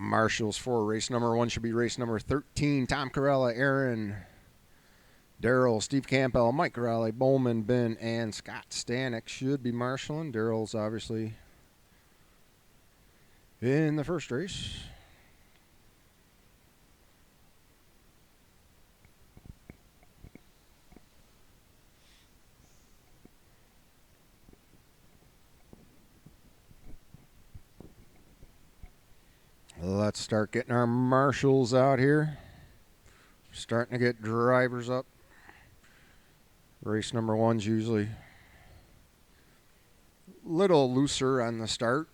Marshals for race number 1 should be race number 13. Tom Corella, Aaron, Daryl, Steve Campbell, Mike Raleigh, Bowman, Ben, and Scott Stanek should be marshaling. Daryl's obviously in the first race. Let's start getting our marshals out here. Starting to get drivers up. Race number 1's usually a little looser on the start.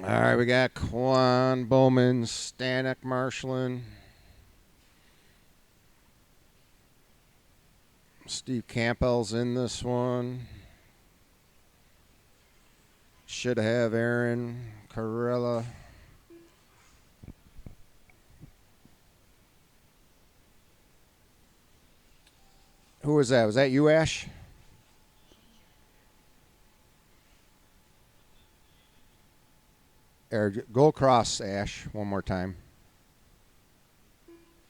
All right, we got Quan, Bowman, Stanek, marshalling. Steve Campbell's in this one. Should have Aaron, Corella. Who was that? Was that you, Ash? Go across, Ash, one more time.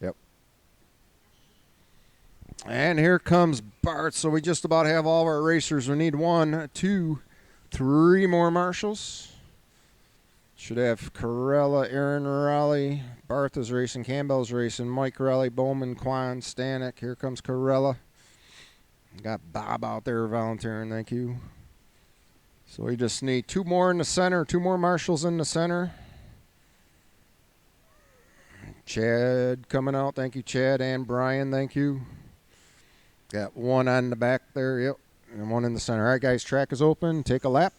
Yep. And here comes Bart. So we just about have all of our racers. We need 1, 2, 3 more marshals. Should have Corella, Aaron Raleigh, Bartha's racing, Campbell's racing, Mike Raleigh, Bowman, Quan, Stanek. Here comes Corella. Got Bob out there volunteering. Thank you. So we just need 2 more in the center, 2 more marshals in the center. Chad coming out. Thank you, Chad and Brian. Thank you. Got 1 on the back there. Yep. And 1 in the center. All right, guys, track is open. Take a lap.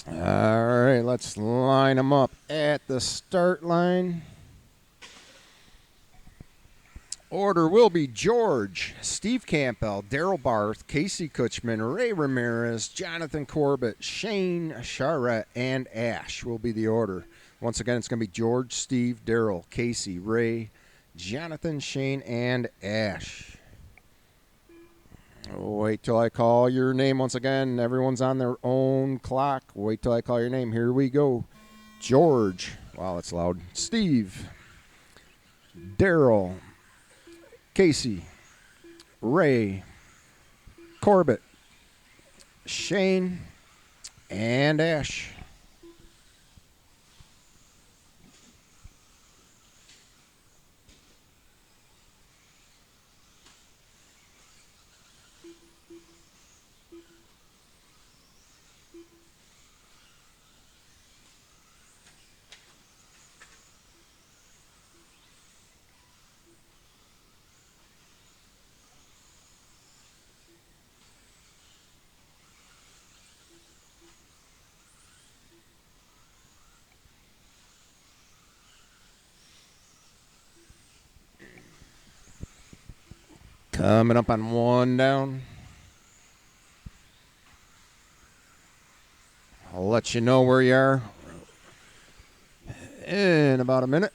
All right, let's line them up at the start line. Order will be George, Steve Campbell, Daryl Barth, Casey Kutchman, Ray Ramirez, Jonathan Corbett, Shane Charette, and Ash will be the order. Once again, it's going to be George, Steve, Daryl, Casey, Ray, Jonathan, Shane, and Ash. Wait till I call your name once again. Everyone's on their own clock. Wait till I call your name. Here we go. George. Wow, that's loud. Steve. Daryl. Casey. Ray. Corbett. Shane. And Ash. Coming up on 1 down. I'll let you know where you are in about a minute.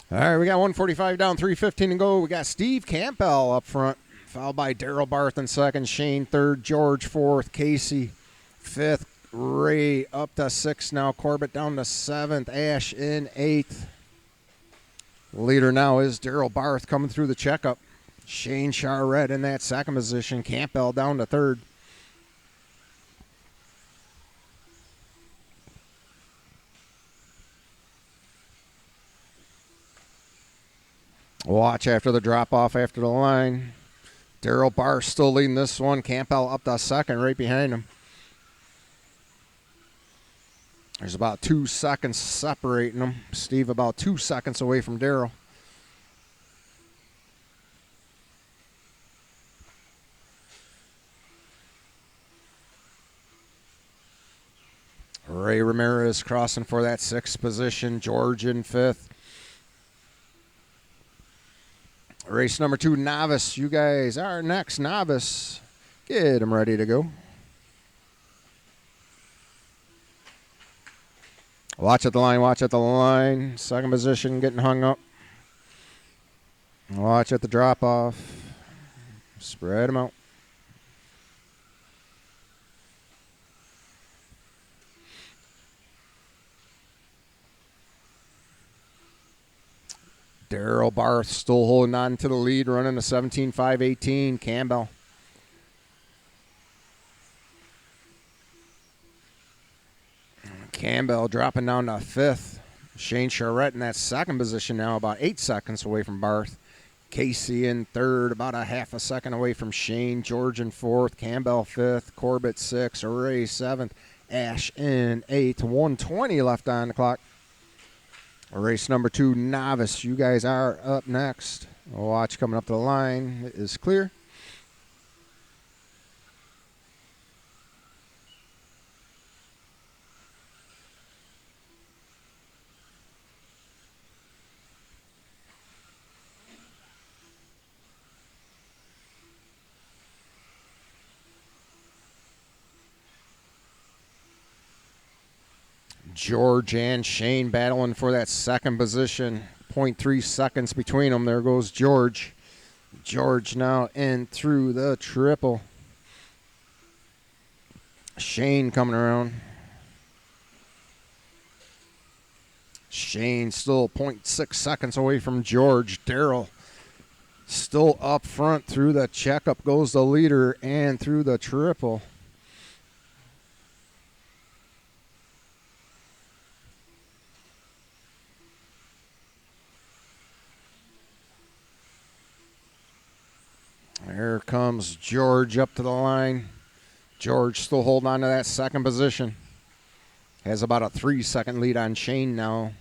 All right, we got 145 down, 3:15 to go. We got Steve Campbell up front, followed by Daryl Barth in second, Shane third, George fourth, Casey fifth, Ray up to sixth now, Corbett down to seventh, Ash in eighth. Leader now is Daryl Barth coming through the checkup. Shane Charette in that second position, Campbell down to third. Watch after the drop-off after the line. Daryl Barr still leading this one. Campbell up to second right behind him. There's about 2 seconds separating them. Steve about 2 seconds away from Daryl. Ray Ramirez crossing for that sixth position. George in fifth. Race number 2, Novice. You guys are next. Novice, get them ready to go. Watch at the line, watch at the line. Second position getting hung up. Watch at the drop-off. Spread them out. Daryl Barth still holding on to the lead, running a 17.518. Campbell. Campbell dropping down to fifth. Shane Charette in that second position now, about 8 seconds away from Barth. Casey in third, about a half a second away from Shane. George in fourth. Campbell fifth. Corbett sixth. Ray seventh. Ash in eighth. 1:20 left on the clock. Race number 2, Novice. You guys are up next. Watch coming up the line. It is clear. George and Shane battling for that second position. 0.3 seconds between them. There goes George. George now in through the triple. Shane coming around. Shane still 0.6 seconds away from George. Daryl still up front through the checkup goes the leader and through the triple. There comes George up to the line. George still holding on to that second position. Has about a 3-second lead on Shane now.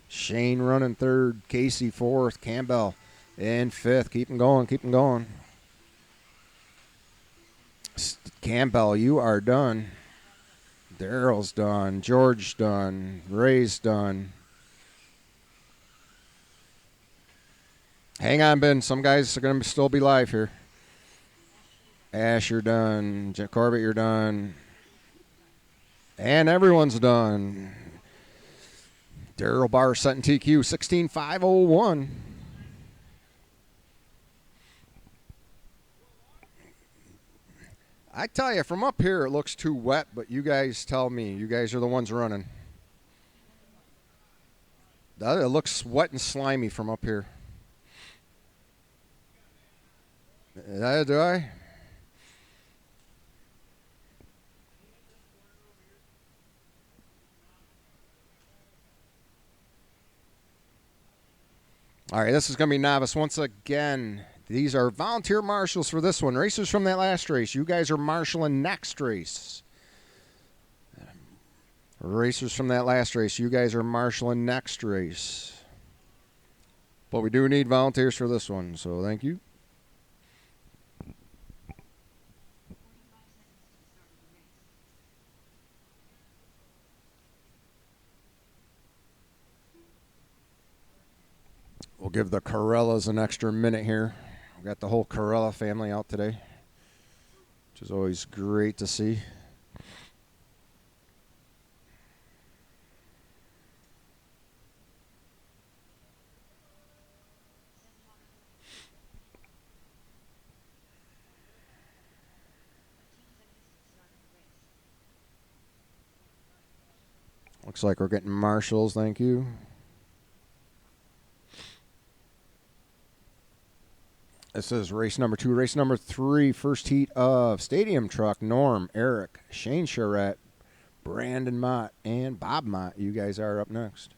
Shane running third. Casey fourth. Campbell in fifth. Keep him going. Keep him going. Campbell, you are done. Daryl's done. George done. Ray's done. Hang on, Ben. Some guys are going to still be live here. Ash, you're done. Corbett, you're done. And everyone's done. Daryl Barr setting TQ 16.501. I tell you, from up here it looks too wet, but you guys tell me. You guys are the ones running. It looks wet and slimy from up here. Do I? All right, this is going to be Novice once again. These are volunteer marshals for this one. Racers from that last race. You guys are marshaling next race. Racers from that last race. You guys are marshaling next race. But we do need volunteers for this one, so thank you. We'll give the Corellas an extra minute here. We've got the whole Corella family out today, which is always great to see. Looks like we're getting marshals. Thank you. This is race number 2. Race number 3, first heat of Stadium Truck. Norm, Eric, Shane Charette, Brandon Mott, and Bob Mott. You guys are up next.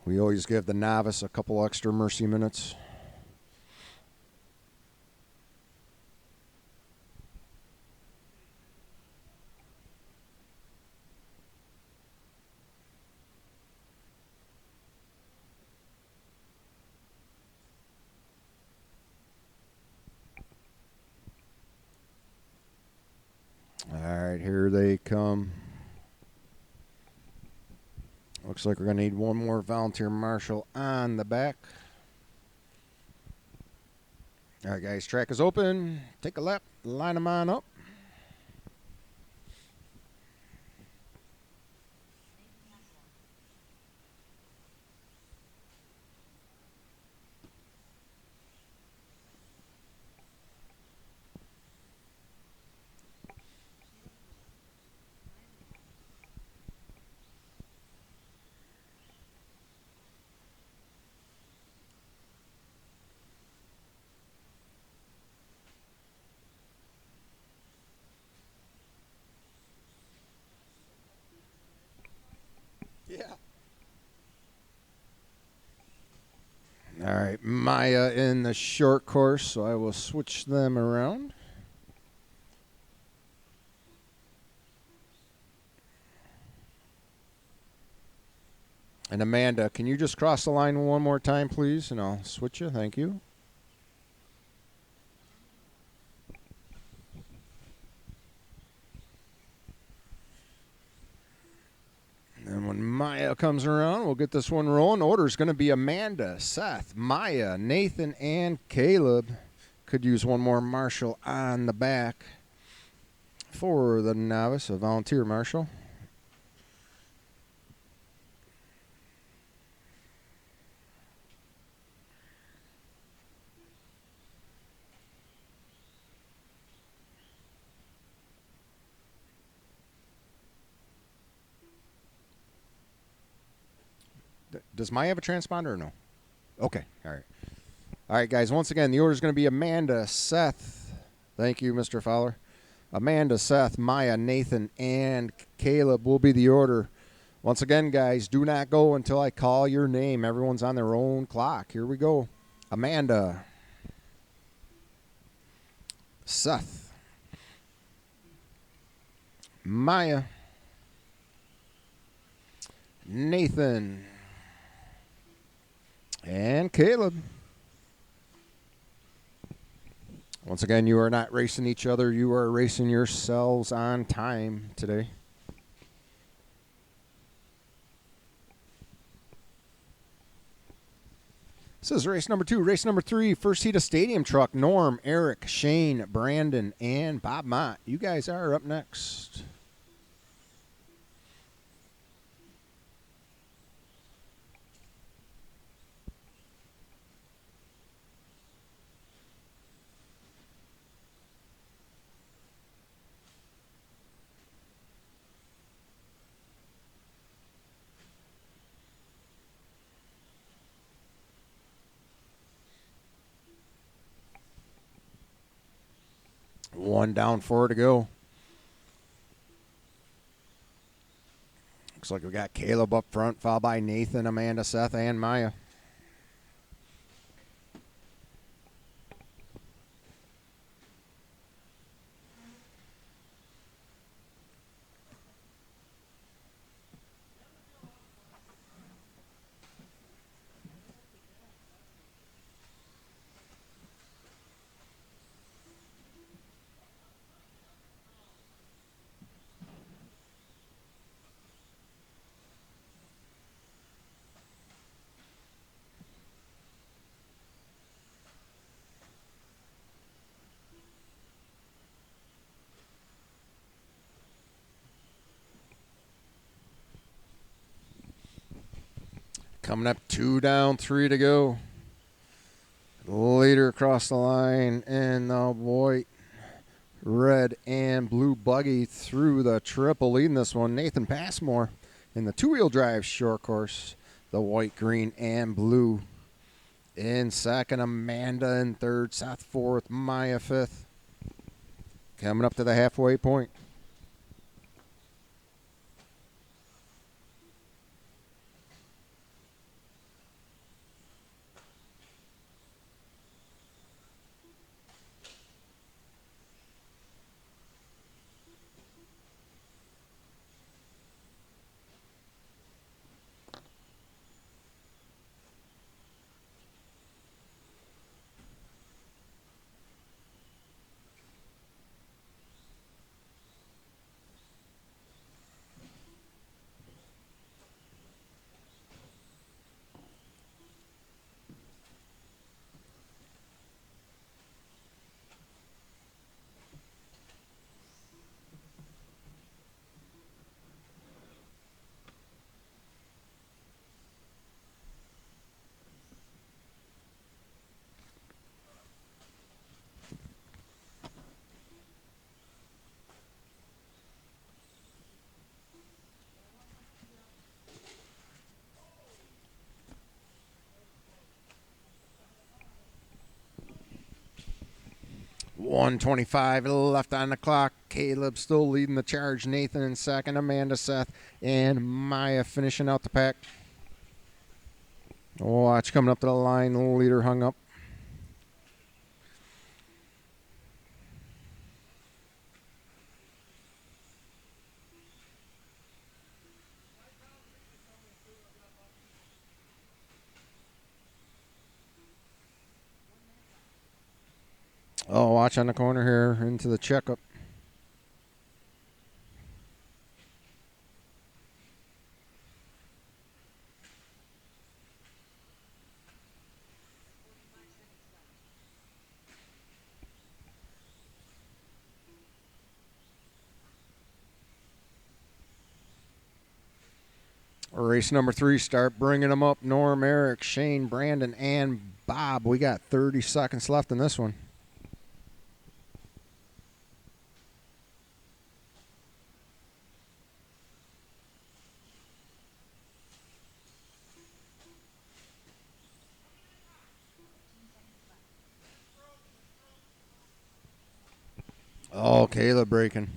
We always give the novice a couple extra mercy minutes. All right, here they come. Looks like we're going to need one more volunteer marshal on the back. All right, guys, track is open. Take a lap, line them on up. Yeah. All right, Maya in the short course, so I will switch them around. And Amanda, can you just cross the line one more time, please? And I'll switch you. Thank you. And when Maya comes around, we'll get this one rolling. Order's going to be Amanda, Seth, Maya, Nathan, and Caleb. Could use one more marshal on the back for the novice, a volunteer marshal. Does Maya have a transponder or no? Okay, all right. All right, guys, once again, the order is going to be Amanda, Seth. Thank you, Mr. Fowler. Amanda, Seth, Maya, Nathan, and Caleb will be the order. Once again, guys, do not go until I call your name. Everyone's on their own clock. Here we go. Amanda, Seth, Maya, Nathan, and Caleb. Once again, you are not racing each other. You are racing yourselves on time today. This is race number 2. Race number 3, first heat of Stadium Truck. Norm, Eric, Shane, Brandon, and Bob Mott. You guys are up next. One down, 4 to go. Looks like we got Caleb up front, followed by Nathan, Amanda, Seth, and Maya. Coming up 2 down, 3 to go. Leader across the line in the white, red, and blue buggy through the triple. Leading this one, Nathan Passmore in the two-wheel drive short course. The white, green, and blue. In second, Amanda in third. Seth fourth. Maya fifth. Coming up to the halfway point. .125 left on the clock. Caleb still leading the charge. Nathan in second. Amanda, Seth, and Maya finishing out the pack. Watch coming up to the line. The leader hung up. Oh, watch on the corner here into the checkup. Race number 3, start bringing them up. Norm, Eric, Shane, Brandon, and Bob. We got 30 seconds left in this one. Oh, Caleb breaking.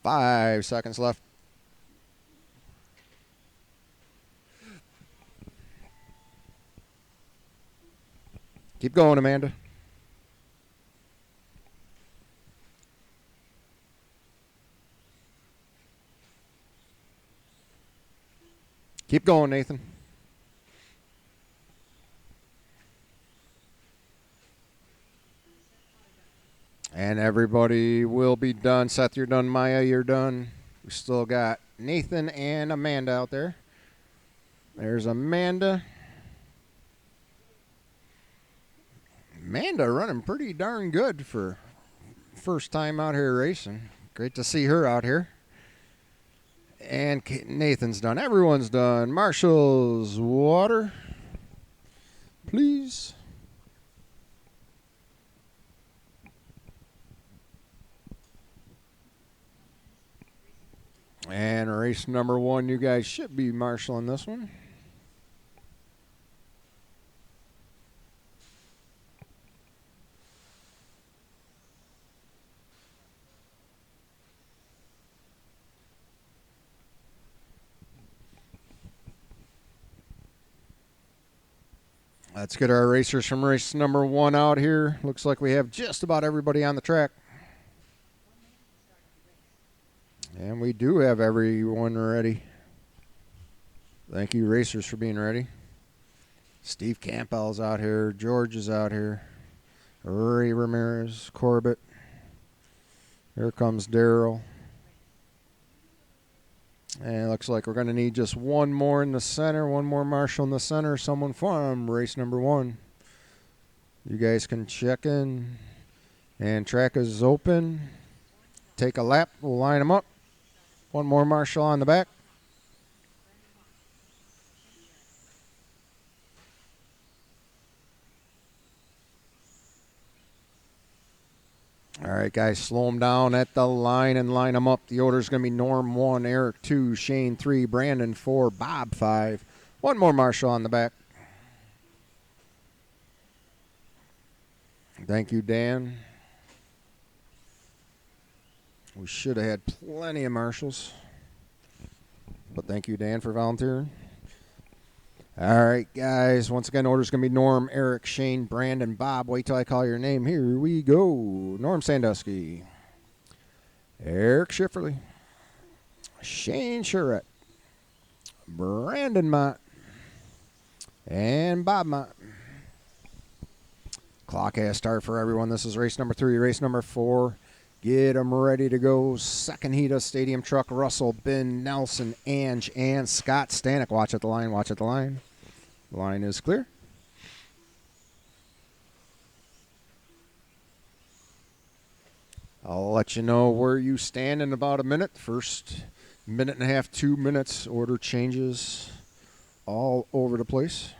5 seconds left. Keep going, Amanda. Keep going, Nathan. And everybody will be done. Seth, you're done. Maya, you're done. We still got Nathan and Amanda out there. There's Amanda. Amanda running pretty darn good for first time out here racing. Great to see her out here. And Nathan's done. Everyone's done. Marshall's water, please. And race number 1, you guys should be marshalling this one. Let's get our racers from race number 1 out here. Looks like we have just about everybody on the track. And we do have everyone ready. Thank you, racers, for being ready. Steve Campbell's out here. George is out here. Ray Ramirez, Corbett. Here comes Daryl. And it looks like we're going to need just one more in the center, one more marshal in the center, someone from race number 1. You guys can check in. And track is open. Take a lap. We'll line them up. One more marshal on the back. All right, guys, slow them down at the line and line them up. The order's going to be Norm 1, Eric 2, Shane 3, Brandon 4, Bob 5. One more Marshall on the back. Thank you, Dan. We should have had plenty of Marshalls. But thank you, Dan, for volunteering. All right, guys. Once again, order's going to be Norm, Eric, Shane, Brandon, Bob. Wait till I call your name. Here we go. Norm Sandusky. Eric Schifferly. Shane Charette. Brandon Mott. And Bob Mott. Clock has start for everyone. This is race number 3. Race number 4. Get them ready to go. Second heat of Stadium Truck. Russell, Ben, Nelson, Ange, and Scott Stanek. Watch at the line. Watch at the line. The line is clear. I'll let you know where you stand in about a minute. First minute and a half, 2 minutes. Order changes all over the place.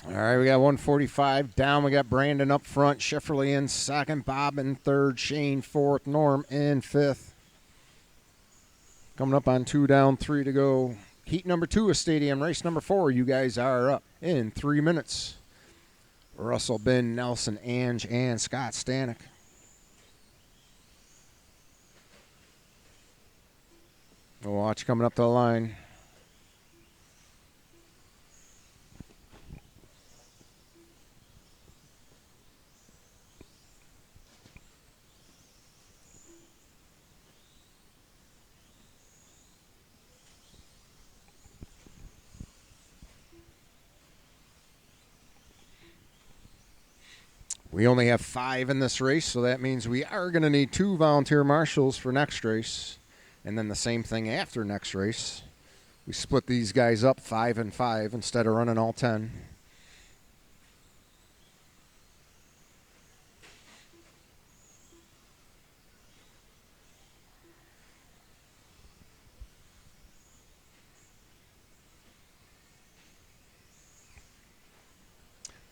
All right, we got 145 down. We got Brandon up front, Schifferly in second, Bob in third, Shane fourth, Norm in fifth. Coming up on 2 down, 3 to go. Heat number 2 of Stadium, race number 4. You guys are up in 3 minutes. Russell, Ben, Nelson, Ange, and Scott Stanek. We'll watch coming up the line. We only have 5 in this race, so that means we are going to need 2 volunteer marshals for next race. And then the same thing after next race. We split these guys up 5 and 5 instead of running all 10.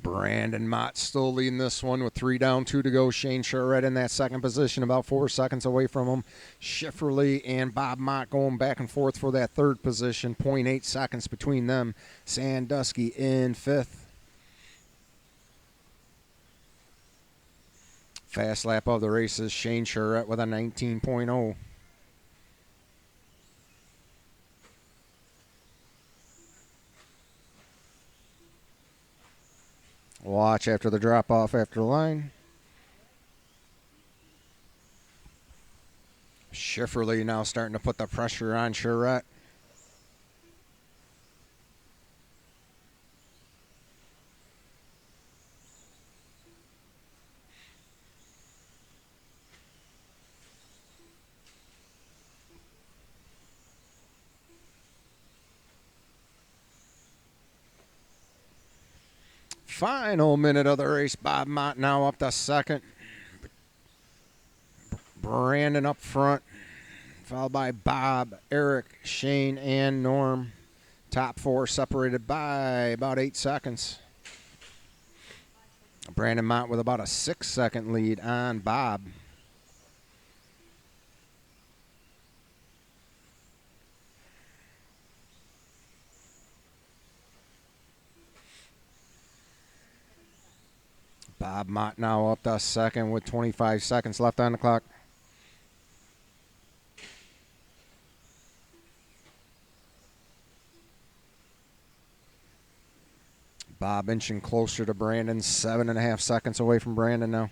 Brandon Mott still leading this one with 3 down, 2 to go. Shane Charette in that second position, about 4 seconds away from him. Schifferly and Bob Mott going back and forth for that third position. 0.8 seconds between them. Sandusky in fifth. Fast lap of the races, Shane Charette with a 19.0. Watch after the drop-off after the line. Schifferly now starting to put the pressure on Charette. Final minute of the race. Bob Mott now up to second. Brandon up front, followed by Bob, Eric, Shane, and Norm. Top 4 separated by about 8 seconds. Brandon Mott with about a 6-second lead on Bob. Bob Mott now up to second with 25 seconds left on the clock. Bob inching closer to Brandon, 7.5 seconds away from Brandon now.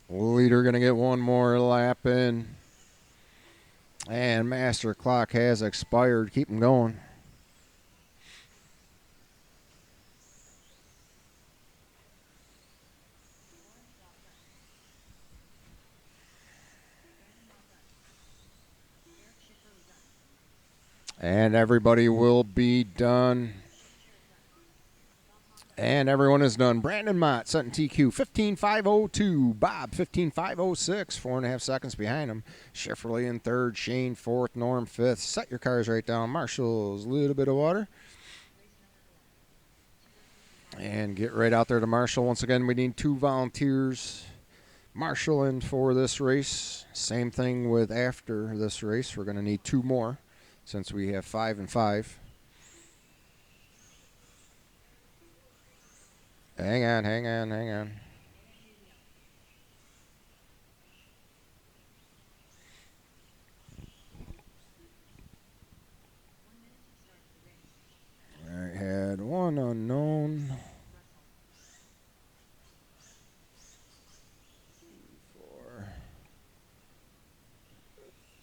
Leader going to get one more lap in. And master clock has expired. Keep him going. And everybody will be done. And everyone is done. Brandon Mott, Sutton TQ, 15.502. Bob, 15.506. 4.5 seconds behind him. Schifferle in third. Shane fourth. Norm fifth. Set your cars right down. Marshall's a little bit of water. And get right out there to Marshall. Once again, we need 2 volunteers. Marshall in for this race. Same thing with after this race. We're going to need 2 more since we have 5 and 5. Hang on. I had one unknown. 4.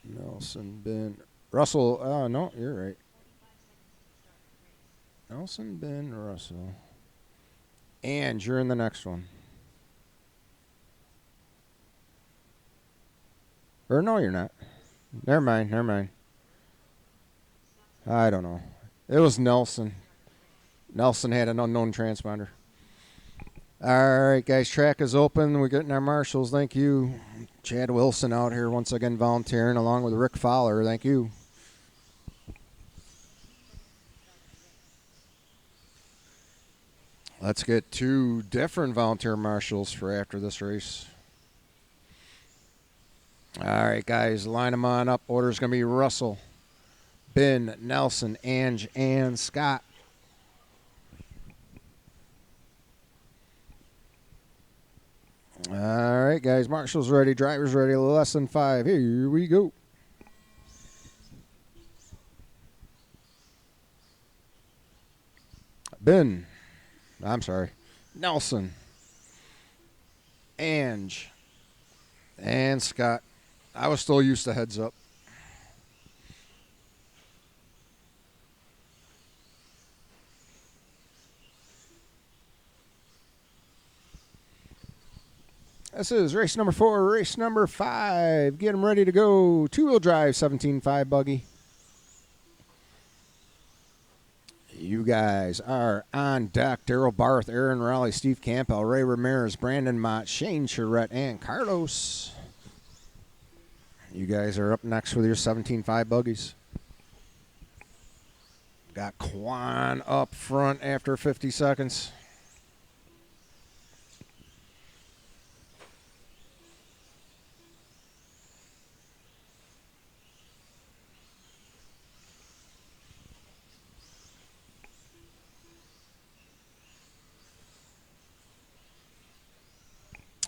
Nelson, Ben, Russell. Oh, no, you're right. Nelson, Ben, Russell. And you're in the next one. Or no, you're not. Never mind. I don't know. It was Nelson. Nelson had an unknown transponder. All right, guys, track is open. We're getting our marshals. Thank you. Chad Wilson out here once again volunteering along with Rick Fowler. Thank you. Let's get 2 different volunteer marshals for after this race. All right, guys, line them on up. Order's going to be Russell, Ben, Nelson, Ange, and Scott. All right, guys, marshals ready, drivers ready, less than 5. Here we go. Ben. I'm sorry. Nelson. Ange. And Scott. I was still used to heads up. This is race number 4, race number 5. Get them ready to go. 2-wheel drive, 17.5 buggy. You guys are on deck. Daryl Barth, Aaron Raleigh, Steve Campbell, Ray Ramirez, Brandon Mott, Shane Charette, and Carlos. You guys are up next with your 17.5 buggies. Got Quan up front after 50 seconds.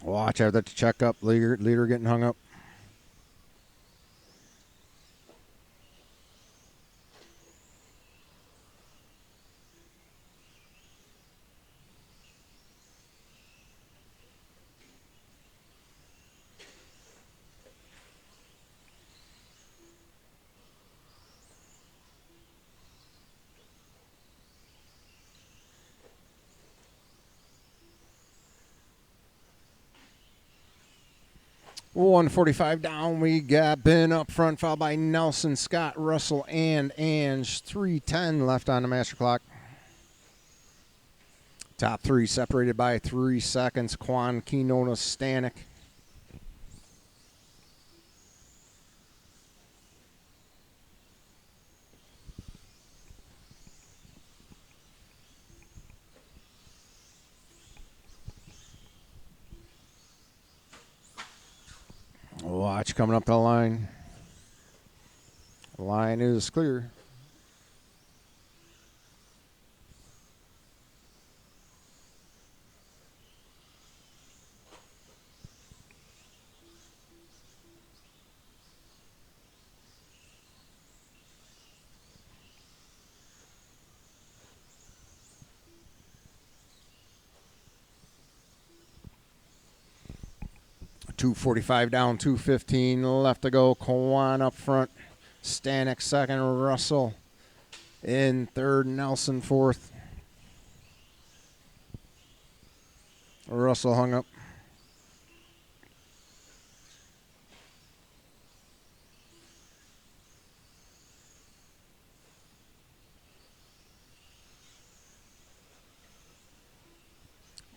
Watch out, that check up. Leader getting hung up. $145 down. We got Ben up front, followed by Nelson, Scott, Russell, and Ange. 3:10 left on the master clock. Top 3 separated by 3 seconds. Quan, Kinona, Stanek. Watch coming up the line. The line is clear. 2:45 down, 2:15 left to go. Kwan up front. Stanek second. Russell in third. Nelson fourth. Russell hung up.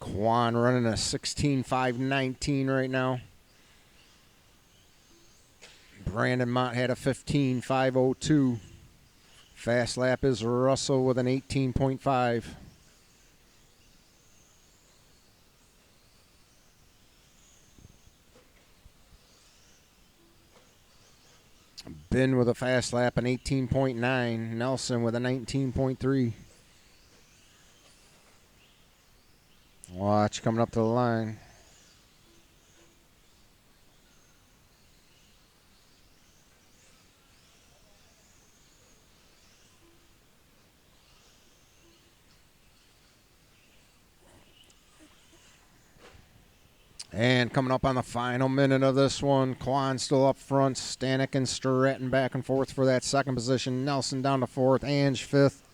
Kwan running a 16.519 right now. Brandon Mott had a 15.502. Fast lap is Russell with an 18.5. Ben with a fast lap, an 18.9. Nelson with a 19.3. Watch coming up to the line. And coming up on the final minute of this one, Kwan still up front. Stanek and Stratton back and forth for that second position. Nelson down to fourth. Ange fifth.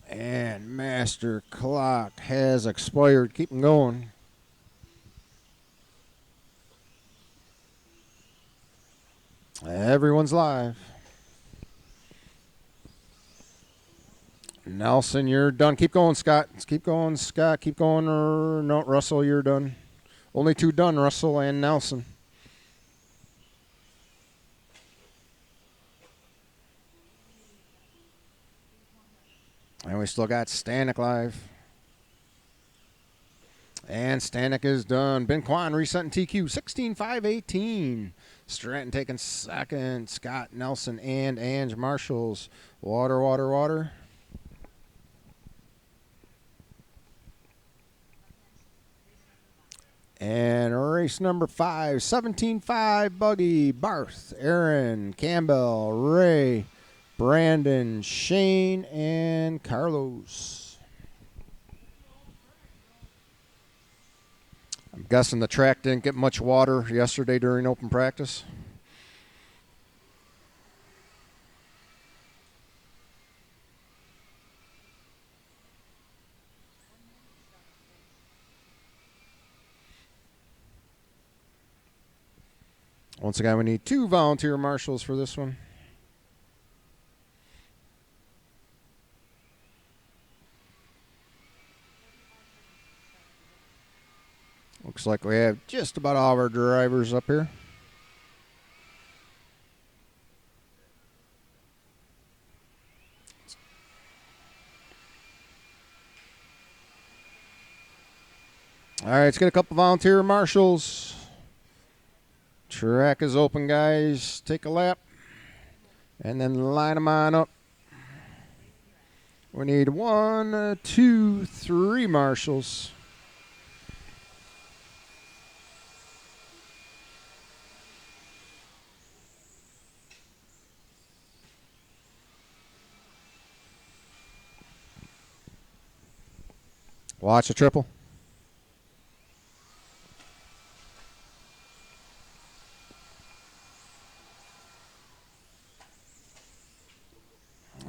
And master clock has expired. Keep them going. Everyone's live. Nelson, you're done. Keep going, Scott. Keep going, Scott. Keep going. No, Russell, you're done. Only two done, Russell and Nelson. And we still got Stanek live. And Stanek is done. Ben Kwan resetting TQ. 16.518. Stratton taking second. Scott, Nelson, and Ange Marshalls. Water, water, water. And race number 5. 17.5 buggy. Barth, Aaron, Campbell, Ray, Brandon, Shane, and Carlos. I'm guessing the track didn't get much water yesterday during open practice. Once again, we need 2 volunteer marshals for this one. Looks like we have just about all of our drivers up here. All right, let's get a couple volunteer marshals. Track is open, guys. Take a lap. And then line them on up. We need 1, 2, 3 marshals. Watch the triple.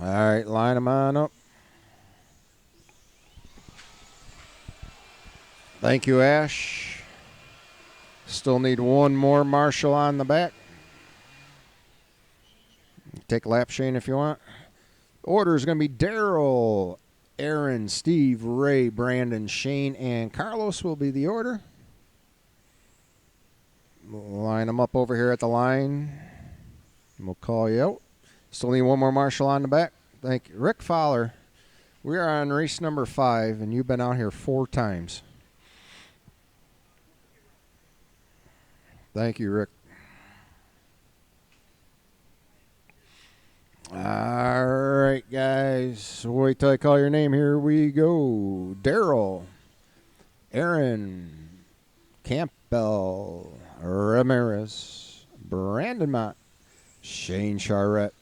All right, line them on up. Thank you, Ash. Still need 1 more marshal on the back. Take a lap, Shane, if you want. Order is going to be Daryl, Aaron, Steve, Ray, Brandon, Shane, and Carlos will be the order. We'll line them up over here at the line. And we'll call you out. Still need one more marshal on the back. Thank you. Rick Fowler. We are on race number 5, and you've been out here 4 times. Thank you, Rick. All right, guys. Wait till I call your name. Here we go. Daryl, Aaron, Campbell, Ramirez, Brandon Mott, Shane Charrette,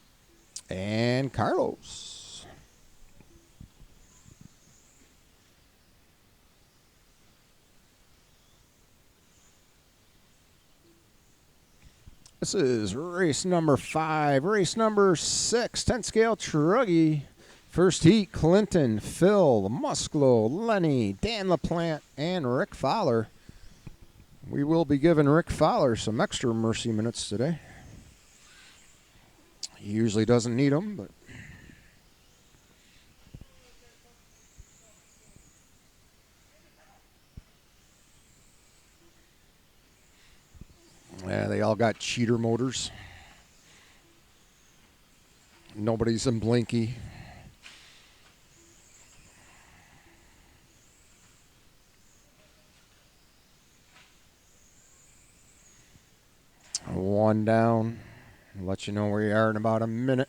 and Carlos. This is race number 5. Race number 6, 10 scale Truggy. First heat, Clinton, Phil, Musklo, Lenny, Dan LaPlante, and Rick Fowler. We will be giving Rick Fowler some extra mercy minutes today. He usually doesn't need them, but... yeah, they all got cheater motors. Nobody's in Blinky. One down. I'll let you know where you are in about a minute.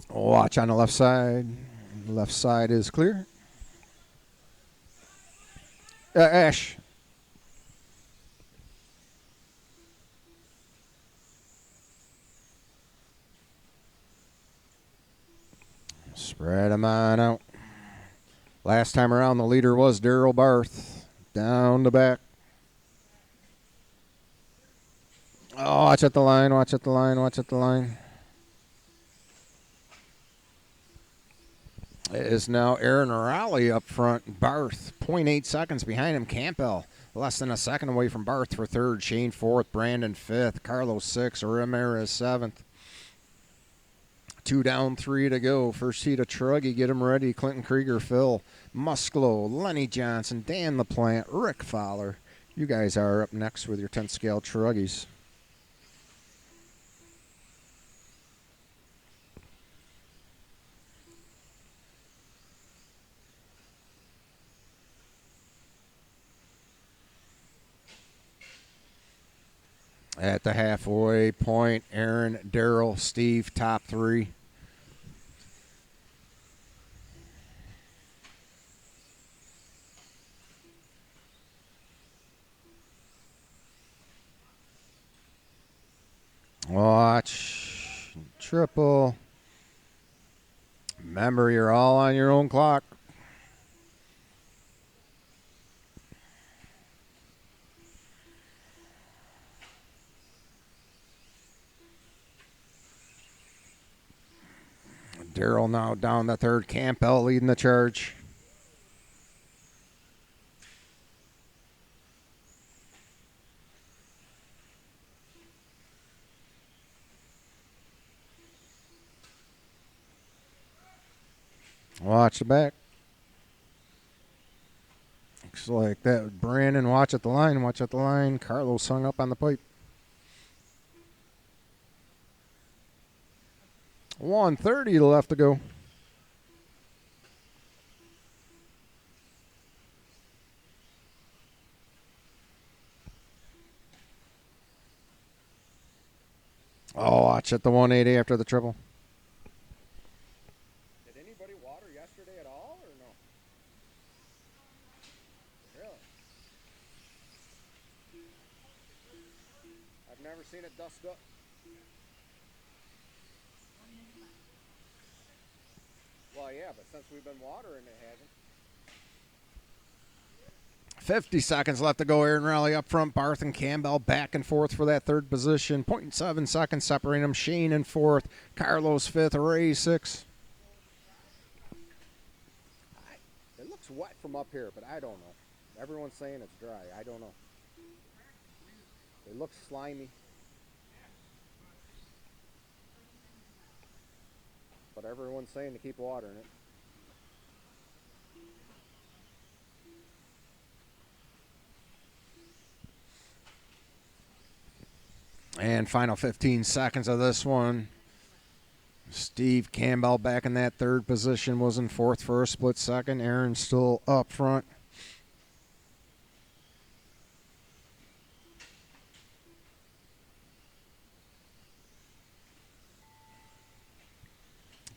Watch on the left side. Left side is clear. Ash. Spread them on out. Last time around, the leader was Daryl Barth. Down the back. Oh, watch at the line, watch at the line, watch at the line. It is now Aaron Raleigh up front. Barth, 0.8 seconds behind him. Campbell, less than a second away from Barth for third. Shane fourth. Brandon fifth. Carlos sixth. Ramirez seventh. 2 down, 3 to go. First heat of Truggy. Get him ready. Clinton Krieger, Phil, Musklo, Lenny Johnson, Dan LaPlante, Rick Fowler. You guys are up next with your 10th scale Truggies. At the halfway point, Aaron, Daryl, Steve, top 3. Watch. Triple. Remember, you're all on your own clock. Daryl now down the third. Campbell leading the charge. Watch the back. Looks like that. Brandon, watch at the line. Watch at the line. Carlos hung up on the pipe. 1:30 left to go. Oh, watch at the 180 after the triple. Did anybody water yesterday at all, or no? Really? I've never seen it dust up. Well, yeah, but since we've been watering, it hasn't. 50 seconds left to go. Aaron Raleigh up front. Barth and Campbell back and forth for that third position. 0.7 seconds separating them. Shane in fourth. Carlos fifth. Ray sixth. It looks wet from up here, but I don't know. Everyone's saying it's dry. I don't know. They look slimy. But everyone's saying to keep watering it. And final 15 seconds of this one. Steve Campbell back in that third position, was in fourth for a split second. Aaron still up front.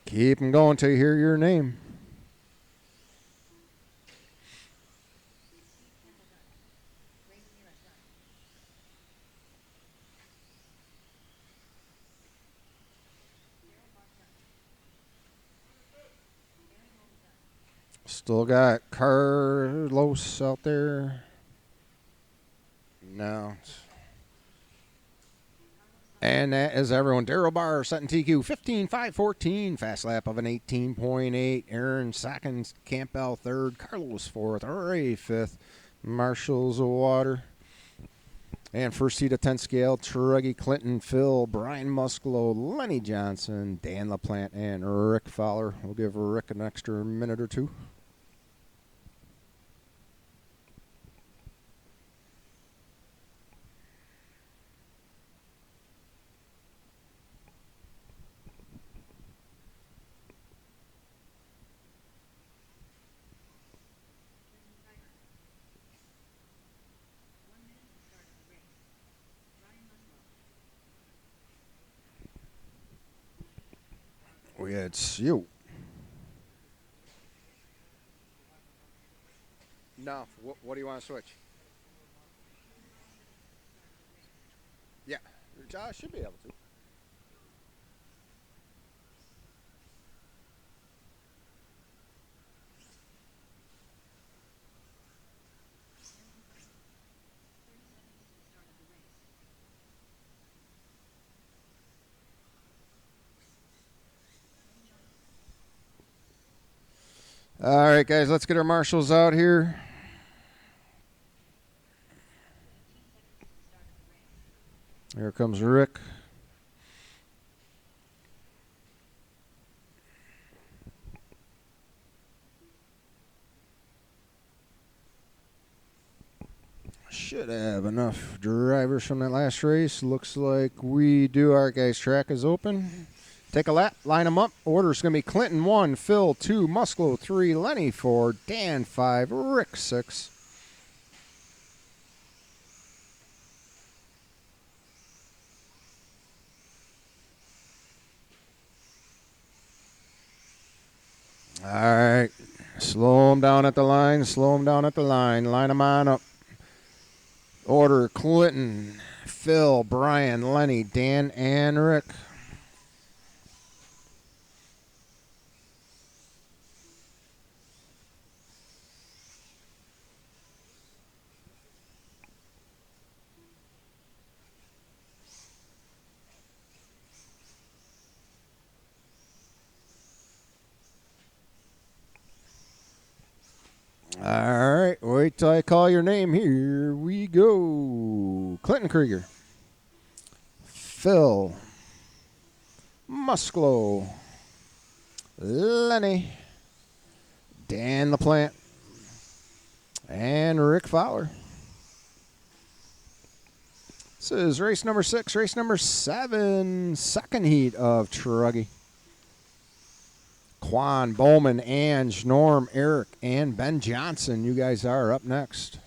Keep them going till you hear your name. Still got Carlos out there. No. And that is everyone. Daryl Barr setting TQ 15.514. Fast lap of an 18.8. Aaron second. Campbell third. Carlos fourth. Ray fifth. Marshall's water. And first heat of 10 scale. Truggy, Clinton, Phil, Brian Musklo, Lenny Johnson, Dan LaPlante, and Rick Fowler. We'll give Rick an extra minute or two. It's you. No. What do you want to switch? Yeah. Josh should be able to. All right, guys, let's get our marshals out here. Here comes Rick. Should have enough drivers from that last race. Looks like we do. Our guys' track is open. Take a lap, line them up. Order's going to be Clinton 1, Phil 2, Musklo 3, Lenny 4, Dan 5, Rick 6. All right. Slow them down at the line. Slow them down at the line. Line them on up. Order Clinton, Phil, Brian, Lenny, Dan, and Rick. All right, wait till I call your name. Here we go. Clinton Krieger, Phil, Musklo, Lenny, Dan LaPlante, and Rick Fowler. This is race number 6, race number 7, second heat of Truggy. Quan, Bowman, Ange, Norm, Eric, and Ben Johnson. You guys are up next.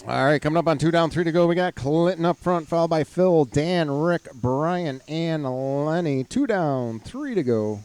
All right, coming up on 2 down, 3 to go. We got Clinton up front, followed by Phil, Dan, Rick, Brian, and Lenny. 2 down, 3 to go.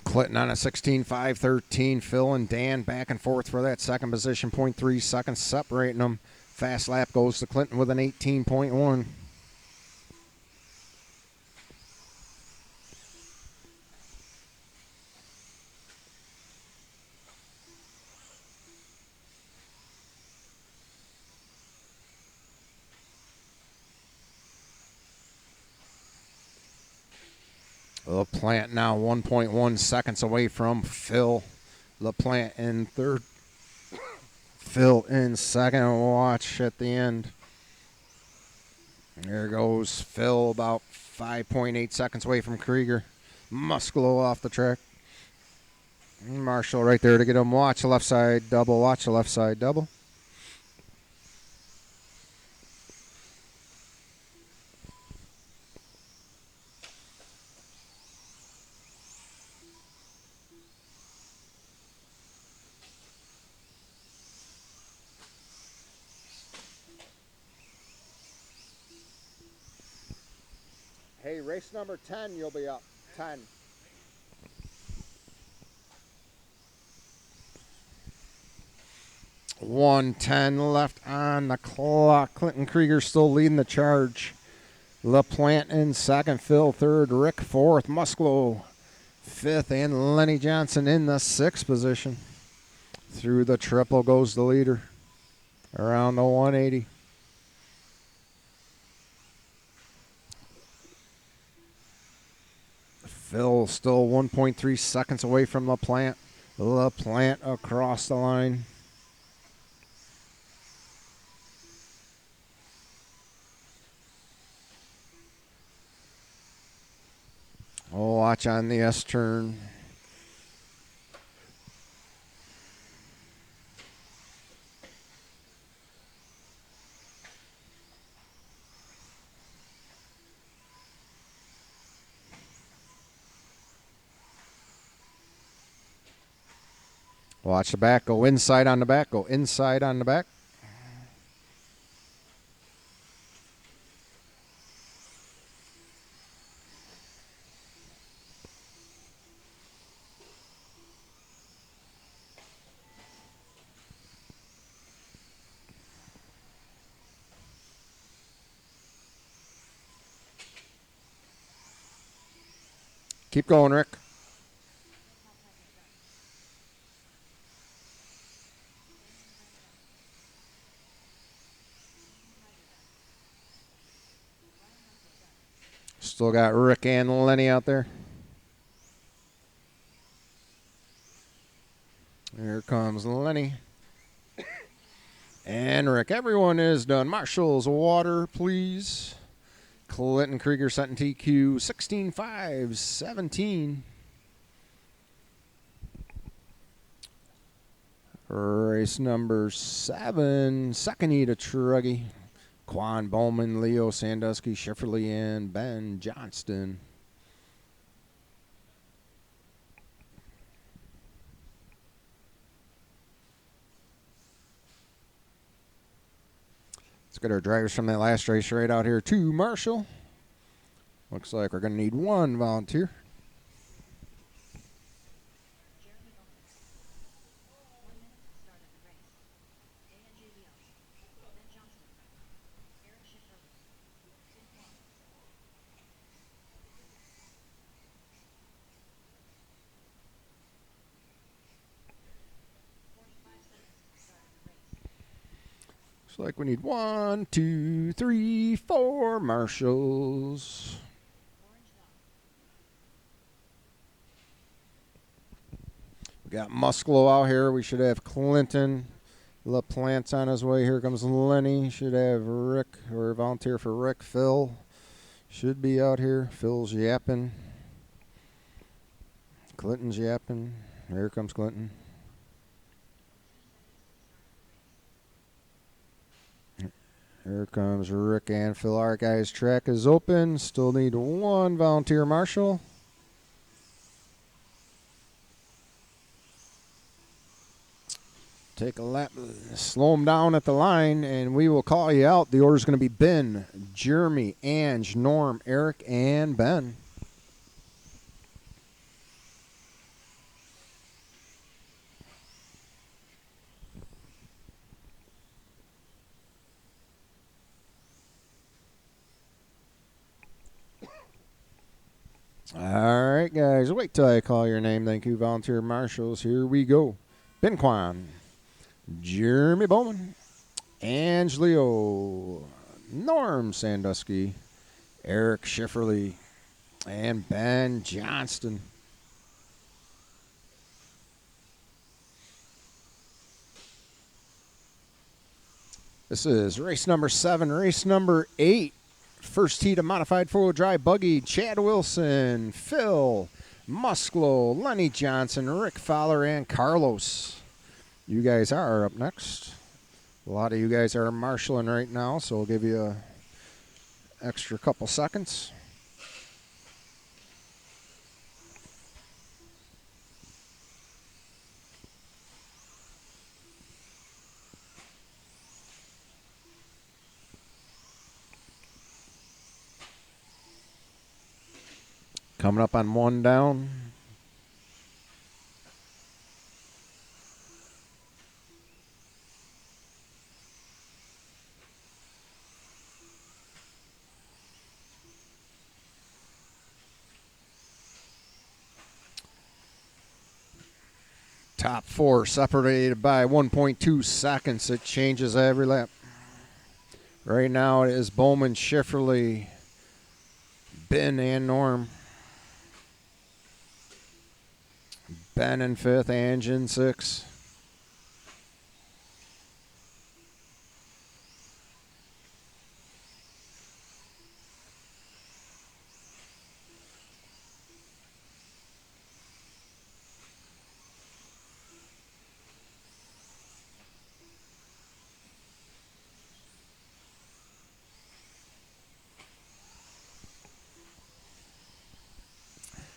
Clinton on a 16-5-13. Phil and Dan back and forth for that second position. 0.3 seconds separating them. Fast lap goes to Clinton with an 18.1. LaPlante now 1.1 seconds away from Phil. LaPlante in third. Phil in second. Watch at the end. There goes Phil, about 5.8 seconds away from Krieger. Musculo off the track. Marshall right there to get him. Watch the left side double. Watch the left side double. Hey, race number 10, you'll be up. 10. .110 left on the clock. Clinton Krieger still leading the charge. LaPlante in second, Phil third, Rick fourth, Musclo fifth, and Lenny Johnson in the sixth position. Through the triple goes the leader around the 180. Phil still 1.3 seconds away from LaPlante. LaPlante across the line. Oh, watch on the S-turn. Watch the back. Go inside on the back. Go inside on the back. Keep going, Rick. Still got Rick and Lenny out there. Here comes Lenny. And Rick. Everyone is done. Marshall's water, please. Clinton Krieger set in TQ 16-5-17. Race number 7. Second to Truggy. Quan Bowman, Leo Sandusky, Schifferly, and Ben Johnston. Let's get our drivers from that last race right out here to Marshall. Looks like we're going to need one volunteer. Looks like we need 1, 2, 3, 4 Marshalls. We got Musclo out here. We should have Clinton. LaPlante on his way. Here comes Lenny. Should have Rick, or volunteer for Rick. Phil should be out here. Phil's yapping. Clinton's yapping. Here comes Clinton. Here comes Rick and Phil. Our guys' track is open. Still need one volunteer marshal. Take a lap, slow them down at the line, and we will call you out. The order's going to be Ben, Jeremy, Ange, Norm, Eric, and Ben. All right, guys, wait till I call your name. Thank you, volunteer marshals. Here we go. Ben Kwan, Jeremy Bowman, Ange Leo, Norm Sandusky, Eric Schifferly, and Ben Johnston. This is race number 7, race number 8. First heat of modified four-wheel drive buggy. Chad Wilson, Phil, Musklo, Lenny Johnson, Rick Fowler, and Carlos. You guys are up next. A lot of you guys are marshaling right now, so we'll give you an extra couple seconds. Coming up on 1 down. Top 4 separated by 1.2 seconds. It changes every lap. Right now it is Bowman, Schifferly, Ben, and Norm. Ben in 5th, Ange in 6th.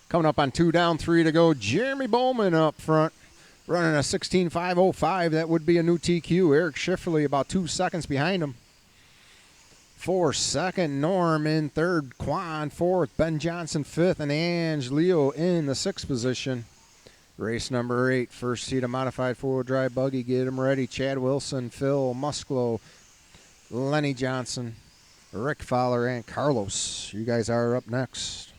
Coming up on 2 down, 3 to go. Jeremy Bowman up front, running a 16.505. That would be a new TQ. Eric Schifferly about 2 seconds behind him. 4 second, Norm in 3rd. Quan 4th. Ben Johnson 5th. And Ange Leo in the 6th position. Race number 8. First heat of modified four-wheel drive buggy. Get him ready. Chad Wilson, Phil, Musklo, Lenny Johnson, Rick Fowler, and Carlos. You guys are up next.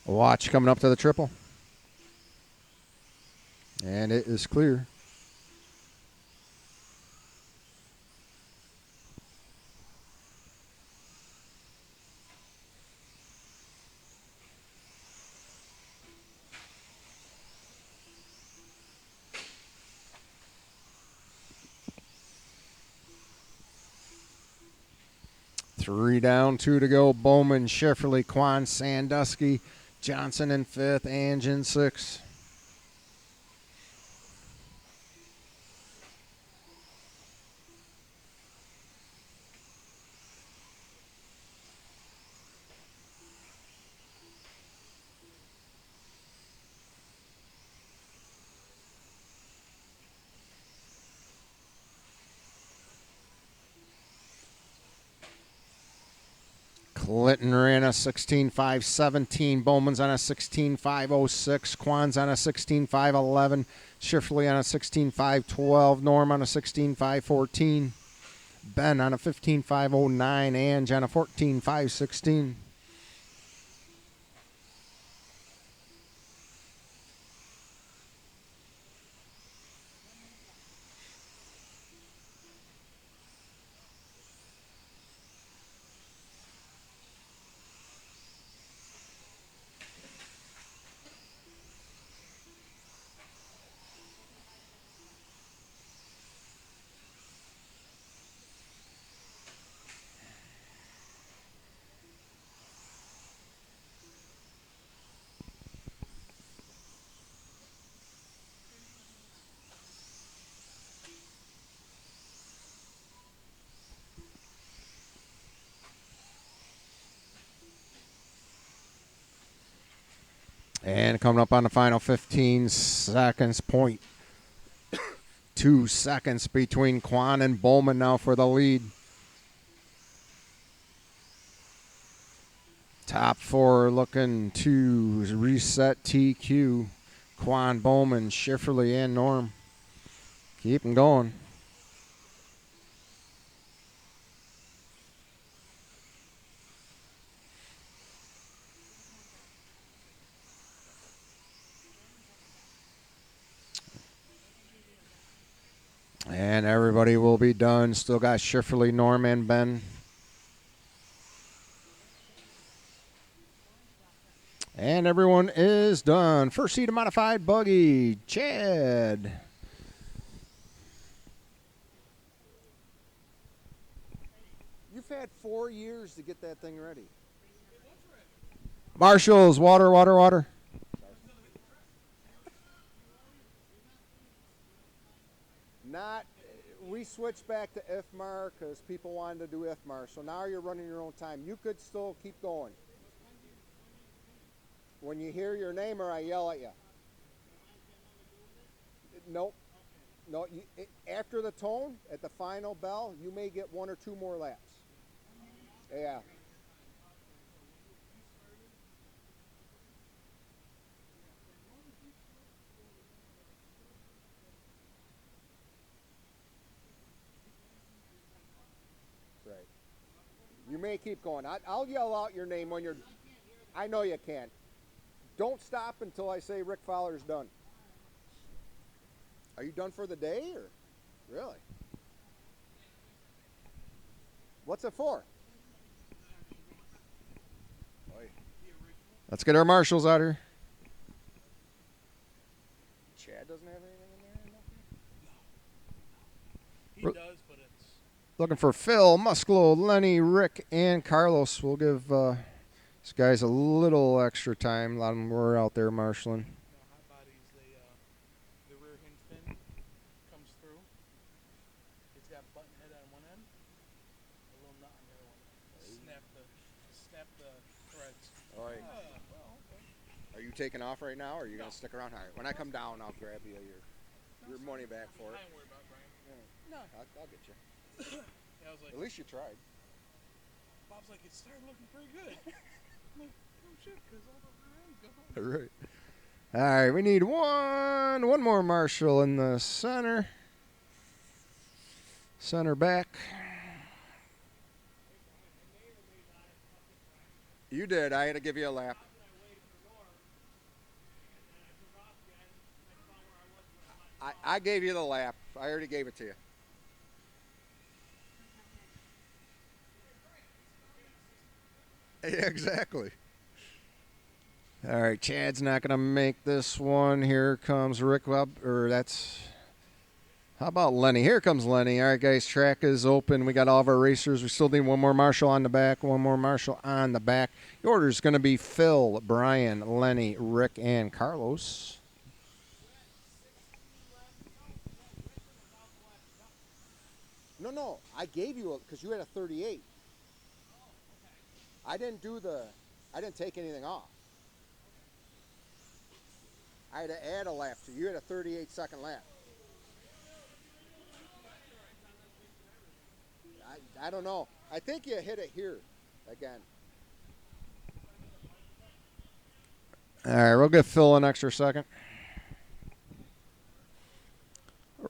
Watch coming up to the triple. And it is clear. Three down, 2 to go. Bowman, Schifferly, Quan, Sandusky, Johnson in 5th, Ange in 6th. Clinton ran a 16.517. Bowman's on a 16.506. Quan's on a 16.511. Schifferly on a 16.512. Norm on a 16.514. Ben on a 15.509. Ange on a 14.516. And coming up on the final 15 seconds, 0.2 seconds between Quan and Bowman now for the lead. Top four looking to reset TQ. Quan, Bowman, Schifferly, and Norm. Keep them going. And everybody will be done. Still got Schifferly, Norm, and Ben. And everyone is done. First seat of modified buggy, Chad. You've had 4 years to get that thing ready. Marshalls, water, water, water. Not, we switched back to IFMAR because people wanted to do IFMAR. So now you're running your own time. You could still keep going. When you hear your name or I yell at you. Nope. No, after the tone, at the final bell, you may get 1 or 2 more laps. Yeah. Right. You may keep going. I'll yell out your name when you're... I know you can't. Don't stop until I say Rick Fowler's done. Are you done for the day, or really? What's it for? Let's get our marshals out here. Chad doesn't have anything in there? He does, but it's... Looking for Phil, Musclo, Lenny, Rick, and Carlos. We'll give these guys a little extra time. A lot of them were out there marshaling. hot bodies, the rear hinge pin comes through. It's got button head on one end, a little nut on the other one. Snap the threads. All right. Well, okay. Are you taking off right now, or are you going to stick around? All right. When I come down, I'll grab you your money back for it. I ain't worried about Brian. No, I'll get you. Yeah, I was like, At least you tried. Bob's like, it started looking pretty good. I'm like, oh shit, because all the rear ends go home. Right. All right, we need one more marshal in the center. Center back. You did. I had to give you a lap. I gave you the lap. I already gave it to you. Yeah, exactly. All right, Chad's not going to make this one. Here comes Rick Webb, or that's... How about Lenny? Here comes Lenny. All right, guys, track is open. We got all of our racers. We still need one more marshal on the back, one more marshal on the back. The order is going to be Phil, Brian, Lenny, Rick, and Carlos. No, I gave you, because you had a 38. I didn't take anything off. I had to add a lap to you. You had a 38-second lap. I don't know. I think you hit it here again. All right, we'll give Phil an extra second.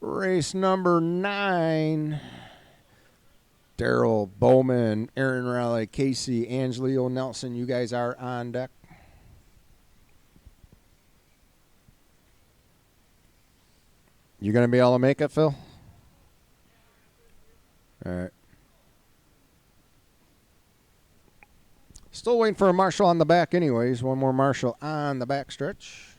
Race number 9. Daryl Bowman, Aaron Raleigh, Casey, Angelio Nelson, you guys are on deck. You going to be able to make it, Phil? All right. Still waiting for a marshal on the back anyways. One more marshal on the back stretch.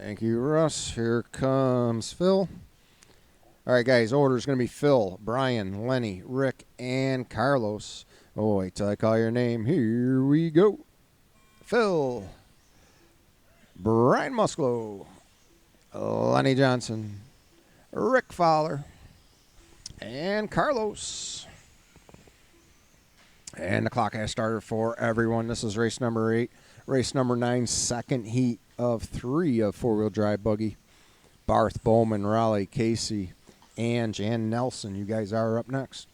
Thank you, Russ. Here comes Phil. All right, guys, order is going to be Phil, Brian, Lenny, Rick, and Carlos. Oh, wait till I call your name. Here we go. Phil, Brian Musclo, Lenny Johnson, Rick Fowler, and Carlos. And the clock has started for everyone. This is race number 8. Race number 9, second heat of 3 of four-wheel drive buggy. Barth, Bowman, Raleigh, Casey, and Jan Nelson. You guys are up next.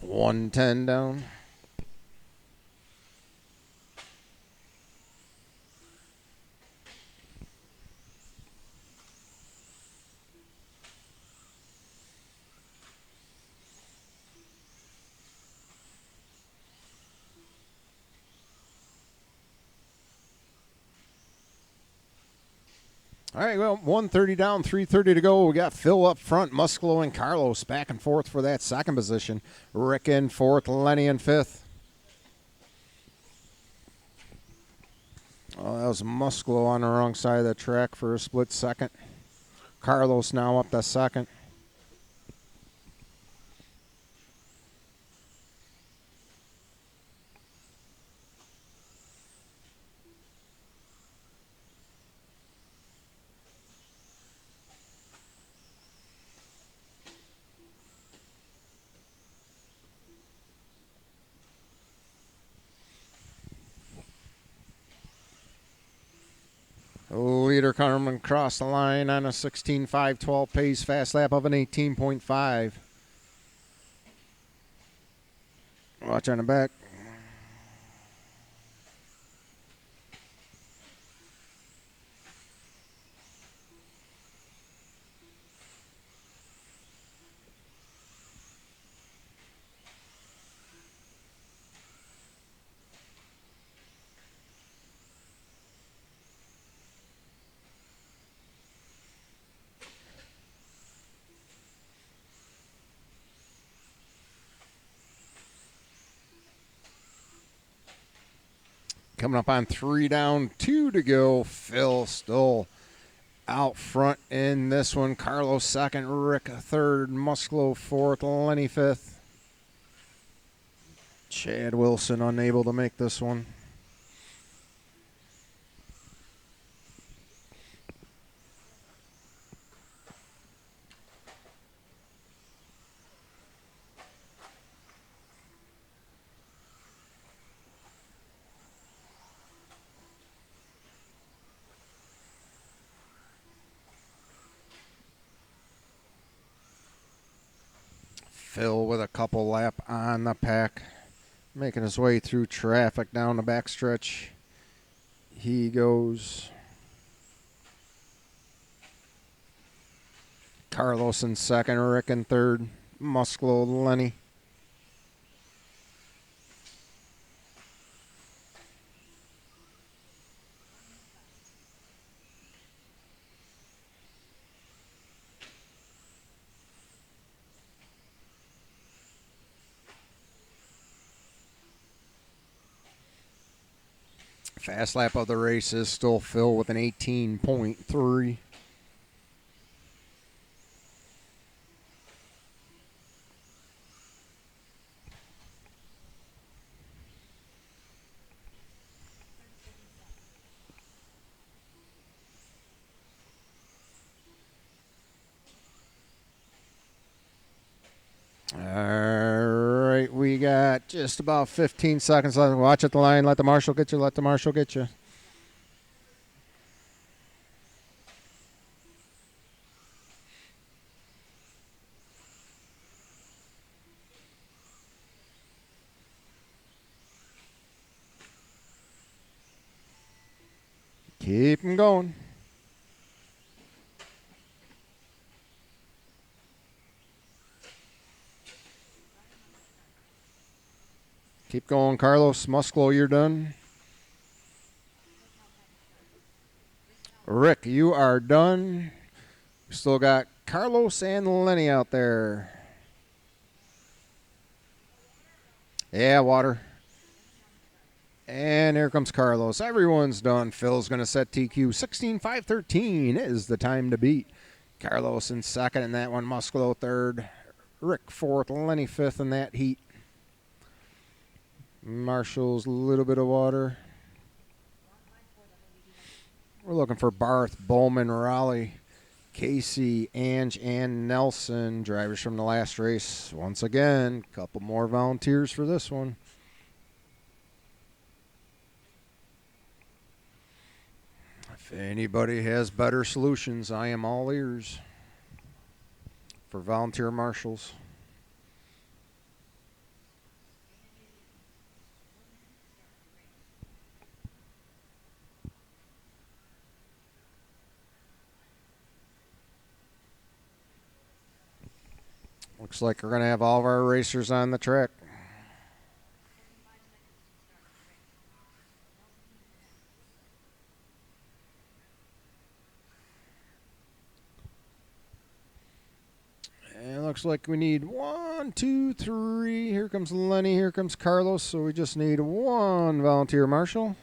$110 down. All right, well, 130 down, 330 to go. We got Phil up front, Musclo and Carlos back and forth for that second position. Rick in fourth, Lenny in fifth. Oh, that was Musclo on the wrong side of the track for a split second. Carlos now up to second. Leader coming across the line on a 16.512 pace, fast lap of an 18.5. Watch on the back. Coming up on 3 down, 2 to go. Phil still out front in this one. Carlos second, Rick third, Musclo fourth, Lenny fifth. Chad Wilson unable to make this one. Phil with a couple lap on the pack, making his way through traffic down the backstretch. He goes. Carlos in second, Rick in third, Musclo, Lenny. Fast lap of the race is still Phil with an 18.3. All right, we got just about 15 seconds left. Watch at the line. Let the marshal get you. Let the marshal get you. Keep them going. Keep going, Carlos. Musclo, you're done. Rick, you are done. We still got Carlos and Lenny out there. Yeah, water. And here comes Carlos. Everyone's done. Phil's going to set TQ. 16-5-13 is the time to beat. Carlos in second in that one. Musclo third. Rick fourth. Lenny fifth in that heat. Marshall's a little bit of water. We're looking for Barth, Bowman, Raleigh, Casey, Ange, and Nelson. Drivers from the last race. Once again, a couple more volunteers for this one. If anybody has better solutions, I am all ears for volunteer marshals. Looks like we're going to have all of our racers on the track. And it looks like we need 1, 2, 3. Here comes Lenny. Here comes Carlos. So we just need one volunteer marshal.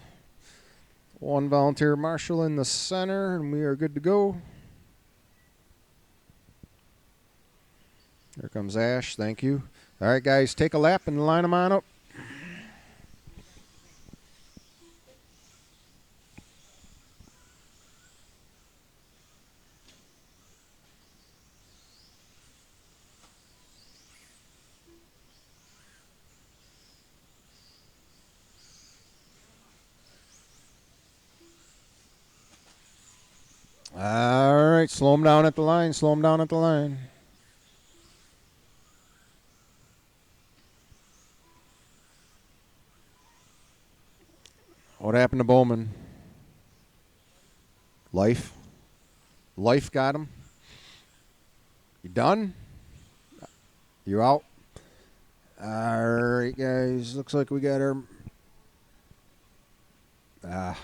One volunteer marshal in the center, and we are good to go. Here comes Ash. Thank you. All right, guys, take a lap and line them on up. All right, slow them down at the line. Slow them down at the line. What happened to Bowman? Life? Life got him? You done? You out? All right, guys. Looks like we got our... All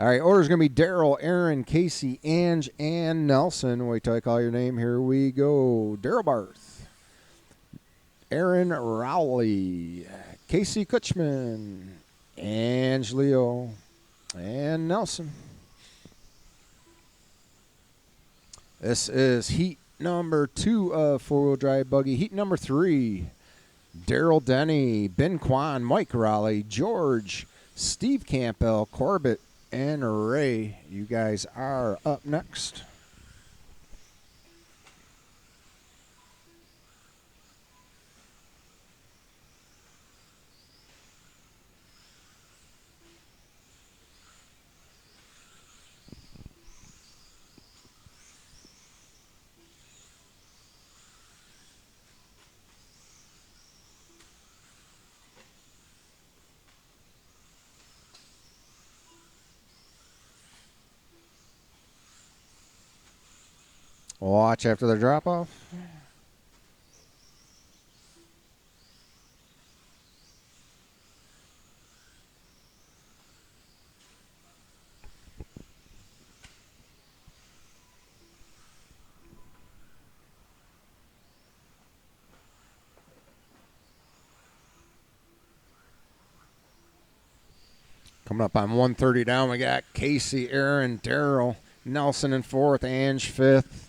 right, order's going to be Daryl, Aaron, Casey, Ange, and Nelson. Wait till I call your name. Here we go. Daryl Barth. Aaron Rowley. Casey Kutchman. Ange Leo. And Nelson. This is heat number 2 of four-wheel drive buggy. Heat number 3. Daryl Denny, Ben Kwan, Mike Raleigh, George, Steve Campbell, Corbett, and Ray. You guys are up next. Watch after the drop-off. Coming up on 130 down, we got Casey, Aaron, Daryl, Nelson in 4th, Ange 5th.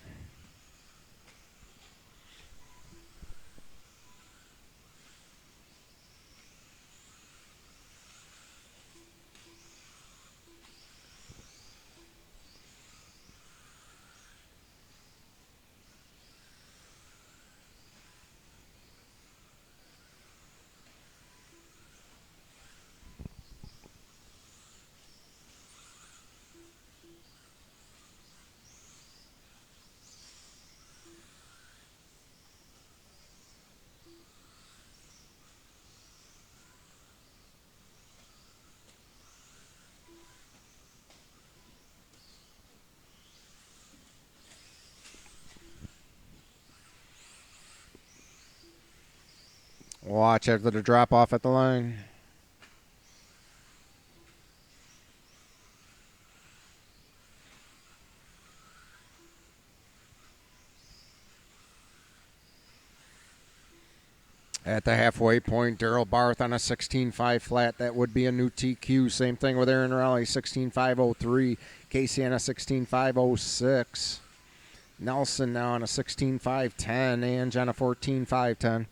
Watch after the drop off at the line. At the halfway point, Daryl Barth on a 16.5 flat. That would be a new TQ. Same thing with Aaron Raleigh, 16.503. Casey on a 16.506. Nelson now on a 16.510. Ange on a 14.510.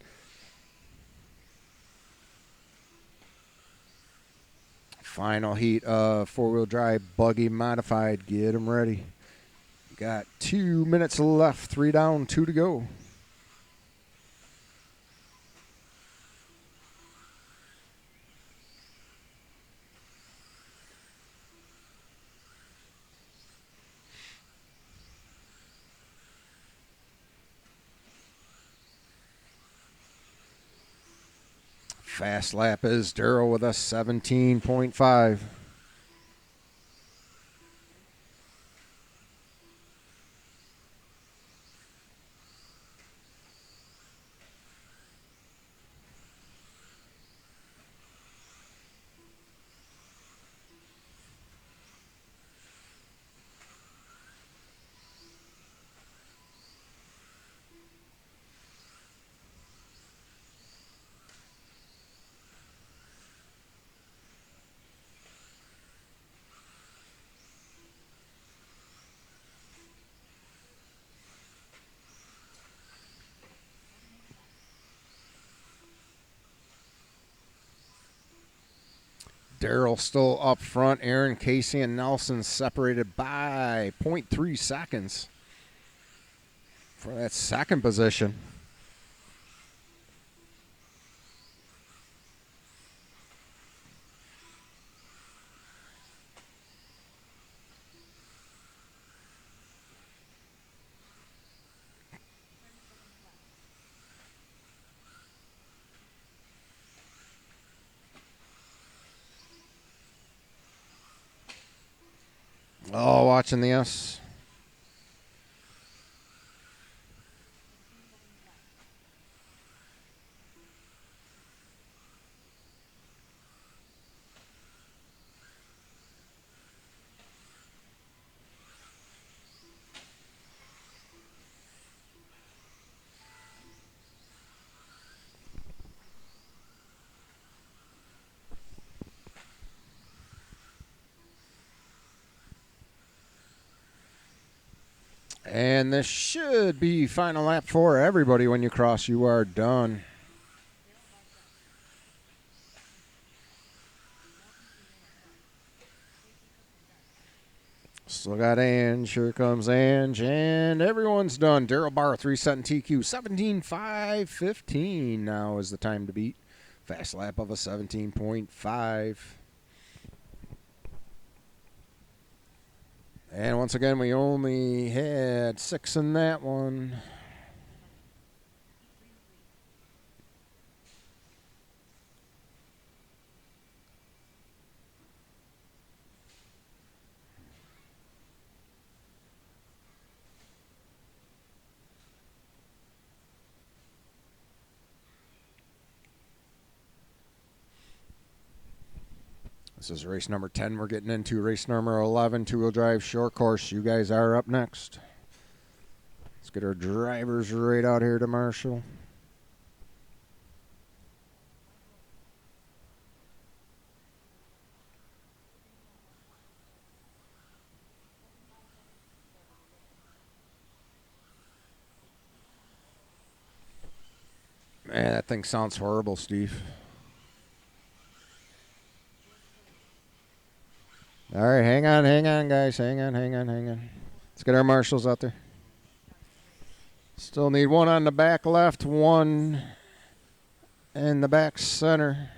Final heat of four-wheel drive buggy modified. Get them ready. Got 2 minutes left. 3 down, 2 to go. Fast lap is Daryl with a 17.5. Daryl still up front. Aaron, Casey, and Nelson separated by 0.3 seconds for that second position. Oh, watching the S. And this should be final lap for everybody. When you cross, you are done. Still got Ange. Here comes Ange. And everyone's done. Daryl Barth resetting TQ. 17.515 now is the time to beat. Fast lap of a 17.5. And once again, we only had 6 in that one. This is race number 10 we're getting into. Race number 11, two-wheel drive short course. You guys are up next. Let's get our drivers right out here to Marshall. Man, that thing sounds horrible, Steve. All right, hang on, guys. Hang on. Let's get our marshals out there. Still need one on the back left, one in the back center.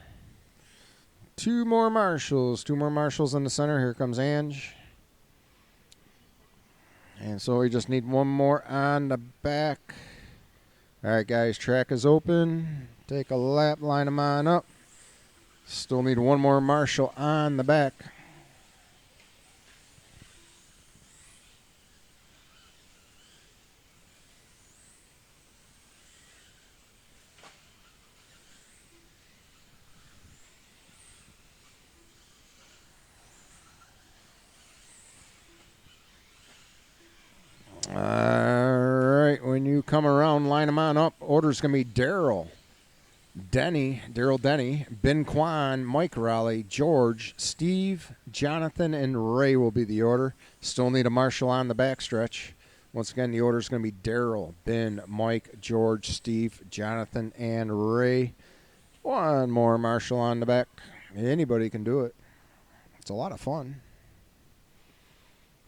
Two more marshals in the center. Here comes Ange. And so we just need one more on the back. All right, guys, track is open. Take a lap, line them on up. Still need one more marshal on the back. come around, line them on up. Order's going to be Daryl Denny, Ben Kwan, Mike Raleigh, George, Steve, Jonathan, and Ray will be the order. Still need a marshal on the backstretch. Once again, the order is going to be Daryl, Ben, Mike, George, Steve, Jonathan, and Ray. One more marshal on the back. Anybody can do it. It's a lot of fun.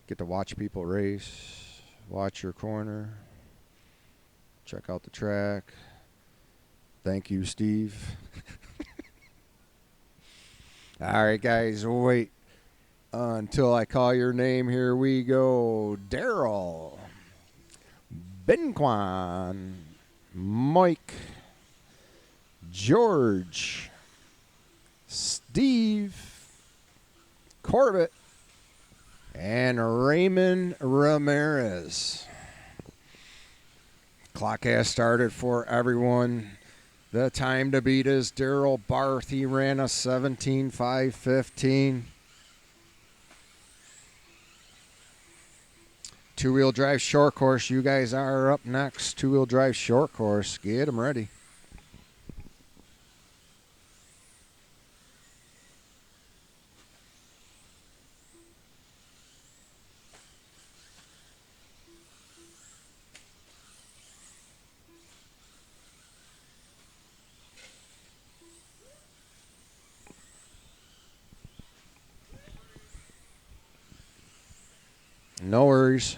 Get to watch people race, watch your corner, check out the track. Thank you, Steve. All right, guys, wait until I call your name. Here we go. Daryl, Ben Kwan, Mike, George, Steve, Corbett, and Raymond Ramirez. Clock has started for everyone. The time to beat is Daryl Barth. He ran a 17.515. Two-wheel drive short course. You guys are up next. Two-wheel drive short course. Get them ready. No worries.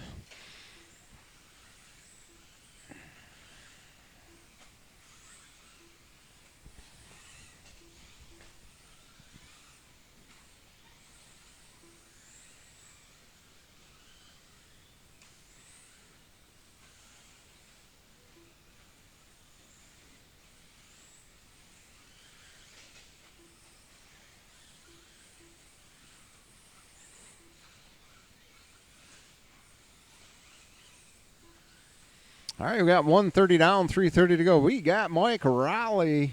All right, we got 130 down, 330 to go. We got Mike Raleigh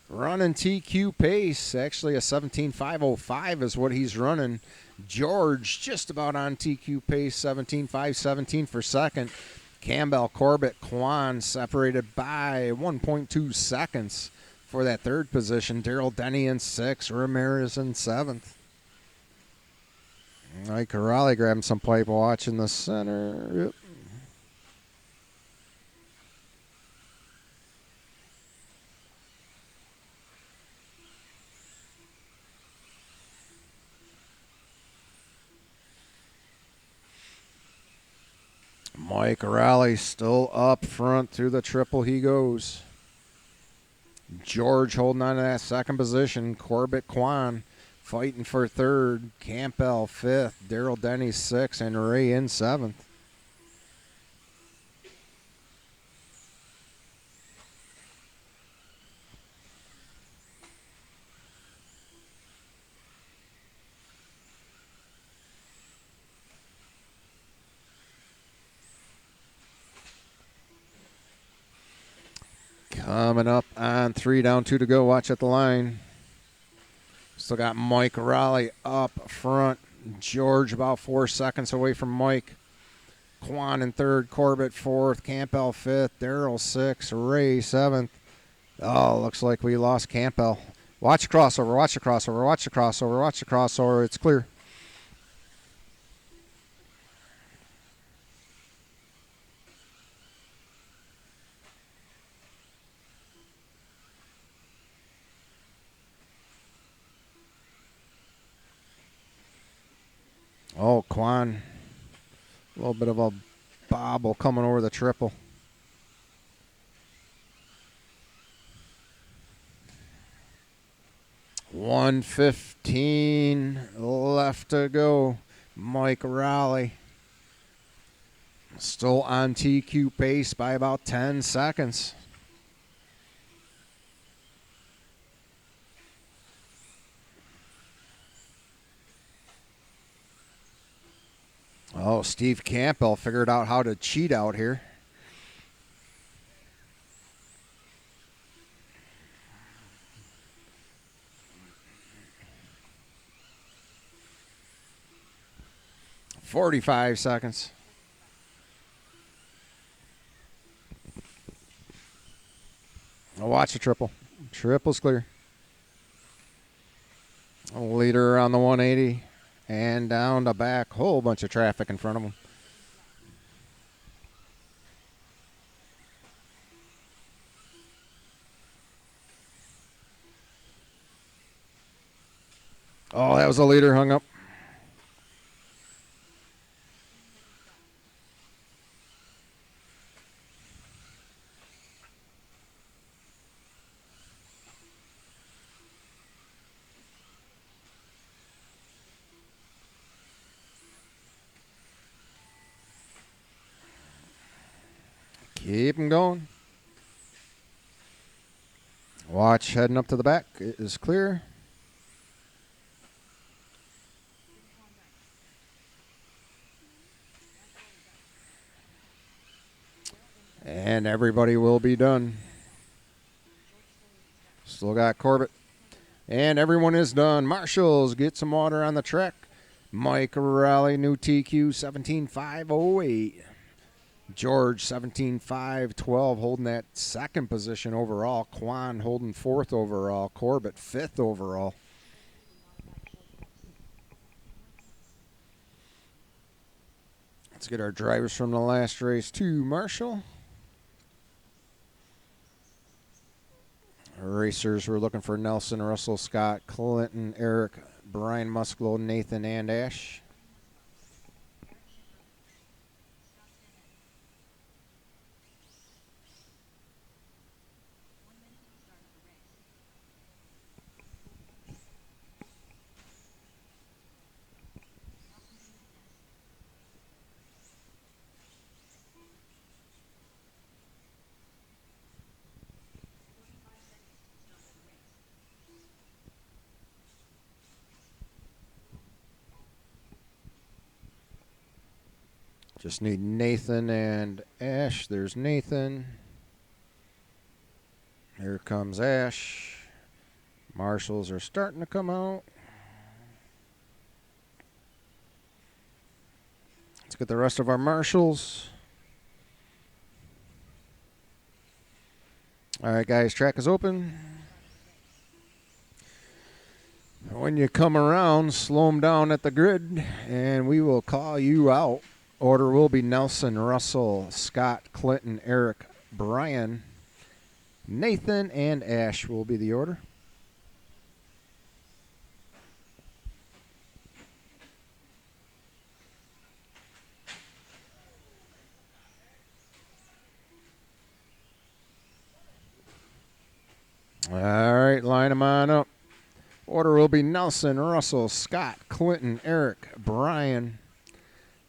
running TQ pace. Actually, a 17.505 is what he's running. George just about on TQ pace, 17.517 for second. Campbell, Corbett, Kwan separated by 1.2 seconds for that third position. Daryl Denny in sixth, Ramirez in seventh. Mike Raleigh grabbing some pipe watch in the center. Yep. Mike Raleigh still up front through the triple he goes. George holding on to that second position. Corbett, Kwan fighting for third. Campbell fifth. Daryl Denny sixth. And Ray in seventh. Coming up on 3 down, 2 to go. Watch at the line. Still got Mike Raleigh up front. George about 4 seconds away from Mike. Kwan in third. Corbett fourth. Campbell fifth. Daryl sixth. Ray seventh. Oh, looks like we lost Campbell. Watch the crossover. Watch the crossover. Watch the crossover. Watch the crossover. It's clear. Oh, Kwan. A little bit of a bobble coming over the triple. $1:15 left to go. Mike Raleigh still on TQ pace by about 10 seconds. Oh, Steve Campbell figured out how to cheat out here. $45 seconds. Watch the triple. Triple's clear. Leader on the 180 and down the back. Whole bunch of traffic in front of him. Oh, that was a leader hung up. Keep him going. Watch heading up to the back. It is clear. And everybody will be done. Still got Corbett. And everyone is done. Marshalls, get some water on the track. Mike Raleigh, new TQ 17508. George 17512 holding that second position overall. Quan holding fourth overall. Corbett fifth overall. Let's get our drivers from the last race to Marshall. Racers, we're looking for Nelson, Russell, Scott, Clinton, Eric, Brian Musklow, Nathan, and Ash. Just need Nathan and Ash. There's Nathan. Here comes Ash. Marshals are starting to come out. Let's get the rest of our marshals. All right, guys, track is open. When you come around, slow them down at the grid, and we will call you out. Order will be Nelson, Russell, Scott, Clinton, Eric, Brian, Nathan, and Ash will be the order. All right, line them on up. Order will be Nelson, Russell, Scott, Clinton, Eric, Brian,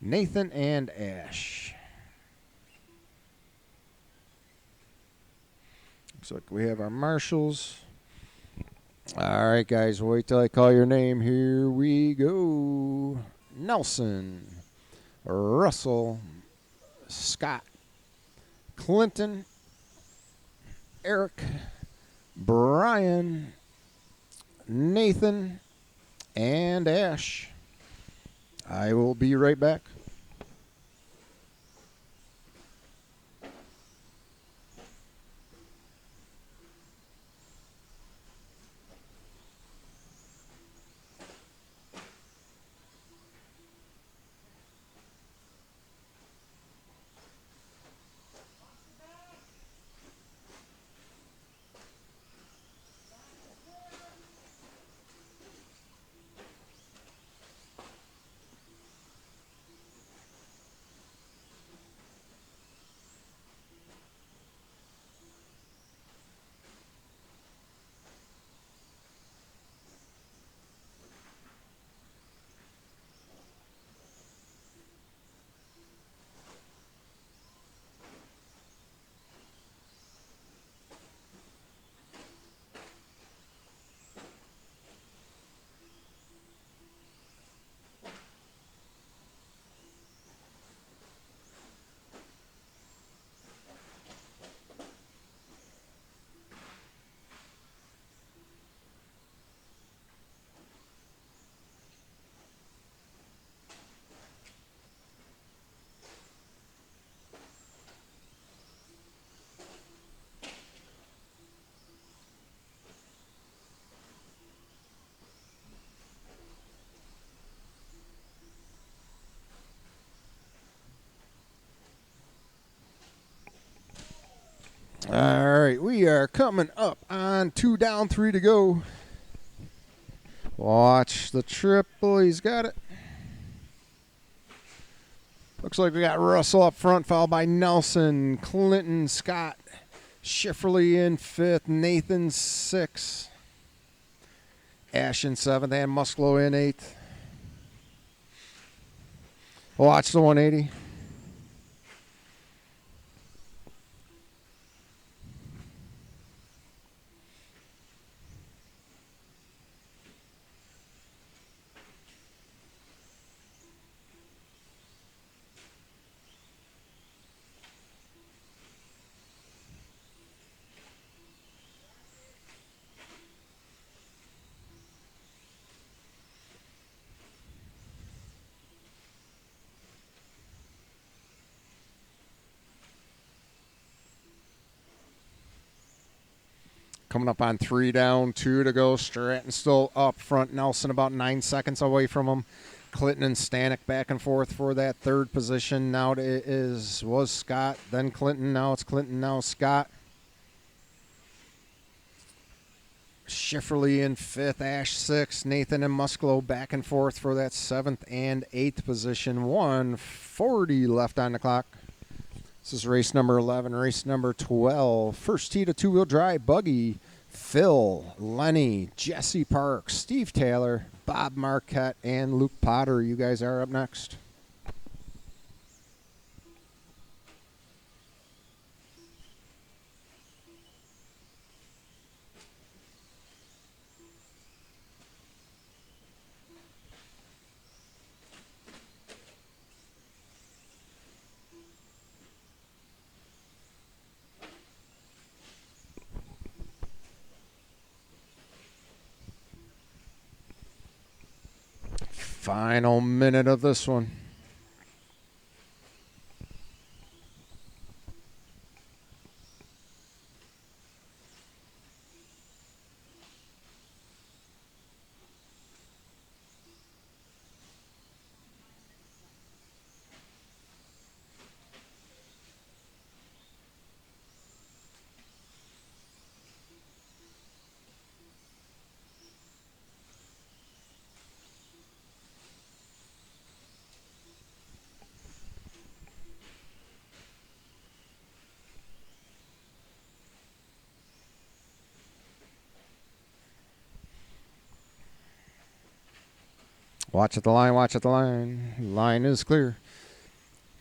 Nathan, and Ash. Looks like we have our marshals. All right, guys, wait till I call your name. Here we go. Nelson, Russell, Scott, Clinton, Eric, Brian, Nathan, and Ash. I will be right back. right, we are coming up on 2 down, 3 to go. Watch the triple. He's got it. Looks like we got Russell up front, followed by Nelson, Clinton, Scott, Schifferly in 5th, Nathan 6th, Ash in 7th, and Musklo in 8th. Watch the 180. Coming up on 3 down, 2 to go. Stratton still up front. Nelson about 9 seconds away from him. Clinton and Stanek back and forth for that 3rd position. Now it was Scott, then Clinton. Now it's Clinton, now Scott. Schifferly in 5th, Ash 6th, Nathan and Musklo back and forth for that 7th and 8th position. 1:40 left on the clock. This is race number 11, race number 12. First tee to 2-wheel drive buggy. Phil, Lenny, Jesse Parks, Steve Taylor, Bob Marquette, and Luke Potter. You guys are up next. Final minute of this one. Watch at the line, watch at the line. Line is clear.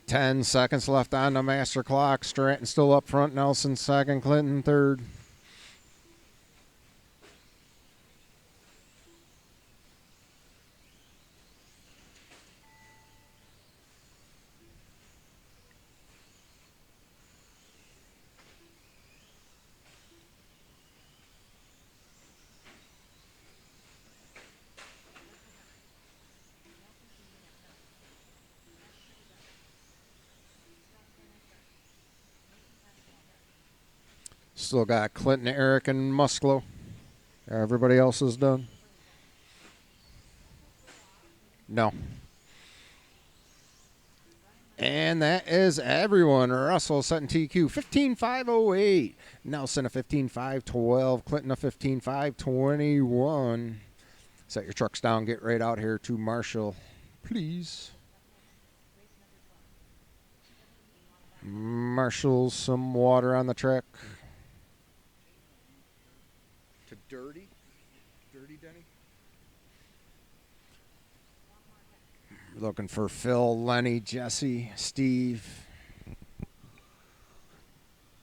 10 seconds left on the master clock. Stratton still up front. Nelson 2nd, Clinton 3rd. Still got Clinton, Eric, and Musklo. Everybody else is done. No. And that is everyone. Russell setting TQ 15.508. Nelson a 15.512. Clinton a 15.521. Set your trucks down. Get right out here to Marshall, please. Marshall, some water on the track. To Dirty Denny. Looking for Phil, Lenny, Jesse, Steve,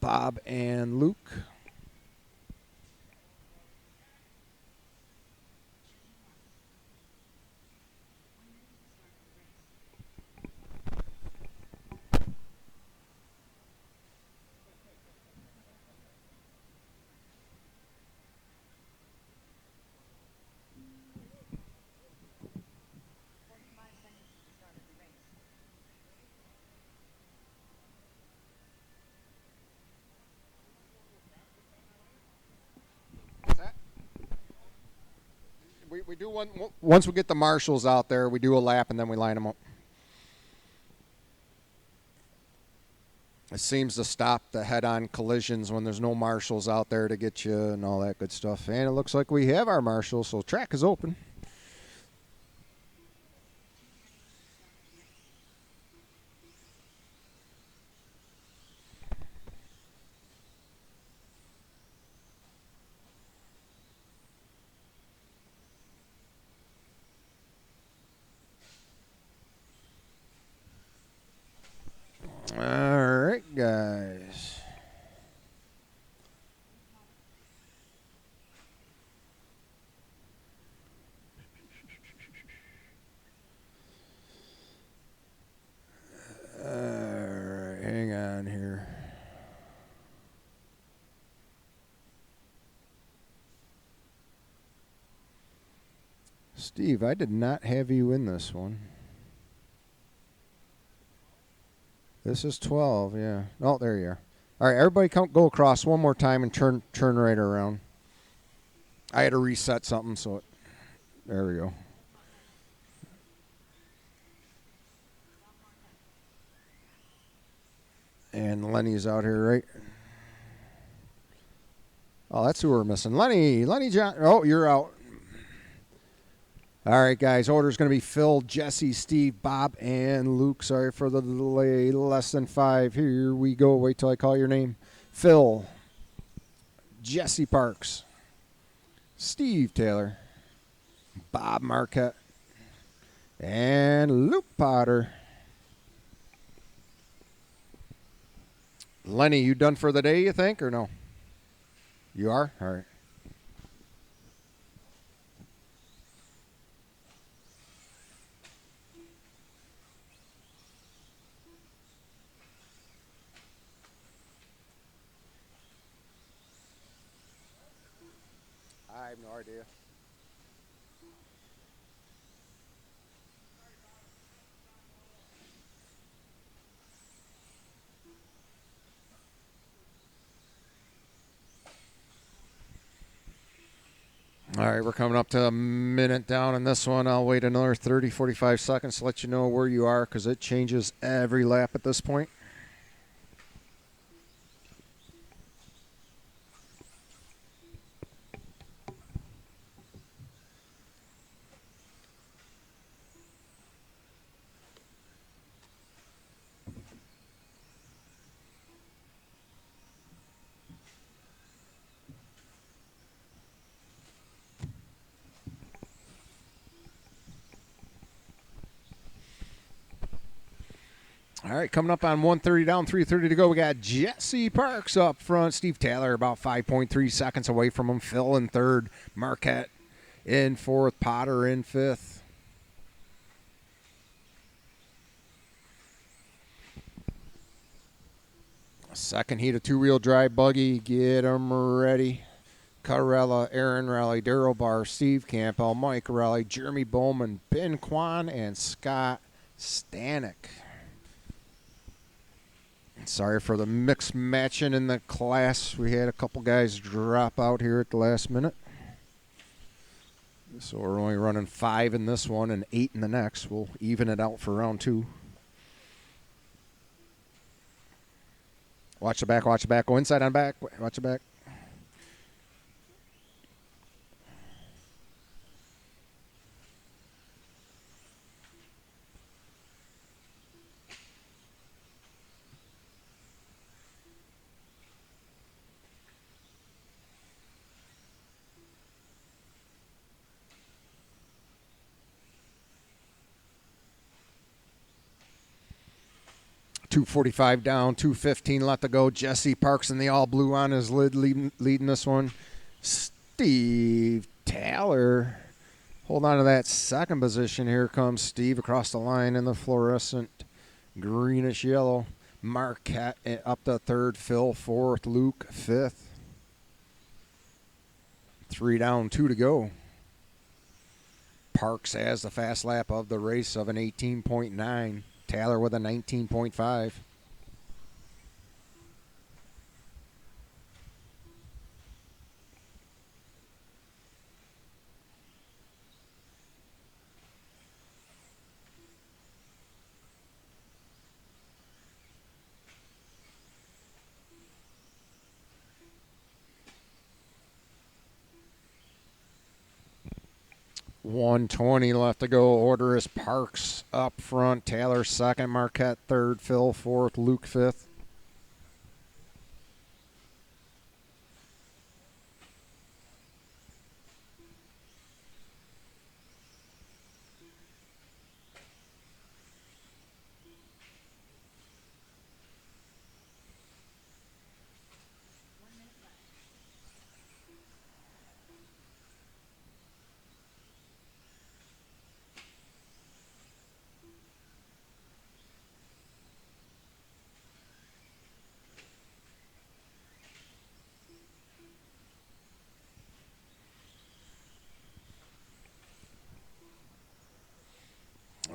Bob, and Luke. We do one once we get the marshals out there. We do a lap and then we line them up. It seems to stop the head-on collisions when there's no marshals out there to get you and all that good stuff. And it looks like we have our marshals, so track is open. All right, guys. All right, hang on here. Steve, I did not have you in this one. This is 12, yeah. Oh, there you are. All right, everybody go across one more time and turn right around. I had to reset something, so there we go. And Lenny's out here, right? Oh, that's who we're missing. Lenny John. Oh, you're out. All right, guys. Order's going to be Phil, Jesse, Steve, Bob, and Luke. Sorry for the delay. Less than 5. Here we go. Wait till I call your name. Phil, Jesse Parks, Steve Taylor, Bob Marquette, and Luke Potter. Lenny, you done for the day, you think, or no? You are? All right. I have no idea. All right, we're coming up to a minute down in this one. I'll wait another 30, 45 seconds to let you know where you are because it changes every lap at this point. All right, coming up on 130 down, 330 to go. We got Jesse Parks up front. Steve Taylor about 5.3 seconds away from him. Phil in third. Marquette in fourth. Potter in fifth. Second heat of two-wheel drive buggy. Get them ready. Carella, Aaron Raleigh, Daryl Barr, Steve Campbell, Mike Raleigh, Jeremy Bowman, Ben Kwan, and Scott Stanek. Sorry for the mixed matching in the class. We had a couple guys drop out here at the last minute. So we're only running 5 in this one and 8 in the next. We'll even it out for round 2. Watch the back, watch the back. Go inside on back. Watch the back. .245 down, 2:15 left to go. Jesse Parks in the all blue on his lid leading this one. Steve Taylor. Hold on to that second position. Here comes Steve across the line in the fluorescent greenish yellow. Marquette up to third. Phil fourth. Luke fifth. 3 down, 2 to go. Parks has the fast lap of the race of an 18.9. Taylor with a 19.5. 120 left to go. Order is Parks up front, Taylor second, Marquette third, Phil fourth, Luke fifth.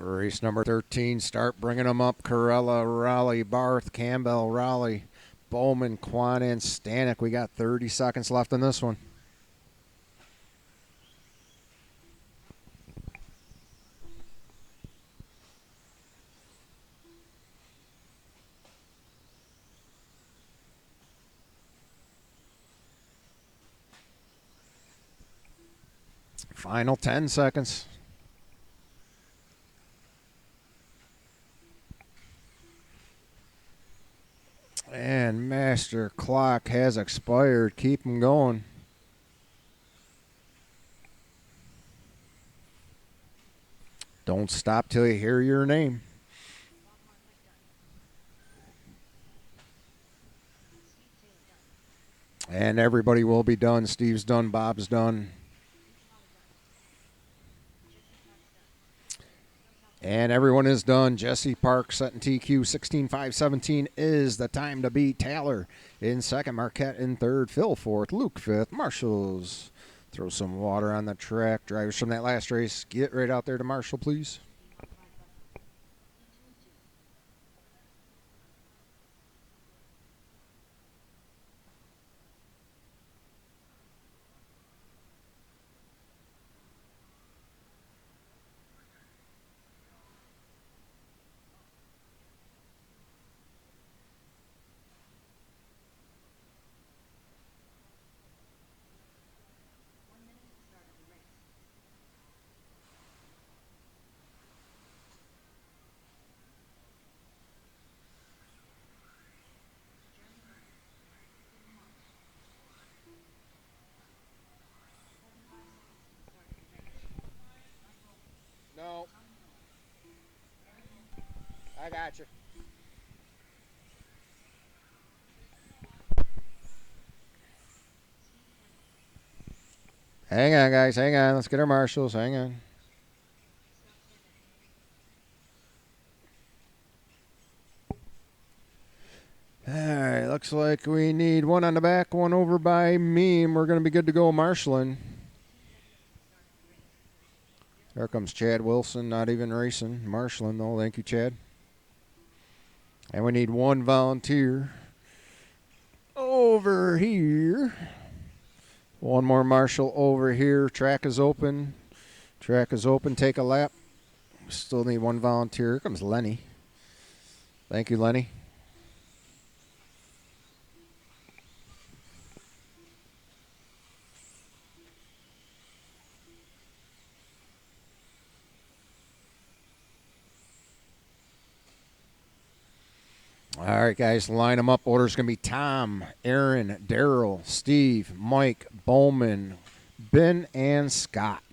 Race number 13, start bringing them up. Corella, Raleigh, Barth, Campbell, Raleigh, Bowman, Quan, and Stanek. We got 30 seconds left in this one. Final 10 seconds. And master clock has expired. Keep them going. Don't stop till you hear your name. And everybody will be done. Steve's done. Bob's done. And everyone is done. Jesse Park setting TQ 16.517 is the time to beat. Taylor in second, Marquette in third, Phil fourth, Luke fifth, Marshalls. Throw some water on the track. Drivers from that last race, get right out there to Marshall, please. No. I got you. Hang on, guys. Hang on. Let's get our marshals. Hang on. All right. Looks like we need one on the back, one over by me, and we're going to be good to go marshaling. There comes Chad Wilson, not even racing. Marshalling, though. Thank you, Chad. And we need one volunteer over here. One more marshal over here. Track is open. Track is open. Take a lap. Still need one volunteer. Here comes Lenny. Thank you, Lenny. All right, guys, line them up. Order's going to be Tom, Aaron, Daryl, Steve, Mike, Bowman, Ben, and Scott.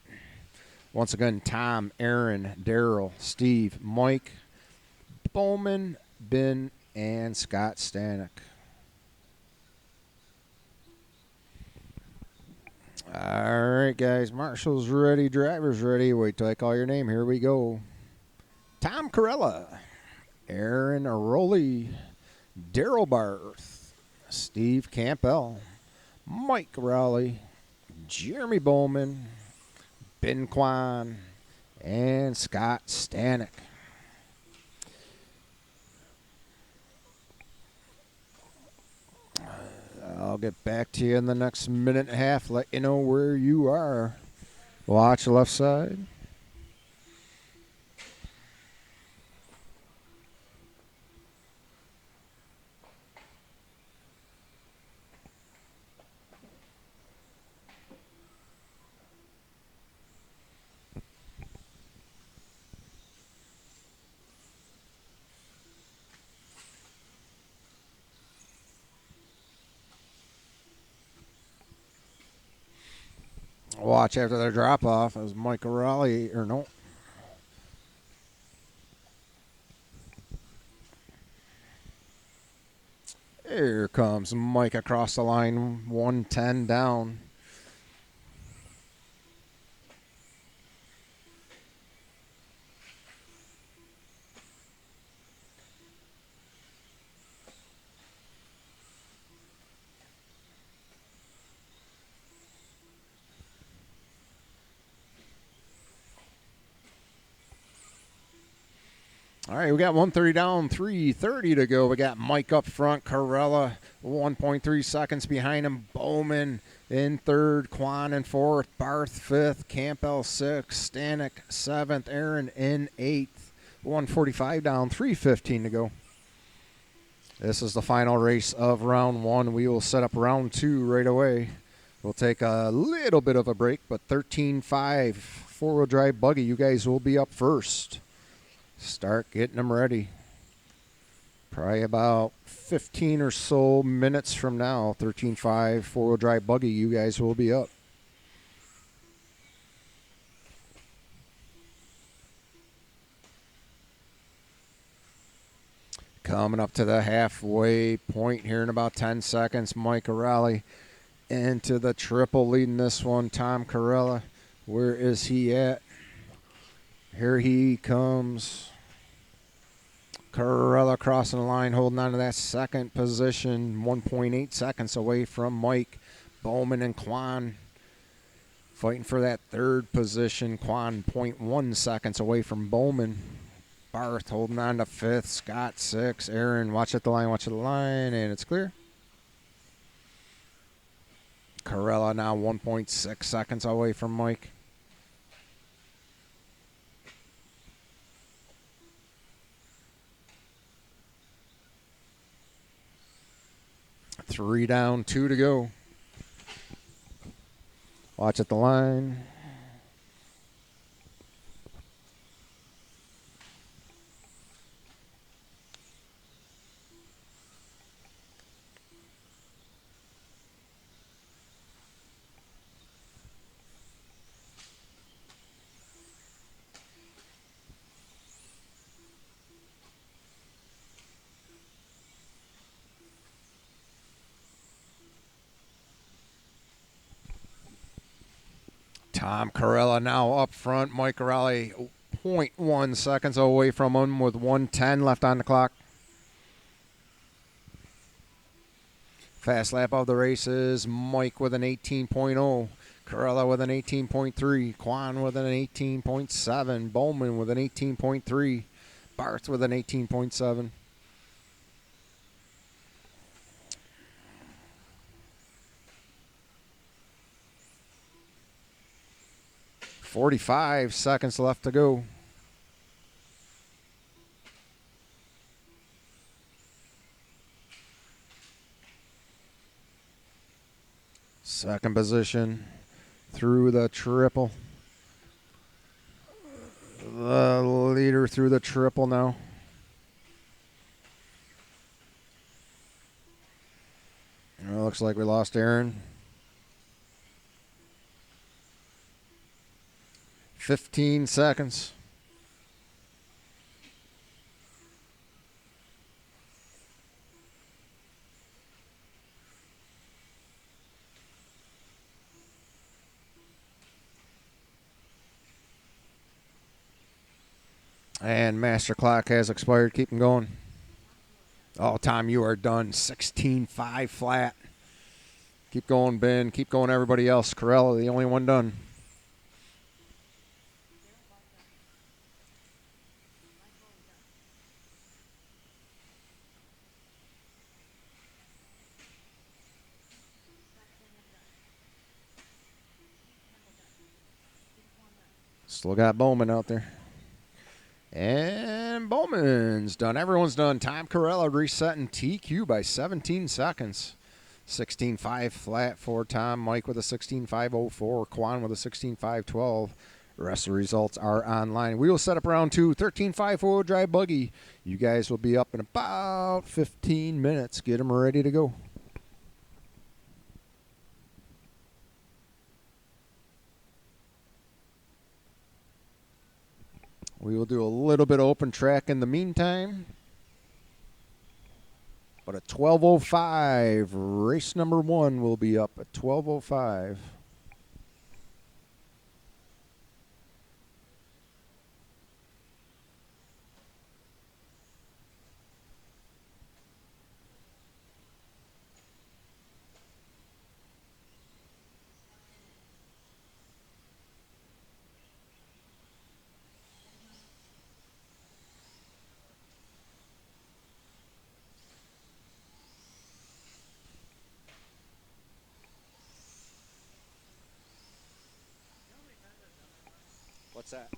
Once again, Tom, Aaron, Daryl, Steve, Mike, Bowman, Ben, and Scott Stanek. All right, guys, marshals ready, drivers ready. Wait till I call your name. Here we go. Tom Corella. Aaron Aroli, Daryl Barth, Steve Campbell, Mike Raleigh, Jeremy Bowman, Ben Quan, and Scott Stanek. I'll get back to you in the next minute and a half, let you know where you are. Watch the left side. watch after the drop off as Mike Raleigh, or no. Here comes Mike across the line, 110 down. All right, we got 130 down, 3:30 to go. We got Mike up front, Corella 1.3 seconds behind him, Bowman in third, Quan in fourth, Barth fifth, Campbell sixth, Stanek seventh, Aaron in eighth. 145 down, 3:15 to go. This is the final race of round one. We will set up round two right away. We'll take a little bit of a break, but 13.5 four-wheel drive buggy. You guys will be up first. Start getting them ready. Probably about 15 or so minutes from now, 13.5 four-wheel drive buggy, you guys will be up. Coming up to the halfway point here in about 10 seconds, Mike Raleigh into the triple, leading this one, Tom Corella. Where is he at? Here he comes. Corella crossing the line, holding on to that second position, 1.8 seconds away from Mike. Bowman and Quan fighting for that third position. Quan 0.1 seconds away from Bowman. Barth holding on to fifth. Scott sixth. Aaron, watch at the line, and it's clear. Corella now 1.6 seconds away from Mike. Three down, two to go. Watch at the line. Tom Corella now up front. Mike Raleigh 0.1 seconds away from him with 1:10 left on the clock. Fast lap of the races. Mike with an 18.0. Corella with an 18.3. Quan with an 18.7. Bowman with an 18.3. Barth with an 18.7. .45 seconds left to go. Second position through the triple. The leader through the triple now. It looks like we lost Aaron. 15 seconds. And master clock has expired. Keep them going. Oh, Tom, you are done. 16.5 flat. Keep going, Ben. Keep going, everybody else. Corella, the only one done. Still got Bowman out there. And Bowman's done. Everyone's done. Tom Corella resetting TQ by 17 seconds. 16.5 flat for Tom. Mike with a 16.504. Quan with a 16.512. The rest of the results are online. We will set up round two. 13.5 four-wheel drive buggy. You guys will be up in about 15 minutes. Get them ready to go. We will do a little bit of open track in the meantime. But at 12:05, race number 1 will be up at 12:05. What's that?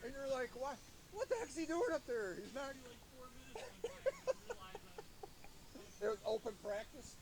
And you're like, what? What the heck's he doing up there? He's not. It was open practice.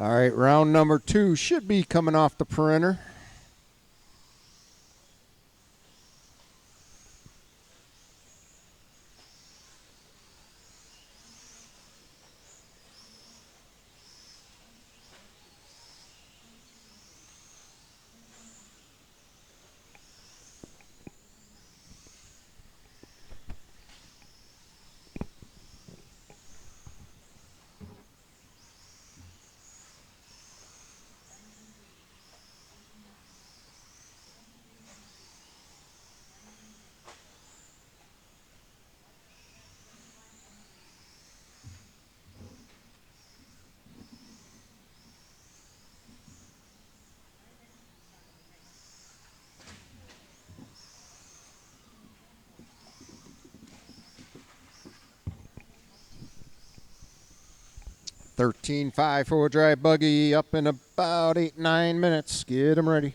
All right, round number 2 should be coming off the printer. (13.5) four-wheel drive buggy up in about 8-9 minutes. Get them ready.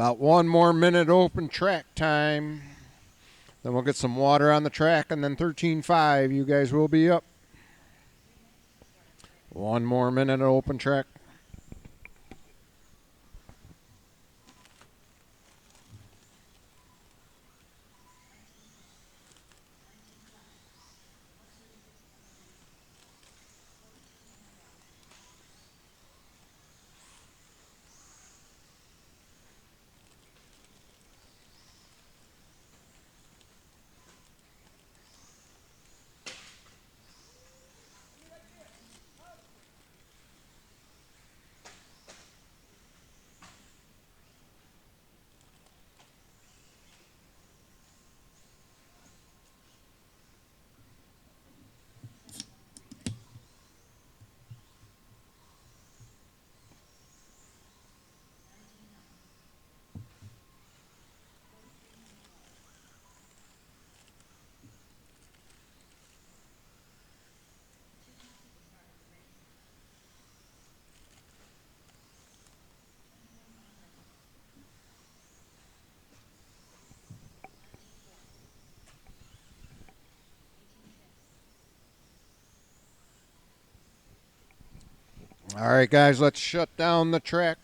About 1 more minute open track time. Then we'll get some water on the track, and then 13.5, you guys will be up. 1 more minute of open track. All right, guys, let's shut down the track.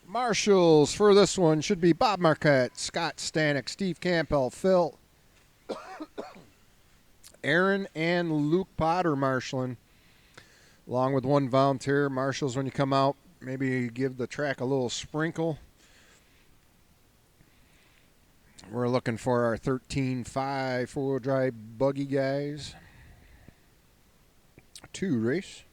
Marshals for this one should be Bob Marquette, Scott Stanek, Steve Campbell, Phil, Aaron, and Luke Potter marshaling, along with 1 volunteer. Marshals, when you come out, maybe give the track a little sprinkle. We're looking for our 13.5 4-wheel drive buggy guys. 2 race.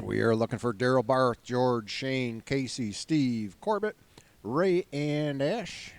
We are looking for Daryl Barth, George, Shane, Casey, Steve, Corbett, Ray, and Ash.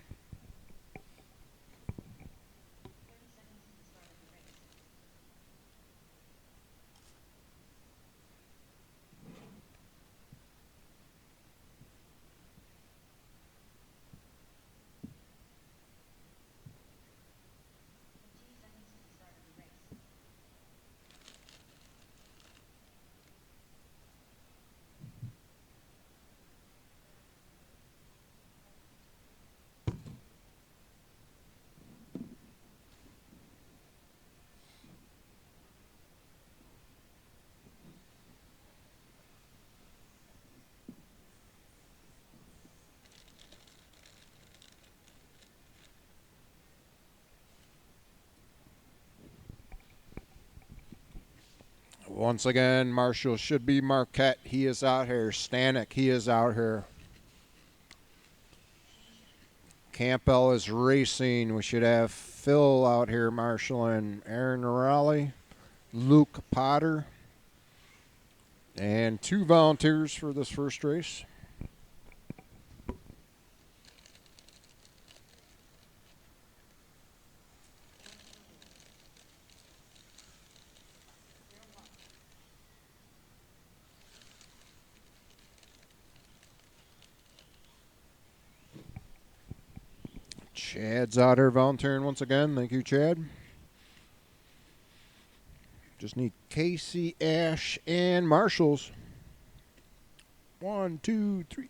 Once again, Marshall should be Marquette. He is out here. Stanek, he is out here. Campbell is racing. We should have Phil out here marshalling. Aaron Raleigh, Luke Potter, and 2 volunteers for this first race. Chad's out here volunteering once again. Thank you, Chad. Just need Casey, Ash, and Marshals. 1, 2, 3.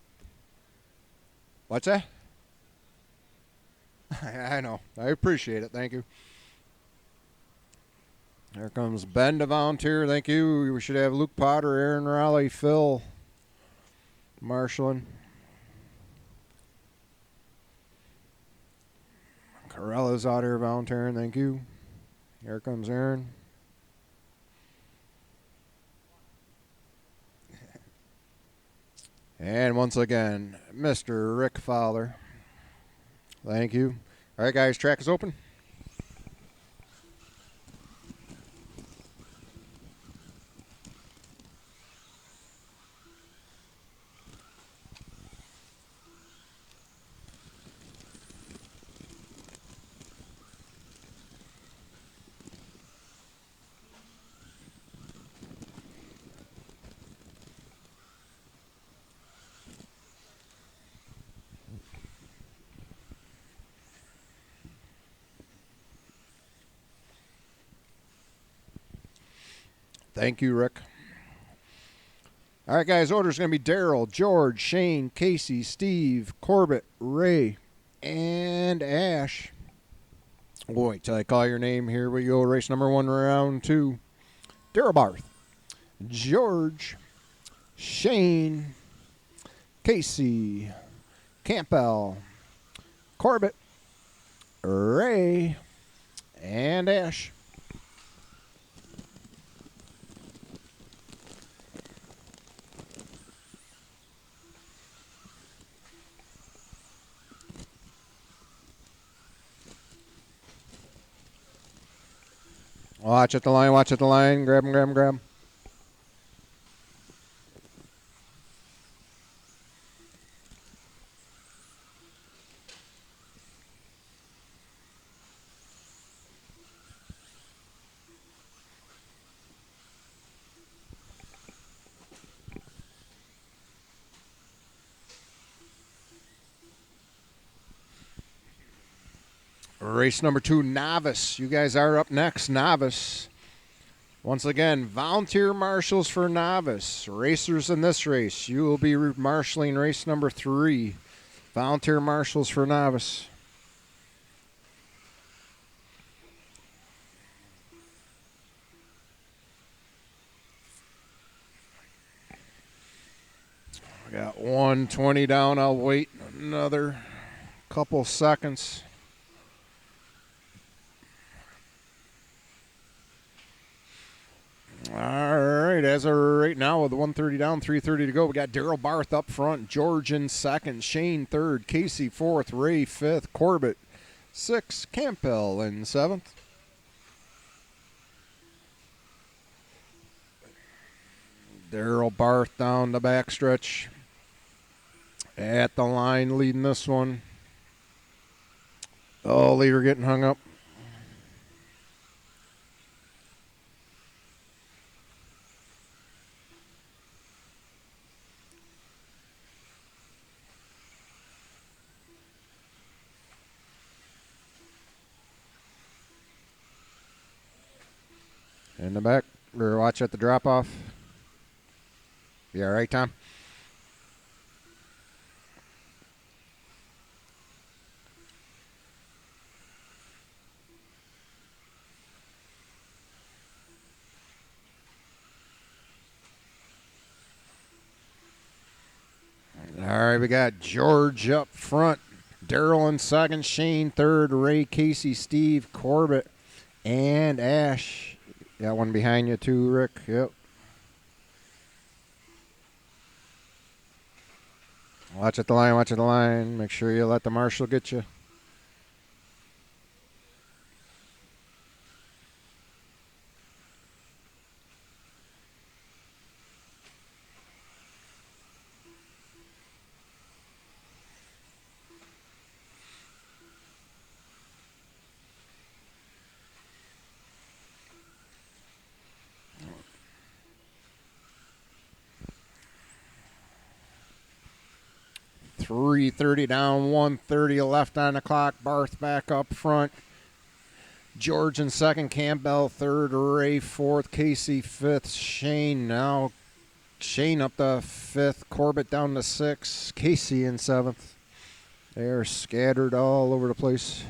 What's that? I know. I appreciate it. Thank you. There comes Ben to volunteer. Thank you. We should have Luke Potter, Aaron Raleigh, Phil marshaling. Corella's out here volunteering. Thank you. Here comes Aaron. And once again, Mr. Rick Fowler. Thank you. All right, guys, track is open. Thank you, Rick. All right, guys. Order's going to be Daryl, George, Shane, Casey, Steve, Corbett, Ray, and Ash. Wait till I call your name. Here we go. Race number 1, round 2. Daryl Barth, George, Shane, Casey, Campbell, Corbett, Ray, and Ash. Watch at the line, watch at the line. Grab him, grab him, grab him. Race number 2, Novice. You guys are up next, Novice. Once again, volunteer marshals for Novice. Racers in this race, you will be marshaling race number 3. Volunteer marshals for Novice. I got 120 down. I'll wait another couple seconds. All right, as of right now, with 130 down, 330 to go, we got Daryl Barth up front, George in second, Shane third, Casey fourth, Ray fifth, Corbett sixth, Campbell in seventh. Daryl Barth down the backstretch at the line, leading this one. Oh, leader getting hung up. In the back, or watch at the drop off. You all right, Tom? All right, we got George up front, Daryl in second, Shane third, Ray, Casey, Steve, Corbett, and Ash. Got one behind you too, Rick. Yep. Watch at the line, watch at the line. Make sure you let the marshal get you. .330 down, 130 left on the clock. Barth back up front. George in second, Campbell third, Ray fourth, Casey fifth, Shane now. Shane up to fifth, Corbett down to sixth, Casey in seventh. They're scattered all over the place.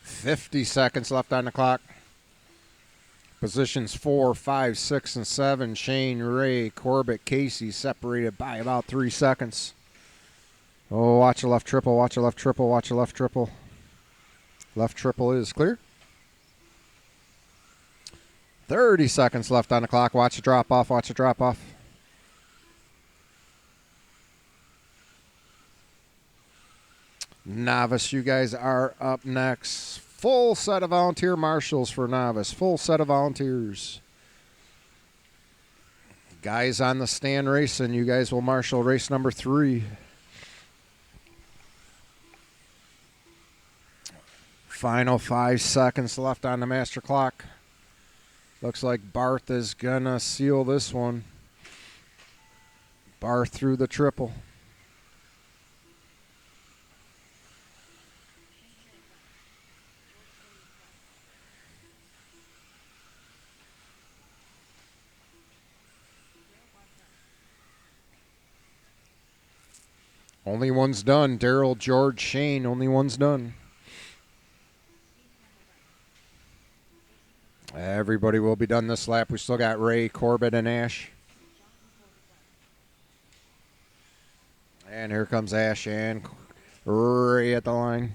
.50 seconds left on the clock. Positions 4, 5, 6, and 7. Shane, Ray, Corbett, Casey separated by about 3 seconds. Oh, watch the left triple, watch the left triple, watch the left triple. Left triple is clear. 30 seconds left on the clock. Watch the drop off, watch the drop off. Novice, you guys are up next. Full set of volunteer marshals for Novice. Full set of volunteers. Guys on the stand racing, you guys will marshal race number 3. Final 5 seconds left on the master clock. Looks like Barth is gonna seal this one. Barth through the triple. Only one's done. Daryl, George, Shane, only one's done. Everybody will be done this lap. We still got Ray, Corbett, and Ash. And here comes Ash and Ray at the line.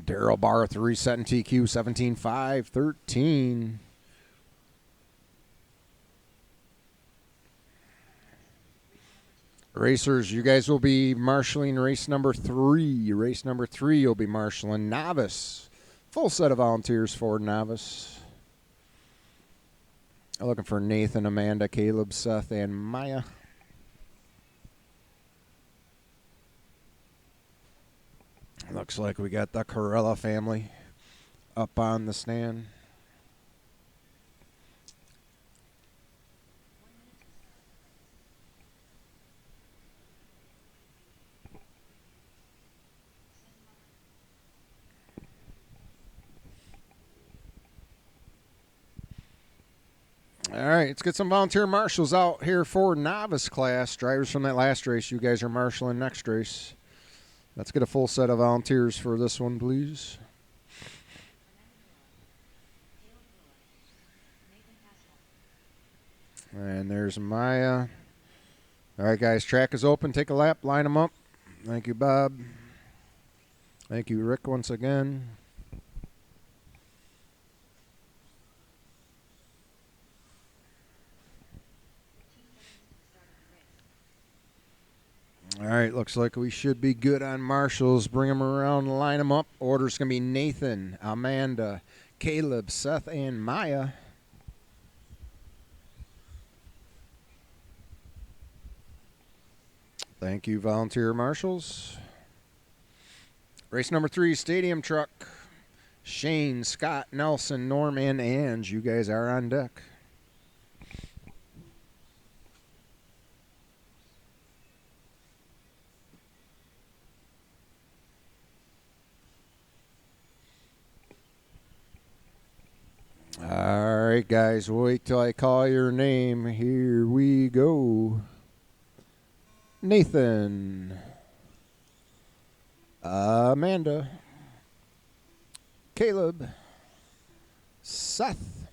Daryl Barth resetting TQ 17-5-13. Racers, you guys will be marshaling race number 3. Race number 3, you'll be marshaling Novice. Full set of volunteers for Novice. Looking for Nathan, Amanda, Caleb, Seth, and Maya. Looks like we got the Corella family up on the stand. All right, let's get some volunteer marshals out here for novice class. Drivers from that last race, you guys are marshaling next race. Let's get a full set of volunteers for this one, please. And there's Maya. All right, guys, track is open. Take a lap, line them up. Thank you, Bob. Thank you, Rick, once again. All right, looks like we should be good on marshals. Bring them around, line them up. Order's going to be Nathan, Amanda, Caleb, Seth, and Maya. Thank you, volunteer marshals. Race number 3, stadium truck. Shane, Scott, Nelson, Norm, and Ange. You guys are on deck. All right, guys, wait till I call your name. Here we go. Nathan. Amanda. Caleb. Seth.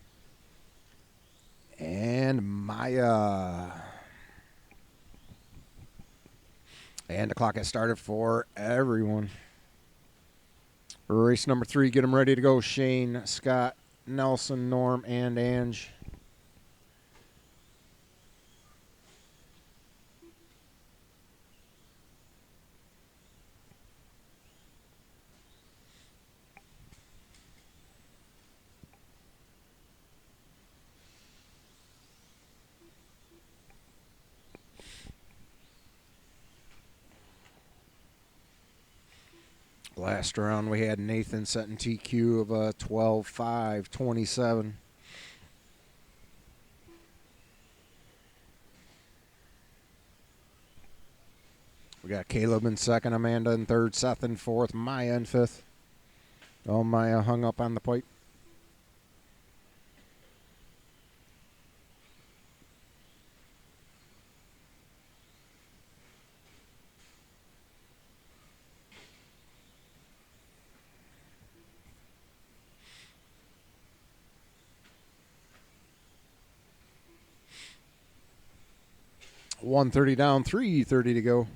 And Maya. And the clock has started for everyone. Race number 3, get them ready to go. Shane, Scott, Nelson, Norm, and Ange. Last round we had Nathan setting TQ of a 12-5-27. We got Caleb in second, Amanda in third, Seth in fourth, Maya in fifth. Oh, Maya hung up on the pipe. .130 down, 3:30 to go.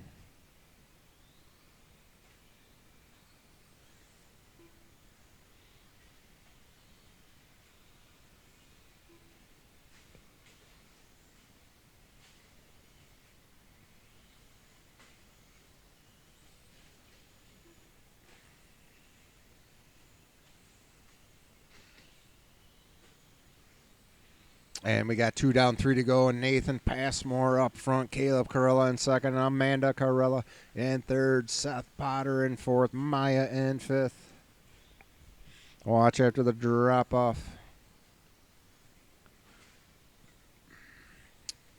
And we got 2 down, 3 to go. And Nathan Passmore up front. Caleb Carella in second. Amanda Carella in third. Seth Potter in fourth. Maya in fifth. Watch after the drop off.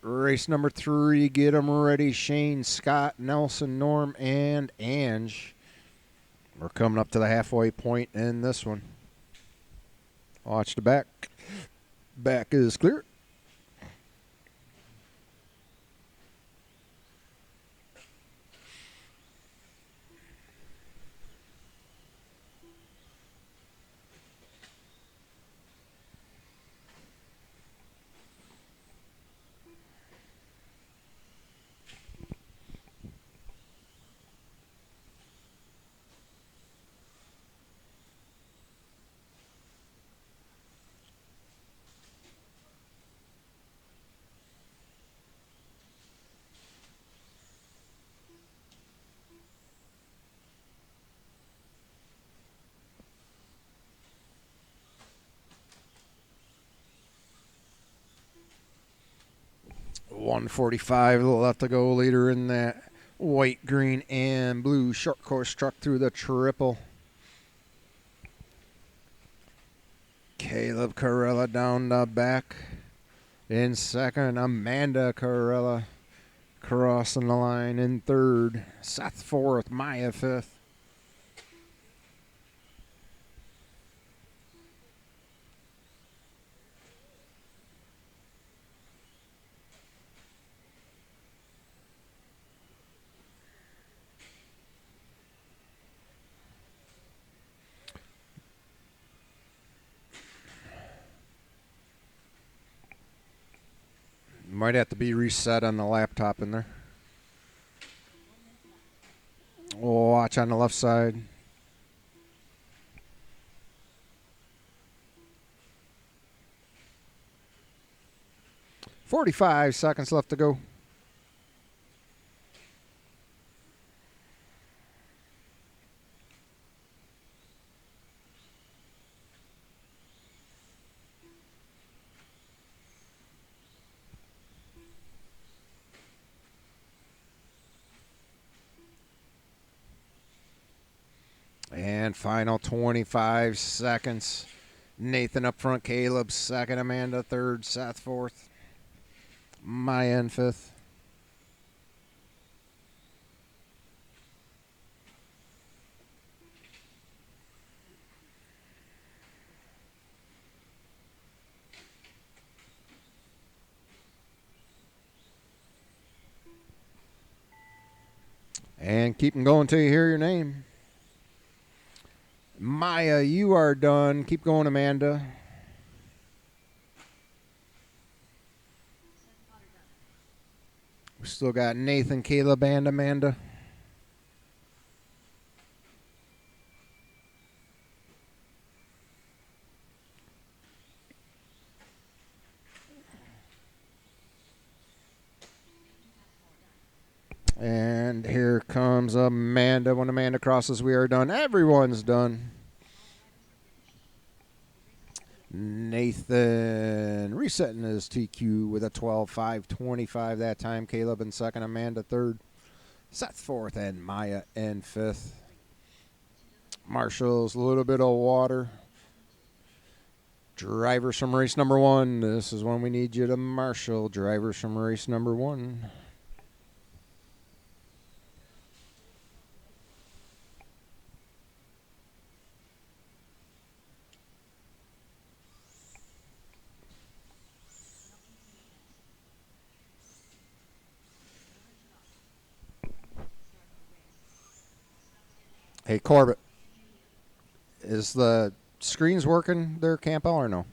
Race number 3. Get them ready. Shane, Scott, Nelson, Norm, and Ange. We're coming up to the halfway point in this one. Watch the back. Back is clear. .145 left to go. Leader in that white, green, and blue short course truck through the triple. Caleb Carella down the back. In second, Amanda Carella crossing the line in third. Seth fourth, Maya fifth. Might have to be reset on the laptop in there. Watch on the left side. .45 seconds left to go. And final 25 seconds. Nathan up front, Caleb second, Amanda third, Seth fourth, Maya in fifth. And keep them going till you hear your name. Maya, you are done. Keep going, Amanda. We still got Nathan, Caleb, and Amanda. And here comes Amanda. When Amanda crosses, we are done. Everyone's done. Nathan resetting his TQ with a 12.525 that time. Caleb in second, Amanda third, Seth fourth, and Maya in fifth. Marshall's a little bit of water. Drivers from race number 1. This is when we need you to marshal. Drivers from race number 1. Hey, Corbett, is the screens working there, Campbell, or no?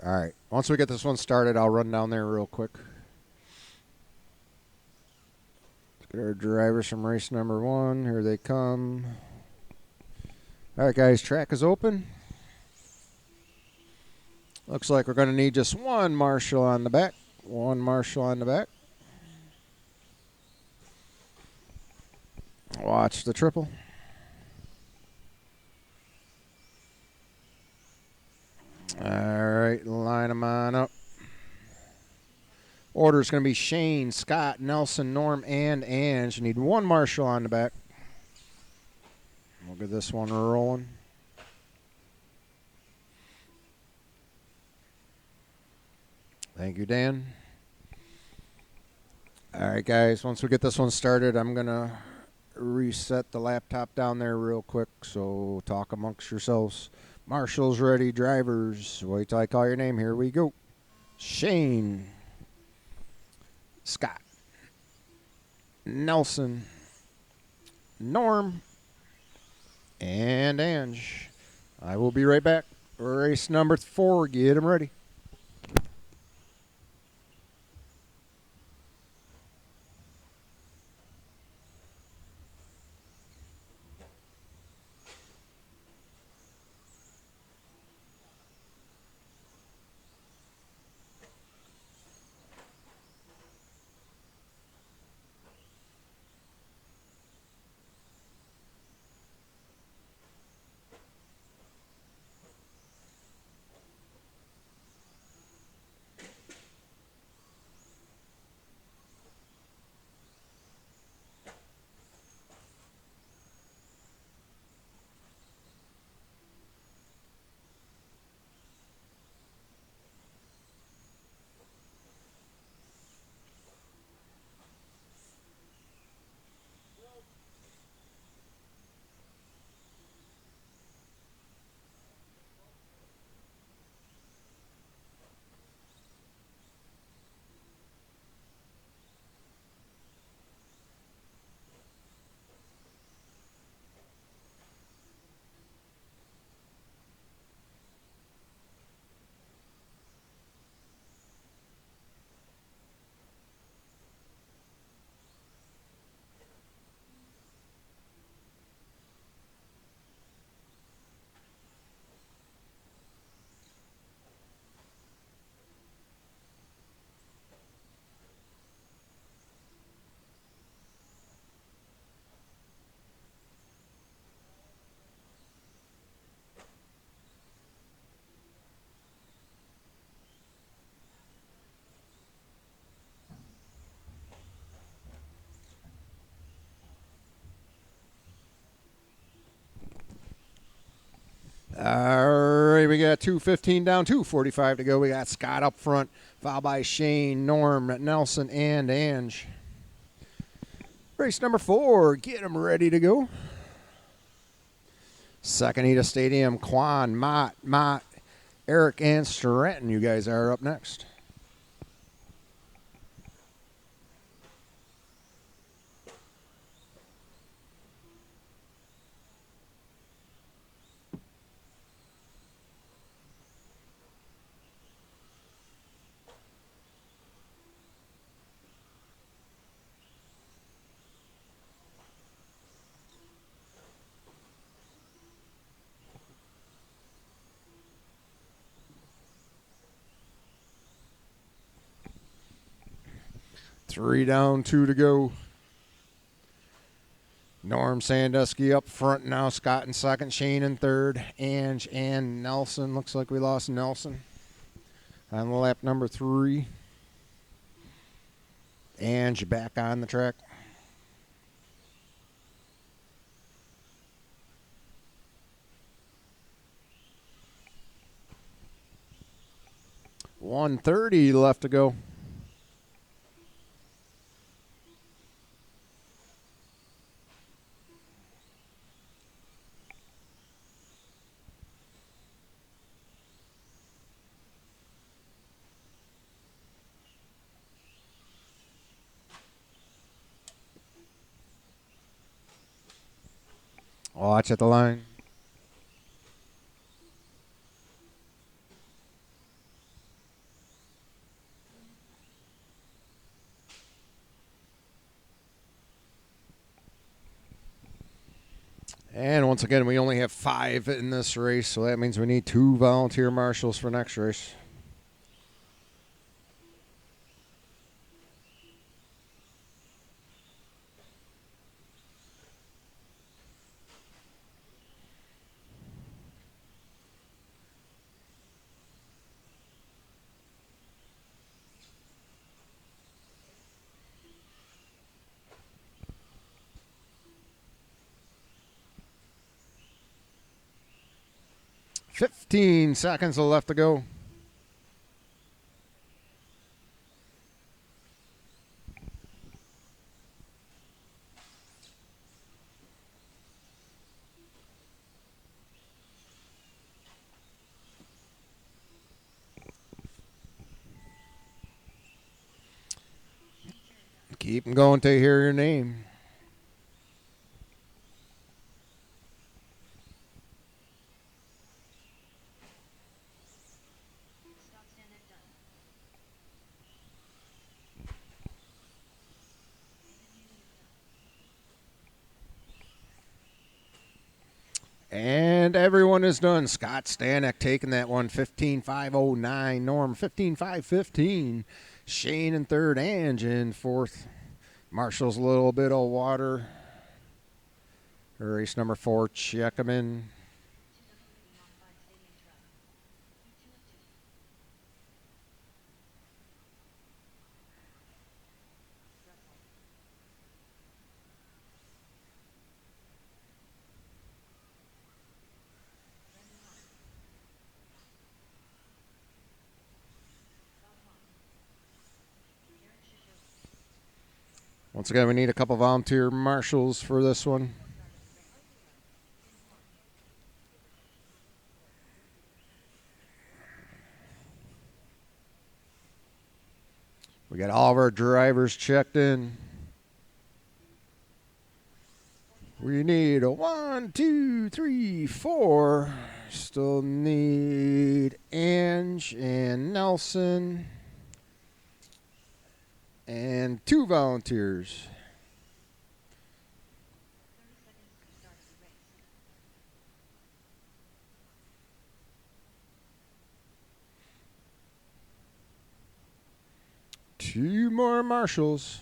All right. Once we get this one started, I'll run down there real quick. Let's get our drivers from race number 1. Here they come. All right, guys, track is open. Looks like we're going to need just one marshal on the back. One marshal on the back. Watch the triple. order is going to be Shane, Scott, Nelson, Norm, and Ange. You need one marshal on the back. We'll get this one rolling. Thank you, Dan. All right, guys. Once we get this one started, I'm going to reset the laptop down there real quick. So talk amongst yourselves. Marshals ready, drivers. Wait till I call your name. Here we go. Shane, Scott, Nelson, Norm, and Ange. I will be right back. Race number 4. Get them ready. All right, we got 2:15 down, 2:45 to go. We got Scott up front, followed by Shane, Norm, Nelson, and Ange. Race number 4, get them ready to go. Second heat of Stadium, Quan, Mott, Eric, and Stratton. You guys are up next. Three down, 2 to go. Norm Sandusky up front now. Scott in second. Shane in third. Ange and Nelson. Looks like we lost Nelson on lap number 3. Ange back on the track. .130 left to go. Watch at the line. And once again, we only have 5 in this race, so that means we need 2 volunteer marshals for next race. 15 seconds left to go. Keep 'em going till you hear your name. And everyone is done. Scott Stanek taking that one, 15.509. Norm, 15.515. Shane in third, Ange in fourth. Marshall's a little bit of water. Race number 4, check him in. Once again, we need a couple volunteer marshals for this one. We got all of our drivers checked in. We need a 1, 2, 3, 4. Still need Ange and Nelson. And 2 volunteers. Two more marshals.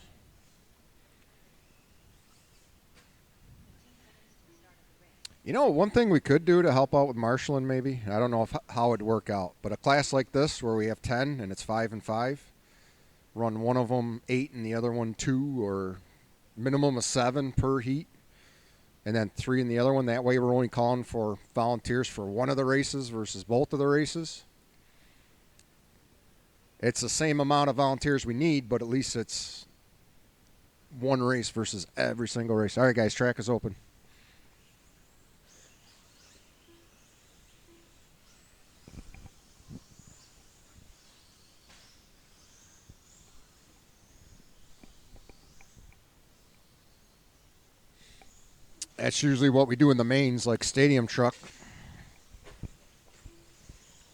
You know, one thing we could do to help out with marshalling, maybe, I don't know how it'd work out, but a class like this where we have 10 and it's 5 and 5, run one of them 8 and the other one 2, or minimum of 7 per heat, and then 3 in the other one. That way we're only calling for volunteers for one of the races versus both of the races. It's the same amount of volunteers we need, but at least it's one race versus every single race. All right, guys, track is open. That's usually what we do in the mains, like stadium truck.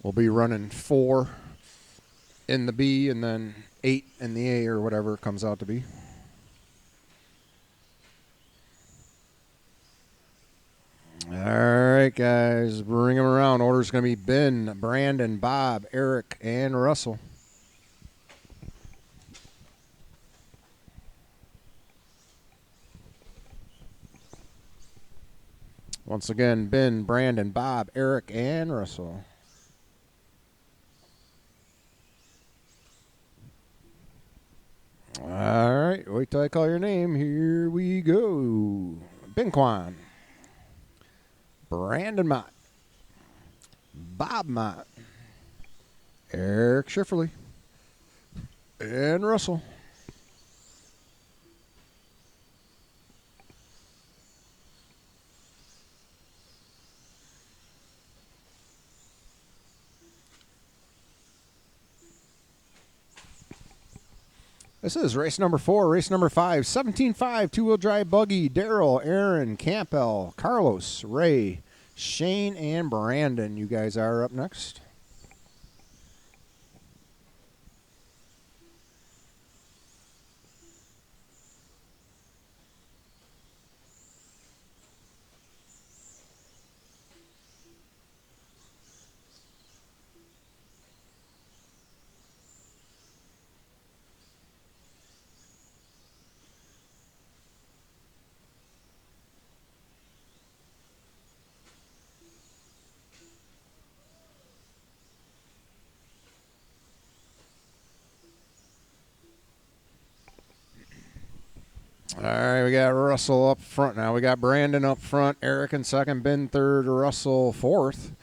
We'll be running 4 in the B and then 8 in the A, or whatever it comes out to be. All right, guys, bring them around. Order's going to be Ben, Brandon, Bob, Eric, and Russell. Once again, Ben, Brandon, Bob, Eric, and Russell. All right, wait till I call your name. Here we go. Ben Kwan, Brandon Mott, Bob Mott, Eric Schifferly, and Russell. This is race number 4, race number 5, 17.5, two-wheel drive buggy. Daryl, Aaron, Campbell, Carlos, Ray, Shane, and Brandon. You guys are up next. All right, we got Russell up front now. We got Brandon up front, Eric in second, Ben third, Russell fourth.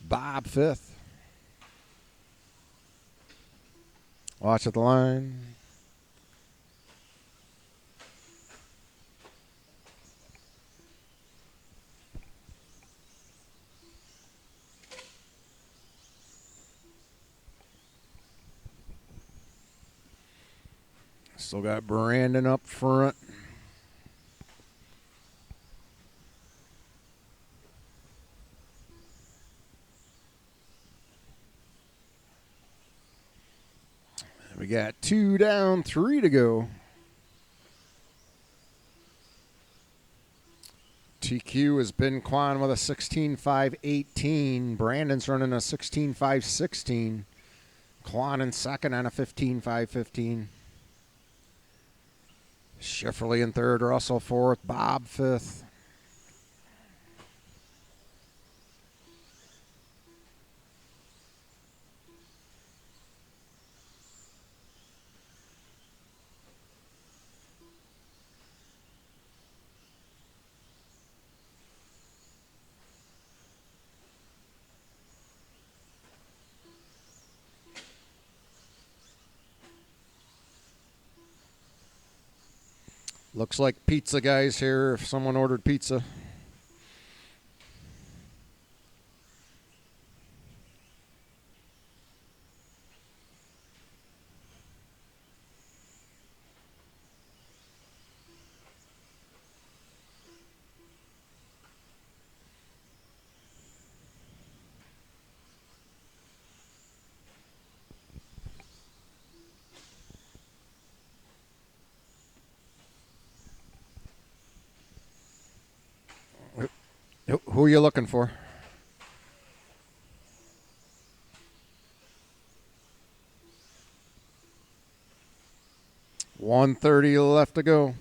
Bob fifth. Watch at the line. Still got Brandon up front. We got 2 down, 3 to go. TQ has been Quan with a 16.518. Brandon's running a 16.516. Quan in second on a 15.515. Schifferly in third, Russell fourth, Bob fifth. Looks like pizza guys here if someone ordered pizza. Who are you looking for? $130 left to go.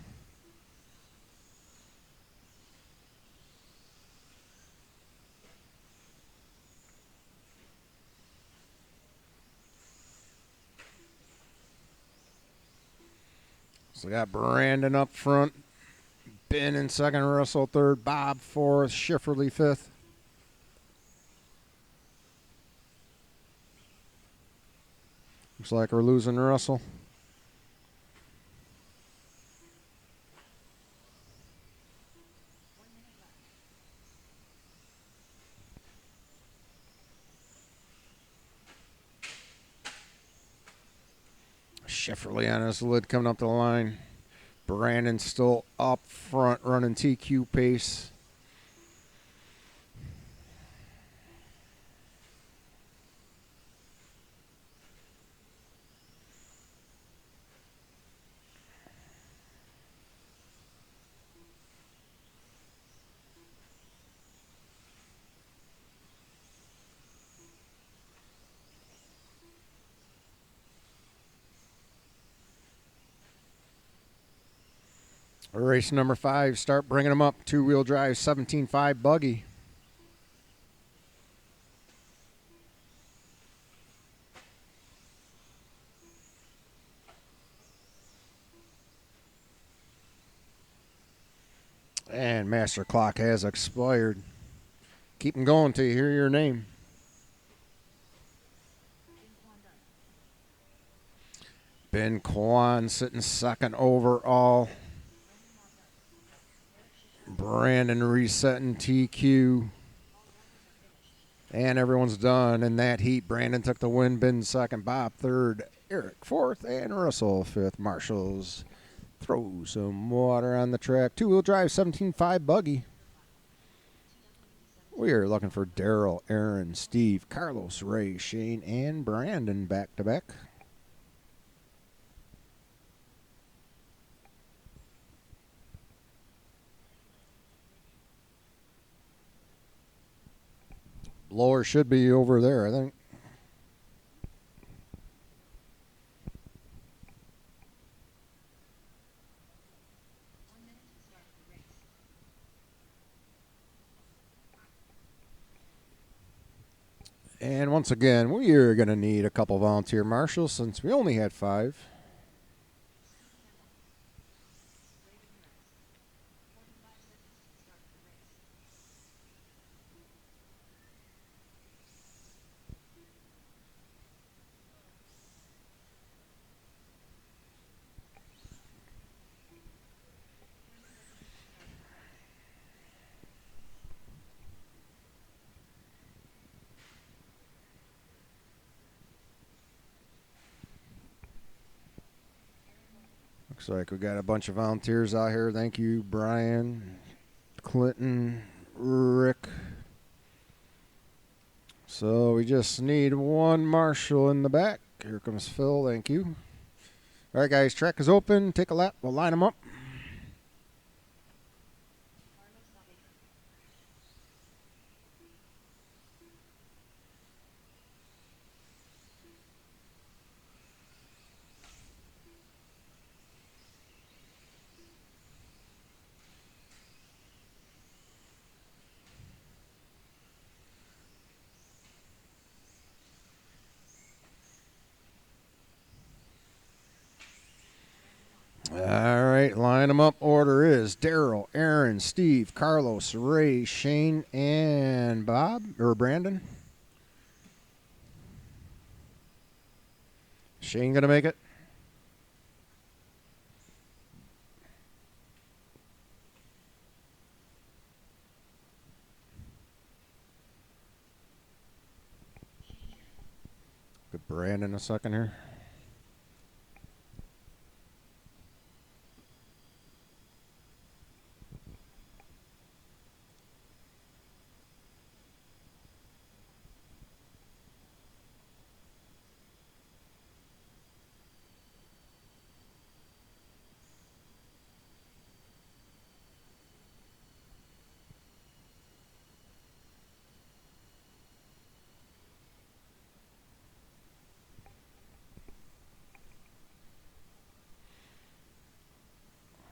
So we got Brandon up front, Ben in second, Russell third, Bob fourth, Schifferly fifth. Looks like we're losing Russell. Schifferly on his lid coming up the line. Brandon still up front running TQ pace. Race number 5, start bringing them up. 2-wheel drive, 17.5 buggy. And master clock has expired. Keep them going till you hear your name. Ben Quan sitting second overall. Brandon resetting TQ. And everyone's done in that heat. Brandon took the win. Ben second. Bob third. Eric fourth. And Russell fifth. Marshall's throw some water on the track. 2-wheel drive, 17.5 buggy. We are looking for Daryl, Aaron, Steve, Carlos, Ray, Shane, and Brandon back to back. Blower should be over there, I think. And once again, we are going to need a couple volunteer marshals since we only had 5. Looks like we got a bunch of volunteers out here. Thank you, Brian, Clinton, Rick. So we just need one marshal in the back. Here comes Phil. Thank you. All right, guys. Track is open. Take a lap. We'll line them up. All right, line them up. Order is Daryl, Aaron, Steve, Carlos, Ray, Shane, and Bob or Brandon. Shane gonna make it? Give Brandon a second here.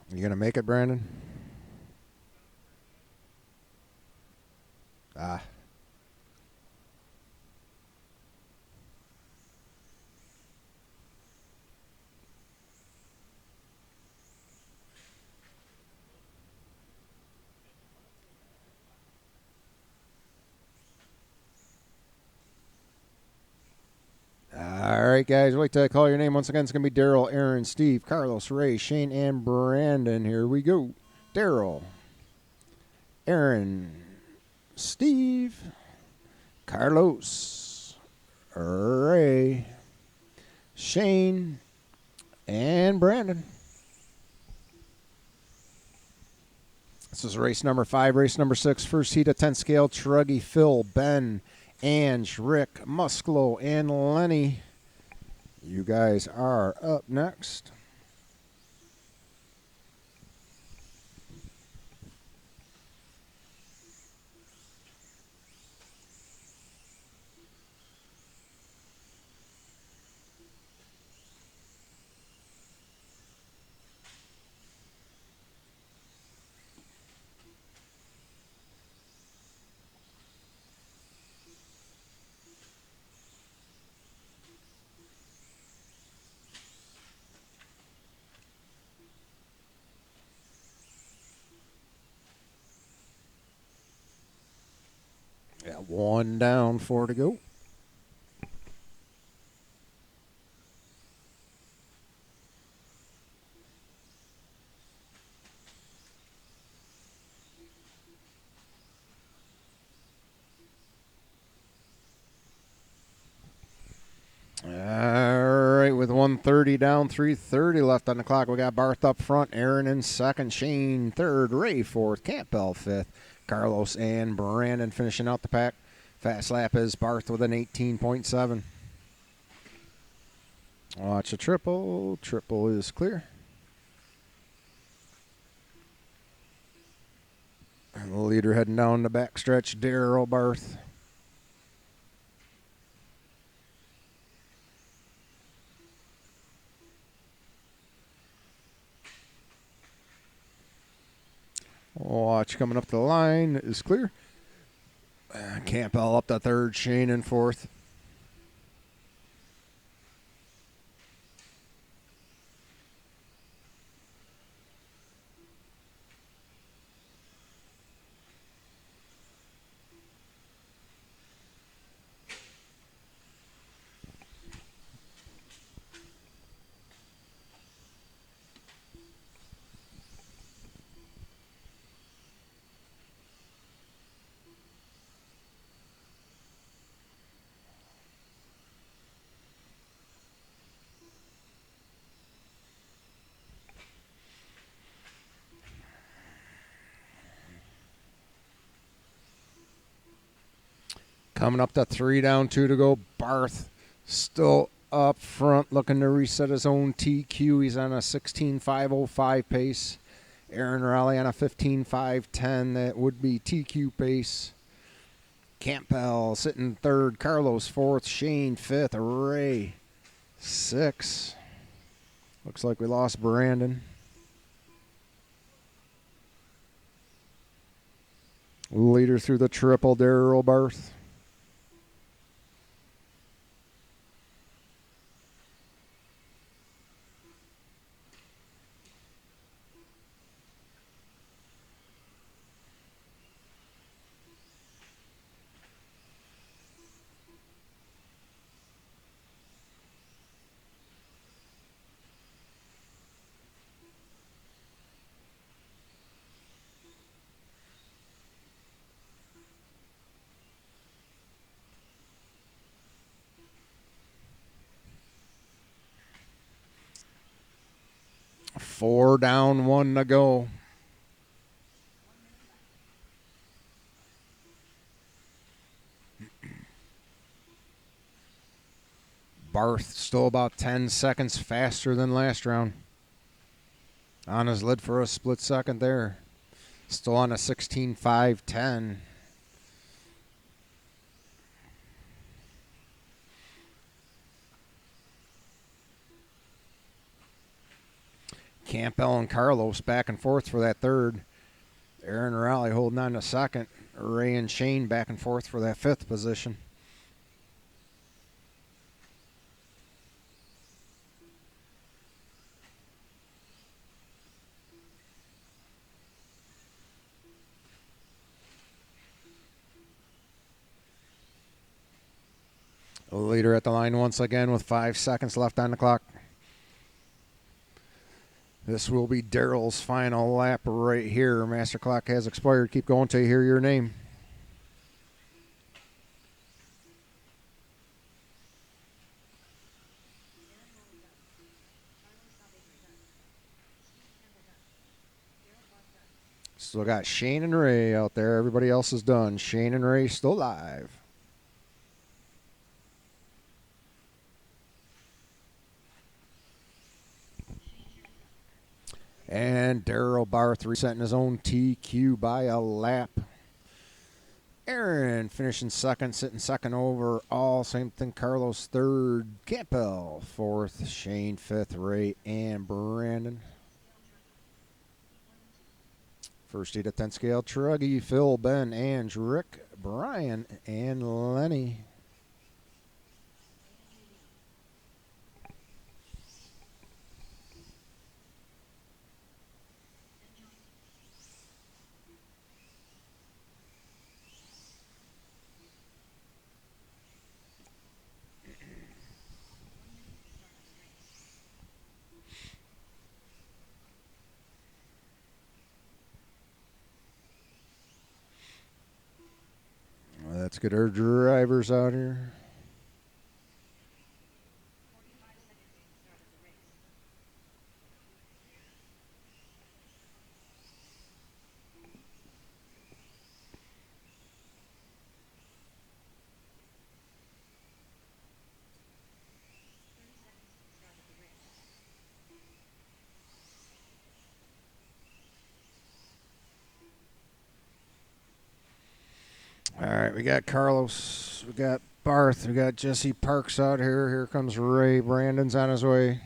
You gonna make it, Brandon? Ah. All right, guys. Wait till I call your name. Once again, it's going to be Daryl, Aaron, Steve, Carlos, Ray, Shane, and Brandon. Here we go. Daryl, Aaron, Steve, Carlos, Ray, Shane, and Brandon. This is race number 5. Race number 6. First heat of 10 scale. Truggy, Phil, Ben, Ange, Rick, Musklo, and Lenny. You guys are up next. Got 1 down, 4 to go. All right, with 130 down, 3:30 left on the clock. We got Barth up front, Aaron in second, Shane third, Ray fourth, Campbell fifth, Carlos and Brandon finishing out the pack. Fast lap is Barth with an 18.7. Watch a triple. Triple is clear. And the leader heading down the backstretch, Daryl Barth. Watch coming up the line is clear. Campbell up to third, Shane in fourth. Coming up to 3 down, 2 to go. Barth still up front looking to reset his own TQ. He's on a 16.505 pace. Aaron Raleigh on a 15.510. That would be TQ pace. Campbell sitting third. Carlos fourth. Shane fifth. Ray sixth. Looks like we lost Brandon. Leader through the triple, Darryl Barth. Four down, 1 to go. Barth still about 10 seconds faster than last round. On his lid for a split second there. Still on a 16.510. Campbell and Carlos back and forth for that third. Aaron Raleigh holding on to second. Ray and Shane back and forth for that fifth position. The leader at the line once again with 5 seconds left on the clock. This will be Darryl's final lap right here. Master clock has expired. Keep going till you hear your name. Still got Shane and Ray out there. Everybody else is done. Shane and Ray still live. And Darryl Barth resetting his own TQ by a lap. Aaron finishing second, sitting second overall. Same thing, Carlos third. Campbell fourth. Shane fifth. Ray and Brandon. First 8 to 10 scale. Truggy, Phil, Ben, Ange, Rick, Brian, and Lenny. Let's get our drivers out here. All right, we got Carlos, we got Barth, we got Jesse Parks out here. Here comes Ray. Brandon's on his way.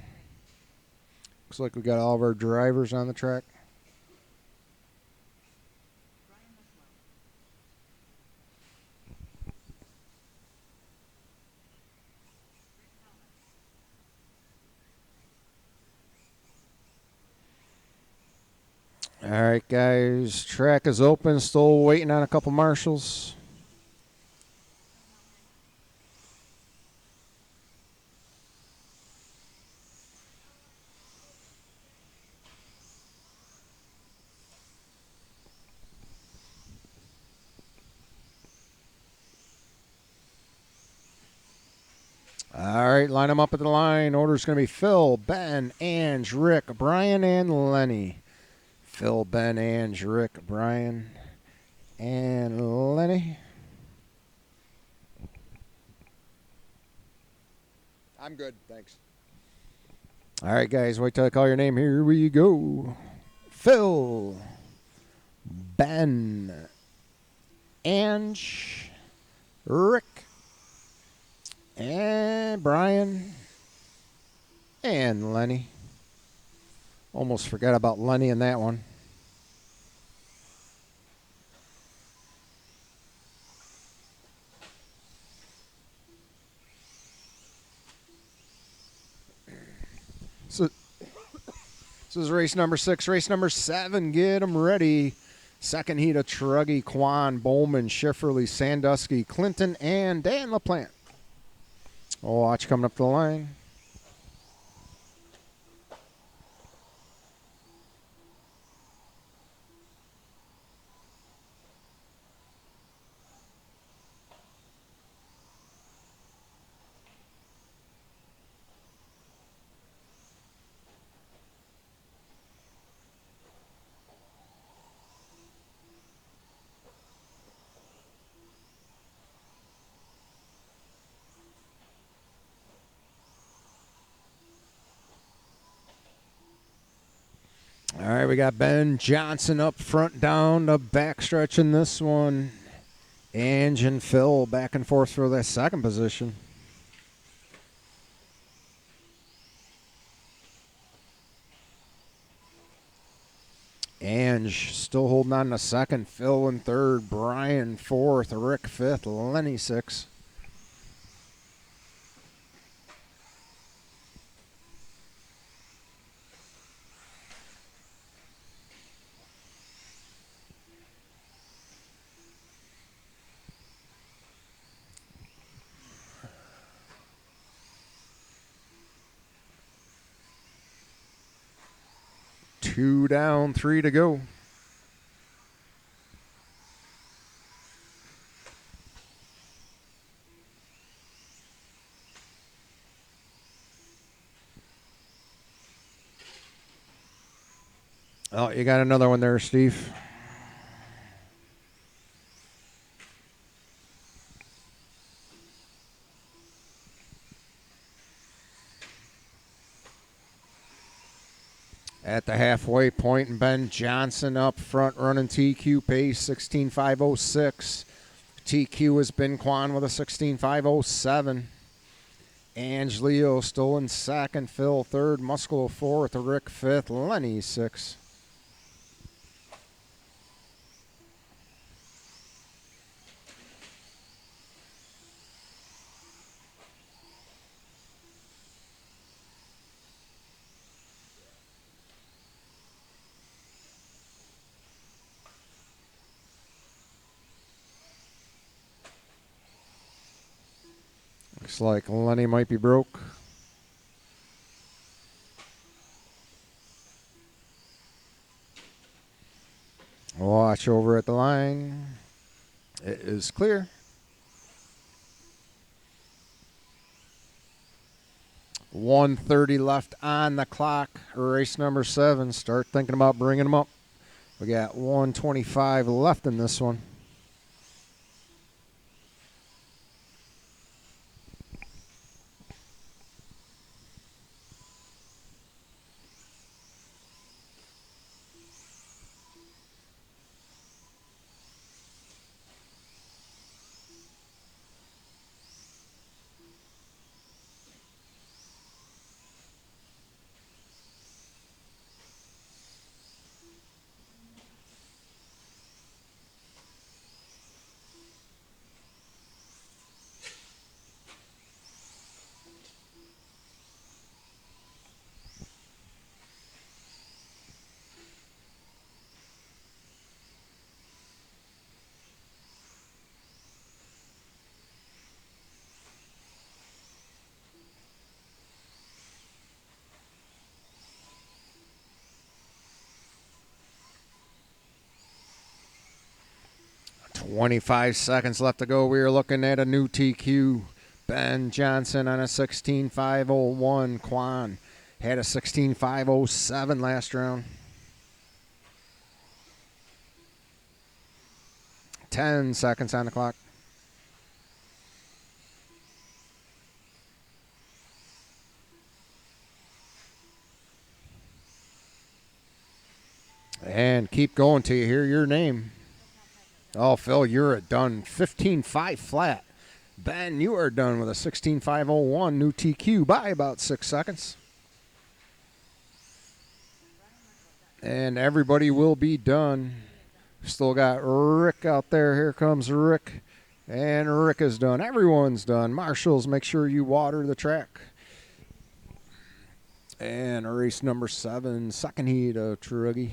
Looks like we got all of our drivers on the track. All right, guys, track is open. Still waiting on a couple marshals. All right, line them up at the line. Order's going to be Phil, Ben, Ange, Rick, Brian, and Lenny. Phil, Ben, Ange, Rick, Brian, and Lenny. I'm good, thanks. All right, guys, wait till I call your name. Here we go. Phil, Ben, Ange, Rick, and Brian, and Lenny. Almost forgot about Lenny in that one. So this is race number 6. Race number 7, get them ready. Second heat of Truggy, Quan, Bowman, Schifferly, Sandusky, Clinton, and Dan LaPlante. Oh, watch coming up the line. All right, we got Ben Johnson up front down the backstretch in this one. Ange and Phil back and forth for that second position. Ange still holding on to second. Phil in third. Brian fourth. Rick fifth. Lenny sixth. Two down, 3 to go. Oh, you got another one there, Steve. At the halfway point, and Ben Johnson up front running TQ pace 16.506. TQ has been Quan with a 16.507. Ange Leo still in second. Phil third. Musculo fourth. Rick fifth. Lenny sixth. Looks like Lenny might be broke. Watch over at the line. It is clear. .130 left on the clock. Race number 7. Start thinking about bringing them up. We got 125 left in this one. .25 seconds left to go. We are looking at a new TQ. Ben Johnson on a 16.501. Quan had a 16.507 last round. 10 seconds on the clock. keep going till you hear your name. Oh, Phil, you're a done 15.5 flat. Ben, you are done with a 16.501 new TQ by about 6 seconds. And everybody will be done. Still got Rick out there. Here comes Rick. And Rick is done. Everyone's done. Marshals, make sure you water the track. And race number 7, second heat of Truggy.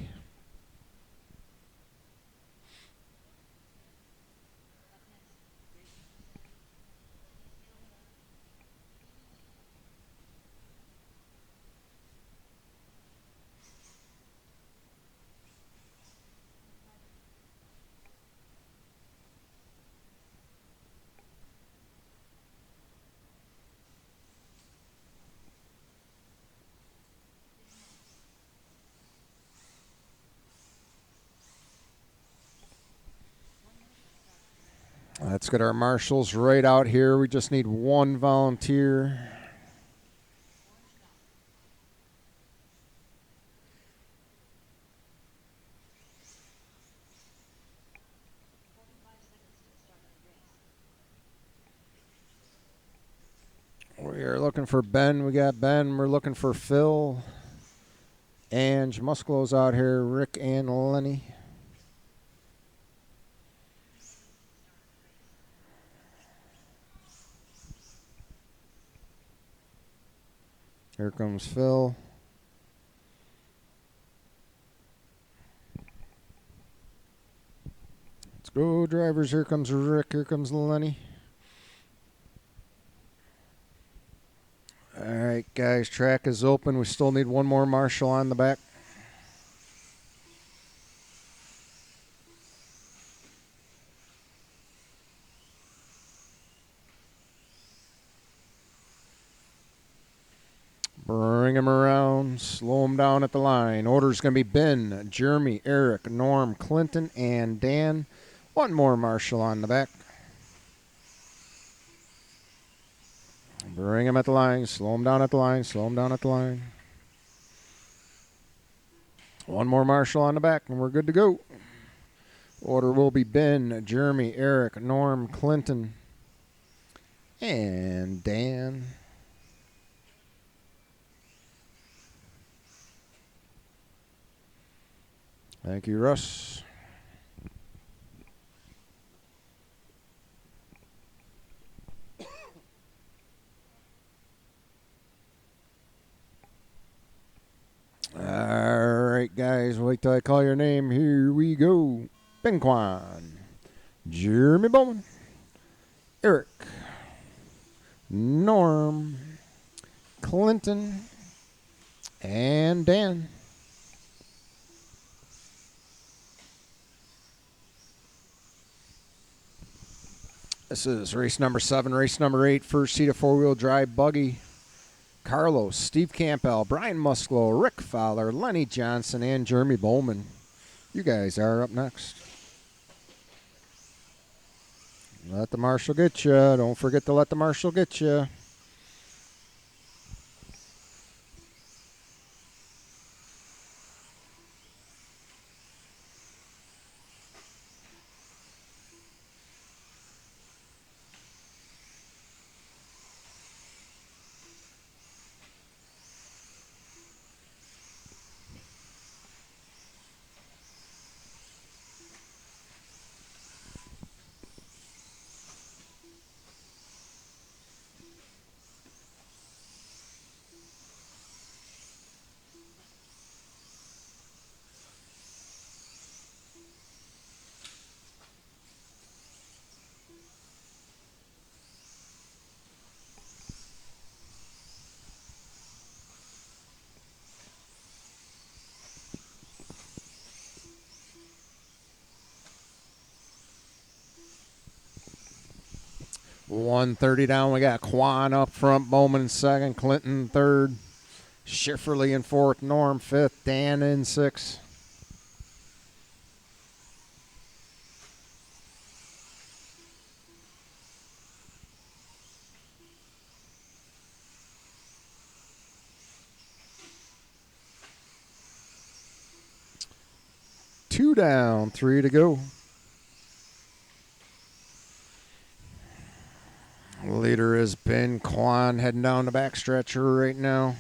Let's get our marshals right out here. We just need one volunteer. We are looking for Ben. We got Ben. We're looking for Phil. Ange Musclo's out here. Rick and Lenny. Here comes Phil. Let's go, drivers. Here comes Rick. Here comes Lenny. All right, guys. Track is open. We still need one more marshal on the back. Bring him around. Slow him down at the line. Order's going to be Ben, Jeremy, Eric, Norm, Clinton, and Dan. One more marshal on the back. Bring him at the line. Slow him down at the line. Slow him down at the line. One more marshal on the back, and we're good to go. Order will be Ben, Jeremy, Eric, Norm, Clinton, and Dan. Thank you, Russ. All right, guys, wait till I call your name. Here we go. Ben Kwan, Jeremy Bowman, Eric, Norm, Clinton, and Dan. This is race number 7, race number 8, first seat of four-wheel drive buggy. Carlos, Steve Campbell, Brian Musklo, Rick Fowler, Lenny Johnson, and Jeremy Bowman. You guys are up next. Let the marshal get you. Don't forget to let the marshal get you. $130 down. We got Quan up front, Bowman in second, Clinton third, Schifferly in fourth, Norm fifth, Dan in sixth. 2 down, 3 to go. Leader is Ben Kwan heading down the backstretcher right now.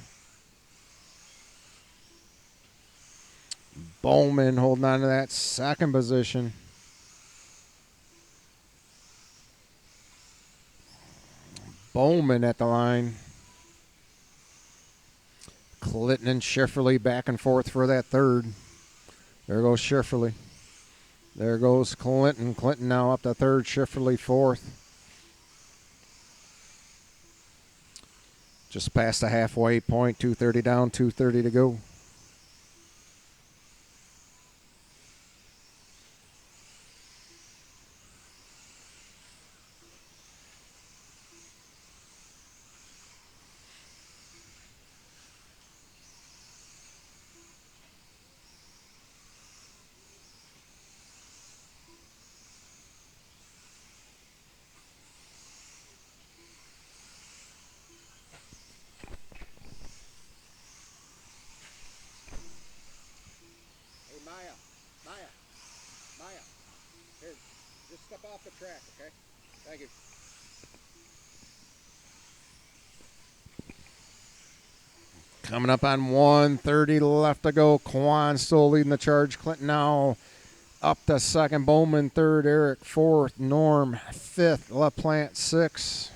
Bowman holding on to that second position. Bowman at the line. Clinton and Schifferly back and forth for that third. There goes Schifferly. There goes Clinton. Clinton now up to third, Schifferly fourth. Just past the halfway point, 2:30 down, 2:30 to go. Maya, here, just step off the track, okay? Thank you. Coming up on 1:30 left to go. Kwan still leading the charge. Clinton now up to second. Bowman third. Eric fourth. Norm fifth. LaPlante sixth.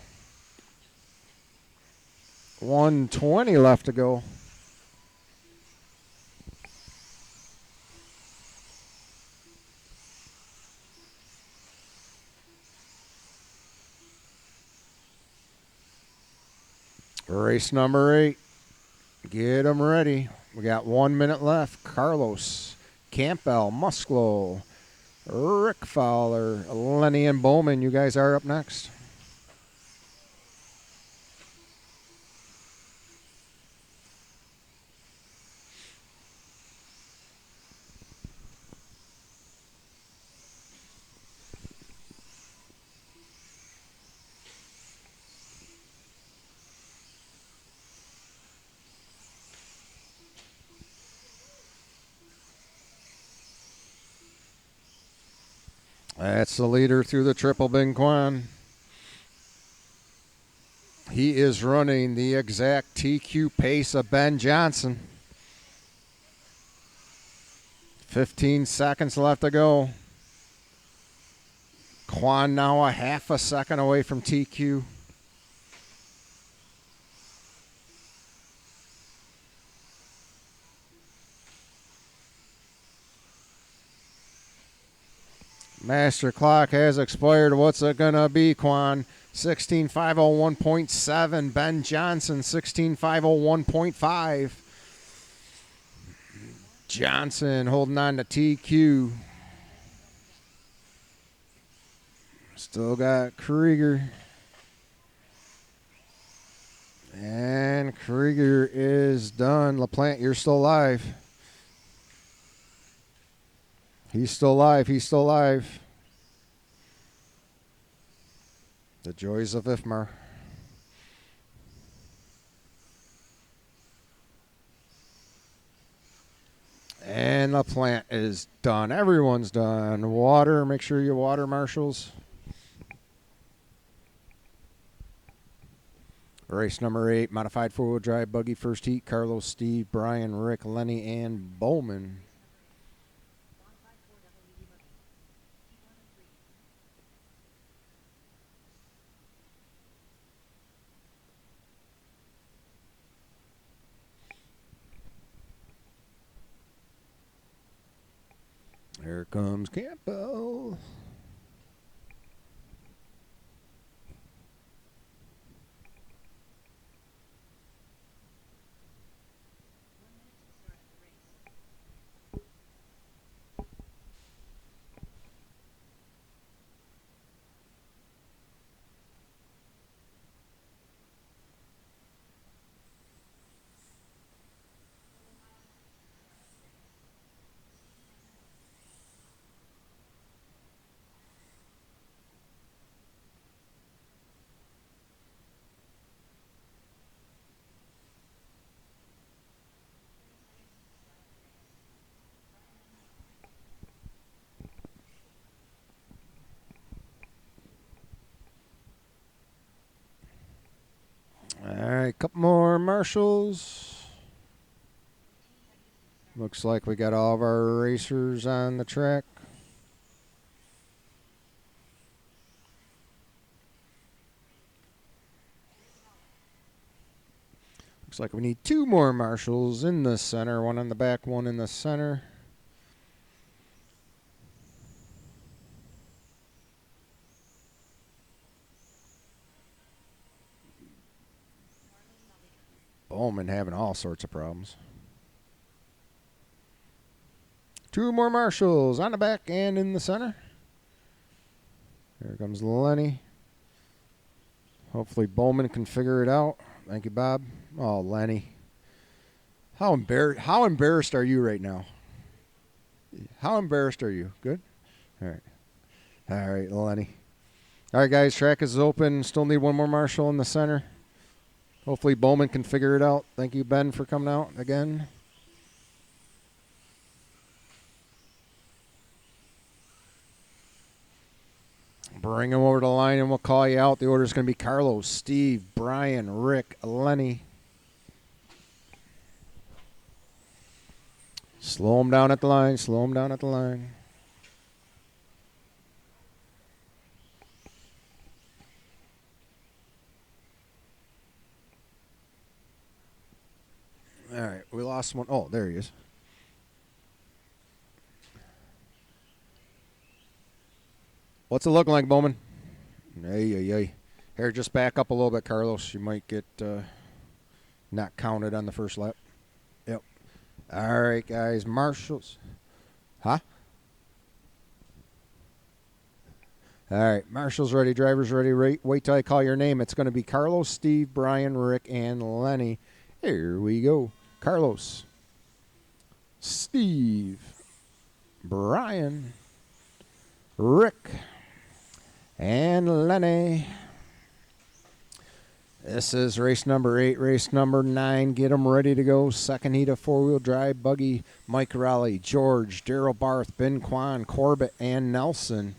1:20 left to go. Race number 8. Get them ready. We got 1 minute left. Carlos, Campbell, Musklo, Rick Fowler, Lenny, and Bowman. You guys are up next. That's the leader through the triple Ben Kwan. He is running the exact TQ pace of Ben Johnson. 15 seconds left to go. Kwan now a half a second away from TQ. Master clock has expired. What's it going to be, Kwan? 16501.7. Ben Johnson, 16501.5. Johnson holding on to TQ. Still got Krieger. And Krieger is done. LaPlante, you're still alive. He's still alive. He's still alive. The joys of IFMAR. And LaPlante is done. Everyone's done. Water. Make sure you water, marshals. Race number 8. Modified four-wheel drive buggy first heat. Carlos, Steve, Brian, Rick, Lenny, and Bowman. Here comes Campbell. Couple more marshals. Looks like we got all of our racers on the track. Looks like we need 2 more marshals in the center. One on the back, one in the center. Bowman having all sorts of problems. 2 more marshals on the back and in the center. Here comes Lenny. Hopefully Bowman can figure it out. Thank you, Bob. Oh, Lenny. How embarrassed are you right now? How embarrassed are you? Good? All right. All right, Lenny. All right, guys, track is open. Still need 1 more marshal in the center. Hopefully Bowman can figure it out. Thank you, Ben, for coming out again. Bring him over to the line and we'll call you out. The order is going to be Carlos, Steve, Brian, Rick, Lenny. Slow him down at the line. Slow him down at the line. All right, we lost one. Oh, there he is. What's it looking like, Bowman? Hey. Here, just back up a little bit, Carlos. You might get not counted on the first lap. Yep. All right, guys. Marshals. Huh? All right. Marshals ready. Drivers ready. Wait till I call your name. It's going to be Carlos, Steve, Brian, Rick, and Lenny. Here we go. Carlos. Steve. Brian. Rick. And Lenny. This is race number 8, race number 9. Get them ready to go. Second heat of 4-wheel drive buggy. Mike Raleigh, George, Daryl Barth, Ben Kwan, Corbett, and Nelson.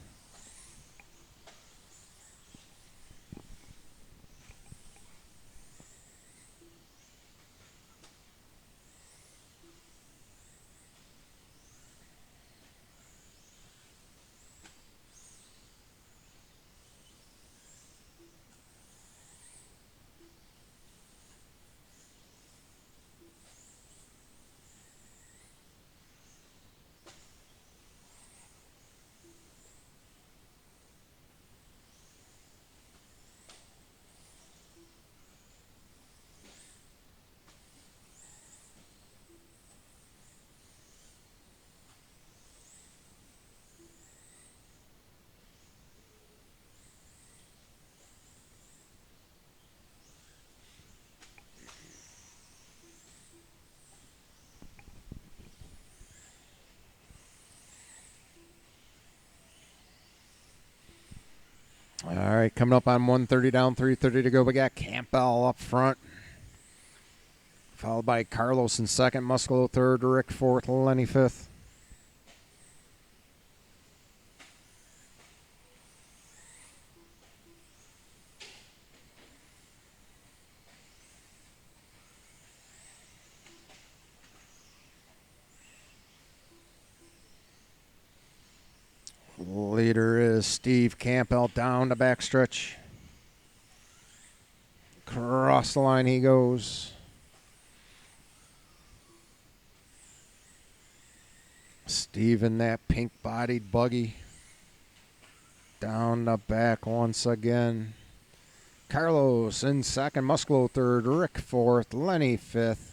All right, coming up on 130 down, 330 to go. We got Campbell up front, followed by Carlos in second, Muscolo third, Rick fourth, Lenny fifth. Leader is Steve Campbell down the backstretch. Across the line he goes. Steve in that pink-bodied buggy. Down the back once again. Carlos in second, Muscolo third, Rick fourth, Lenny fifth.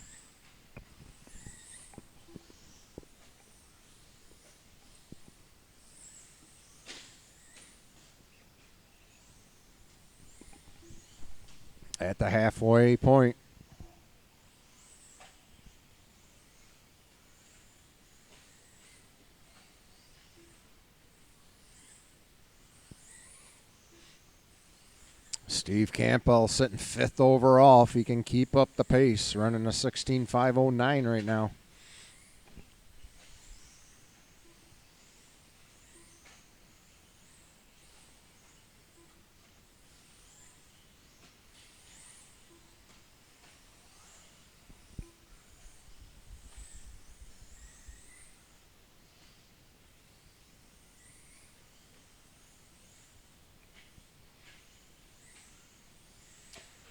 At the halfway point. Steve Campbell sitting fifth overall if he can keep up the pace, running a 16.509 right now.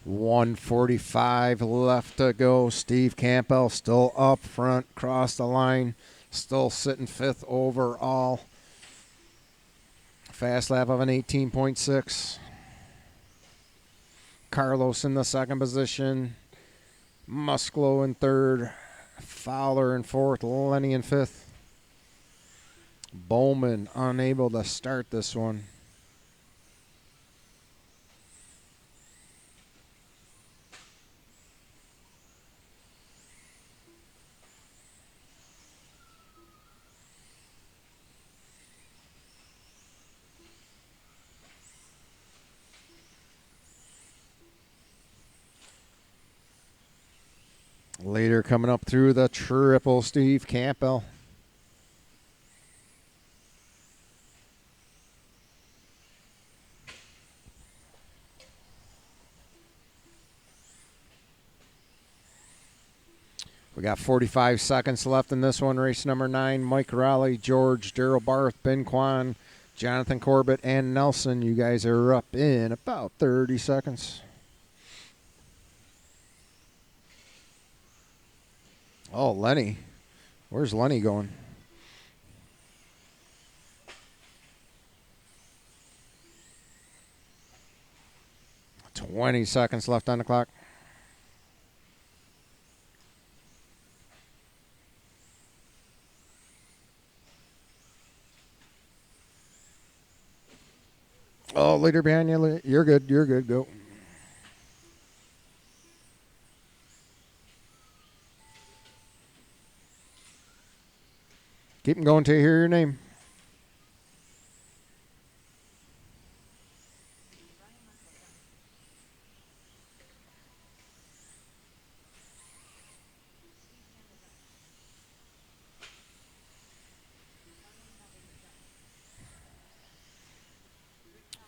1:45 left to go. Steve Campbell still up front, cross the line, still sitting 5th overall. Fast lap of an 18.6. Carlos in the 2nd position. Musklo in 3rd. Fowler in 4th. Lenny in 5th. Bowman unable to start this one. Later coming up through the triple, Steve Campbell. We got 45 seconds left in this one. Race number 9, Mike Raleigh, George, Daryl Barth, Ben Kwan, Jonathan Corbett, and Nelson. You guys are up in about 30 seconds. Oh, Lenny. Where's Lenny going? $20 seconds left on the clock. Oh, leader behind you. You're good. You're good. Go. Keep them going till you hear your name.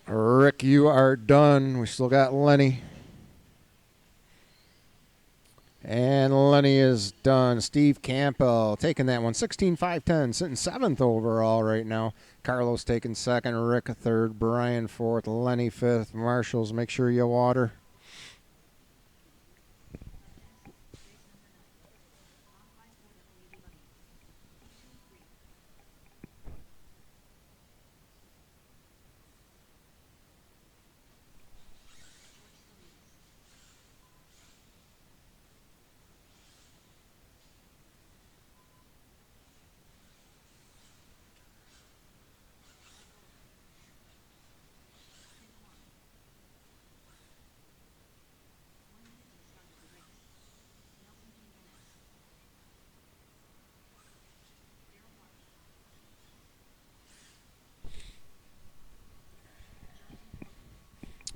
Rick, you are done. We still got Lenny. And Lenny is done. Steve Campbell taking that one. 16.510, sitting 7th overall right now. Carlos taking 2nd. Rick 3rd. Brian 4th. Lenny 5th. Marshals, make sure you water.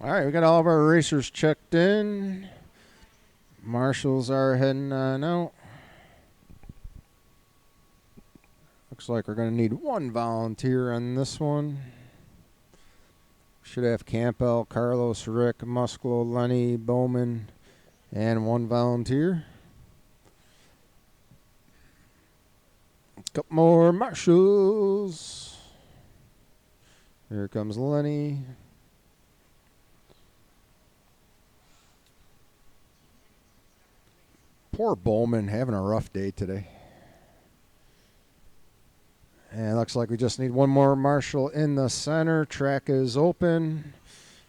All right, we got all of our racers checked in. Marshals are heading out. Looks like we're going to need one volunteer on this one. Should have Campbell, Carlos, Rick, Musklo, Lenny, Bowman, and one volunteer. A couple more marshals. Here comes Lenny. Poor Bowman having a rough day today. And it looks like we just need one more marshal in the center. Track is open.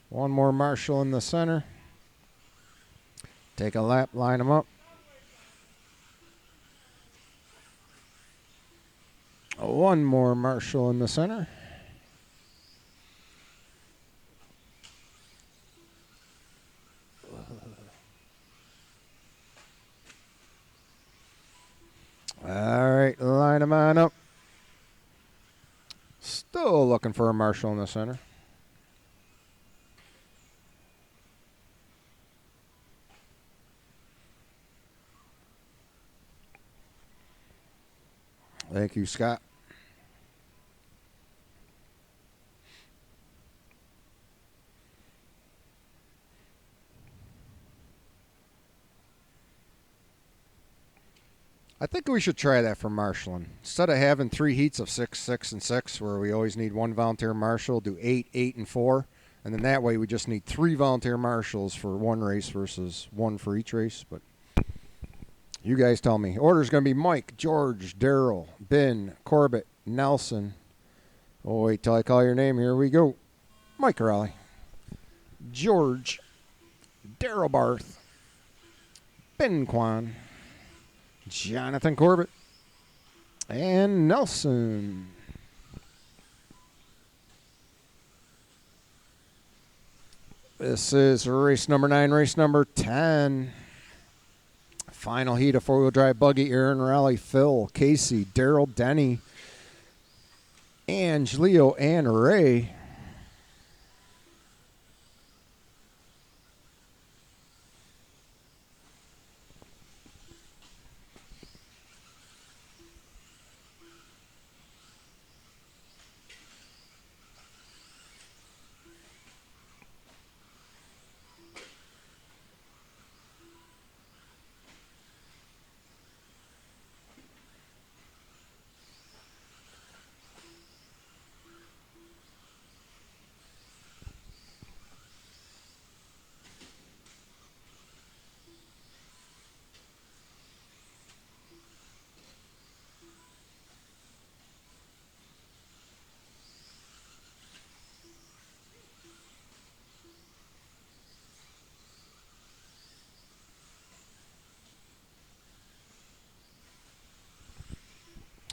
One more marshal in the center. Take a lap, line them up. One more marshal in the center. All right, line them on up. Still looking for a marshal in the center. Thank you, Scott. I think we should try that for marshaling. Instead of having 3 heats of 6, 6, and 6, where we always need one volunteer marshal, do 8, 8, and 4. And then that way we just need 3 volunteer marshals for one race versus 1 for each race. But you guys tell me. Order's going to be Mike, George, Daryl, Ben, Corbett, Nelson. Oh, wait till I call your name. Here we go. Mike Raleigh, George, Daryl Barth, Ben Kwan, Jonathan Corbett, and Nelson. This is race number 9, race number 10. Final heat of 4-wheel drive buggy. Aaron Raleigh, Phil, Casey, Daryl, Denny, Ange, Leo, and Ray.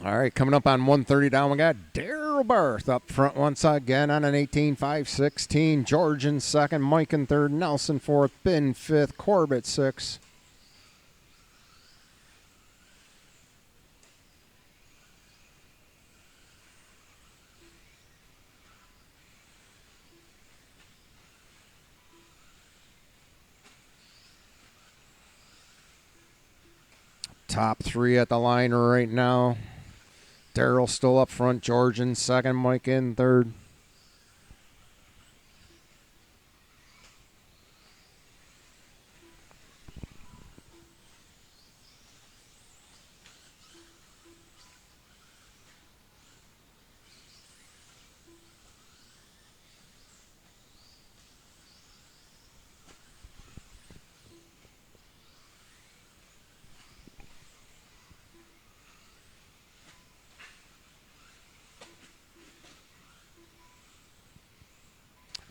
All right, coming up on 130 down, we got Daryl Barth up front once again on an 18.516. George in second, Mike in third, Nelson fourth, Ben fifth, Corbett sixth. Top 3 at the line right now. Daryl still up front, George in second, Mike in third.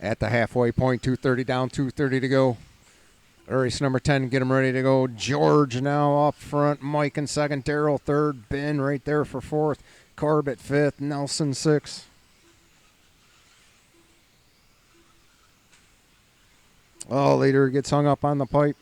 At the halfway point, 230 down, 230 to go. Race number 10, get them ready to go. George now up front, Mike in second, Daryl third, Ben right there for fourth, Corbett fifth, Nelson sixth. Oh, leader gets hung up on the pipe.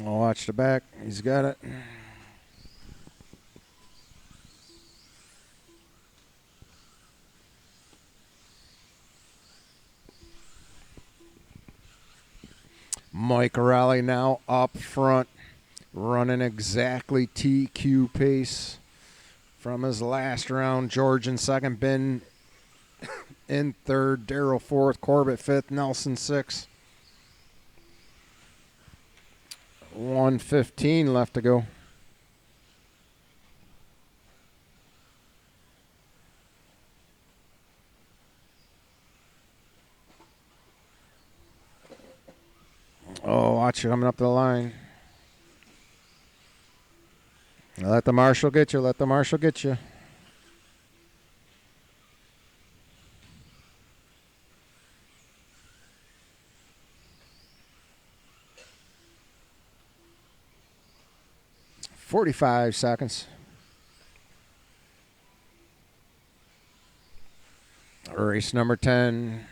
Oh, watch the back. He's got it. Mike Raleigh now up front, running exactly TQ pace from his last round. George in second, Ben in third, Daryl fourth, Corbett fifth, Nelson sixth. 1:15 left to go. Oh, watch it coming up the line. Let the marshal get you. Let the marshal get you. "45 seconds. Race number 10.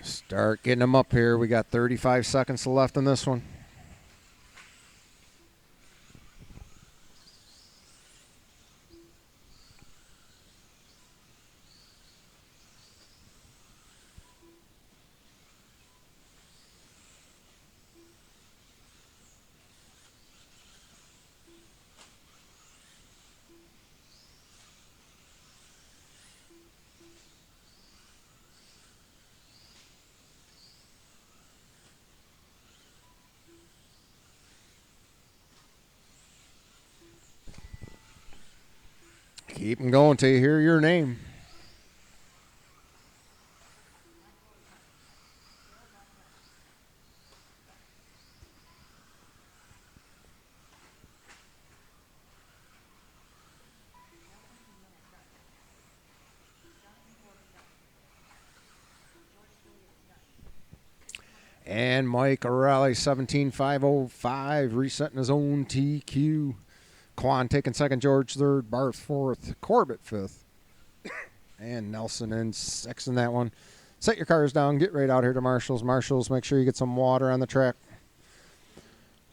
Start getting them up here. We got 35 seconds left in this one. Keep them going till you hear your name. And Mike O'Reilly, 17505, resetting his own TQ. Quan taking second, George third, Barth fourth, Corbett fifth, and Nelson in sixth in that one. Set your cars down, get right out here to Marshall's. Marshall's, make sure you get some water on the track.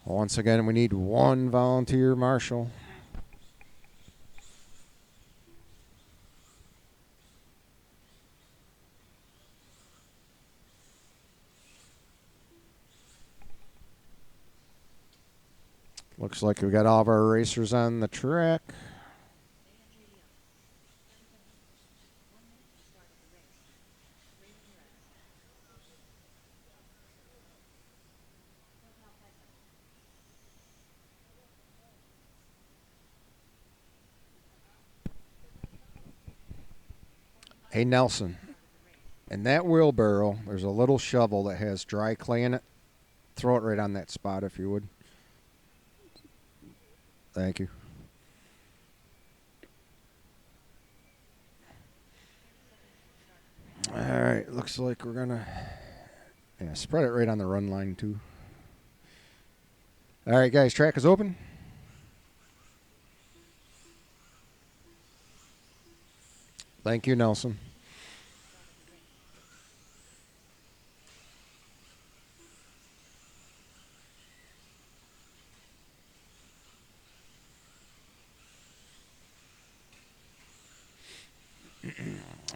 Once again, we need one volunteer marshal. Looks like we got all of our racers on the track. Hey, Nelson, in that wheelbarrow, there's a little shovel that has dry clay in it. Throw it right on that spot if you would. Thank you. All right, looks like we're going to spread it right on the run line, too. All right, guys, track is open. Thank you, Nelson.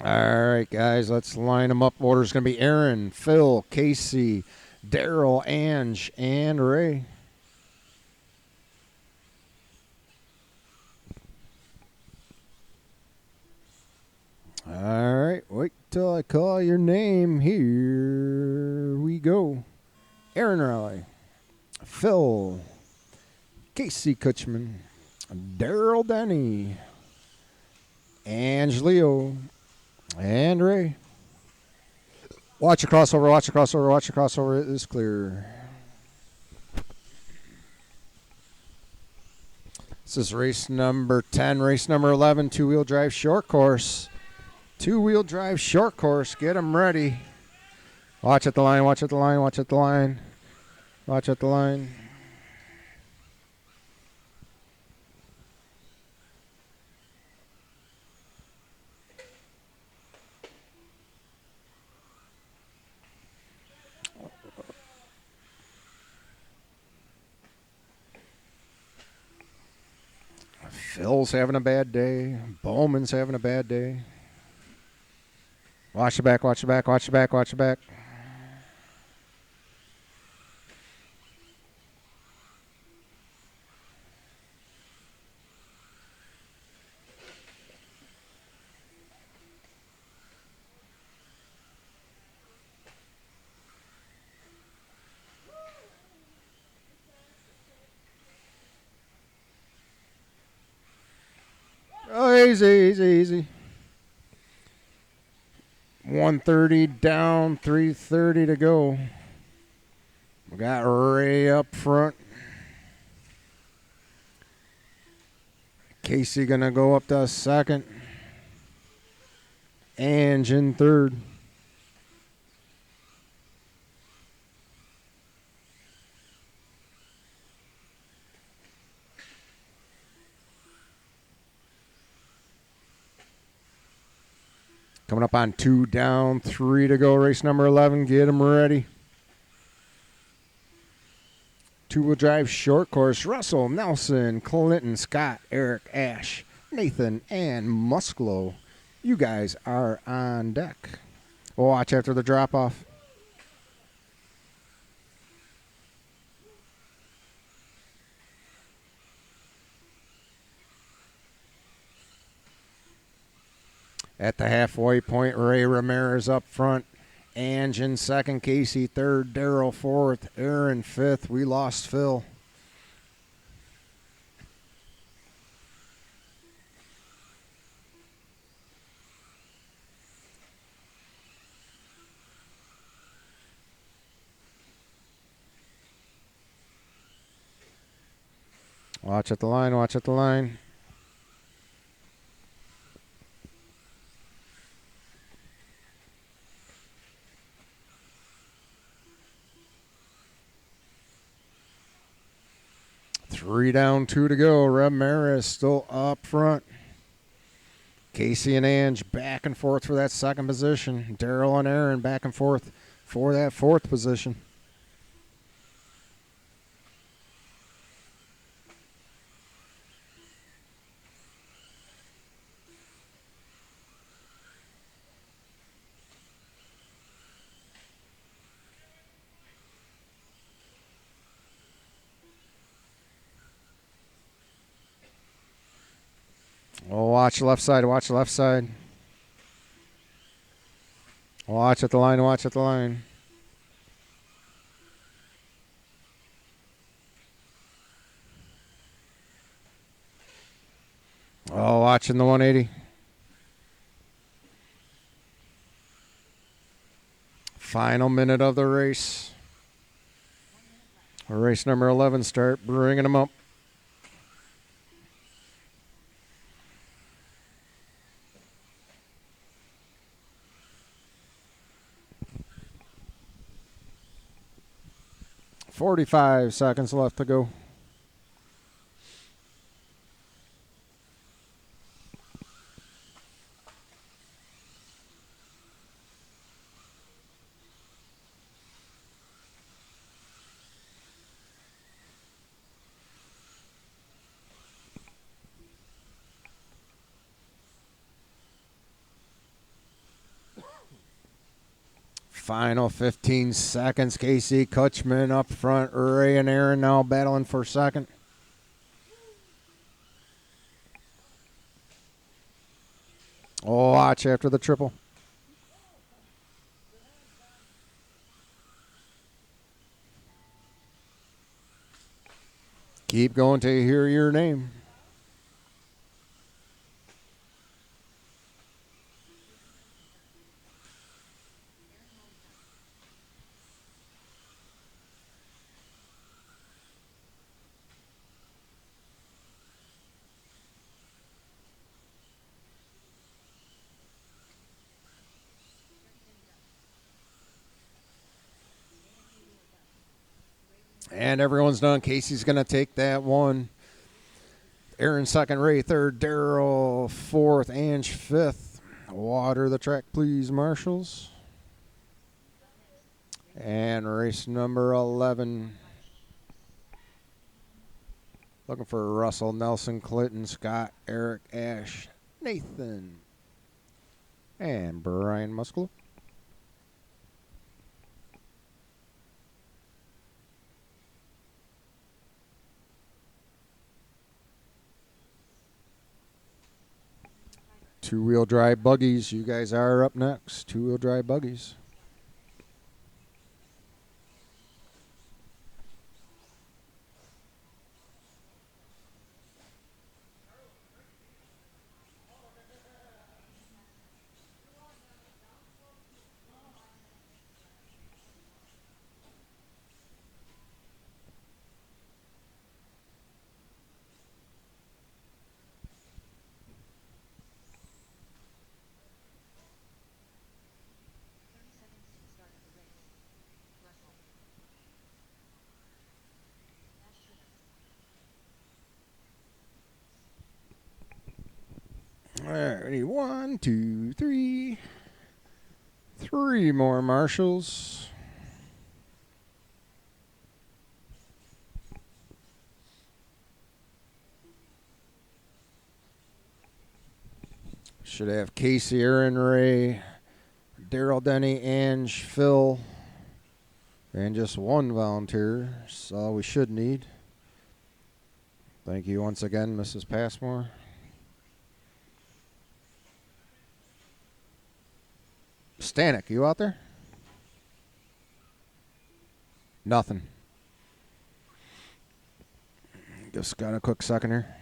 All right, guys, let's line them up. Order's going to be Aaron, Phil, Casey, Daryl, Ange, and Ray. All right, wait till I call your name. Here we go. Aaron Raleigh, Phil, Casey Kutchman, Daryl Denny, Ange Leo, and Ray. Watch a crossover, watch a crossover, watch a crossover. It is clear. This is race number 10, race number 11, two-wheel drive short course. Two-wheel drive short course. Get them ready. Watch at the line, watch at the line, watch at the line. Watch at the line. Phil's having a bad day. Bowman's having a bad day. Watch the back, watch the back, watch the back, watch the back. Oh, easy, easy, easy. 130 down, 330 to go. We got Ray up front. Casey gonna go up to second. Ange in third. Coming up on 2 down, 3 to go. Race number 11. Get them ready. Two-wheel drive short course. Russell, Nelson, Clinton, Scott, Eric, Ash, Nathan, and Musklo. You guys are on deck. We'll watch after the drop-off. At the halfway point, Ray Ramirez up front. Ange in second, Casey third, Daryl fourth, Aaron fifth. We lost Phil. Watch at the line, watch at the line. Three down, two to go. Reb Maris still up front. Casey and Ange back and forth for that second position. Daryl and Aaron back and forth for that fourth position. Oh, watch the left side, watch the left side. Watch at the line, watch at the line. Oh, watching the 180. Final minute of the race. Race number 11 start, bringing them up. .45 seconds left to go. Final 15 seconds. Casey Kutchman up front. Ray and Aaron now battling for second. Oh, watch after the triple. Keep going till you hear your name. And everyone's done. Casey's going to take that one. Aaron second, Ray third, Daryl fourth, Ange fifth. Water the track, please, marshals. And race number 11. Looking for Russell, Nelson, Clinton, Scott, Eric, Ash, Nathan, and Brian Muskelo. Two-wheel drive buggies. You guys are up next. Two-wheel drive buggies. All right, ready? 1, 2, 3. 3 more marshals. Should have Casey, Aaron, Ray, Daryl, Denny, Ange, Phil, and just one volunteer. That's all we should need. Thank you once again, Mrs. Passmore. Stanek, you out there? Nothing. Just got a quick second here.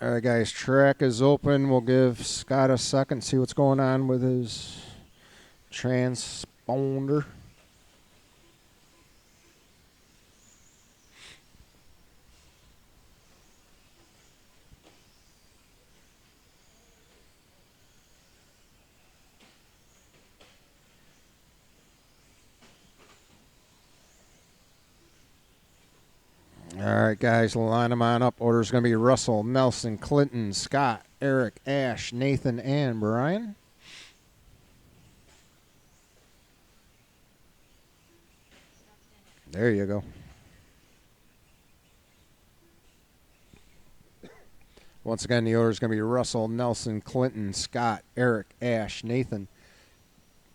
All right, guys, track is open. We'll give Scott a second, see what's going on with his Bonder. All right, guys, line them on up. Order's going to be Russell, Nelson, Clinton, Scott, Eric, Ash, Nathan, and Brian. There you go. Once again, the order is going to be Russell, Nelson, Clinton, Scott, Eric, Ash, Nathan,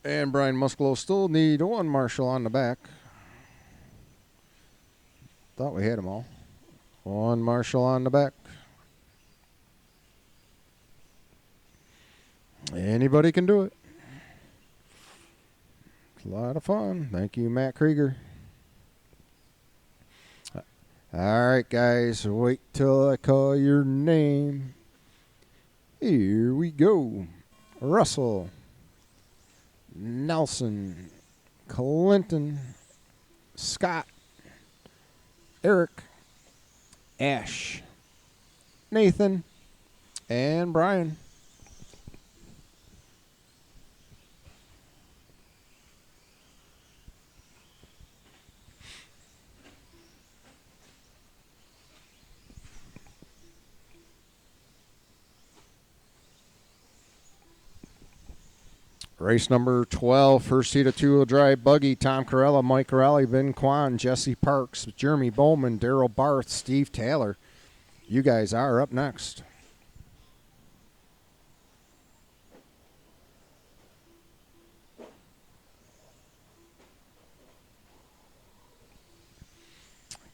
and Brian Musclo. Still need one marshal on the back. Thought we had them all. One marshal on the back. Anybody can do it. It's a lot of fun. Thank you, Matt Krieger. All right, guys, wait till I call your name. Here we go. Russell, Nelson, Clinton, Scott, Eric, Ash, Nathan, and Brian. Race number 12, first heat of two-wheel drive buggy. Tom Carella, Mike Corrali, Ben Kwan, Jesse Parks, Jeremy Bowman, Daryl Barth, Steve Taylor. You guys are up next.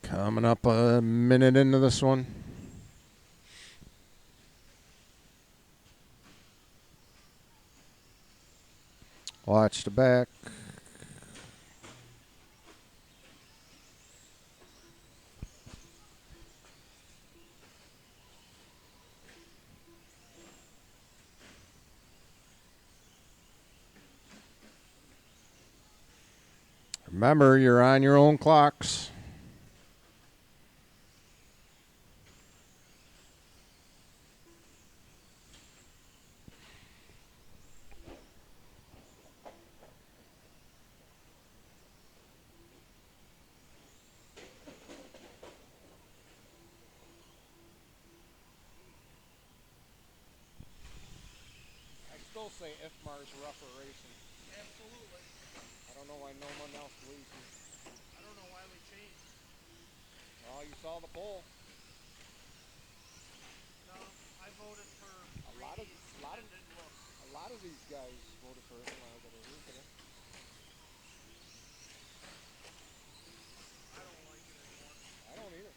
Coming up a minute into this one. Watch the back. Remember, you're on your own clocks. I still say IFMAR's rougher racing. Absolutely. I don't know why no one else believes me. I don't know why we changed. Oh, you saw the poll. No, I voted for A lot of independent look. a lot of these guys voted for IFMAR that are here today. I don't like it anymore. I don't either.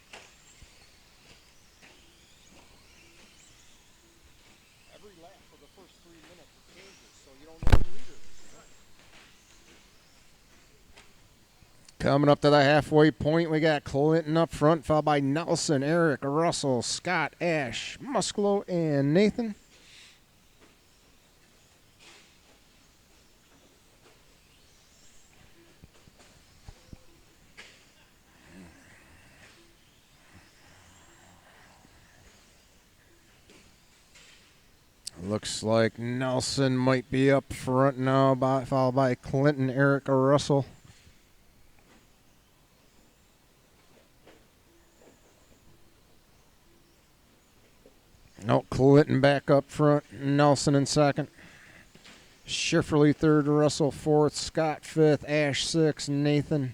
Every lap for the first 3 minutes it changes, so you don't know who the leader is. Coming up to the halfway point, we got Clinton up front, followed by Nelson, Eric, Russell, Scott, Ash, Musclo, and Nathan. Looks like Nelson might be up front now, followed by Clinton, Eric, or Russell. No, Clinton back up front, Nelson in second. Schifferly third, Russell fourth, Scott fifth, Ash sixth, Nathan,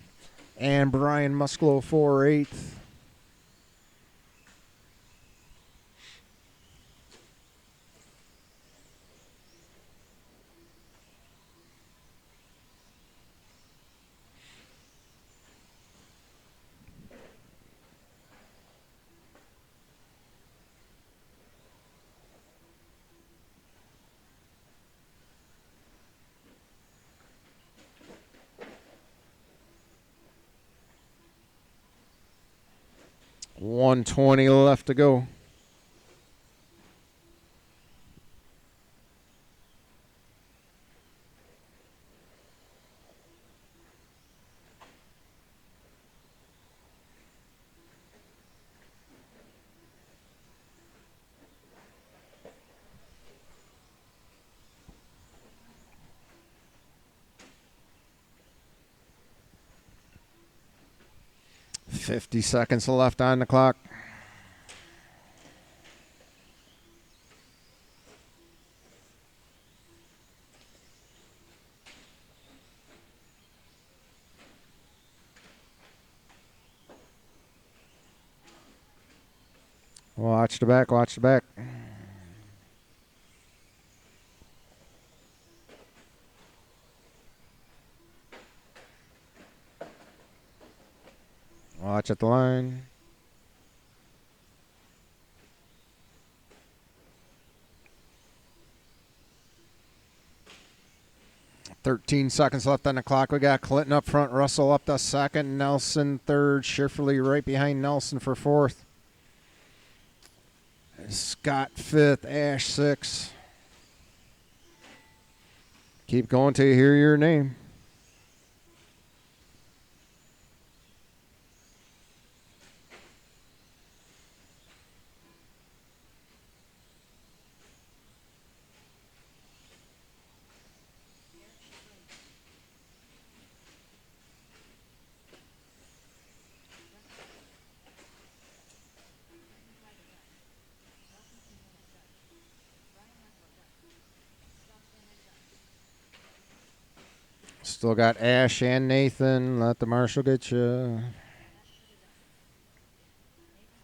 and Brian Musclo 4 eighth. .120 left to go. 50 seconds left on the clock. Watch the back, watch the back. Watch at the line. "13 seconds left on the clock. We got Clinton up front, Russell up to second, Nelson third, Schifferly right behind Nelson for fourth. Scott fifth, Ash sixth. Keep going till you hear your name. Still got Ash and Nathan. Let the marshal get you.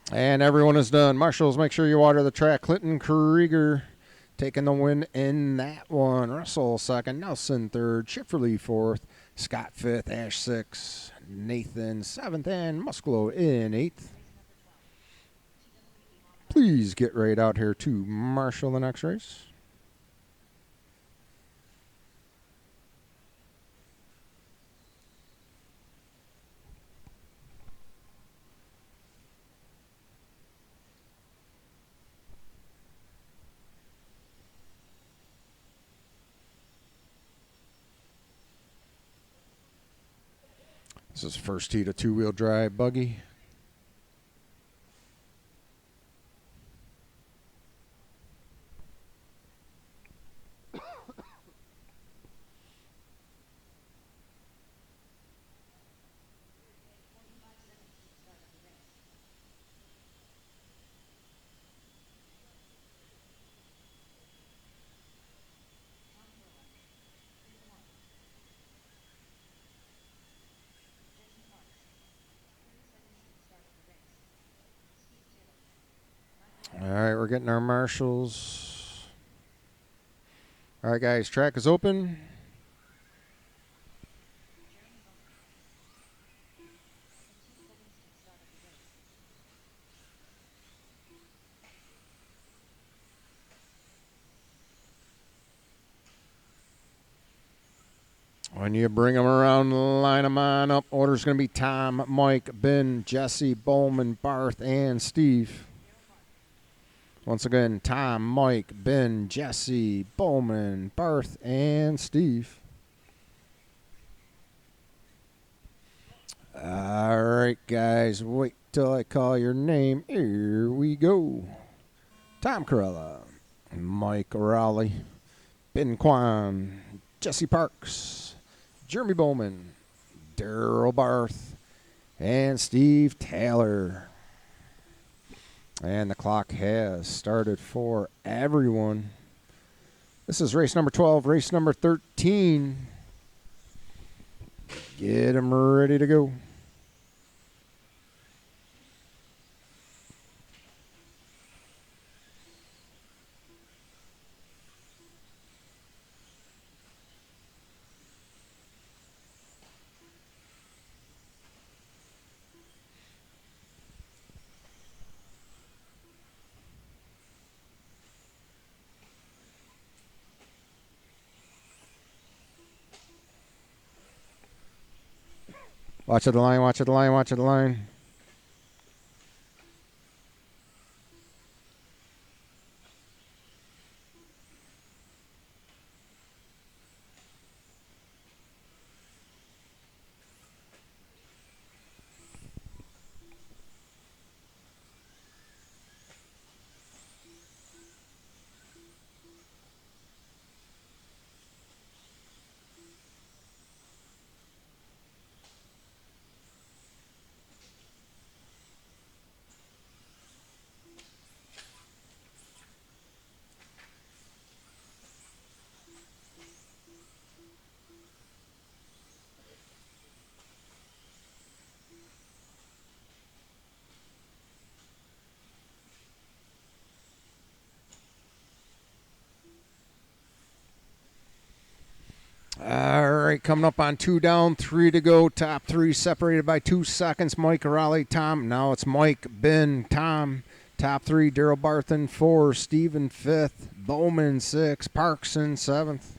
And everyone is done. Marshals, make sure you water the track. Clinton Krieger taking the win in that one. Russell second, Nelson third, Schifferly fourth, Scott fifth, Ash sixth, Nathan seventh, and Musclo in eighth. Please get right out here to marshal the next race. This is first heat of two-wheel drive buggy. All right, we're getting our marshals. All right, guys, track is open. When you bring them around, line them on up. Order's going to be Tom, Mike, Ben, Jesse, Bowman, Barth, and Steve. Once again, Tom, Mike, Ben, Jesse, Bowman, Barth, and Steve. All right, guys, wait till I call your name. Here we go. Tom Corella, Mike Raleigh, Ben Kwan, Jesse Parks, Jeremy Bowman, Daryl Barth, and Steve Taylor. And the clock has started for everyone. This is race number 12, race number 13. Get them ready to go. Watch at the line, watch at the line, watch at the line. right, coming up on 2 down, 3 to go. Top 3 separated by 2 seconds. Mike Raleigh, Tom. Now it's Mike, Ben, Tom. Top 3, Daryl Barthen, 4. Steven, 5th. Bowman, 6. Parkson, 7th.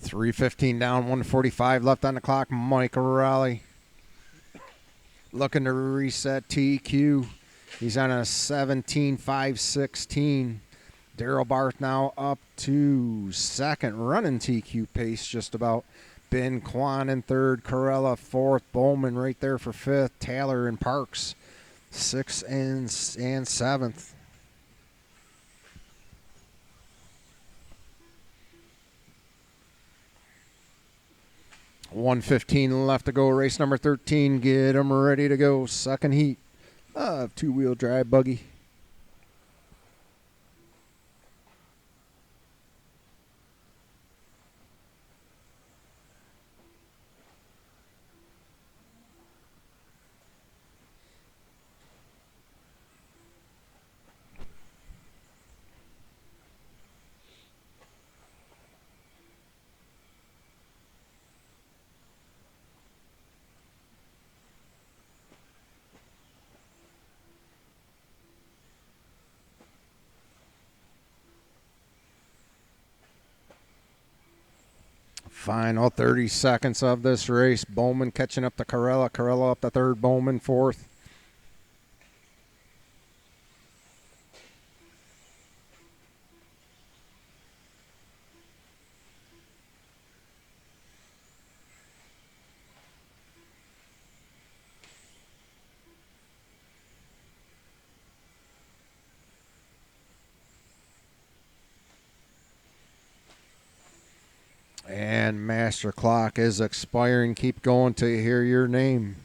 .315 down, 145 left on the clock. Mike Raleigh looking to reset TQ. He's on a 17.516. Daryl Barth now up to second, running TQ pace just about. Ben Kwan in third, Corella fourth, Bowman right there for fifth, Taylor and Parks sixth and seventh. .115 left to go. Race number 13. Get them ready to go. Second heat of two-wheel drive buggy. Final 30 seconds of this race. Bowman catching up to Corella. Corella up to third. Bowman fourth. And master clock is expiring. Keep going till you hear your name.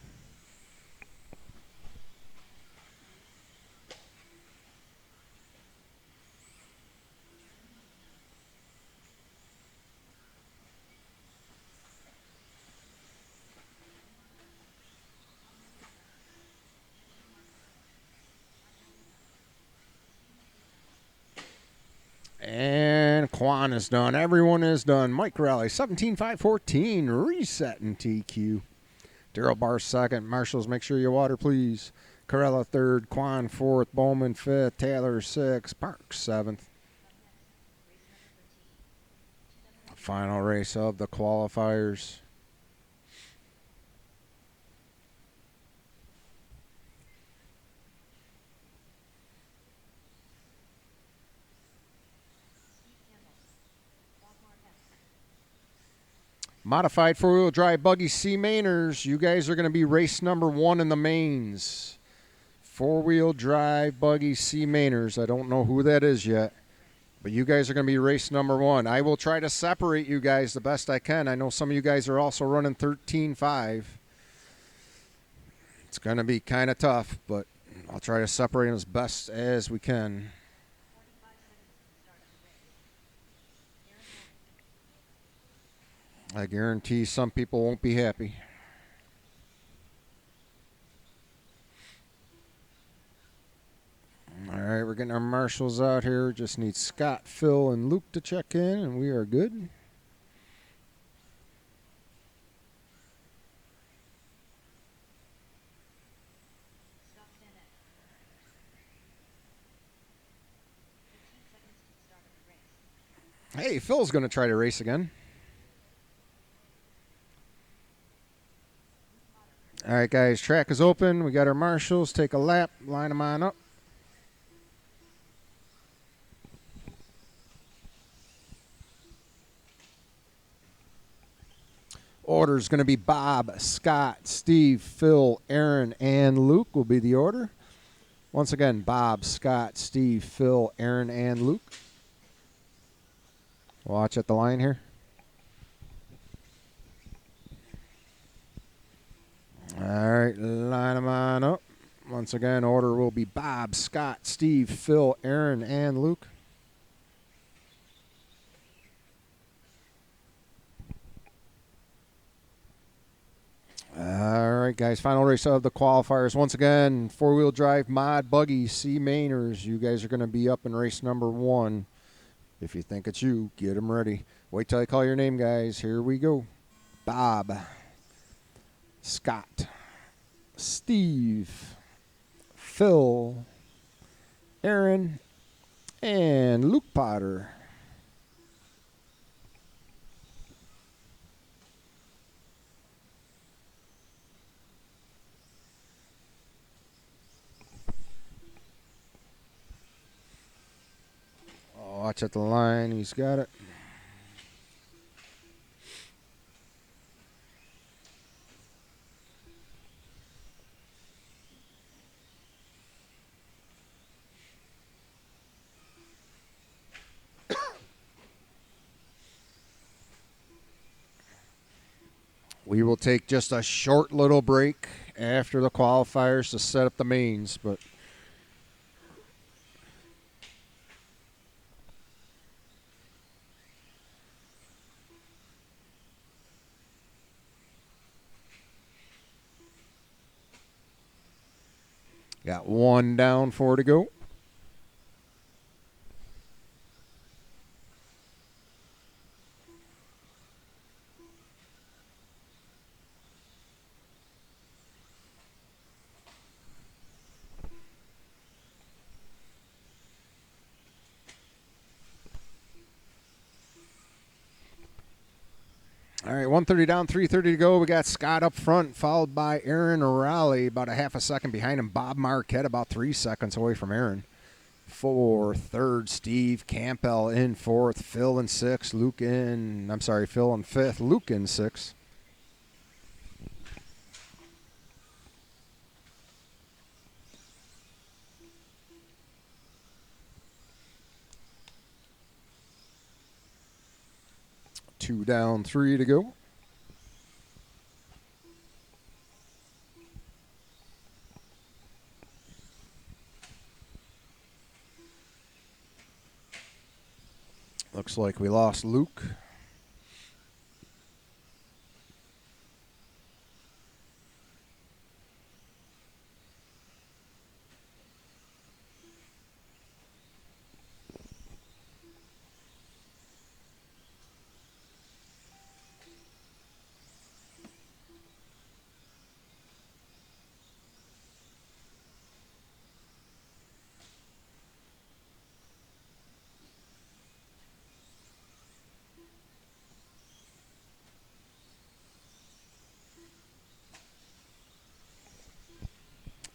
And Quan is done. Everyone is done. Mike Raleigh, 17.514, resetting TQ. Daryl Barr second. Marshals, make sure you water, please. Corella third. Quan fourth. Bowman fifth. Taylor sixth. Parks seventh. Final race of the qualifiers. Modified four-wheel drive buggy C Mainers. You guys are going to be race number 1 in the mains. Four-wheel drive buggy C Mainers. I don't know who that is yet, but you guys are going to be race number 1. I will try to separate you guys the best I can. I know some of you guys are also running 13.5. It's going to be kind of tough, but I'll try to separate them as best as we can. I guarantee some people won't be happy. All right, we're getting our marshals out here. Just need Scott, Phil, and Luke to check in, and we are good. Hey, Phil's going to try to race again. All right, guys, track is open. We got our marshals. Take a lap, line them on up. Order is going to be Bob, Scott, Steve, Phil, Aaron, and Luke will be the order. Once again, Bob, Scott, Steve, Phil, Aaron, and Luke. Watch at the line here. All right, line them on up. Once again, order will be Bob, Scott, Steve, Phil, Aaron, and Luke. All right, guys, final race of the qualifiers. Once again, four-wheel drive mod buggy C Mainers. You guys are going to be up in race number 1. If you think it's you, get them ready. Wait till I call your name, guys. Here we go. Bob, Scott, Steve, Phil, Aaron, and Luke Potter. Watch at the line. He's got it. We will take just a short little break after the qualifiers to set up the mains, but got 1 down, 4 to go. All right, 130 down, 330 to go. We got Scott up front, followed by Aaron Raleigh, about a half a second behind him. Bob Marquette, about 3 seconds away from Aaron. 4, third, Steve Campbell in 4th, Phil in 6th, Phil in 5th, Luke in 6th. Two down, 3 to go. Looks like we lost Luke.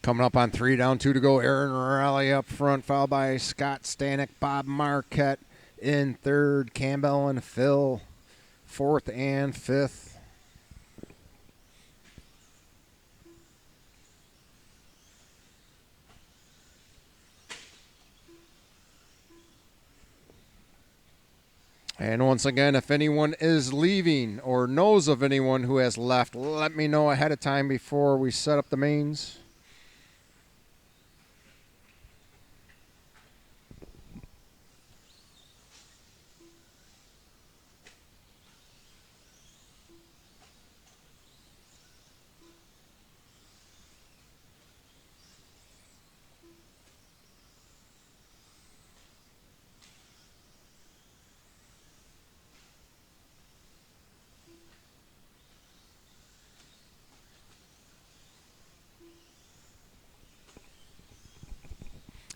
Coming up on 3 down, 2 to go. Aaron Raleigh up front, followed by Scott Stanek, Bob Marquette in 3rd, Campbell and Phil 4th and 5th. And once again, if anyone is leaving or knows of anyone who has left, let me know ahead of time before we set up the mains.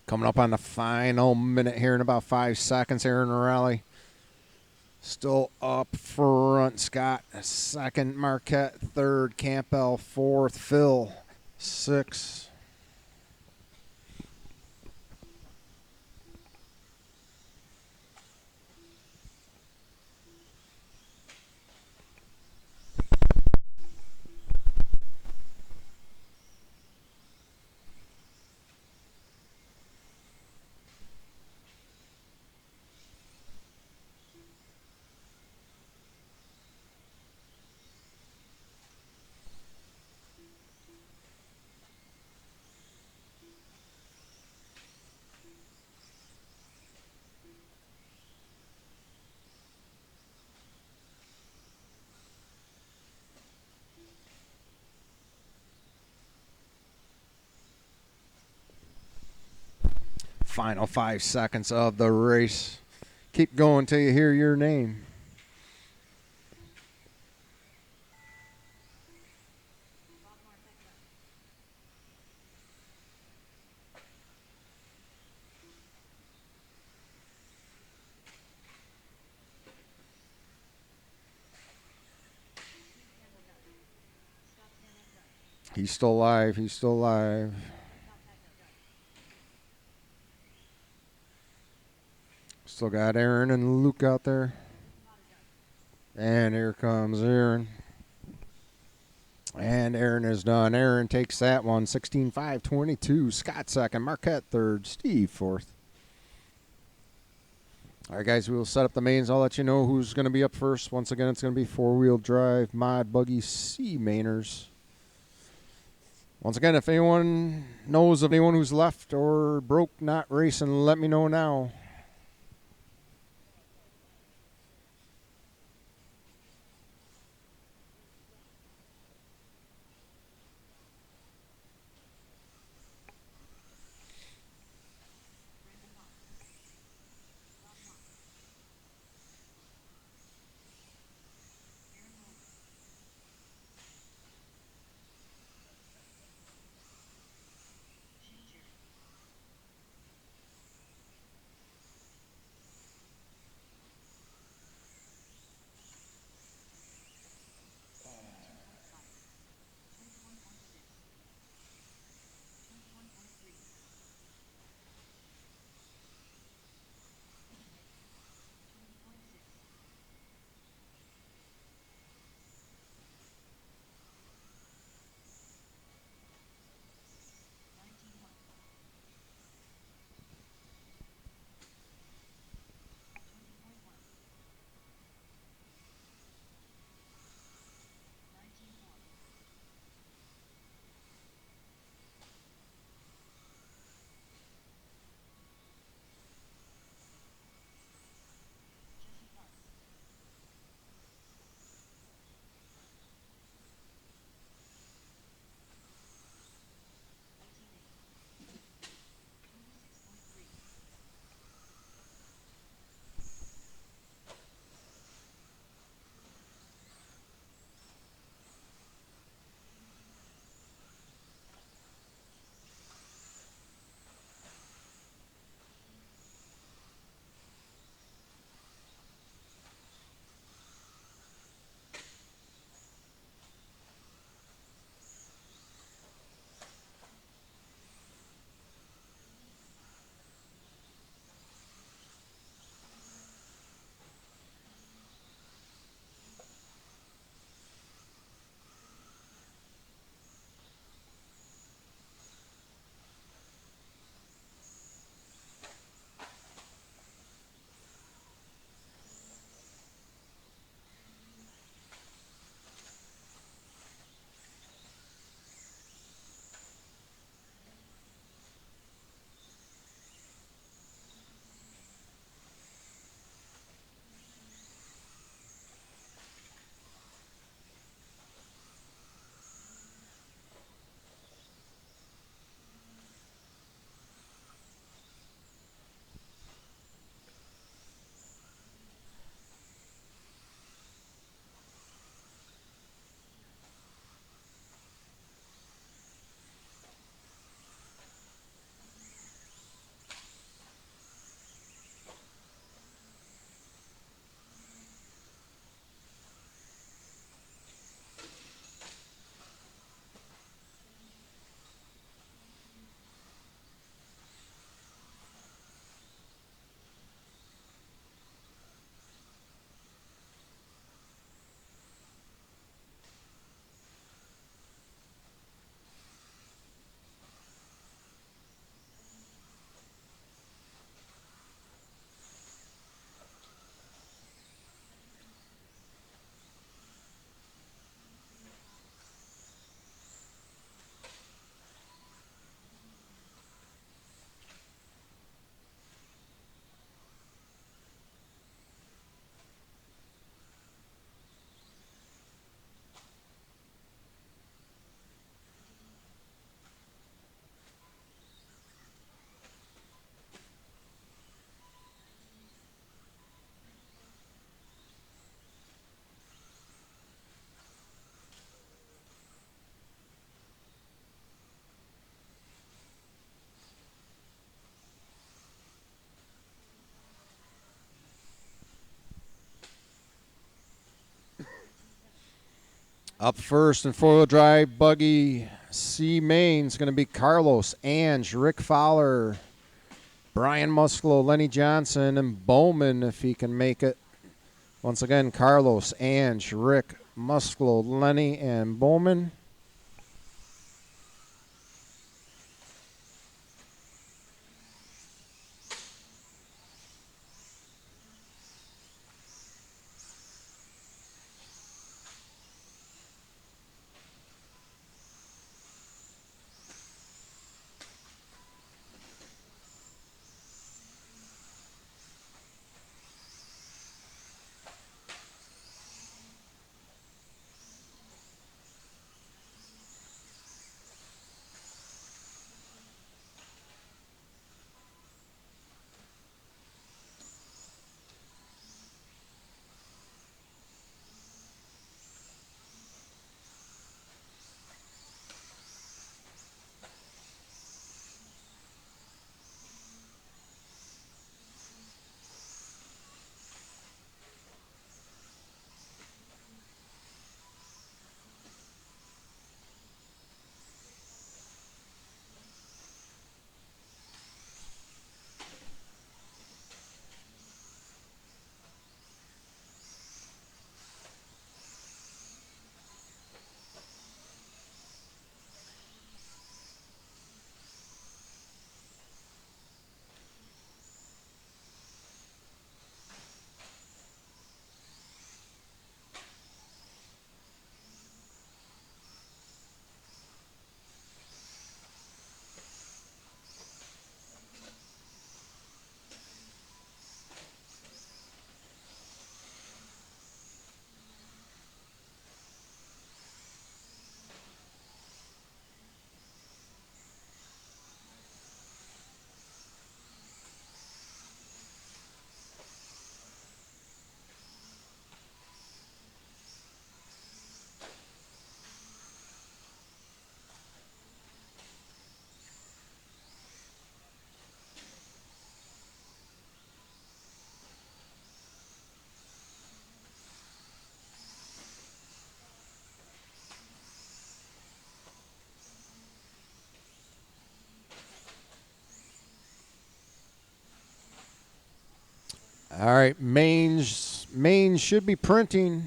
Coming up on the final minute here in about 5 seconds, Aaron Raleigh Still up front, Scott. Second, Marquette. Third, Campbell. Fourth, Phil. 6. Final 5 seconds of the race. Keep going till you hear your name. He's still alive. He's still alive. Still got Aaron and Luke out there. And here comes Aaron. And Aaron is done. Aaron takes that one. 16-5-22. Scott second. Marquette third. Steve fourth. All right, guys, we will set up the mains. I'll let you know who's going to be up first. Once again, it's going to be four-wheel drive mod buggy C mainers. Once again, if anyone knows of anyone who's left or broke not racing, let me know now. Up first in four-wheel drive buggy C main is going to be Carlos, Ange, Rick Fowler, Brian Musklo, Lenny Johnson, and Bowman if he can make it. Once again, Carlos, Ange, Rick, Musklo, Lenny, and Bowman. All right, main should be printing.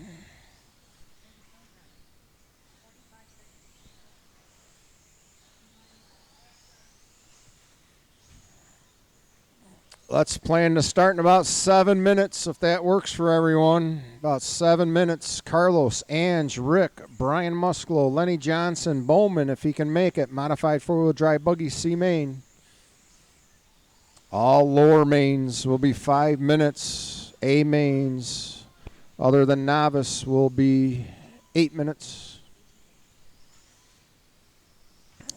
Let's plan to start in about 7 minutes, if that works for everyone. About 7 minutes. Carlos, Ange, Rick, Brian Musklo, Lenny Johnson, Bowman, if he can make it. Modified four-wheel drive buggy C main. All lower mains will be 5 minutes. A mains, other than novice, will be 8 minutes.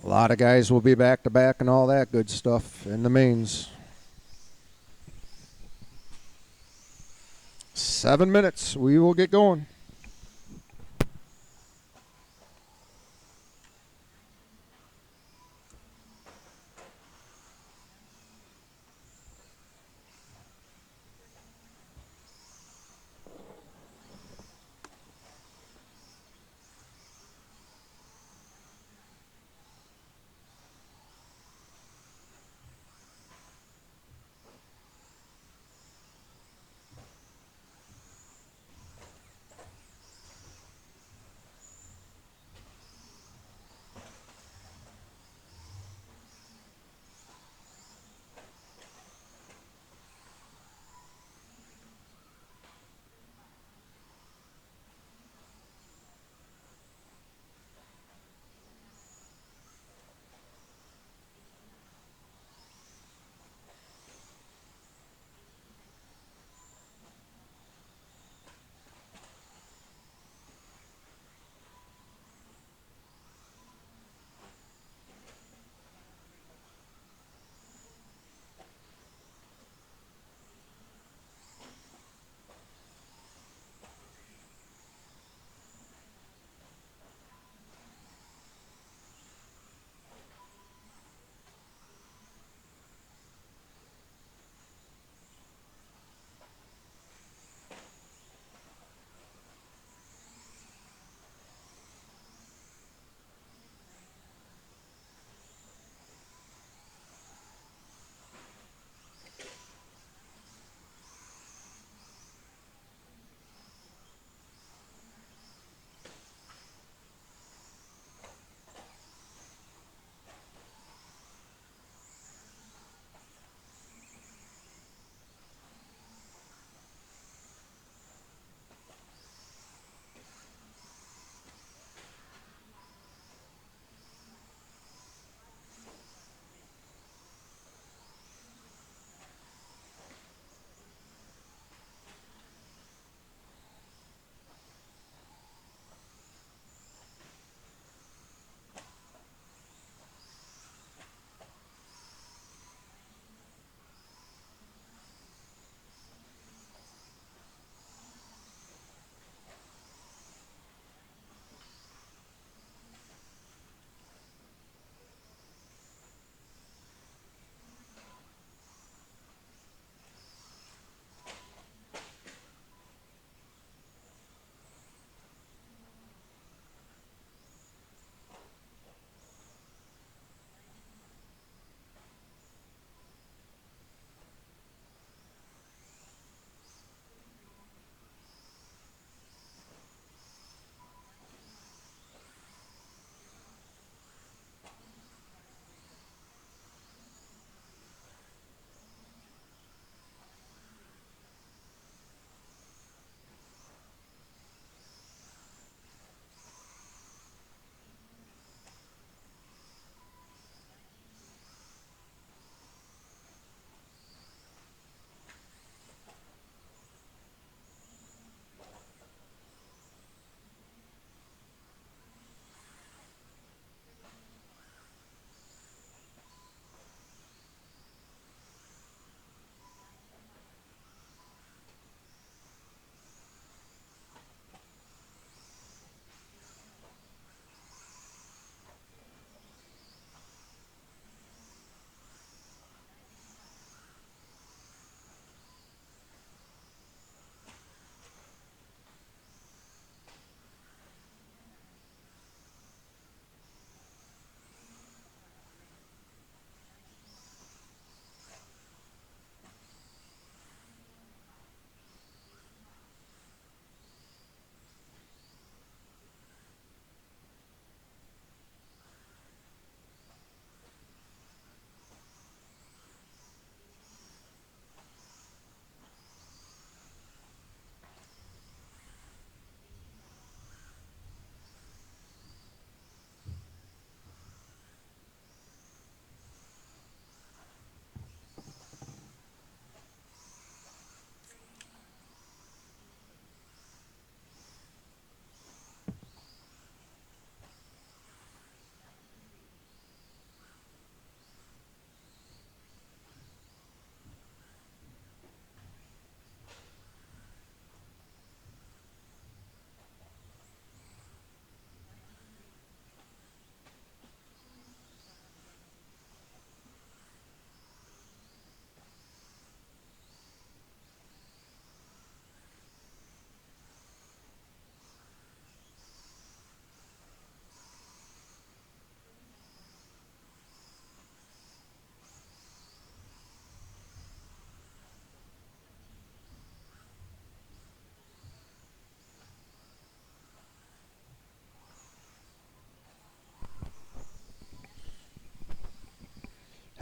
A lot of guys will be back-to-back and all that good stuff in the mains. 7 minutes. We will get going.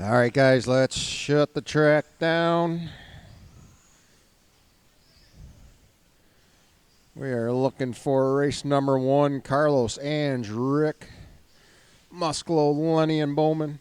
All right, guys, let's shut the track down. We are looking for race number 1, Carlos Ange, Rick Musclo, Lenny, and Bowman.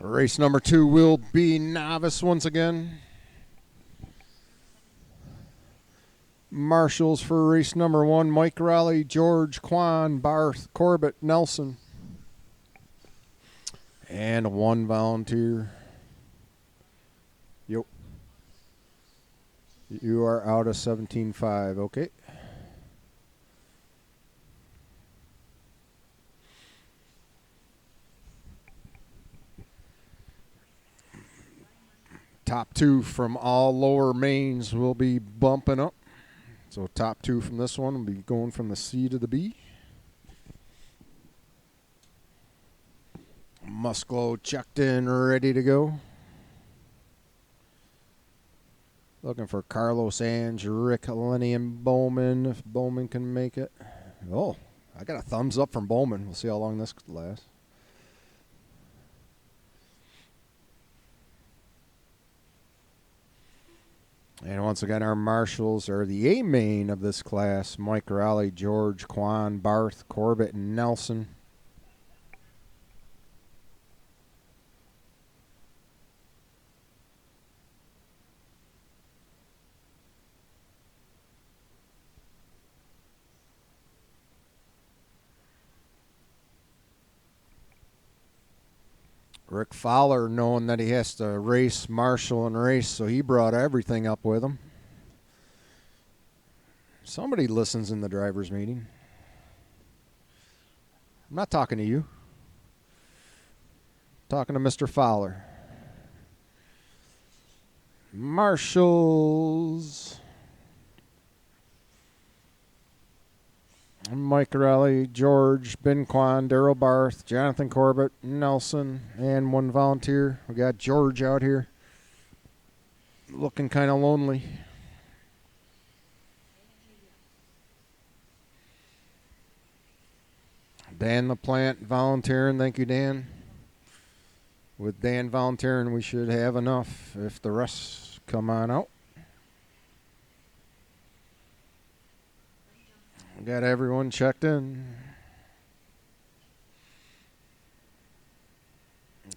Race number 2 will be novice once again. Marshals for race number 1, Mike Raleigh, George, Quan, Barth, Corbett, Nelson. And 1 volunteer. Yep. You are out of 17.5. Okay. Top 2 from all lower mains will be bumping up. So top 2 from this one will be going from the C to the B. Musclo checked in, ready to go. Looking for Carlos Ange, Rick, Lenny, and Bowman, if Bowman can make it. Oh, I got a thumbs up from Bowman. We'll see how long this lasts. And once again, our marshals are the A main of this class: Mike Raleigh, George, Quan, Barth, Corbett, and Nelson. Rick Fowler, knowing that he has to race, marshal, and race, so he brought everything up with him. Somebody listens in the driver's meeting. I'm not talking to you. I'm talking to Mr. Fowler. Marshals. Mike Raleigh, George, Ben Quan, Daryl Barth, Jonathan Corbett, Nelson, and 1 volunteer. We got George out here looking kind of lonely. Dan LaPlante volunteering. Thank you, Dan. With Dan volunteering, we should have enough if the rest come on out. Got everyone checked in.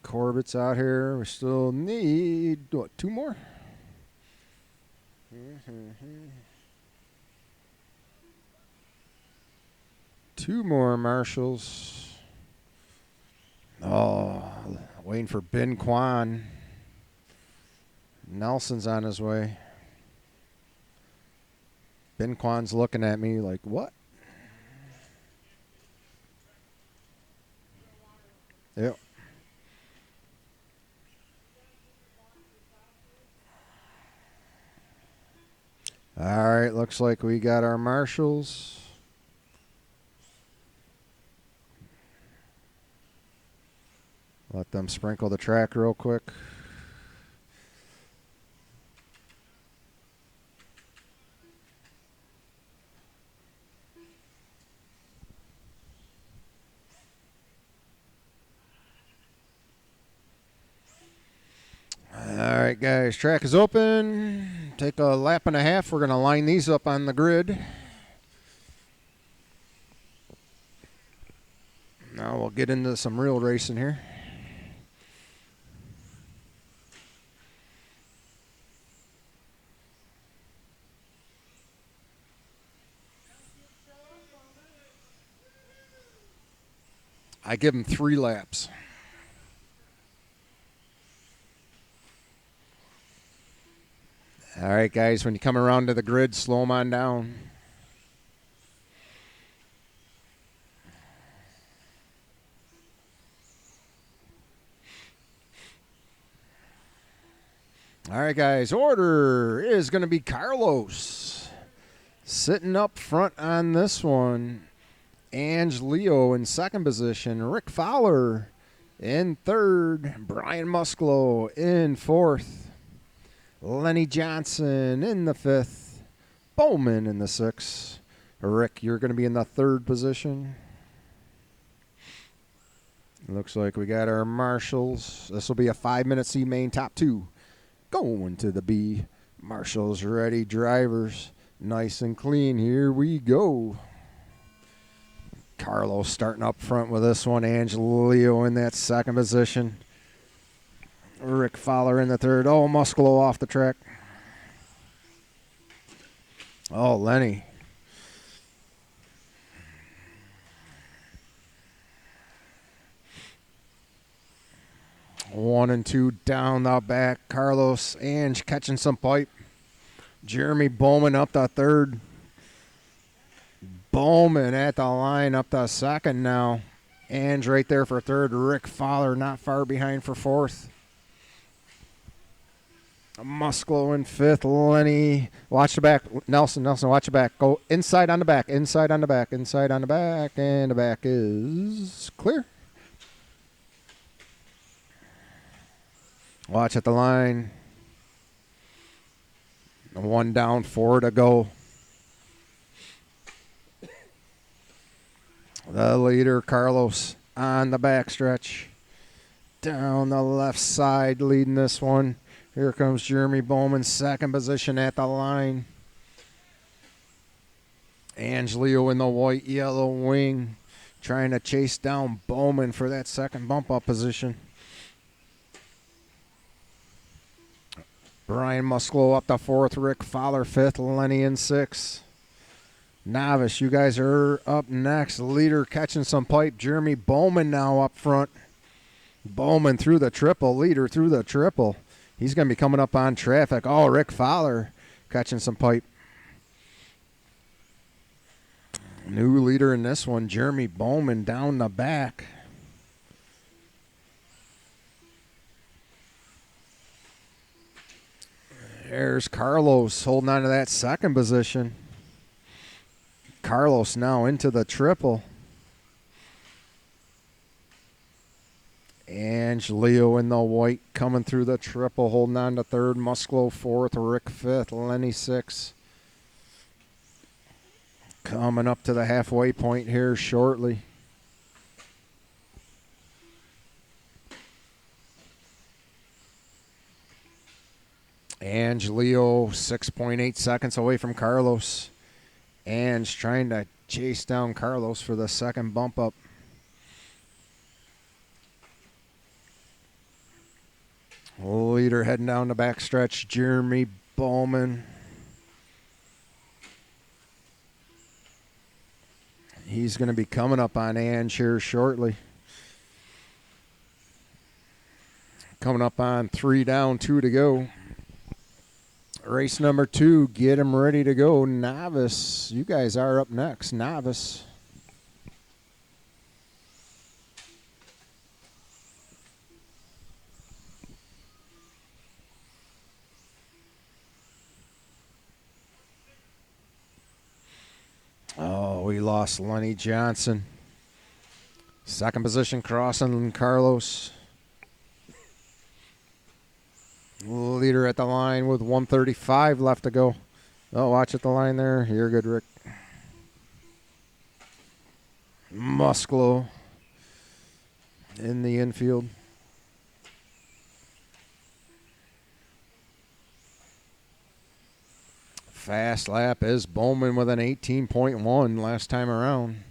Corbett's out here. We still need, what, 2 more? Two more marshals. Oh, waiting for Ben Quan. Nelson's on his way. Ben Quan's looking at me like, what? Yep. All right, looks like we got our marshals. Let them sprinkle the track real quick. All right, guys, track is open. Take a lap and a half. We're going to line these up on the grid. Now we'll get into some real racing here. I give them 3 laps. All right, guys, when you come around to the grid, slow them on down. All right, guys, order is going to be Carlos. Sitting up front on this one, Ange Leo in second position, Rick Fowler in third, Brian Musklo in fourth, Lenny Johnson in the fifth, Bowman in the sixth. Rick, you're going to be in the third position. Looks like we got our marshals. This will be a 5-minute C main top two. Going to the B. Marshals ready, drivers nice and clean. Here we go. Carlos starting up front with this one. Angelo Leo in that second position. Rick Fowler in the third. Oh, Musklo off the track. Oh, Lenny. One and two down the back. Carlos Ange catching some pipe. Jeremy Bowman up the third. Bowman at the line up the second now. Ange right there for third. Rick Fowler not far behind for fourth. Musklo in fifth. Lenny. Watch the back. Nelson, watch the back. Go inside on the back. Inside on the back. Inside on the back. And the back is clear. Watch at the line. One down, 4 to go. The leader, Carlos, on the backstretch. Down the left side, leading this one. Here comes Jeremy Bowman, second position at the line. Angelio in the white, yellow wing, trying to chase down Bowman for that second bump-up position. Brian Musklo up to fourth, Rick Fowler fifth, Lenny in sixth. Novice, you guys are up next. Leader catching some pipe. Jeremy Bowman now up front. Bowman through the triple. Leader through the triple. He's going to be coming up on traffic. Oh, Rick Fowler catching some pipe. New leader in this one, Jeremy Bowman down the back. There's Carlos holding on to that second position. Carlos now into the triple. Ange Leo in the white coming through the triple, holding on to third. Musklo fourth, Rick fifth, Lenny sixth. Coming up to the halfway point here shortly. Ange Leo 6.8 seconds away from Carlos. Ange trying to chase down Carlos for the second bump up. Leader heading down the backstretch, Jeremy Bowman. He's going to be coming up on Ange here shortly. Coming up on 3 down, 2 to go. Race number 2, get him ready to go. Novice, you guys are up next. Novice. Oh, we lost Lenny Johnson. Second position crossing Carlos. Leader at the line with 1:35 left to go. Oh, watch at the line there. You're good, Rick. Musklo in the infield. Fast lap is Bowman with an 18.1 last time around.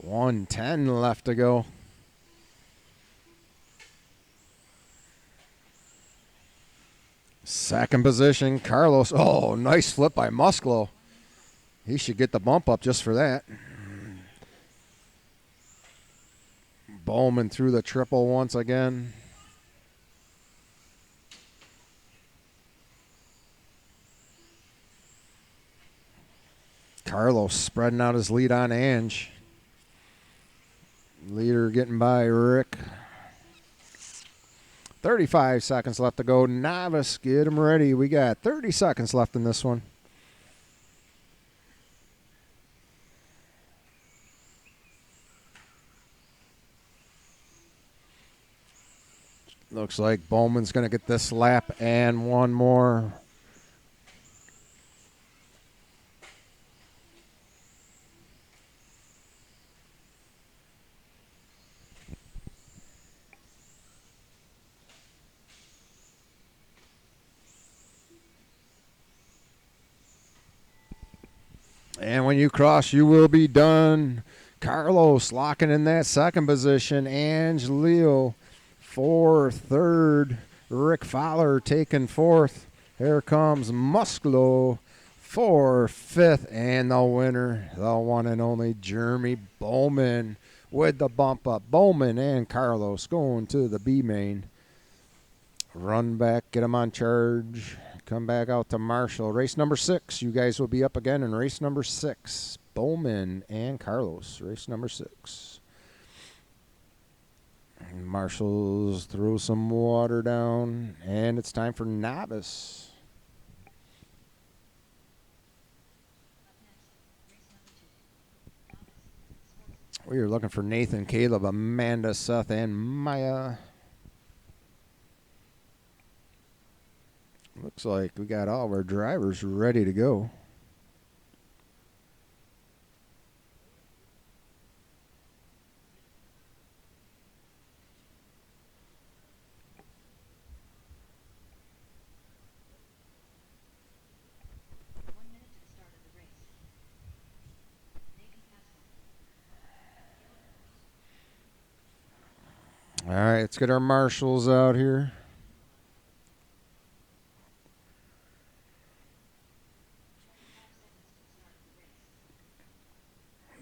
1:10 left to go. Second position, Carlos. Oh, nice flip by Musklo. He should get the bump up just for that. Bowman through the triple once again. Carlos spreading out his lead on Ange. Leader getting by Rick. 35 seconds left to go. Novice, get him ready. We got 30 seconds left in this one. Looks like Bowman's going to get this lap and one more. And when you cross, you will be done. Carlos locking in that second position. Ange Leo for third. Rick Fowler taking fourth. Here comes Musclo for fifth. And the winner, the one and only Jeremy Bowman with the bump up. Bowman and Carlos going to the B main. Run back, get them on charge. Come back out to Marshall. Race number 6. You guys will be up again in race number 6. Bowman and Carlos. Race number 6. Marshall's throw some water down. And it's time for novice. We are looking for Nathan, Caleb, Amanda, Seth, and Maya. Looks like we got all of our drivers ready to go. All right, let's get our marshals out here.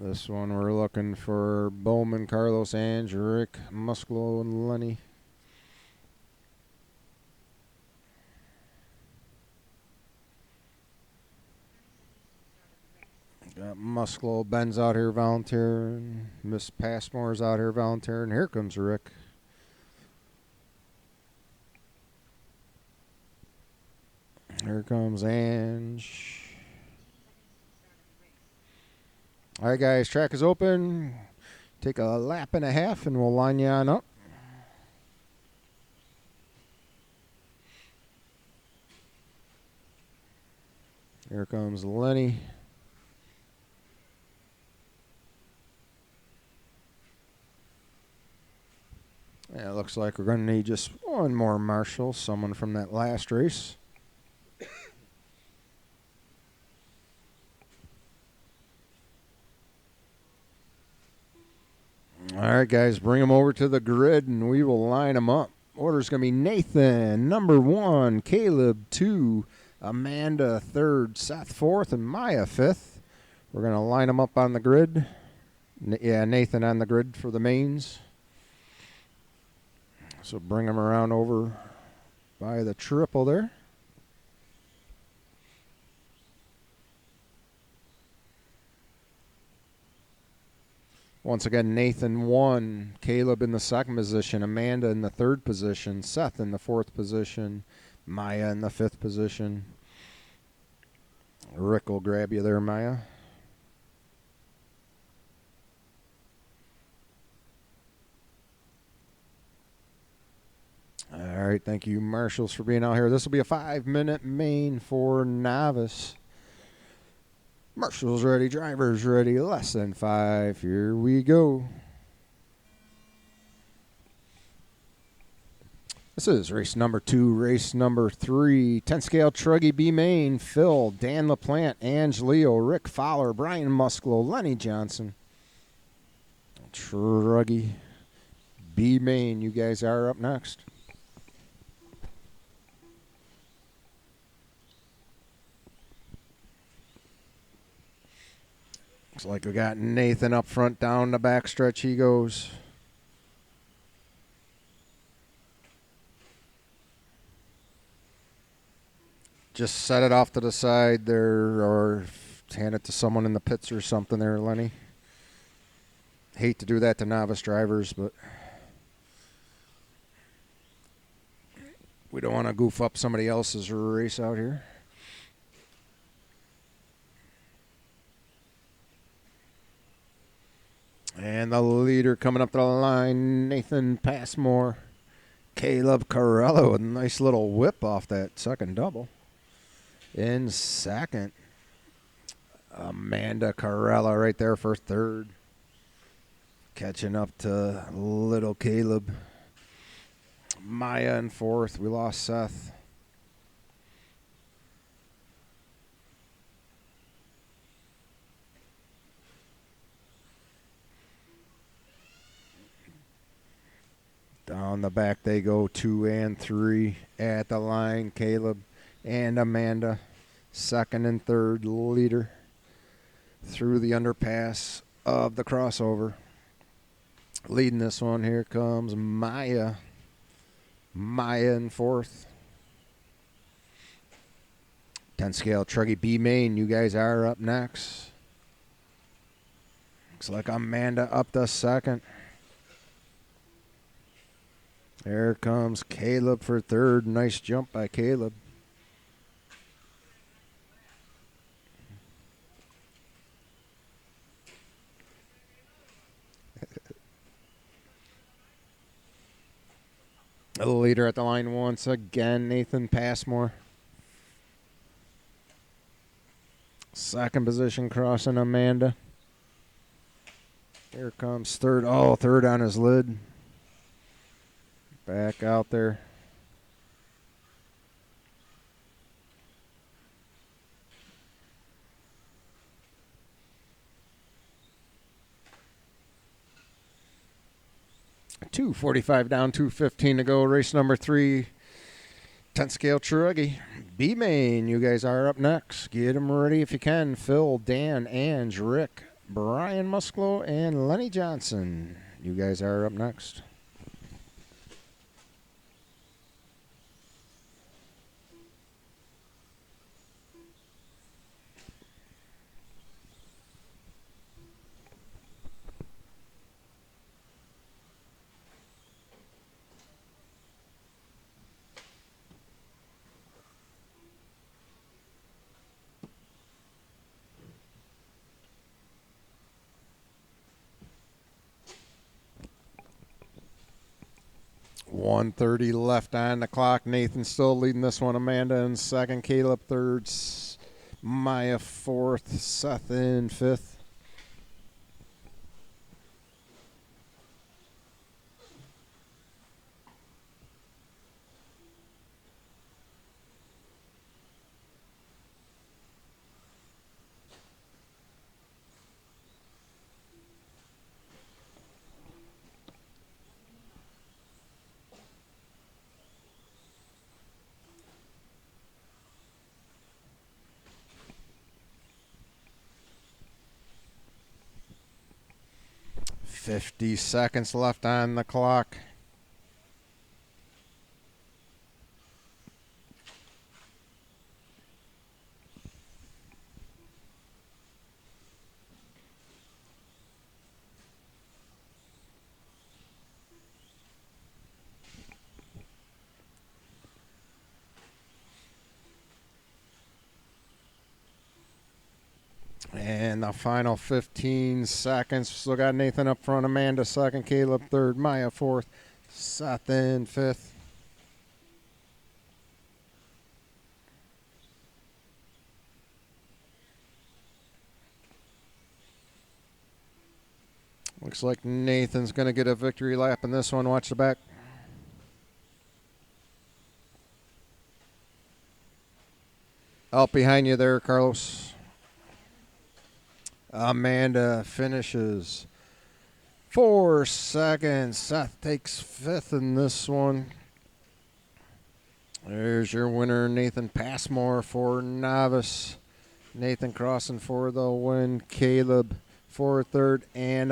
This one we're looking for Bowman, Carlos, Ange, Rick, Musclo, and Lenny. Got Musclo, Ben's out here volunteering. Miss Passmore's out here volunteering. Here comes Rick. Here comes Ange. All right, guys, track is open. Take a lap and a half, and we'll line you on up. Here comes Lenny. Yeah, it looks like we're going to need just one more marshal, someone from that last race. All right, guys, bring them over to the grid, and we will line them up. Order's going to be Nathan, number 1, Caleb, 2, Amanda, 3rd, Seth, 4th, and Maya, 5th. We're going to line them up on the grid. Yeah, Nathan on the grid for the mains. So bring them around over by the triple there. Once again, Nathan 1, Caleb in the 2nd position, Amanda in the 3rd position, Seth in the 4th position, Maya in the 5th position. Rick will grab you there, Maya. All right, thank you, marshals, for being out here. This will be a 5-minute main for novice. Marshals ready, drivers ready, less than 5. Here we go. This is race number 2, race number 3. 10-scale Truggy B main, Phil, Dan LaPlante, Ange Leo, Rick Fowler, Brian Musclo, Lenny Johnson. Truggy B main, you guys are up next. Looks like we got Nathan up front, down the backstretch he goes. Just set it off to the side there, or hand it to someone in the pits or something there, Lenny. Hate to do that to novice drivers, but we don't want to goof up somebody else's race out here. And the leader coming up the line, Nathan Passmore. Caleb Carello with a nice little whip off that second double. In second, Amanda Carella right there for third. Catching up to little Caleb. Maya in fourth. We lost Seth. Down the back they go, 2 and 3 at the line. Caleb and Amanda, second and third leader through the underpass of the crossover. Leading this one, here comes Maya. Maya in fourth. 10 scale Truggy B Main, you guys are up next. Looks like Amanda up to second. There comes Caleb for third. Nice jump by Caleb. The leader at the line once again, Nathan Passmore. Second position crossing Amanda. Here comes third. Oh, third on his lid. Back out there. .245 down, 2:15 to go. Race number 3. 10 scale Truggy. B Main, you guys are up next. Get them ready if you can. Phil, Dan, Ange, Rick, Brian Musklo, and Lenny Johnson. You guys are up next. .130 left on the clock. Nathan still leading this one. Amanda in second. Caleb third. Maya fourth. Seth in fifth. .50 seconds left on the clock. And the final 15 seconds. Still got Nathan up front, Amanda second, Caleb third, Maya fourth, Seth in fifth. Looks like Nathan's going to get a victory lap in this one. Watch the back. Out behind you there, Carlos. Amanda finishes 4 seconds. Seth takes fifth in this one. There's your winner, Nathan Passmore for novice. Nathan crossing for the win. Caleb for third. And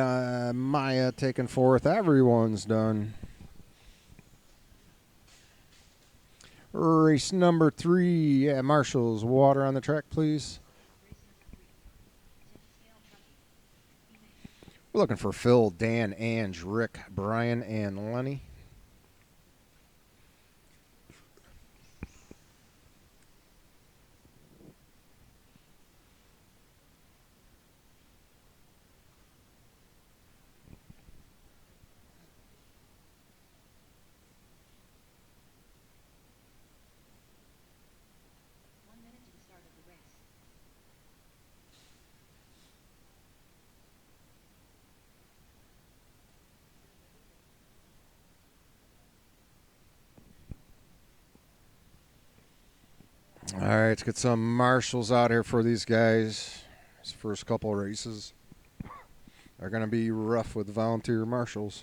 Maya taking fourth. Everyone's done. Race number 3 at Marshall's. Water on the track, please. We're looking for Phil, Dan, Ange, Rick, Brian, and Lenny. All right, let's get some marshals out here for these guys. These first couple races are going to be rough with volunteer marshals.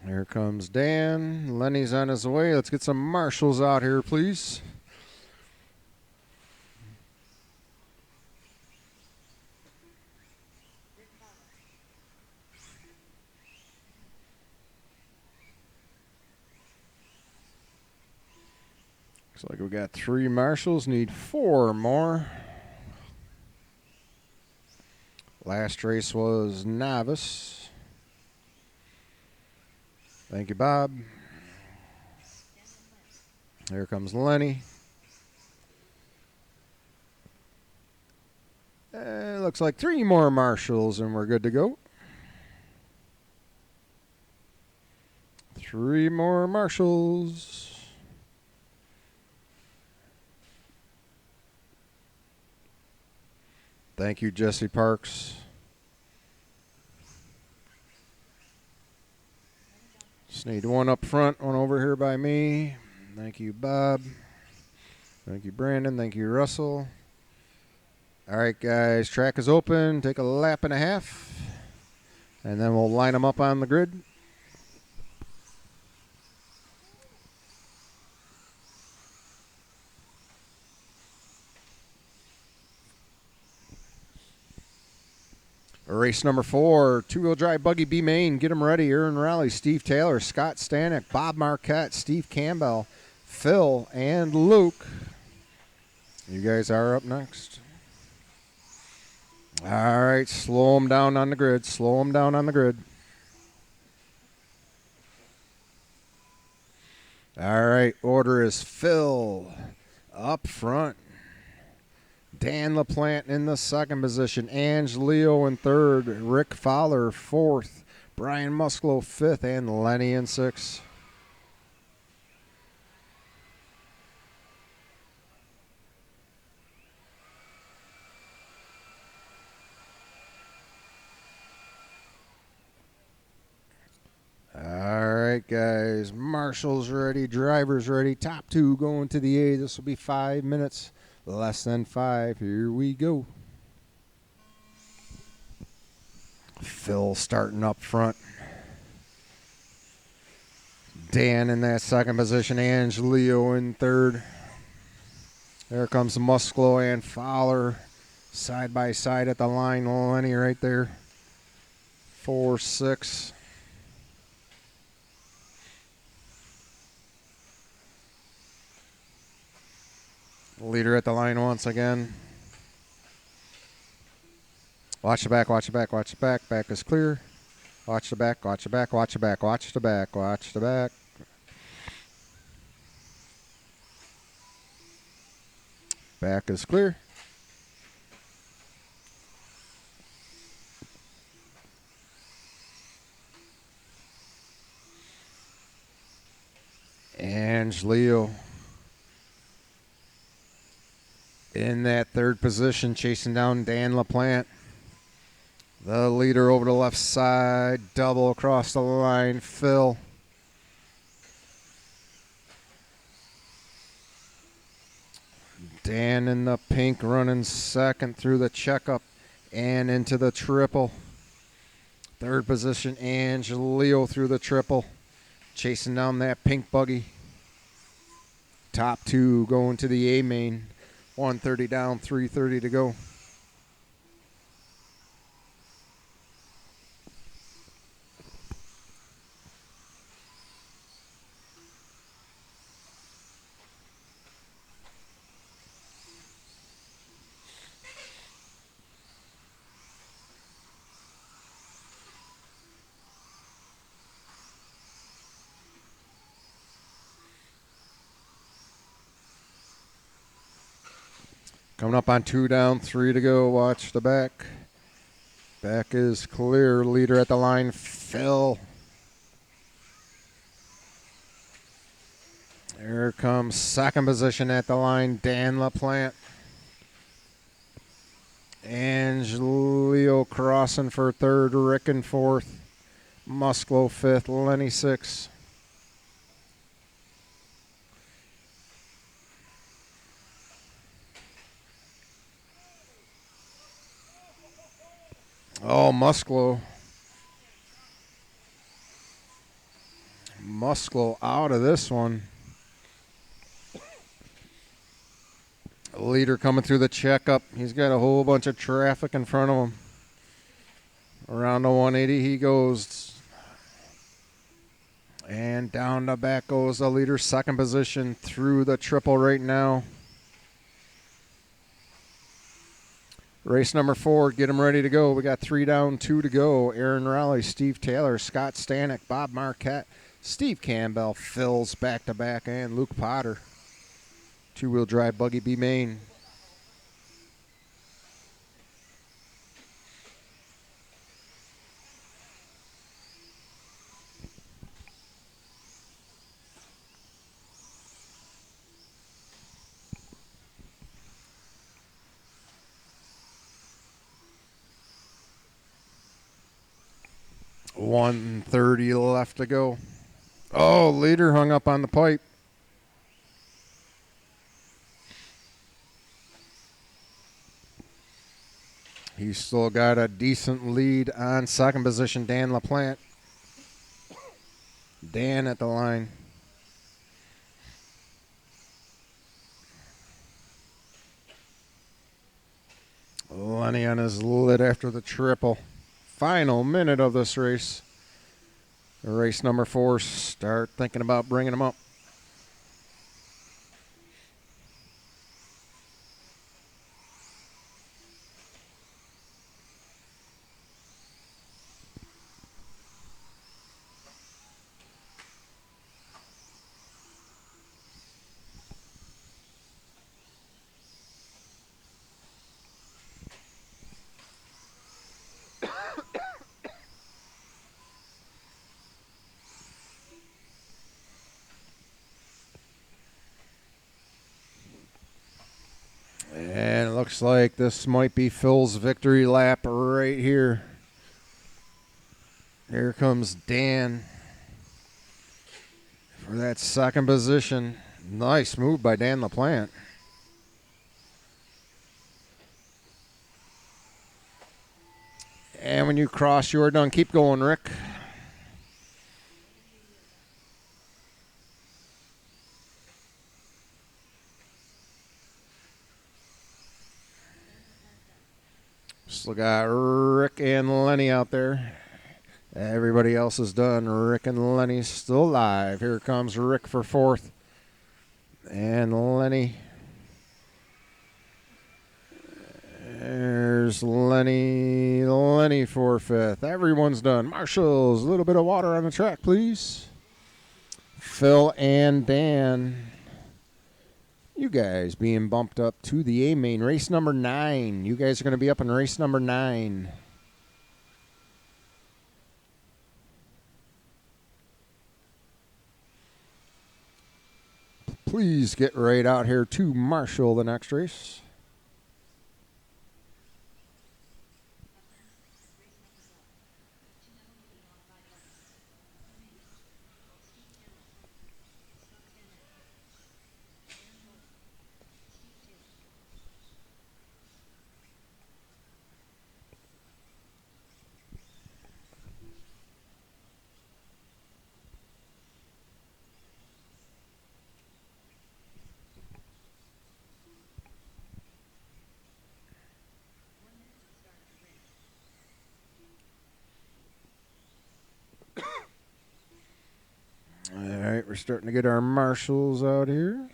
Here comes Dan. Lenny's on his way. Let's get some marshals out here, please. Looks like we got 3 marshals. Need 4 more. Last race was novice. Thank you, Bob. Here comes Lenny. Looks like 3 more marshals and we're good to go. 3 more marshals. Thank you, Jesse Parks. Just need 1 up front, 1 over here by me. Thank you, Bob. Thank you, Brandon. Thank you, Russell. All right, guys, track is open. Take a lap and a half, and then we'll line them up on the grid. Race number 4, 2-wheel drive buggy B main. Get them ready. Aaron Raleigh, Steve Taylor, Scott Stanek, Bob Marquette, Steve Campbell, Phil, and Luke. You guys are up next. All right, slow them down on the grid. Slow them down on the grid. All right, order is Phil up front. Dan LaPlante in the second position. Ange Leo in third. Rick Fowler fourth. Brian Musklo fifth. And Lenny in sixth. All right, guys. Marshall's ready. Driver's ready. Top 2 going to the A. This will be 5 minutes. Less than 5. Here we go. Phil starting up front. Dan in that second position. Ange Leo in third. There comes Musklo and Fowler side by side at the line. Lenny right there. 4, 6. Leader at the line once again. Watch the back, watch the back, watch the back. Back is clear. Watch the back, watch the back, watch the back, watch the back, watch the back. Back is clear. Ange Leo in that third position, chasing down Dan LaPlante. The leader over the left side, double across the line, Phil. Dan in the pink running second through the checkup and into the triple. Third position, Angelio through the triple. Chasing down that pink buggy. Top two going to the A main. 130 down, 330 to go. Coming up on 2 down, 3 to go. Watch the back. Back is clear. Leader at the line, Phil. Here comes second position at the line, Dan LaPlante. Angelio crossing for third, Rick in fourth. Musclo fifth, Lenny sixth. Oh, Musclo. Musclo out of this one. Leader coming through the checkup. He's got a whole bunch of traffic in front of him. Around the 180 he goes. And down the back goes the leader. Second position through the triple right now. Race number 4, get them ready to go. We got 3 down, 2 to go. Aaron Raleigh, Steve Taylor, Scott Stanek, Bob Marquette, Steve Campbell, Phil's back-to-back, and Luke Potter. Two-wheel drive buggy B main. $130 left to go. Oh, leader hung up on the pipe. He's still got a decent lead on second position, Dan LaPlante. Dan at the line. Lenny on his lid after the triple. Final minute of this race. Race number 4. Start thinking about bringing them up. And it looks like this might be Phil's victory lap right here. Here comes Dan for that second position. Nice move by Dan LaPlante. And when you cross, you're done. Keep going, Rick. Still got Rick and Lenny out there. Everybody else is done. Rick and Lenny still alive. Here comes Rick for fourth. And Lenny. There's Lenny. Lenny for fifth. Everyone's done. Marshals, a little bit of water on the track, please. Phil and Dan. You guys being bumped up to the A main. Race number 9. You guys are going to be up in race number 9. Please get right out here to marshal the next race. right, we're starting to get our marshals out here.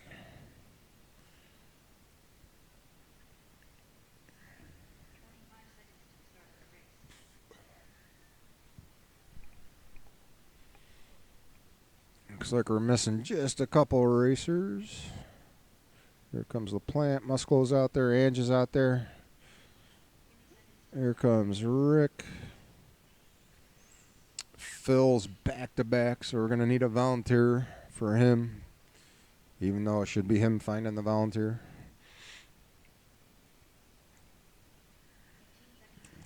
Looks like we're missing just a couple racers. Here comes LaPlante. Musclo's out there. Ange is out there. Here comes Rick. Phil's back to back, so we're going to need a volunteer for him, even though it should be him finding the volunteer.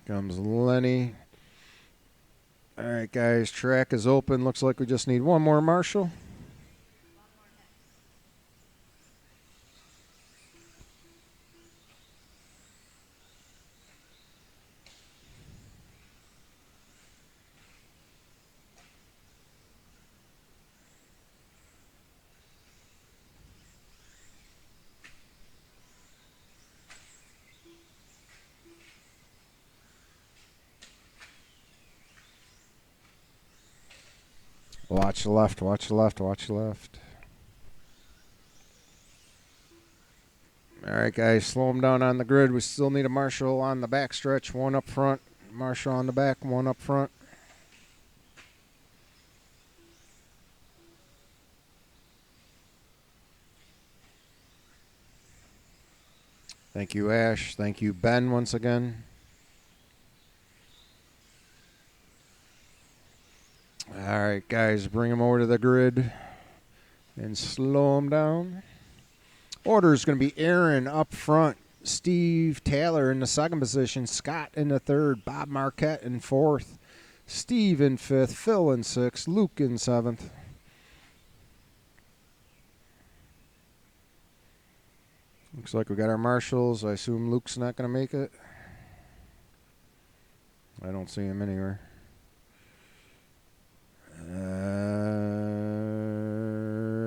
Comes Lenny. All right, guys, track is open. Looks like we just need one more marshal. Watch left, watch left, watch left. All right, guys, slow them down on the grid. We still need a marshal on the back stretch, one up front. Marshal on the back, one up front. Thank you, Ash. Thank you, Ben, once again. All right, guys, bring them over to the grid and slow them down. Order is going to be Aaron up front, Steve Taylor in the second position, Scott in the third, Bob Marquette in fourth, Steve in fifth, Phil in sixth, Luke in seventh. Looks like we got our marshals. I assume Luke's not going to make it. I don't see him anywhere.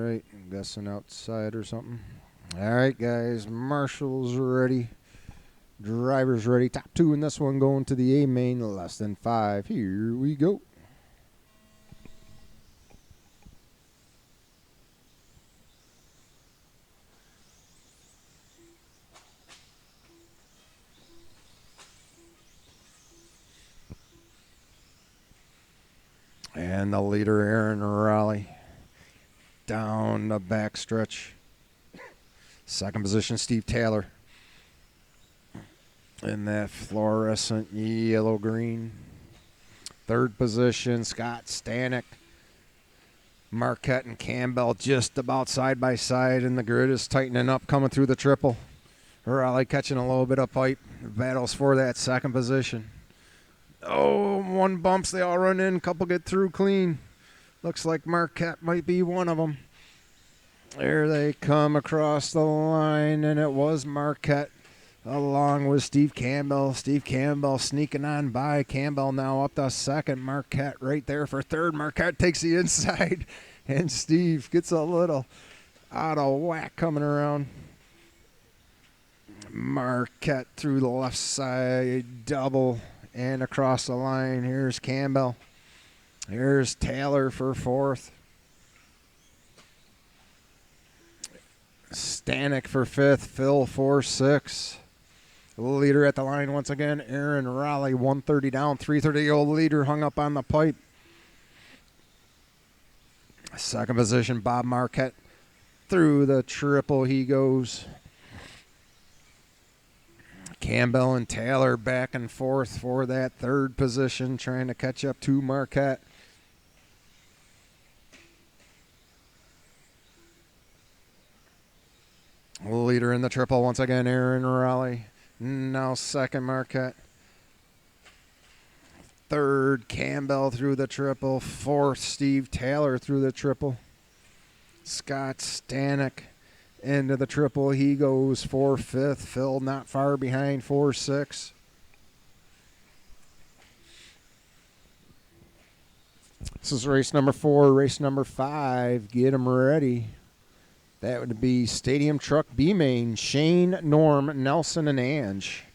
Right, I'm guessing outside or something. All right, guys, marshals ready. Drivers ready. Top two in this one going to the A main, less than 5. Here we go. And the leader, Aaron Raleigh, down the back stretch. Second position, Steve Taylor. In that fluorescent yellow-green. Third position, Scott Stanek. Marquette and Campbell just about side by side, and the grid is tightening up, coming through the triple. Raleigh catching a little bit of pipe. Battles for that second position. Oh, one bumps, they all run in, couple get through clean. Looks like Marquette might be one of them. There they come across the line, and it was Marquette along with Steve Campbell. Steve Campbell sneaking on by. Campbell now up to second. Marquette right there for third. Marquette takes the inside, and Steve gets a little out of whack coming around. Marquette through the left side, double. And across the line, here's Campbell. Here's Taylor for fourth. Stanek for fifth. Phil for sixth. Leader at the line once again, Aaron Raleigh, 130 down. 330-year-old leader hung up on the pipe. Second position, Bob Marquette. Through the triple he goes. Campbell and Taylor back and forth for that third position, trying to catch up to Marquette. Leader in the triple once again, Aaron Raleigh. Now second, Marquette. Third, Campbell through the triple. Fourth, Steve Taylor through the triple. Scott Stanek into the triple, he goes for fifth. Phil not far behind for sixth. This is race number 4. Race number 5, get them ready. That would be Stadium Truck B main, Shane, Norm, Nelson, and Ange.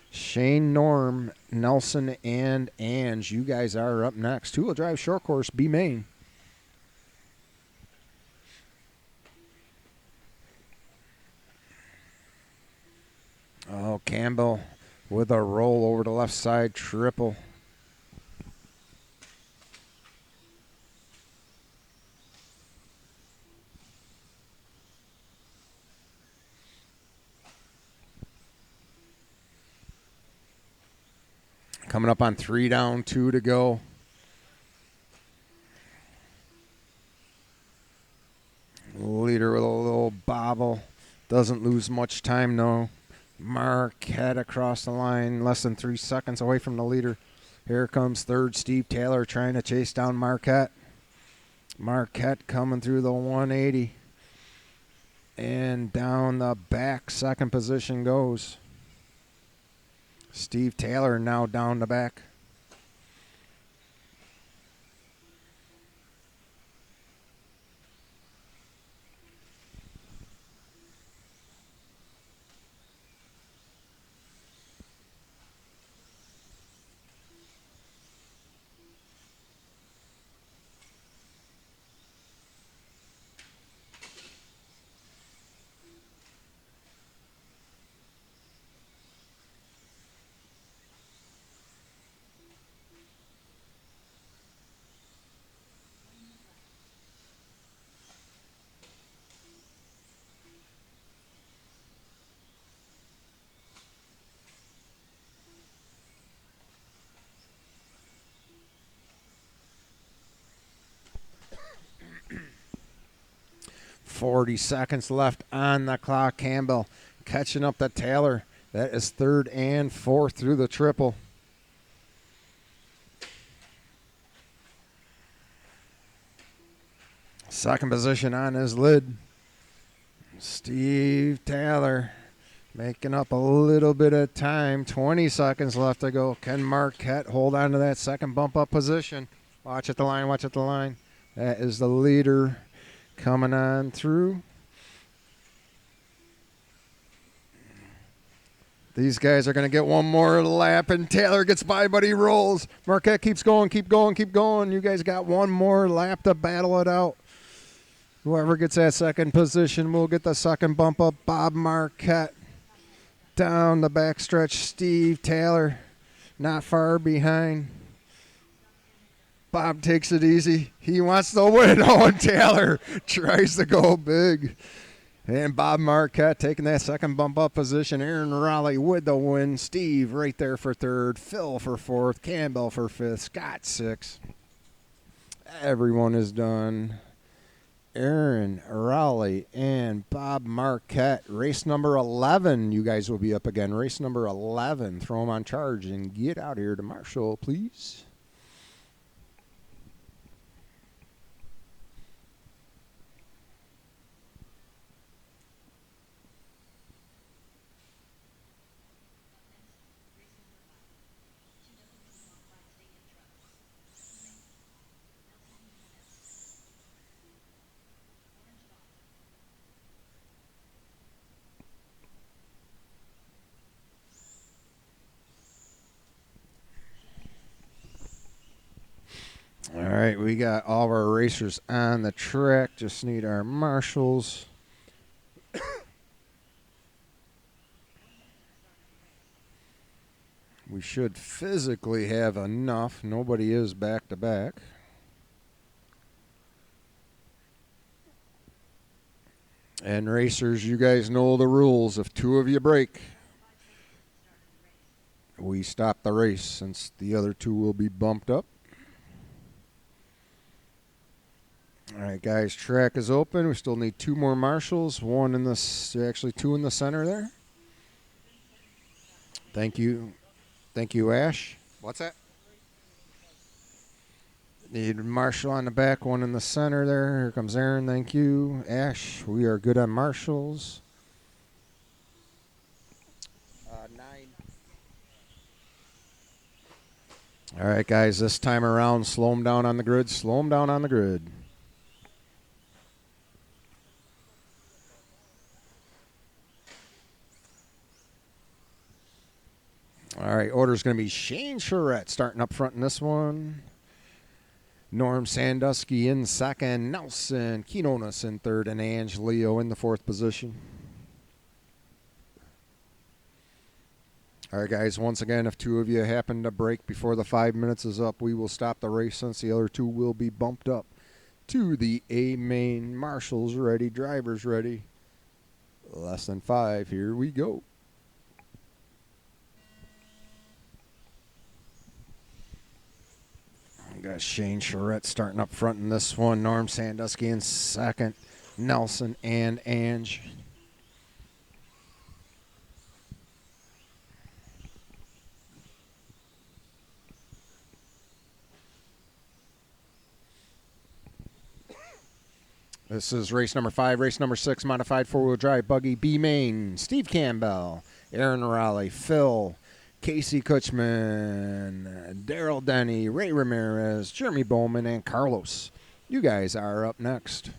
Shane, Norm, Nelson, and Ange. You guys are up next. Two-wheel drive short course B main. Oh, Campbell with a roll over the left side, triple. Coming up on 3 down, 2 to go. Leader with a little bobble. Doesn't lose much time, though. Marquette across the line, less than 3 seconds away from the leader. Here comes third, Steve Taylor trying to chase down Marquette. Marquette coming through the 180. And down the back, second position goes. Steve Taylor now down the back. .40 seconds left on the clock. Campbell catching up to Taylor. That is third and fourth through the triple. Second position on his lid. Steve Taylor making up a little bit of time. 20 seconds left to go. Can Marquette hold on to that second bump up position? Watch at the line, watch at the line. That is the leader coming on through. These guys are going to get one more lap, and Taylor gets by, but he rolls. Marquette keeps going, keep going, keep going. You guys got one more lap to battle it out. Whoever gets that second position will get the second bump up. Bob Marquette down the backstretch. Steve Taylor not far behind. Bob takes it easy. He wants to win. Oh, and Taylor tries to go big. And Bob Marquette taking that second bump up position. Aaron Raleigh with the win. Steve right there for third. Phil for fourth. Campbell for fifth. Scott sixth. Everyone is done. Aaron Raleigh and Bob Marquette. Race number 11. You guys will be up again. Race number 11. Throw them on charge and get out here to Marshall, please. All right, we got all of our racers on the track. Just need our marshals. We should physically have enough. Nobody is back to back. And racers, you guys know the rules. If two of you break, we stop the race since the other two will be bumped up. All right, guys, track is open. We still need two more marshals. One in the, actually two in the center there. Thank you. Thank you, Ash. What's that? Need marshal on the back, one in the center there. Here comes Aaron. Thank you. Ash, we are good on marshals. 9. All right, guys, this time around, slow them down on the grid. Slow them down on the grid. All right, order's going to be Shane Charette starting up front in this one. Norm Sandusky in second. Nelson Quinones in third. And Ange Leo in the fourth position. All right, guys, once again, if two of you happen to break before the 5 minutes is up, we will stop the race since the other two will be bumped up to the A main. Marshals ready, drivers ready. Less than 5, here we go. We got Shane Charette starting up front in this one. Norm Sandusky in second. Nelson and Ange. This is race number 5, race number 6, modified four-wheel drive buggy B main. Steve Campbell, Aaron Raleigh, Phil, Casey Kutchman, Daryl Denny, Ray Ramirez, Jeremy Bowman, and Carlos. You guys are up next.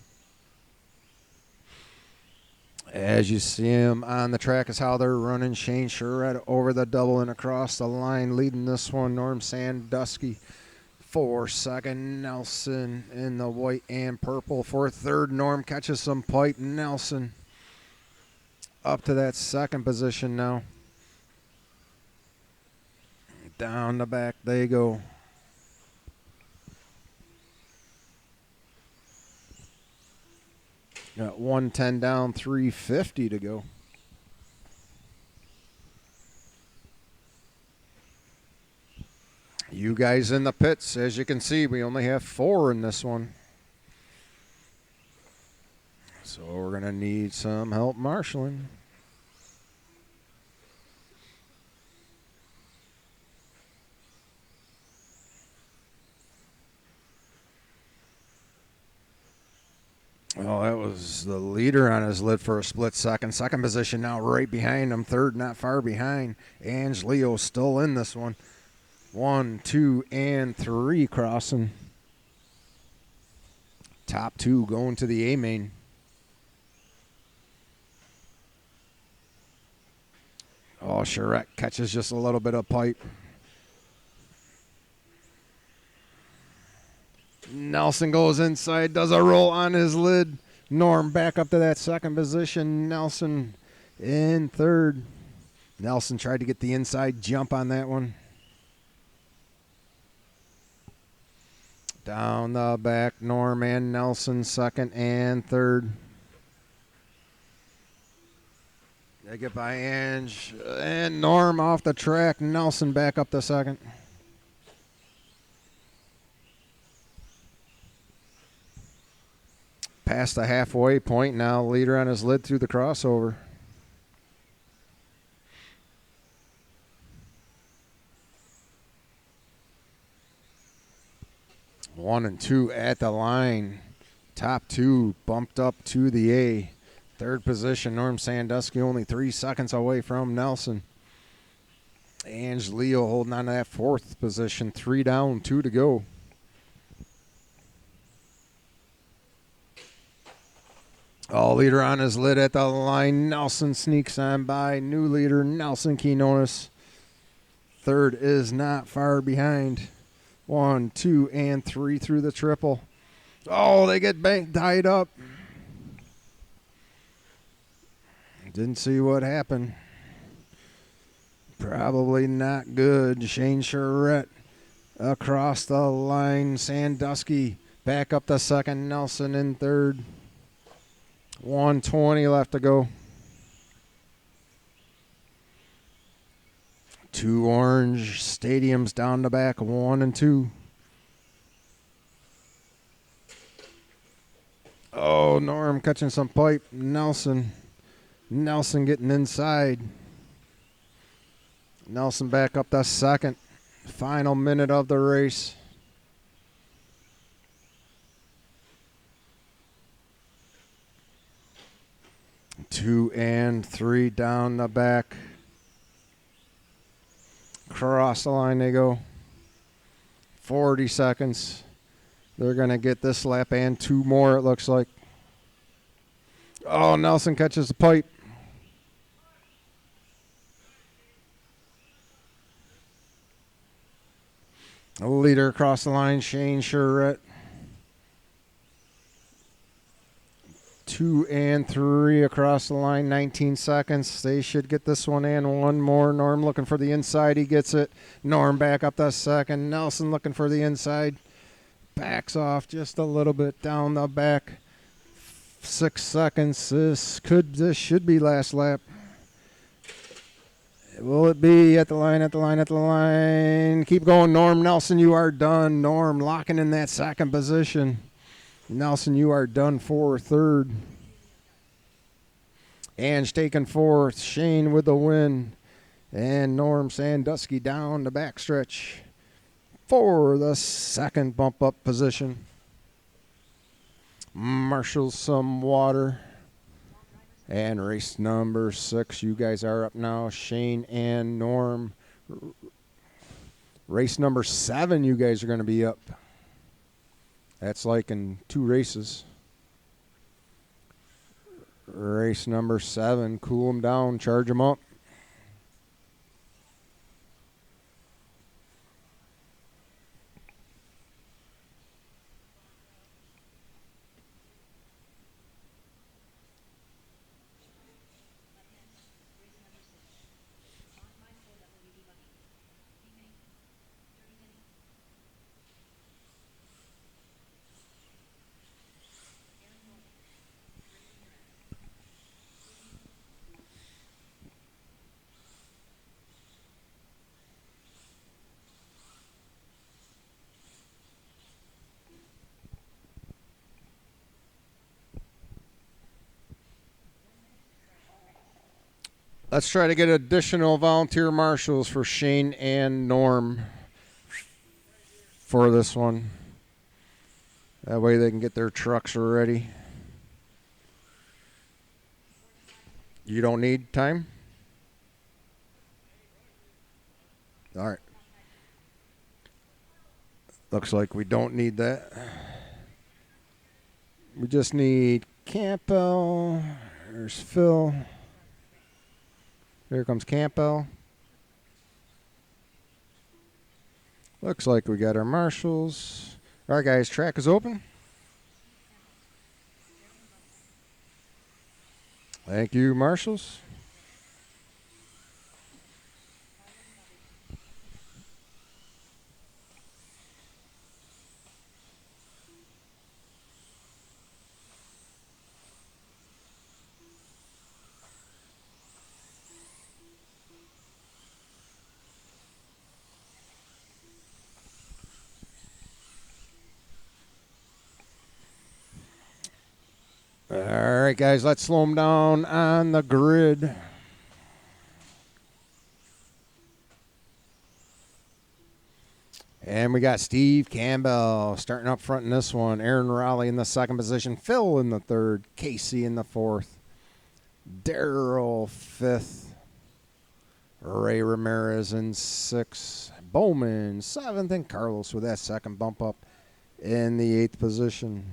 As you see him on the track is how they're running. Shane Charette over the double and across the line, leading this one. Norm Sandusky for second. Nelson in the white and purple for third. Norm catches some pipe. Nelson up to that second position now. Down the back they go. Got 110 down, 350 to go. You guys in the pits, as you can see, we only have 4 in this one. So we're going to need some help marshaling. Oh, that was the leader on his lid for a split second. Second position now right behind him. Third not far behind. Ange Leo still in this one. 1, 2, and 3 crossing. Top 2 going to the A main. Oh, Charette catches just a little bit of pipe. Nelson goes inside, does a roll on his lid. Norm back up to that second position. Nelson in third. Nelson tried to get the inside jump on that one. Down the back, Norm and Nelson second and third. They get by Ange and Norm off the track. Nelson back up to second. Past the halfway point now, leader on his lid through the crossover. One and 2 at the line. Top 2 bumped up to the A. Third position, Norm Sandusky only 3 seconds away from Nelson. Ange Leo holding on to that fourth position. 3 down, 2 to go. All leader on his lid at the line. Nelson sneaks on by. New leader, Nelson Quinones. Third is not far behind. 1, 2, and 3 through the triple. Oh, they get tied up. Didn't see what happened. Probably not good. Shane Charette across the line. Sandusky back up to second. Nelson in third. 120 left to go. 2 orange stadiums down the back, 1 and 2. Oh, Norm catching some pipe. Nelson getting inside. Nelson back up to second. Final minute of the race. Two and 3 down the back. Cross the line they go. 40 seconds. They're going to get this lap and 2 more, it looks like. Oh, Nelson catches the pipe. A leader across the line, Shane Charette. 2 and 3 across the line, 19 seconds. They should get this one and one more. Norm looking for the inside. He gets it. Norm back up the second. Nelson looking for the inside. Backs off just a little bit down the back. 6 seconds. This should be last lap. Will it be at the line, at the line, at the line? Keep going, Norm. Nelson, you are done. Norm locking in that second position. Nelson, you are done for third. Ange taking fourth. Shane with the win. And Norm Sandusky down the backstretch for the second bump-up position. Marshall some water. And race number 6, you guys are up now. Shane and Norm. Race number 7, you guys are going to be up. That's like in 2 races. Race number 7, cool them down, charge them up. Let's try to get additional volunteer marshals for Shane and Norm for this one. That way they can get their trucks ready. You don't need time? All right. Looks like we don't need that. We just need Campbell. There's Phil. Here comes Campbell. Looks like we got our marshals. All right, guys, track is open. Thank you, marshals. All right, guys, let's slow them down on the grid. And we got Steve Campbell starting up front in this one. Aaron Raleigh in the second position. Phil in the third. Casey in the fourth. Darrell fifth. Ray Ramirez in sixth. Bowman seventh. And Carlos with that second bump up in the eighth position.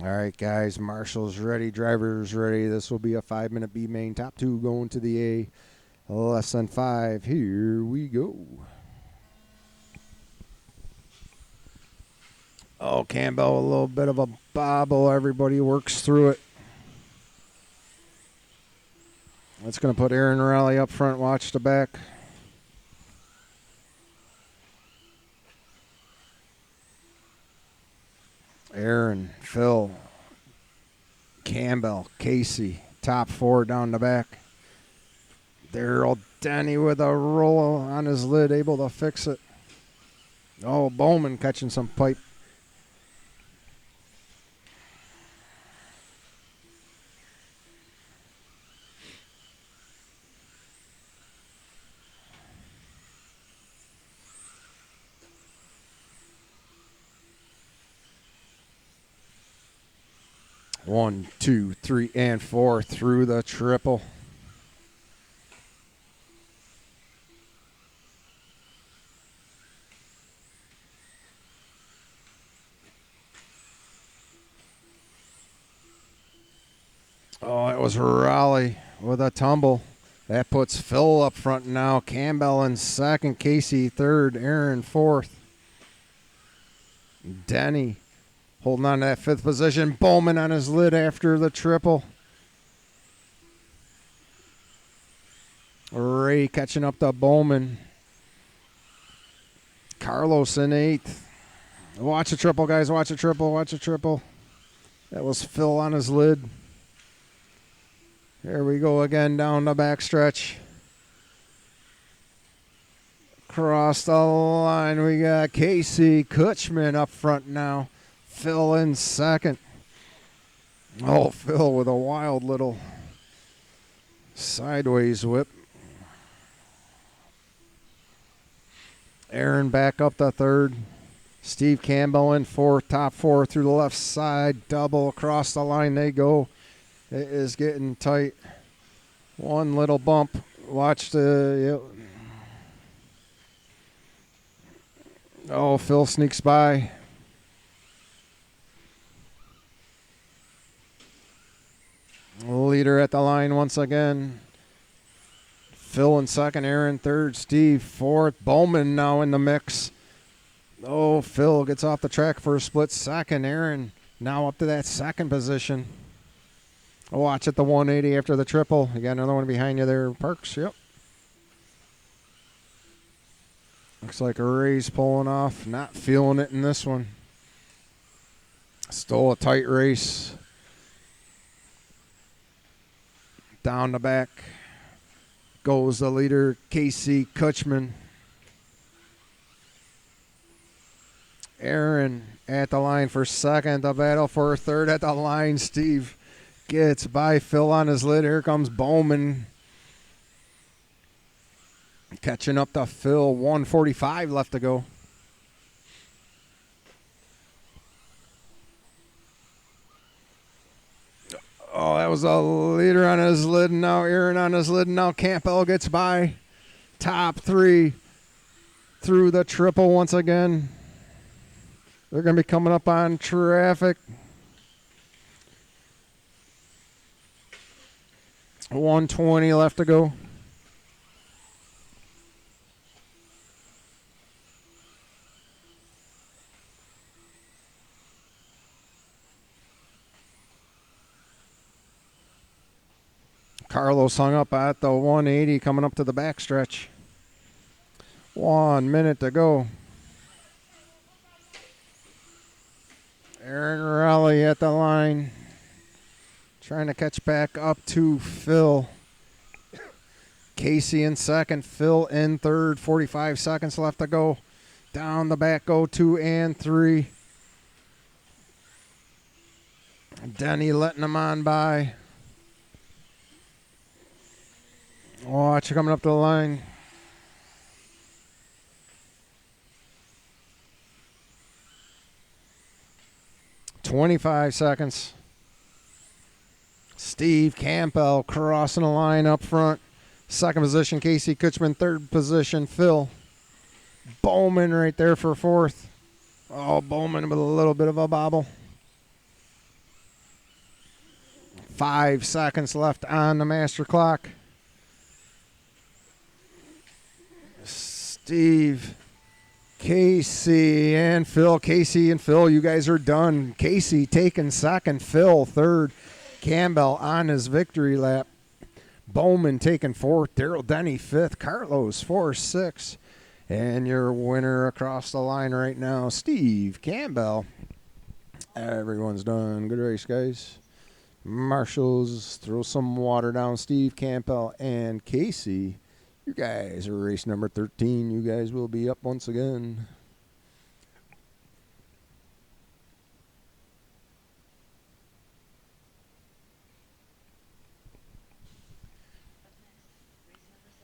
All right, guys, marshals ready, drivers ready. This will be a 5-minute B main. Top 2 going to the A. Less than 5. Here we go. Oh, Campbell, a little bit of a bobble. Everybody works through it. That's going to put Aaron Raleigh up front. Watch the back. Aaron, Phil, Campbell, Casey, top 4 down the back. Darrell Denny with a roll on his lid, able to fix it. Oh, Bowman catching some pipe. One, two, three, and 4 through the triple. Oh, it was Raleigh with a tumble. That puts Phil up front now. Campbell in second. Casey third. Aaron fourth. Denny Holding on to that 5th position. Bowman on his lid after the triple. Ray catching up to Bowman. Carlos in 8th. Watch a triple, guys. Watch a triple. Watch a triple. That was Phil on his lid. Here we go again down the backstretch. Across the line, we got Casey Kutchman up front now. Phil in 2nd. Oh, Phil with a wild little sideways whip. Aaron back up to 3rd. Steve Campbell in 4th. Top 4 through the left side. Double across the line they go. It is getting tight. One little bump. Watch the... Yep. Oh, Phil sneaks by. Leader at the line once again. Phil in 2nd, Aaron 3rd, Steve 4th. Bowman now in the mix. Oh, Phil gets off the track for a split second. Aaron now up to that 2nd position. Watch at the 180 after the triple. You got another one behind you there, Parks. Yep. Looks like Ray's pulling off. Not feeling it in this one. Still a tight race. Down the back goes the leader, Casey Kutchman. Aaron at the line for 2nd. The battle for 3rd at the line. Steve gets by Phil on his lid. Here comes Bowman. Catching up to Phil. 1:45 left to go. Oh, that was a leader on his lid. Now Aaron on his lid. Now Campbell gets by. Top 3 through the triple once again. They're going to be coming up on traffic. 1:20 left to go. Carlos hung up at the 180 coming up to the backstretch. 1 minute to go. Aaron Raleigh at the line. Trying to catch back up to Phil. Casey in 2nd. Phil in 3rd. 45 seconds left to go. Down the back go 2 and 3. Denny letting them on by. Watch, coming up to the line. "25 seconds. Steve Campbell crossing the line up front. 2nd position, Casey Kutchman. 3rd position, Phil. Bowman right there for 4th. Oh, Bowman with a little bit of a bobble. 5 seconds left on the master clock. Steve, Casey, and Phil. Casey and Phil, you guys are done. Casey taking 2nd. Phil 3rd. Campbell on his victory lap. Bowman taking 4th. Daryl Denny 5th. Carlos 4, 6. And your winner across the line right now, Steve Campbell. Everyone's done. Good race, guys. Marshals, throw some water down. Steve Campbell and Casey. You guys are race number 13. You guys will be up once again.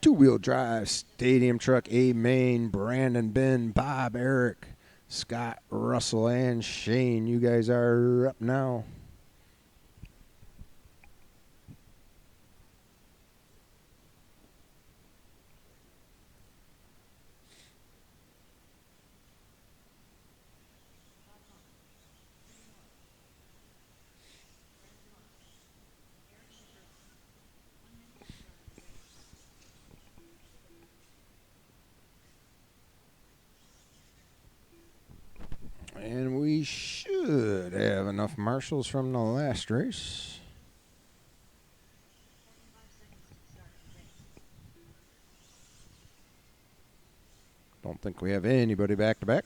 Two-wheel drive, stadium truck, A. Main, Brandon, Ben, Bob, Eric, Scott, Russell, and Shane. You guys are up now. And we should enough marshals from the last race. Don't think we have anybody back to back.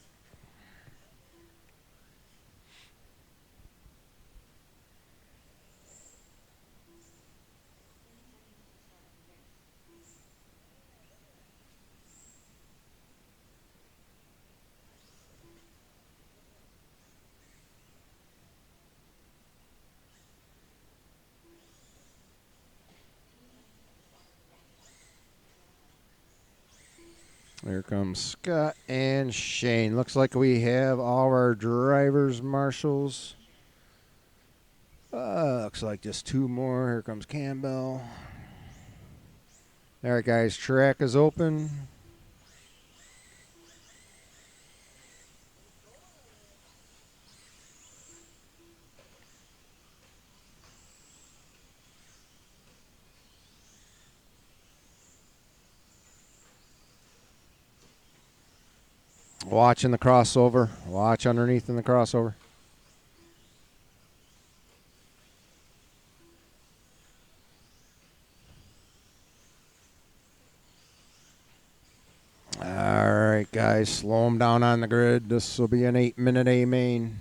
There comes Scott and Shane. Looks like we have all our drivers, marshals. Looks like just two more. Here comes Campbell. All right, guys, track is open. Watch in the crossover. Watch underneath in the crossover. All right, guys, slow them down on the grid. This will be an 8-minute A main.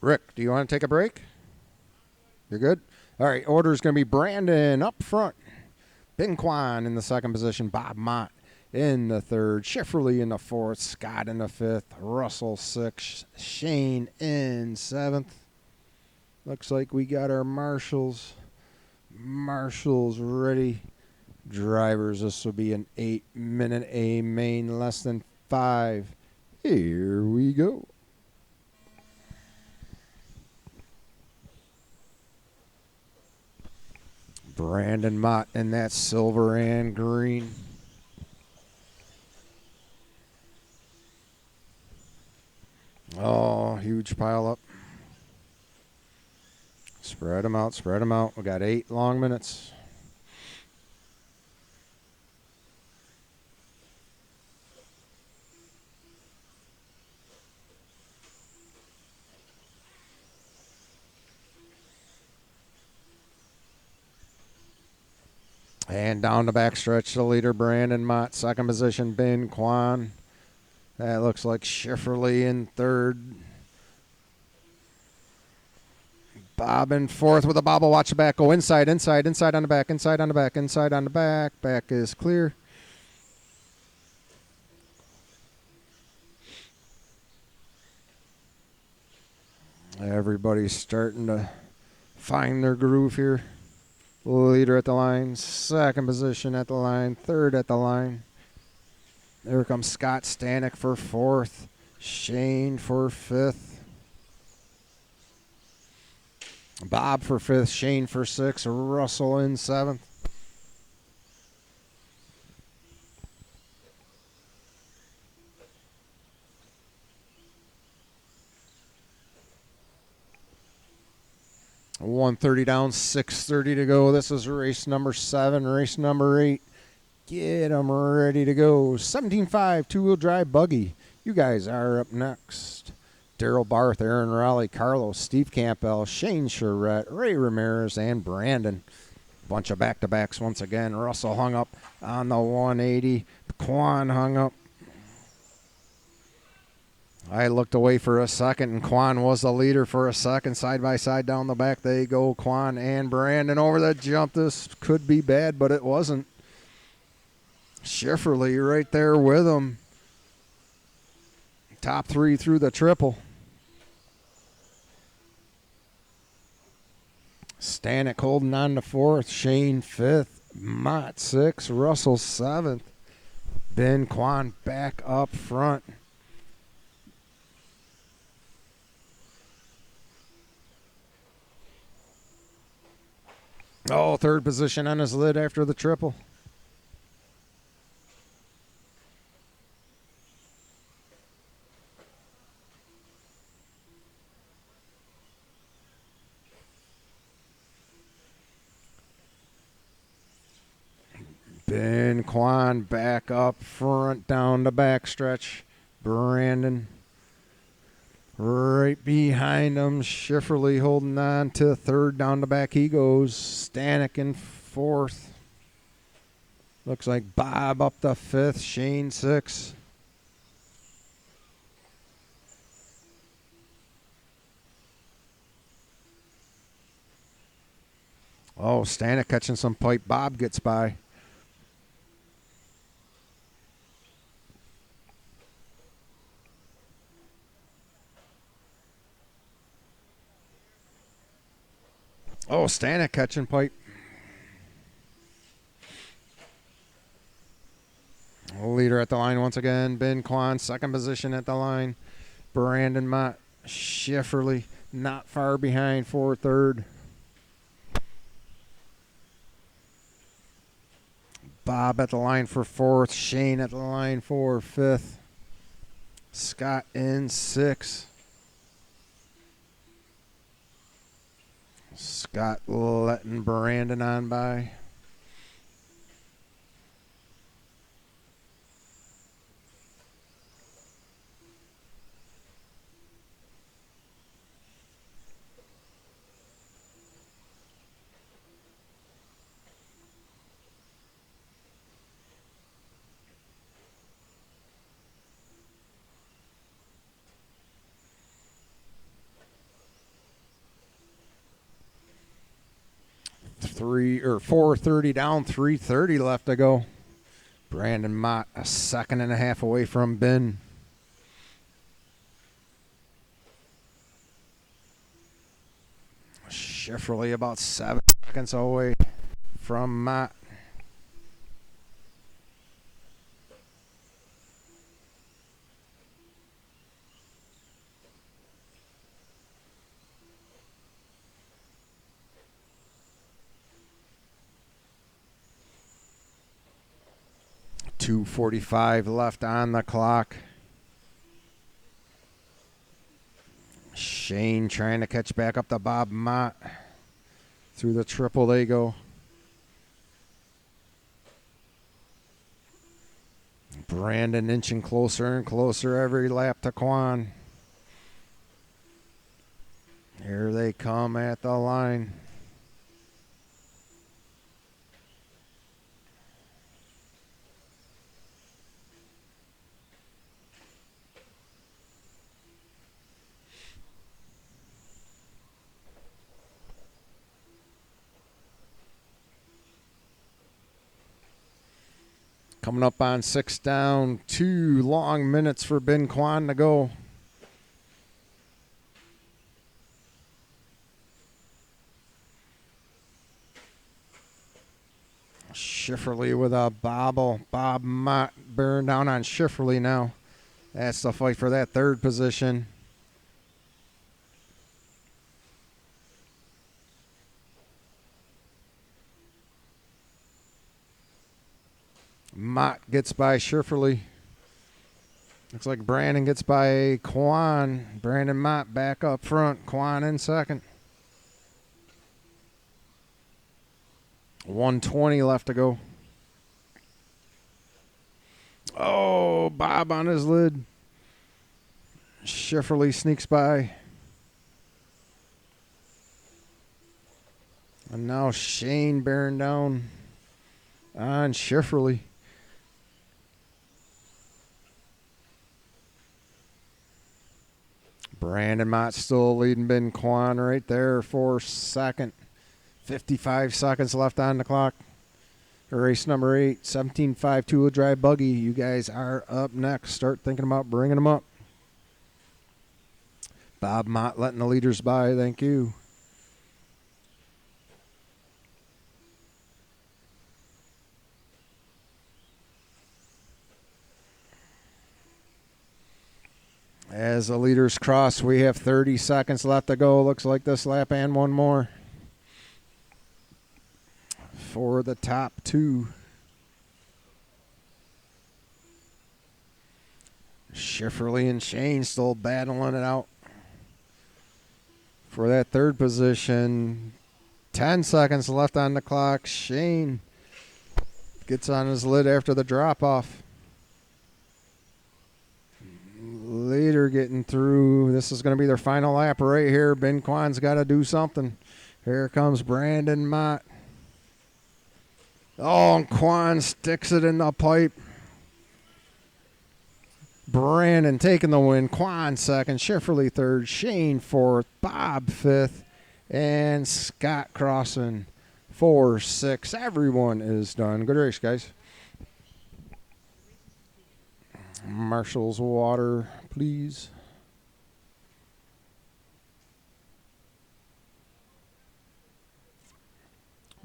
Rick, do you want to take a break? You're good? All right, order is going to be Brandon up front. Ben Kwan in the second position. Bob Mott in the third. Schifferly in the fourth. Scott in the fifth. Russell sixth. Shane in seventh. Looks like we got our marshals. Marshals ready. Drivers, this will be an 8-minute A main, less than 5. Here we go. Brandon Mott in that silver and green. Oh, huge pile up. Spread them out, spread them out. We got 8 long minutes. And down the backstretch, the leader, Brandon Mott. Second position, Ben Kwan. That looks like Schifferly in third. Bob in fourth with a bobble. Watch the back. Go inside, inside, inside on the back, inside on the back, inside on the back. Back is clear. Everybody's starting to find their groove here. Leader at the line, second position at the line, third at the line. There comes Scott Stanek for fourth, Shane for fifth, Bob for fifth, Shane for sixth, Russell in seventh. .130 down, 6:30 to go. This is race number 7, race number 8. Get them ready to go. 17.5 two-wheel drive buggy. You guys are up next. Daryl Barth, Aaron Raleigh, Carlos, Steve Campbell, Shane Charette, Ray Ramirez, and Brandon. Bunch of back-to-backs once again. Russell hung up on the 180. Kwan hung up. I looked away for a second, and Kwan was the leader for a second. Side by side down the back they go. Kwan and Brandon over the jump. This could be bad, but it wasn't. Schifferly right there with him. Top 3 through the triple. Stanek holding on to 4th. Shane 5th. Mott 6th. Russell 7th. Ben Kwan back up front. Oh, third position on his lid after the triple. Ben Kwan back up front down the backstretch. Brandon right behind him. Schifferly holding on to third. Down the back he goes. Stanek in fourth. Looks like Bob up to fifth. Shane sixth. Oh, Stanek catching some pipe. Bob gets by. Oh, Stanek catching pipe. Leader at the line once again. Ben Kwan, second position at the line. Brandon Mott, Schifferly, not far behind for third. Bob at the line for fourth. Shane at the line for fifth. Scott in sixth. Scott letting Brandon on by. Three or 4:30 down, 3:30 left to go. Brandon Mott a second and a half away from Ben. Schifferly about 7 seconds away from Mott. .245 left on the clock. Shane trying to catch back up to Bob Mott. Through the triple they go. Brandon inching closer and closer every lap to Kwan. Here they come at the line. Coming up on 6 down, 2 long minutes for Ben Kwan to go. Schifferly with a bobble. Bob Mott bearing down on Schifferly now. That's the fight for that third position. Mott gets by Schifferly. Looks like Brandon gets by Kwan. Brandon Mott back up front. Kwan in second. 1:20 left to go. Oh, Bob on his lid. Schifferly sneaks by. And now Shane bearing down on Schifferly. Brandon Mott still leading Ben Kwan right there for second. 55 seconds left on the clock. Race number 8, 17.5 two-wheel drive buggy. You guys are up next. Start thinking about bringing them up. Bob Mott letting the leaders by. Thank you. As the leaders cross, we have 30 seconds left to go. Looks like this lap and one more for the top 2. Schifferly and Shane still battling it out for that third position. 10 seconds left on the clock. Shane Gets on his lid after the drop-off. Leader getting through. This is going to be their final lap right here. Ben Kwan's got to do something. Here comes Brandon Mott. Oh, and Kwan sticks it in the pipe. Brandon taking the win. Kwan second. Schifferle third. Shane fourth. Bob fifth. And Scott Crossan 4, 6. Everyone is done. Good race, guys. Marshall's water, please.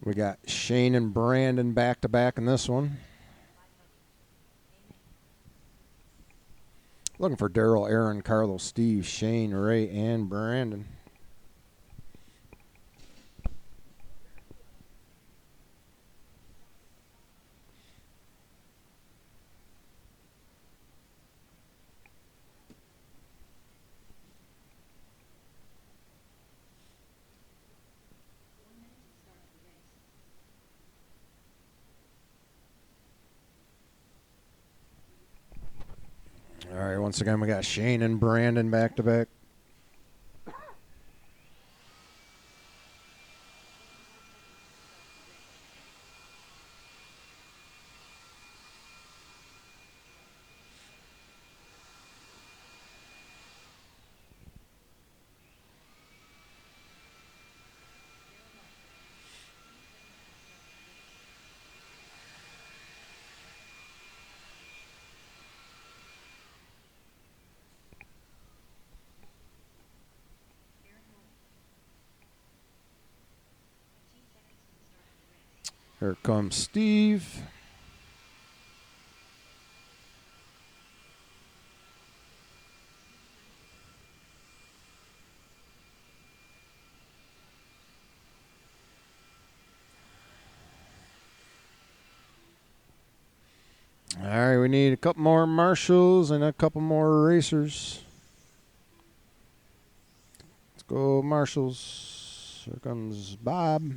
We got Shane and Brandon back to back in this one. Looking for Daryl, Aaron, Carlos, Steve, Shane, Ray, and Brandon. All right, once again, we got Shane and Brandon back to back. Here comes Steve. All right, we need a couple more marshals and a couple more racers. Let's go marshals. Here comes Bob.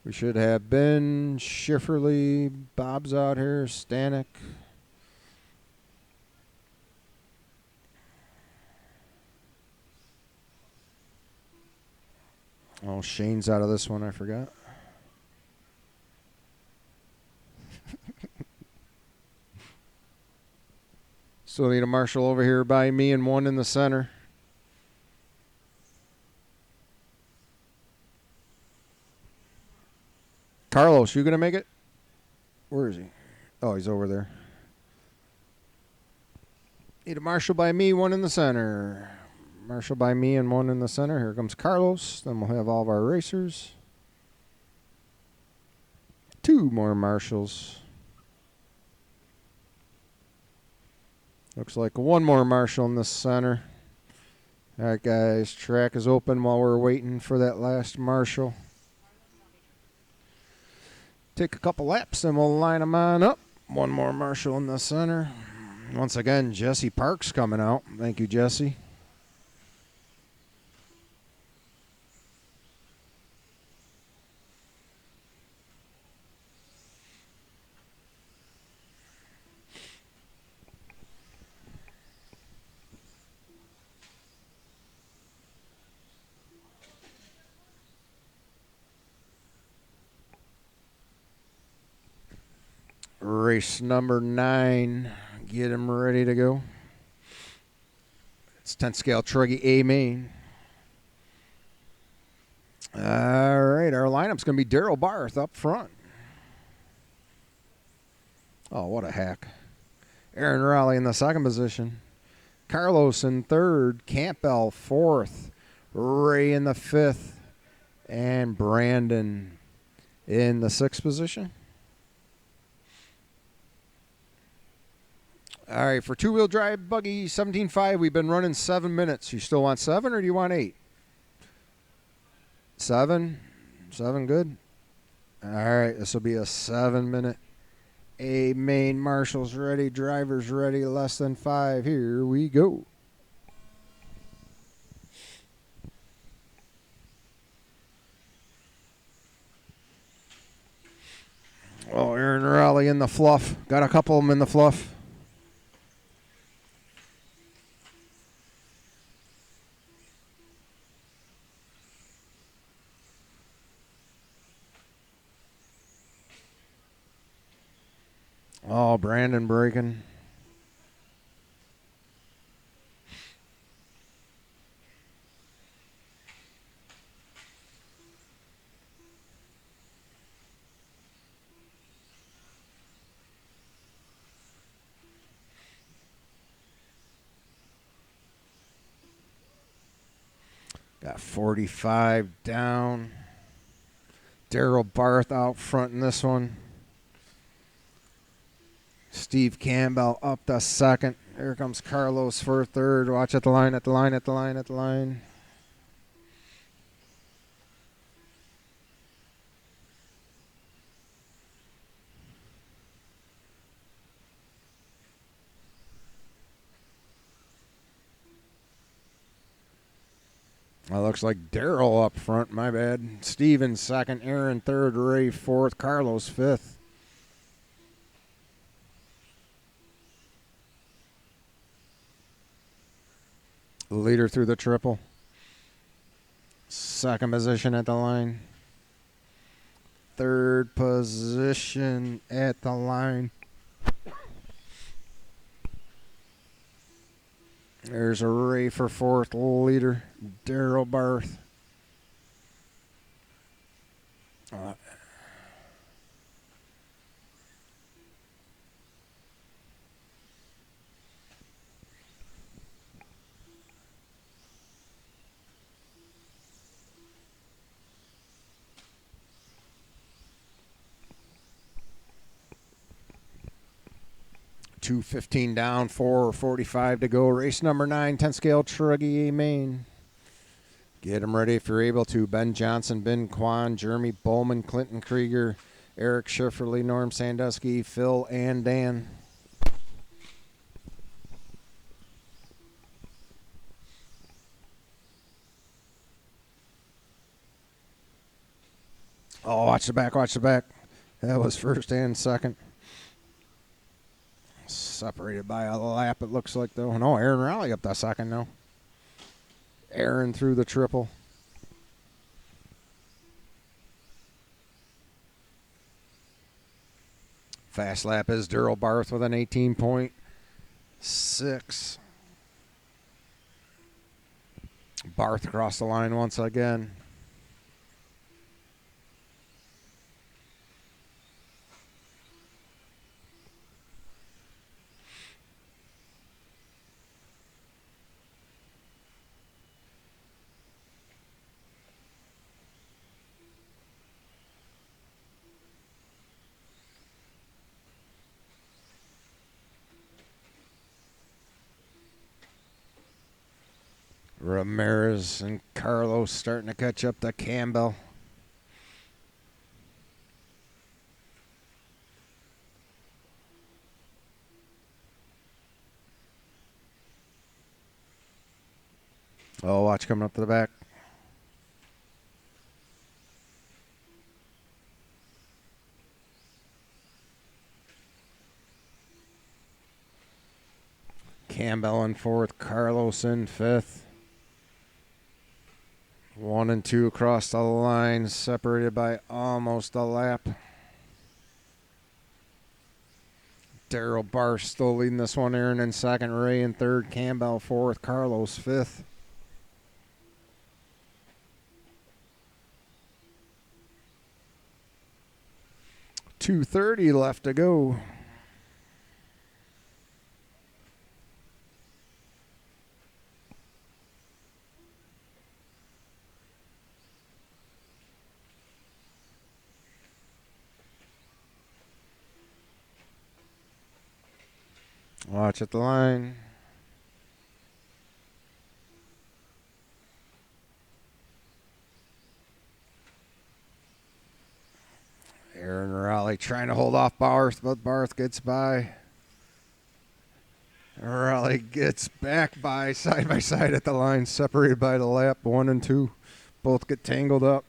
We should have Ben, Schifferle, Bob's out here, Stanek. Oh, Shane's out of this one, I forgot. Still need a marshal over here by me and one in the center. Carlos, you going to make it? Where is he? Oh, he's over there. Need a marshal by me, one in the center. Marshal by me and one in the center. Here comes Carlos. Then we'll have all of our racers. 2 more marshals. Looks like 1 more marshal in the center. All right, guys. Track is open while we're waiting for that last marshal. Take a couple laps and we'll line them on up. 1 more marshal in the center. Once again, Jesse Parks coming out. Thank you, Jesse. Race number 9. Get him ready to go. It's 10 scale Truggy A main. All right, our lineup's going to be Daryl Barth up front. Oh, what a hack. Aaron Raleigh in the second position. Carlos in third. Campbell fourth. Ray in the fifth. And Brandon in the sixth position. All right, for two-wheel drive buggy 17.5, we've been running 7 minutes. You still want 7 or do you want 8? 7? 7 good? All right, this will be a 7-minute. A main, marshals ready, drivers ready, less than 5. Here we go. Oh, Aaron Raleigh in the fluff. Got a couple of them in the fluff. Oh, Brandon breaking. Got 45 down. Daryl Barth out front in this one. Steve Campbell up to second. Here comes Carlos for third. Watch at the line, at the line, at the line, at the line. That looks like Daryl up front. My bad. Steven second. Aaron third. Ray fourth. Carlos fifth. Leader through the triple. Second position at the line. Third position at the line. There's a Ray for fourth leader. Daryl Barth. 2:15 down, 4:45 to go. Race number 9, 10 scale Truggy, Maine. Get them ready if you're able to. Ben Johnson, Ben Kwan, Jeremy Bowman, Clinton Krieger, Eric Schifferly, Norm Sandusky, Phil, and Dan. Oh, watch the back, watch the back. That was first and second. Separated by a lap, it looks like, though. No, Aaron Raleigh up that second now. Aaron through the triple. Fast lap is Daryl Barth with an 18.6. Barth across the line once again. Ramirez and Carlos starting to catch up to Campbell. Oh, watch coming up to the back. Campbell in fourth, Carlos in fifth. 1 and 2 across the line, separated by almost a lap. Daryl Barth still leading this one. Aaron in second, Ray in third, Campbell fourth, Carlos fifth. .230 left to go. Watch at the line. Aaron Raleigh trying to hold off Barth, but Barth gets by. Raleigh gets back by side at the line, separated by the lap. 1 and 2. Both get tangled up.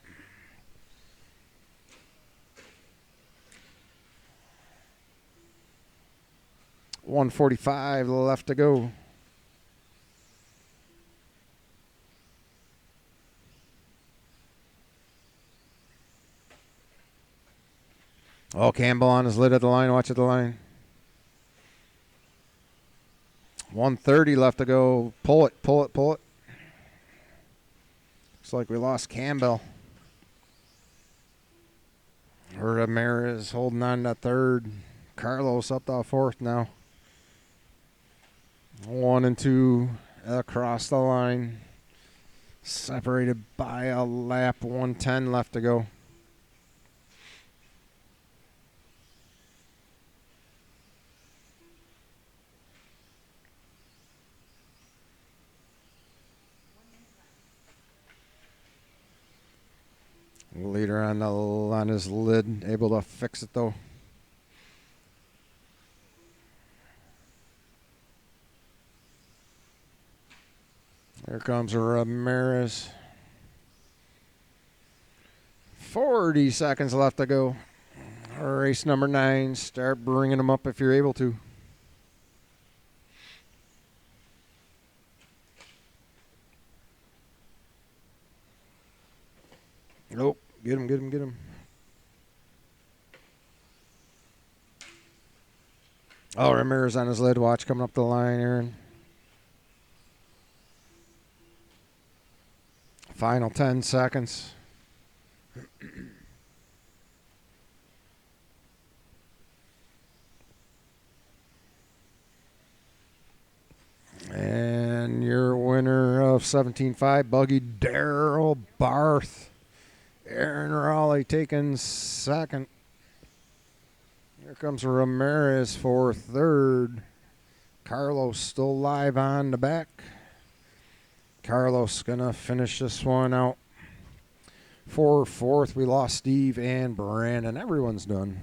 1:45 left to go. Oh, Campbell on his lid at the line. Watch at the line. 1:30 left to go. Pull it, pull it, pull it. Looks like we lost Campbell. Ramirez holding on to third. Carlos up to fourth now. 1 and 2 across the line. Separated by a lap. 1:10 left to go. Leader on his lid, able to fix it though. There comes Ramirez. 40 seconds left to go. Race number 9. Start bringing them up if you're able to. Nope. Get him, get him, get him. Oh, Ramirez on his lid. Watch coming up the line, Aaron. Final 10 seconds. And your winner of 17.5, Buggy Daryl Barth. Aaron Raleigh taking second. Here comes Ramirez for third. Carlos still live on the back. Carlos gonna finish this one out. For fourth, we lost Steve and Brandon. Everyone's done.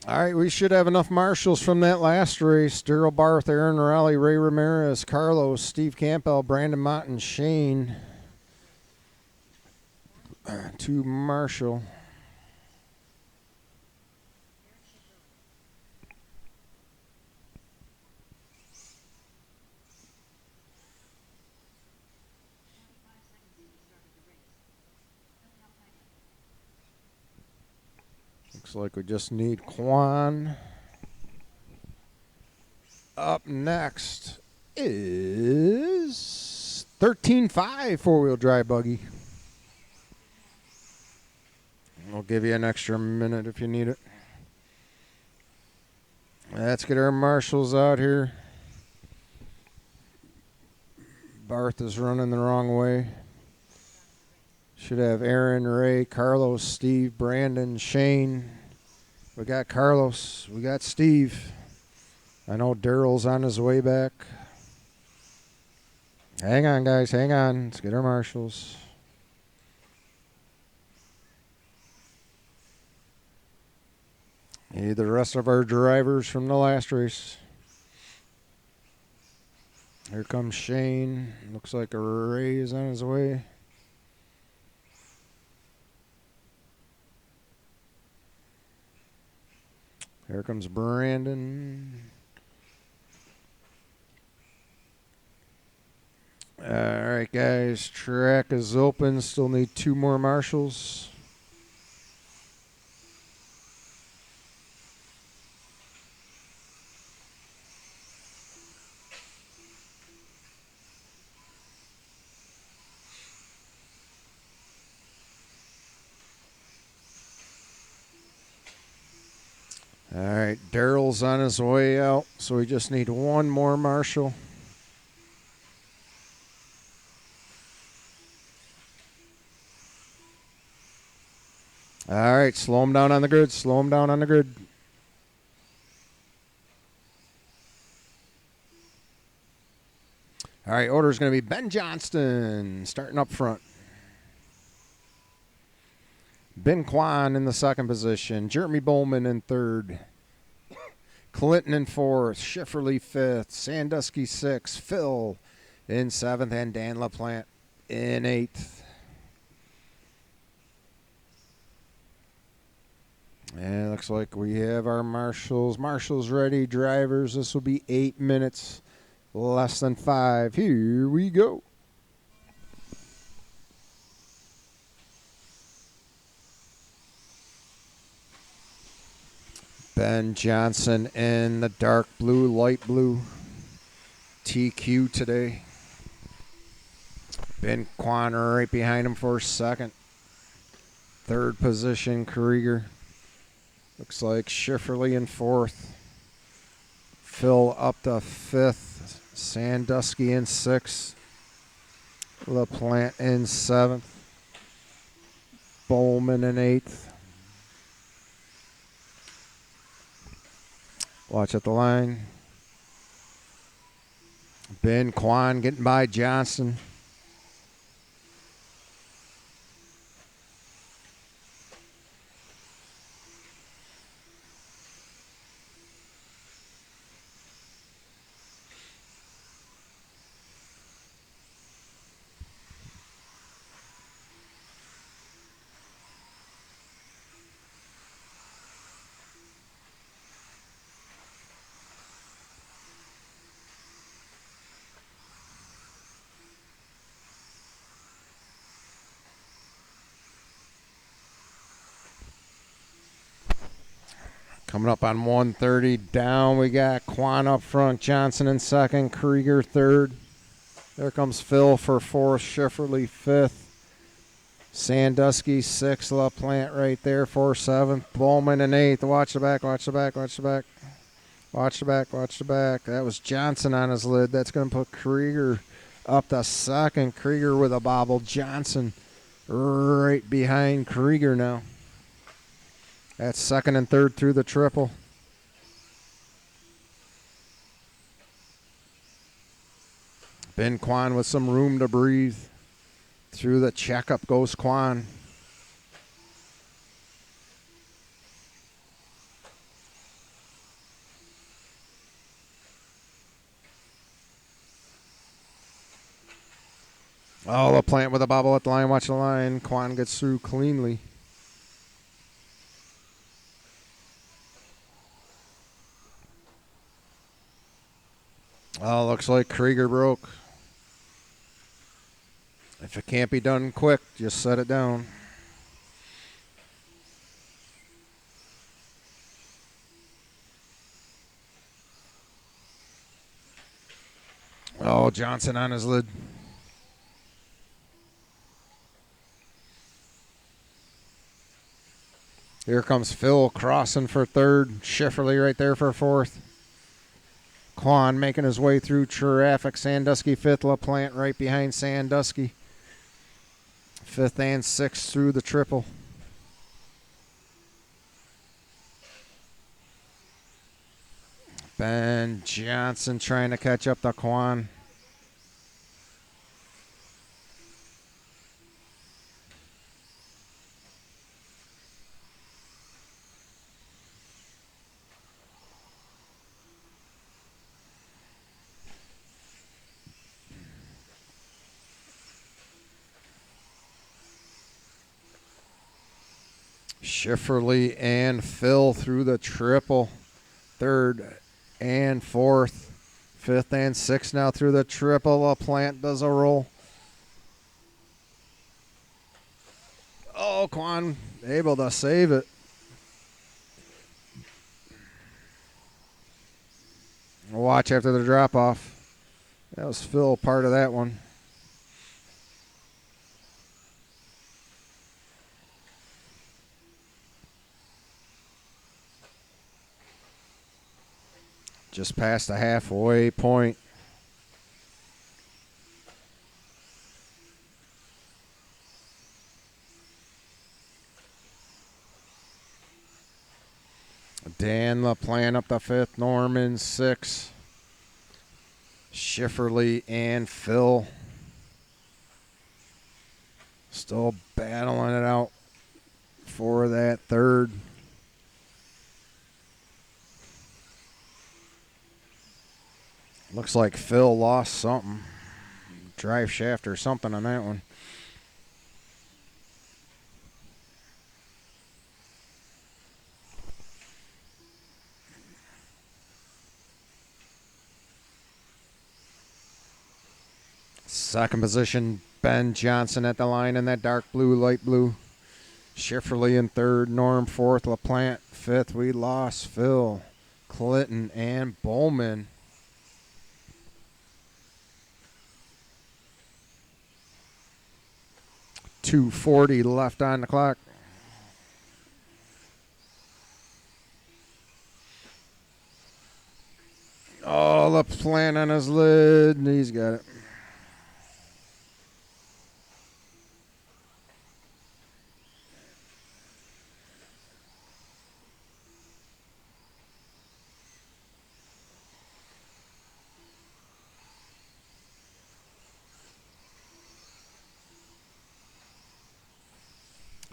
All right, we should have enough marshals from that last race. Daryl Barth, Aaron Raleigh, Ray Ramirez, Carlos, Steve Campbell, Brandon Mott, and Shane. To Marshall. Looks like we just need Quan. Up next is 13.5 four-wheel drive buggy. I'll give you an extra minute if you need it. Let's get our marshals out here. Barth is running the wrong way. Should have Aaron, Ray, Carlos, Steve, Brandon, Shane. We got Carlos. We got Steve. I know Daryl's on his way back. Hang on, guys. Hang on. Let's get our marshals. Need the rest of our drivers from the last race. Here comes Shane. Looks like Ray is on his way. Here comes Brandon. All right, guys. Track is open. Still need 2 more marshals. All right, Daryl's on his way out, so we just need 1 more marshal. All right, slow him down on the grid. Slow him down on the grid. All right, order is going to be Ben Johnston starting up front. Ben Kwan in the second position. Jeremy Bowman in third. Clinton in fourth. Schifferle fifth. Sandusky sixth. Phil in seventh. And Dan LaPlante in eighth. And it looks like we have our marshals. Marshals ready. Drivers, this will be 8 minutes. Less than 5. Here we go. Ben Johnson in the dark blue, light blue. TQ today. Ben Kwan right behind him for second. Third position, Krieger. Looks like Schifferle in fourth. Phil up to fifth. Sandusky in sixth. LaPlante in seventh. Bowman in eighth. Watch at the line. Ben Kwan getting by Johnson. Coming up on 130 down, we got Kwan up front, Johnson in second, Krieger third. There comes Phil for fourth, Schifferle fifth. Sandusky sixth, LaPlante right there for seventh. Bowman in eighth. Watch the back, watch the back, watch the back. Watch the back, watch the back. That was Johnson on his lid. That's going to put Krieger up to second. Krieger with a bobble. Johnson right behind Krieger now. That's second and third through the triple. Ben Kwan with some room to breathe. Through the checkup goes Kwan. Oh, LaPlante with a bobble at the line. Watch the line. Kwan gets through cleanly. Oh, looks like Krieger broke. If it can't be done quick, just set it down. Oh, Johnson on his lid. Here comes Phil crossing for third. Schifferle right there for fourth. Kwan making his way through traffic. Sandusky fifth. LaPlante right behind Sandusky. Fifth and sixth through the triple. Ben Johnson trying to catch up to Kwan. Schifferle and Phil through the triple. Third and fourth. Fifth and sixth now through the triple. LaPlante does a roll. Oh, Kwan able to save it. Watch after the drop off. That was Phil part of that one. Just past the halfway point. Dan LaPlante up the fifth. Norman six. Schifferly and Phil still battling it out for that third. Looks like Phil lost something. Drive shaft or something on that one. Second position, Ben Johnson at the line in that dark blue, light blue. Schifferly in third, Norm fourth, LaPlante fifth. We lost Phil, Clinton, and Bowman. .240 left on the clock. Oh, LaPlante on his lid, and he's got it.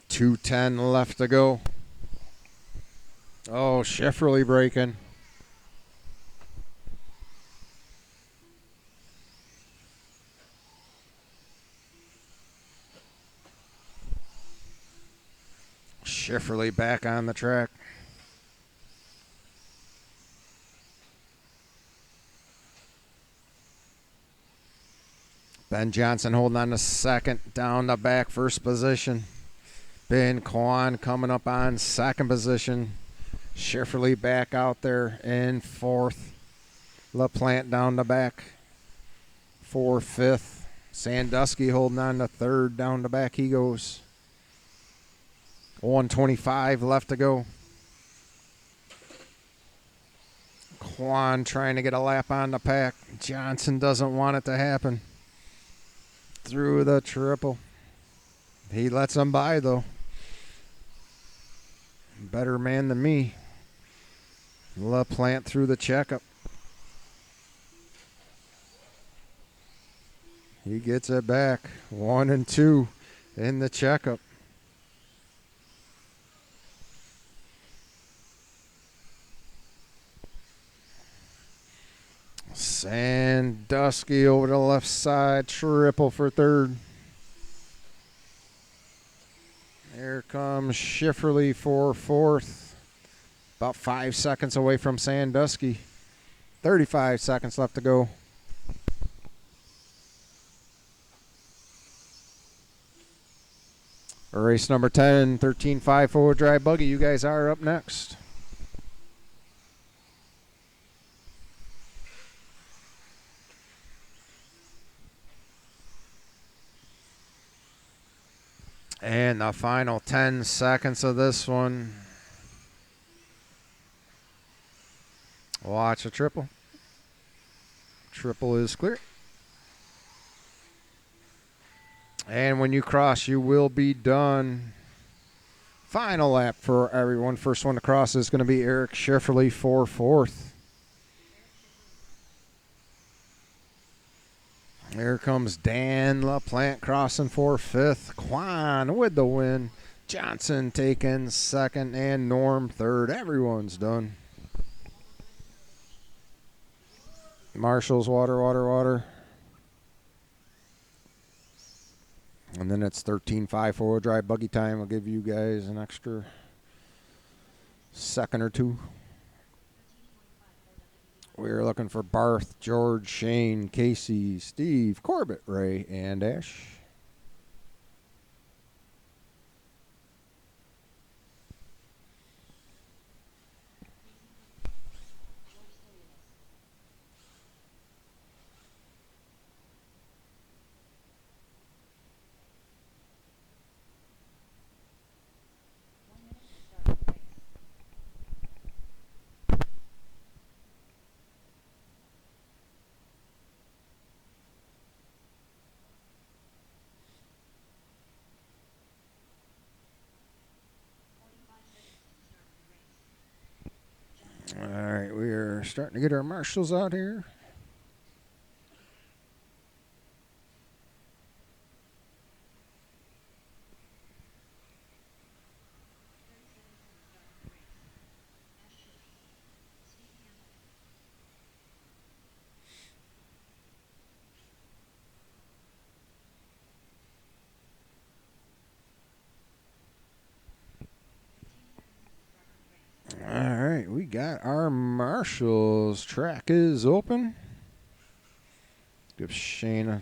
.210 left to go. Oh, Schifferly breaking. Schifferly back on the track. Ben Johnson holding on to second, down the back, first position. Ben Kwan coming up on second position. Schifferly back out there in fourth. LaPlante down the back for fifth. Sandusky holding on to third, down the back he goes. 125 left to go. Kwan trying to get a lap on the pack. Johnson doesn't want it to happen. Through the triple. He lets him by, though. Better man than me. LaPlante through the checkup. He gets it back. 1 and 2 in the checkup. Sandusky over the left side. Triple for third. Here comes Schifferly for fourth. About 5 seconds away from Sandusky. 35 seconds left to go. Race number 10, 13.5 4-wheel drive buggy. You guys are up next. And the final 10 seconds of this one. Watch a triple. Triple is clear. And when you cross, you will be done. Final lap for everyone. First one to cross is going to be Eric Schifferly for fourth. Here comes Dan LaPlante crossing for fifth. Kwan with the win. Johnson taking second and Norm third. Everyone's done. Marshall's water. And then it's 13.5 4-wheel drive buggy time. I'll give you guys an extra second or two. We're looking for Barth, George, Shane, Casey, Steve, Corbett, Ray, and Ash. starting to get our marshals out here. All right, we got our marshals. Track is open. Give Shayna.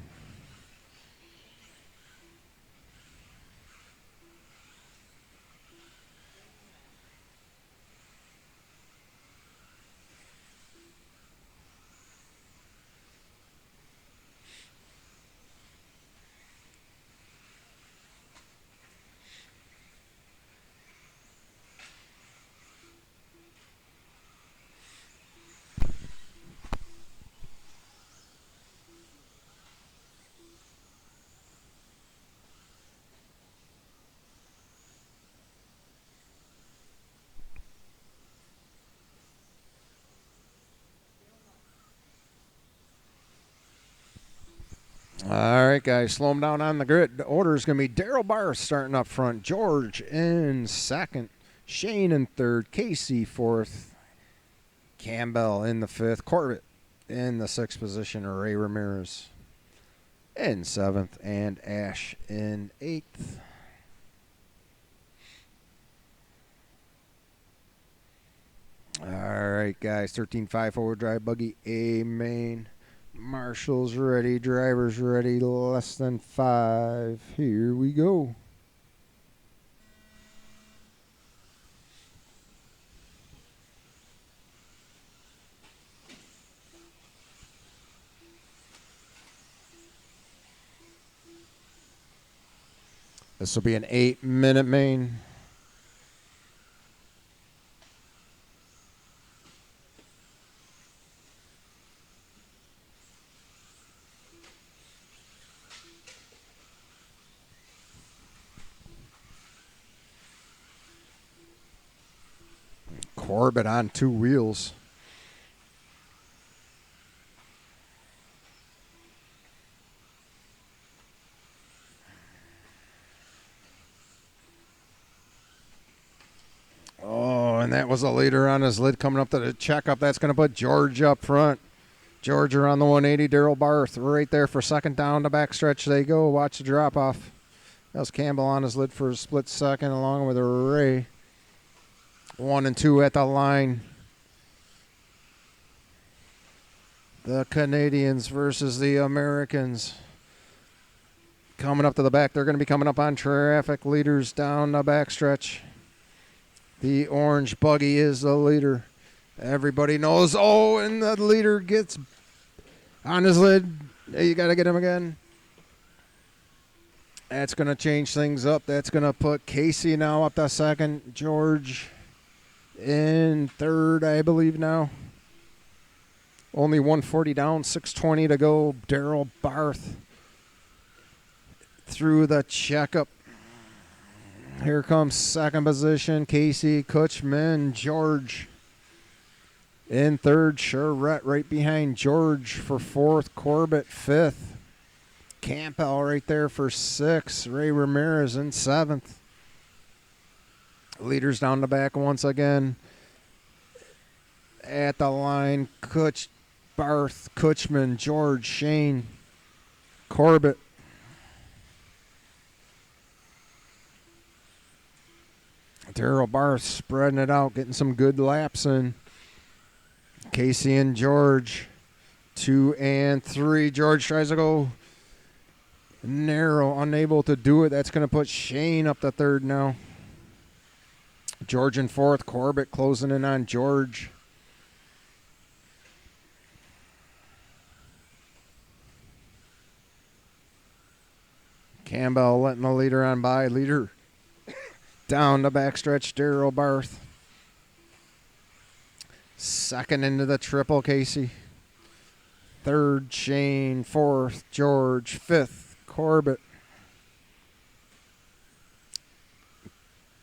All right, guys, slow them down on the grid. The order is going to be Daryl Barth starting up front, George in second, Shane in third, Casey fourth, Campbell in the fifth, Corbett in the sixth position, Ray Ramirez in seventh, and Ash in eighth. All right, guys, 13.5 forward drive buggy A main. Marshals ready, drivers ready, less than 5. Here we go. This will be an 8-minute main. Corbett on 2 wheels. Oh, and that was a leader on his lid coming up to the checkup. That's going to put George up front. George around the 180. Daryl Barth right there for second down the backstretch. They go. Watch the drop off. That was Campbell on his lid for a split second along with Ray. 1 and 2 at the line. The Canadians versus the Americans. Coming up to the back. They're going to be coming up on traffic. Leaders down the backstretch. The orange buggy is the leader. Everybody knows. Oh, and the leader gets on his lid. You got to get him again. That's going to change things up. That's going to put Casey now up to second. George in third, I believe now. Only 140 down, 6:20 to go. Daryl Barth through the checkup. Here comes second position, Casey Kutchman, George in third. Charette right behind George for fourth. Corbett fifth. Campbell right there for sixth. Ray Ramirez in seventh. Leaders down the back once again. At the line, Barth, Kutchman, George, Shane, Corbett. Daryl Barth spreading it out, getting some good laps in. Casey and George, 2 and 3. George tries to go narrow, unable to do it. That's going to put Shane up to third now. George in fourth. Corbett closing in on George. Campbell letting the leader on by. Leader down the backstretch, Daryl Barth. Second into the triple, Casey. Third, Shane. Fourth, George. Fifth, Corbett.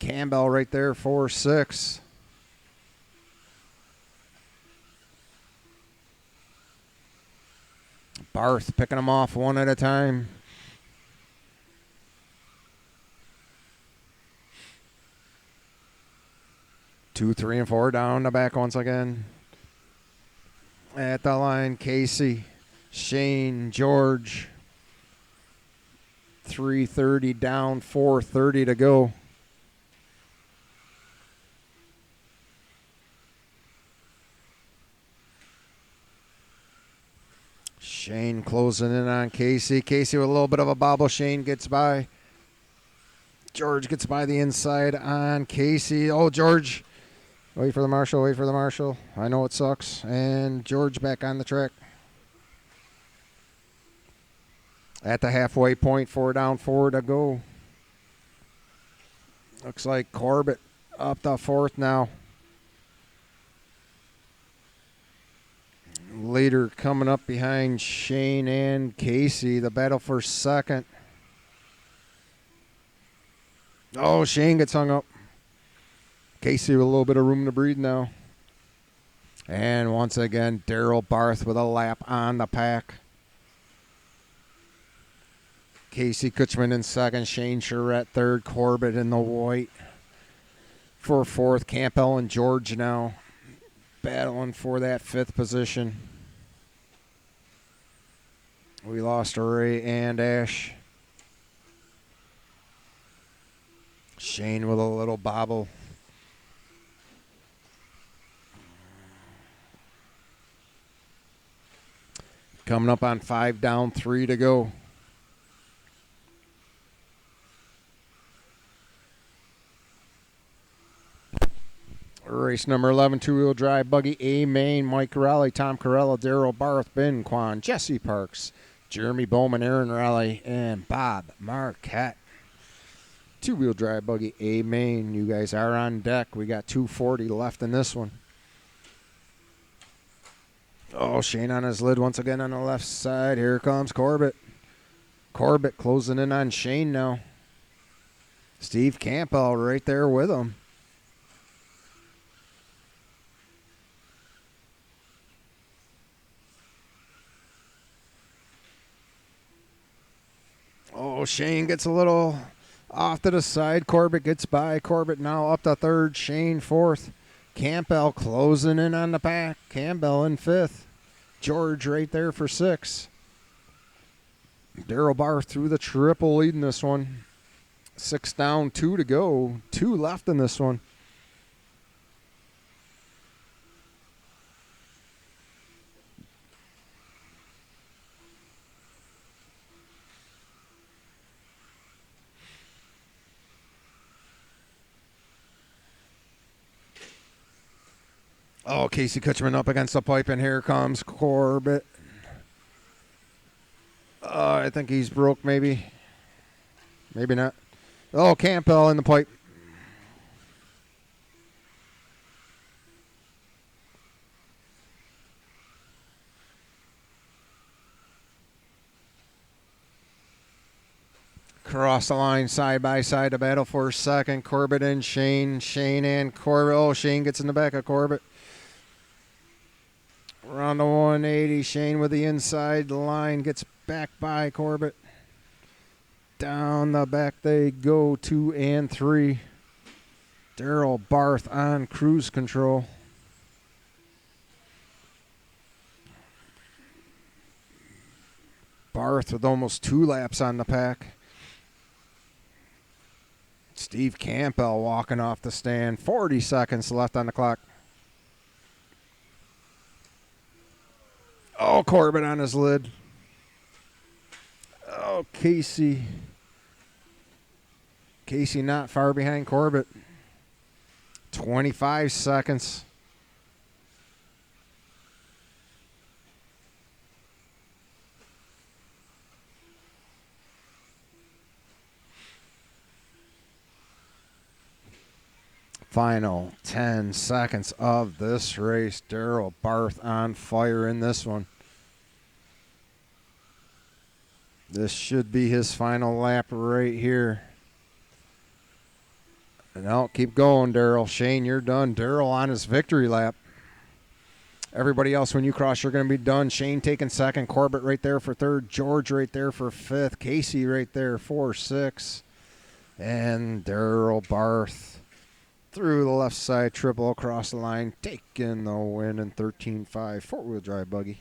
Campbell right there, 4-6. Barth picking them off one at a time. Two, three, and four down the back once again. At the line, Casey, Shane, George. 3:30 down, 4:30 to go. Shane closing in on Casey. Casey with a little bit of a bobble. Shane gets by. George gets by the inside on Casey. Oh, George. Wait for the marshal. Wait for the marshal. I know it sucks. And George back on the track. At the halfway point, 4 down, 4 to go. Looks like Corbett up the fourth now. Later coming up behind Shane and Casey. The battle for second. Oh, Shane gets hung up. Casey with a little bit of room to breathe now. And once again, Daryl Barth with a lap on the pack. Casey Kutchman in second. Shane Charette third. Corbett in the white for fourth. Campbell and George now battling for that fifth position. We lost Ray and Ash. Shane with a little bobble. Coming up on 5 down, 3 to go. Race number 11, two-wheel drive buggy, A Main, Mike Corrali, Tom Corella, Daryl Barth, Ben Kwan, Jesse Parks, Jeremy Bowman, Aaron Raleigh, and Bob Marquette. Two-wheel drive buggy, A Main. You guys are on deck. We got 240 left in this one. Oh, Shane on his lid once again on the left side. Here comes Corbett. Corbett closing in on Shane now. Steve Campbell right there with him. Oh, Shane gets a little off to the side. Corbett gets by. Corbett now up to third. Shane fourth. Campbell closing in on the pack. Campbell in fifth. George right there for sixth. Daryl Barth through the triple lead in this one. 6 down, 2 to go. 2 left in this one. Oh, Casey Kutchman up against the pipe, and here comes Corbett. I think he's broke, maybe. Maybe not. Oh, Campbell in the pipe. Cross the line side by side to battle for second. Corbett and Shane. Shane and Corbett. Oh, Shane gets in the back of Corbett. Around the 180. Shane with the inside line. Gets back by Corbett. Down the back they go, 2 and 3. Daryl Barth on cruise control. Barth with almost 2 laps on the pack. Steve Campbell walking off the stand. 40 seconds left on the clock. Oh, Corbett on his lid. Oh, Casey. Casey not far behind Corbett. 25 seconds. Final 10 seconds of this race. Daryl Barth on fire in this one. This should be his final lap right here. No, keep going, Daryl. Shane, you're done. Daryl on his victory lap. Everybody else, when you cross, you're going to be done. Shane taking second. Corbett right there for third. George right there for fifth. Casey right there for sixth. And Daryl Barth through the left side, triple across the line, taking the win in 13.5 four-wheel drive buggy.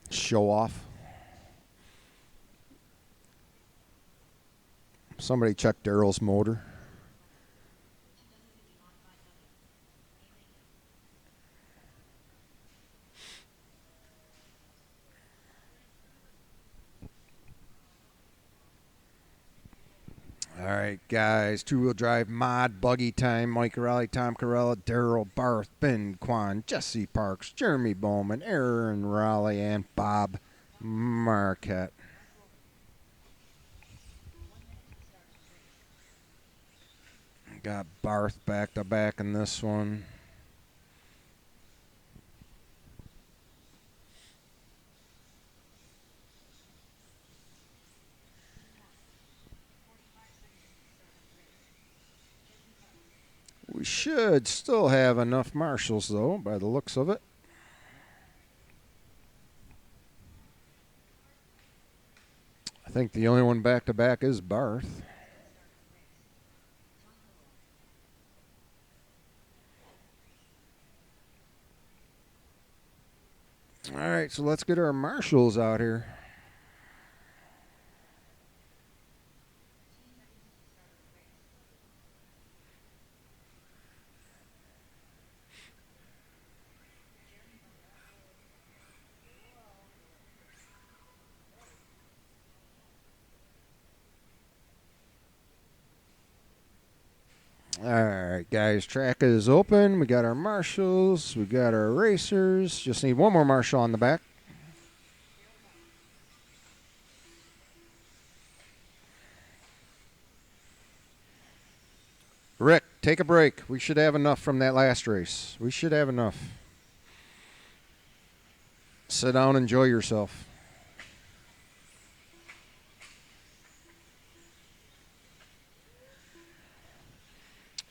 Show off. Somebody check Daryl's motor. All right, guys. Two-wheel drive mod buggy time. Mike Raleigh, Tom Carella, Daryl Barth, Ben Kwan, Jesse Parks, Jeremy Bowman, Aaron Raleigh, and Bob Marquette. Got Barth back to back in this one. We should still have enough marshals, though, by the looks of it. I think the only one back-to-back is Barth. All right, so let's get our marshals out here. All right, guys, track is open. We got our marshals. We got our racers. Just need one more marshal on the back. Rick, take a break. We should have enough from that last race. We should have enough. Sit down, enjoy yourself.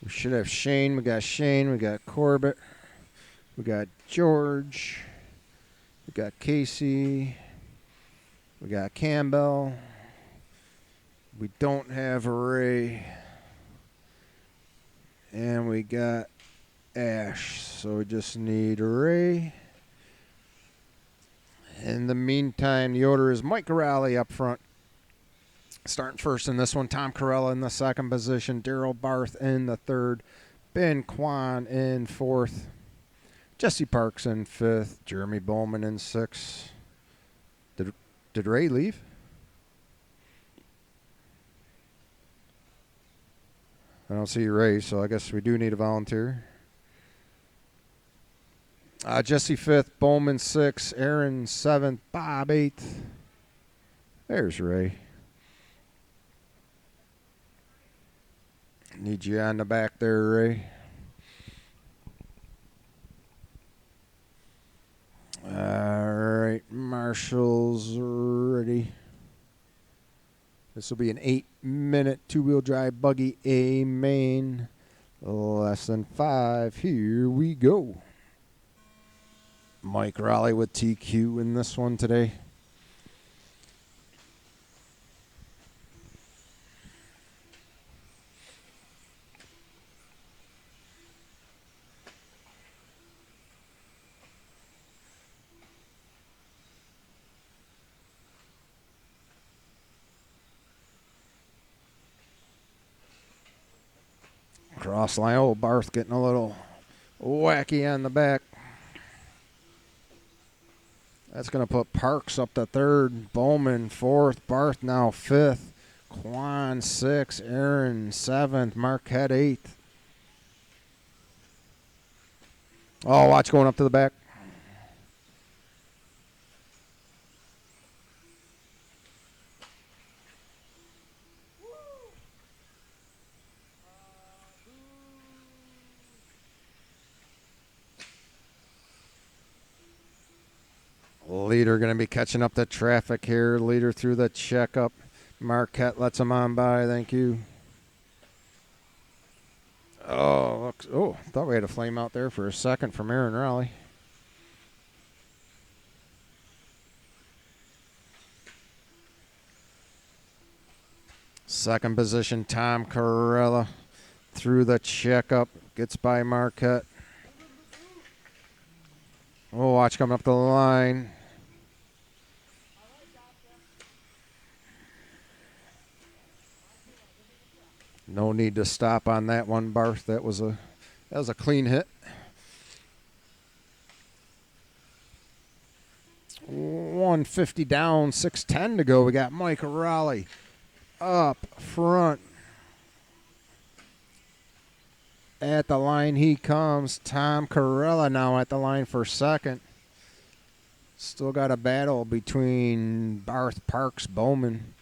We should have Shane. We got Shane. We got Corbett. We got George. We got Casey. We got Campbell. We don't have Ray. And we got Ash. So we just need Ray. In the meantime, the order is Mike Raleigh up front. Starting first in this one, Tom Carella in the second position, Daryl Barth in the third, Ben Kwan in fourth, Jesse Parks in fifth, Jeremy Bowman in sixth. Did Ray leave? I don't see Ray, so I guess we do need a volunteer. Jesse fifth, Bowman sixth, Aaron seventh, Bob eighth. There's Ray. Need you on the back there, Ray. All right, marshals ready. This will be an 8-minute two-wheel drive buggy A main. Less than 5. Here we go. Mike Raleigh with TQ in this one today. Cross line. Oh, Barth getting a little wacky on the back. That's going to put Parks up to third. Bowman fourth. Barth now fifth. Kwan sixth. Aaron seventh. Marquette eighth. Oh, watch going up to the back. Leader going to be catching up the traffic here. Leader through the checkup. Marquette lets him on by. Thank you. Thought we had a flame out there for a second from Aaron Raleigh. Second position, Tom Corella through the checkup. Gets by Marquette. Oh, watch coming up the line. No need to stop on that one, Barth. That was a clean hit. 150 down, 6:10 to go. We got Mike Raleigh up front. At the line he comes. Tom Corella now at the line for second. Still got a battle between Barth, Parks, Bowman.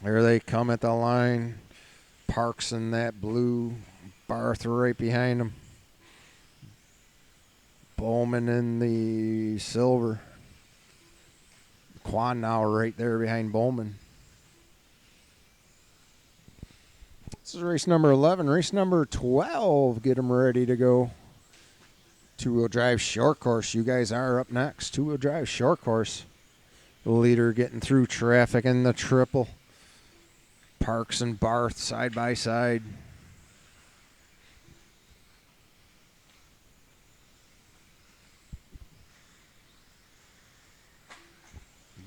There they come at the line. Parks in that blue. Barth right behind him. Bowman in the silver. Quan now right there behind Bowman. This is race number 11. Race number 12. Get them ready to go. Two-wheel drive short course. You guys are up next. Two-wheel drive short course. The leader getting through traffic in the triple. Parks and Barth side by side.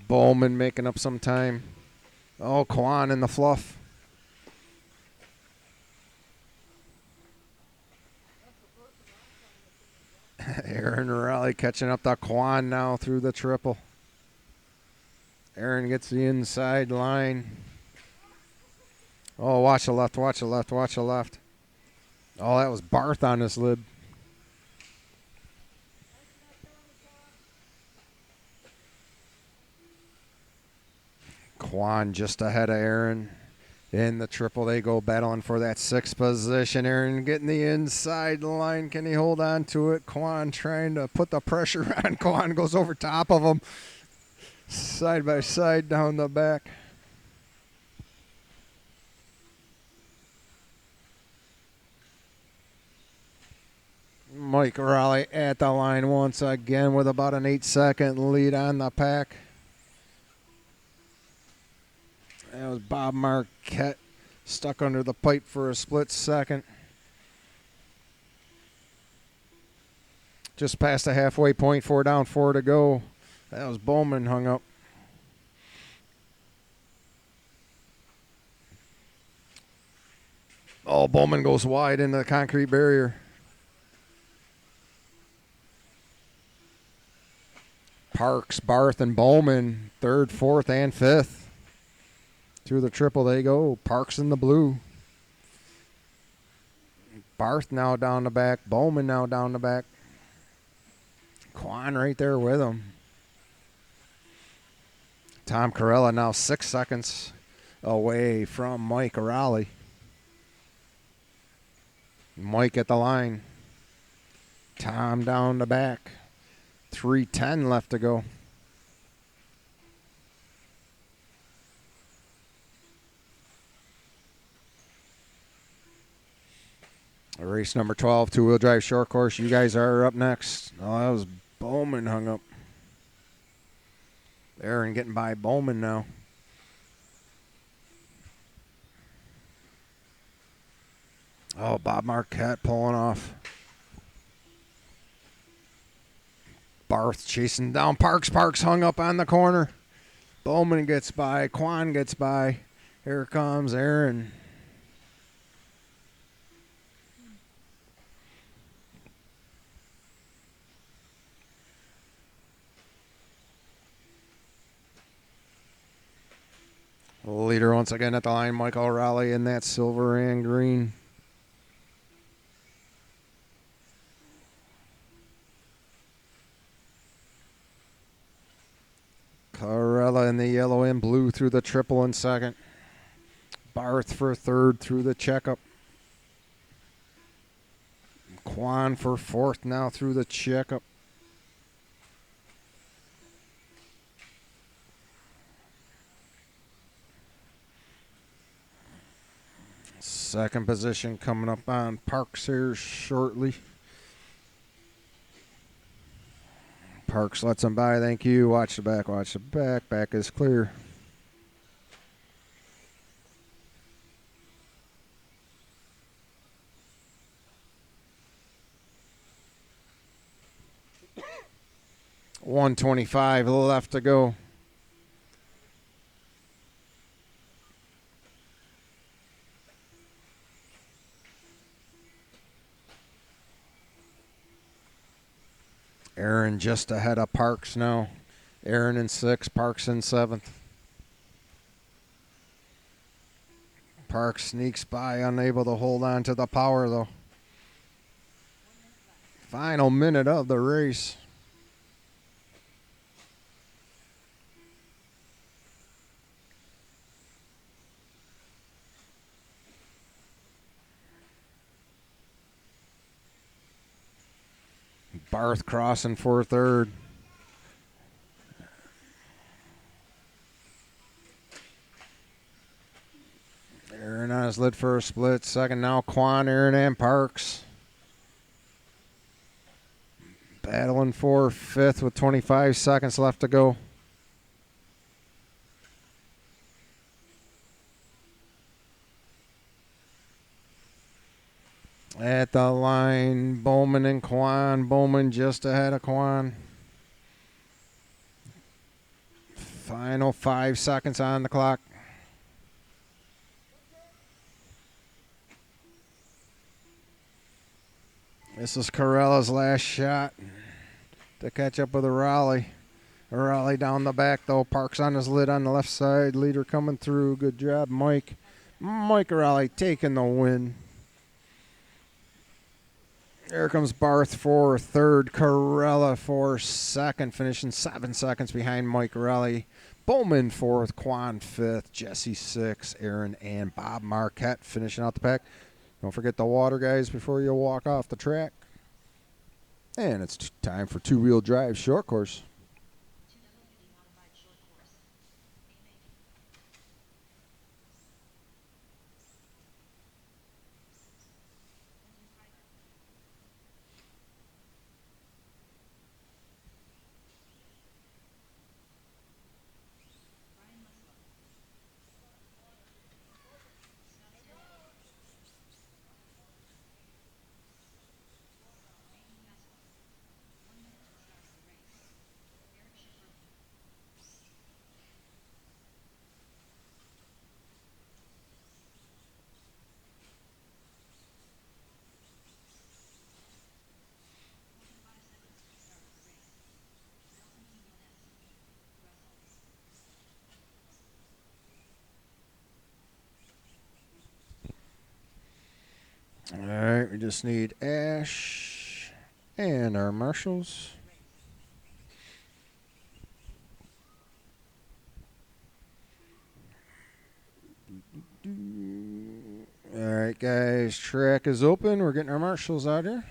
Bowman making up some time. Oh, Quan in the fluff. Aaron Raleigh catching up to Quan now through the triple. Aaron gets the inside line. Oh, watch the left, watch the left, watch the left. Oh, that was Barth on this lid. Quan just ahead of Aaron. In the triple, they go battling for that sixth position. Aaron getting the inside line. Can he hold on to it? Quan trying to put the pressure on. Quan goes over top of him. Side by side down the back. Mike Raleigh at the line once again with about an 8-second lead on the pack. That was Bob Marquette stuck under the pipe for a split second. Just past the halfway point, 4 down, 4 to go. That was Bowman hung up. Oh, Bowman goes wide into the concrete barrier. Parks, Barth, and Bowman, third, fourth, and fifth. Through the triple they go. Parks in the blue. Barth now down the back. Bowman now down the back. Quan right there with him. Tom Corella now 6 seconds away from Mike Raleigh. Mike at the line. Tom down the back. 3:10 left to go. Race number 12, two-wheel drive short course. You guys are up next. Oh, that was Bowman hung up. Aaron getting by Bowman now. Oh, Bob Marquette pulling off. Barth chasing down Parks. Parks hung up on the corner. Bowman gets by. Quan gets by. Here comes Aaron. Leader once again at the line, Michael Raleigh in that silver and green. Corella in the yellow and blue through the triple in second. Barth for third through the checkup. Quan for fourth now through the checkup. Second position coming up on Parks here shortly. Parks lets him by. Thank you. Watch the back. Watch the back. Back is clear. $125 left to go. Aaron just ahead of Parks now. Aaron in 6th, Parks in 7th. Parks sneaks by, unable to hold on to the power though. Final minute of the race. Barth crossing for 3rd. Aaron on his lid for a split. Second now, Quan, Aaron, and Parks. Battling for 5th with 25 seconds left to go. At the line, Bowman and Quan. Bowman just ahead of Quan. Final 5 seconds on the clock. This is Carella's last shot to catch up with Raleigh. Raleigh down the back, though. Parks on his lid on the left side. Leader coming through. Good job, Mike. Mike Raleigh taking the win. Here comes Barth for 3rd. Carella for 2nd, finishing 7 seconds behind Mike Raleigh. Bowman 4th. Quan 5th. Jesse 6th. Aaron and Bob Marquette finishing out the pack. Don't forget the water, guys, before you walk off the track. And it's time for two-wheel drive short course. All right, we just need Ash and our marshals. All right, guys, track is open. We're getting our marshals out here.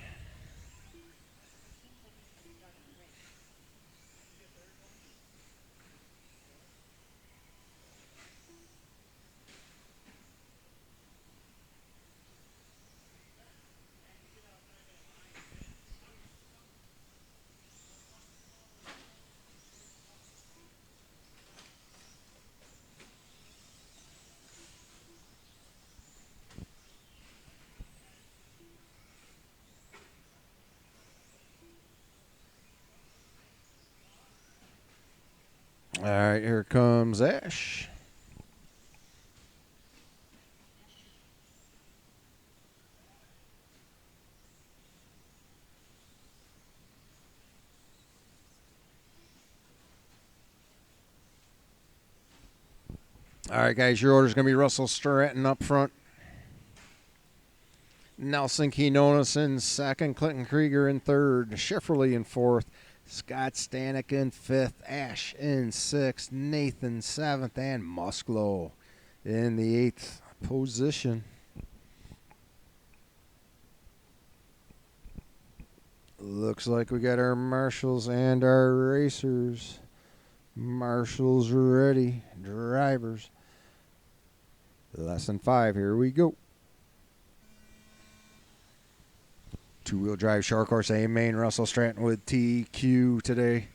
All right, here comes Ash. All right, guys, your order's going to be Russell Stratton up front. Nelson Quinones in 2nd. Clinton Krieger in 3rd. Schifferle in 4th. Scott Stanek in 5th. Ash in 6th. Nathan 7th. And Musklo in the 8th position. Looks like we got our marshals and our racers. Marshals ready. Drivers. Lesson 5, here we go. Two-wheel drive short course A main. Russell Stratton with TQ today.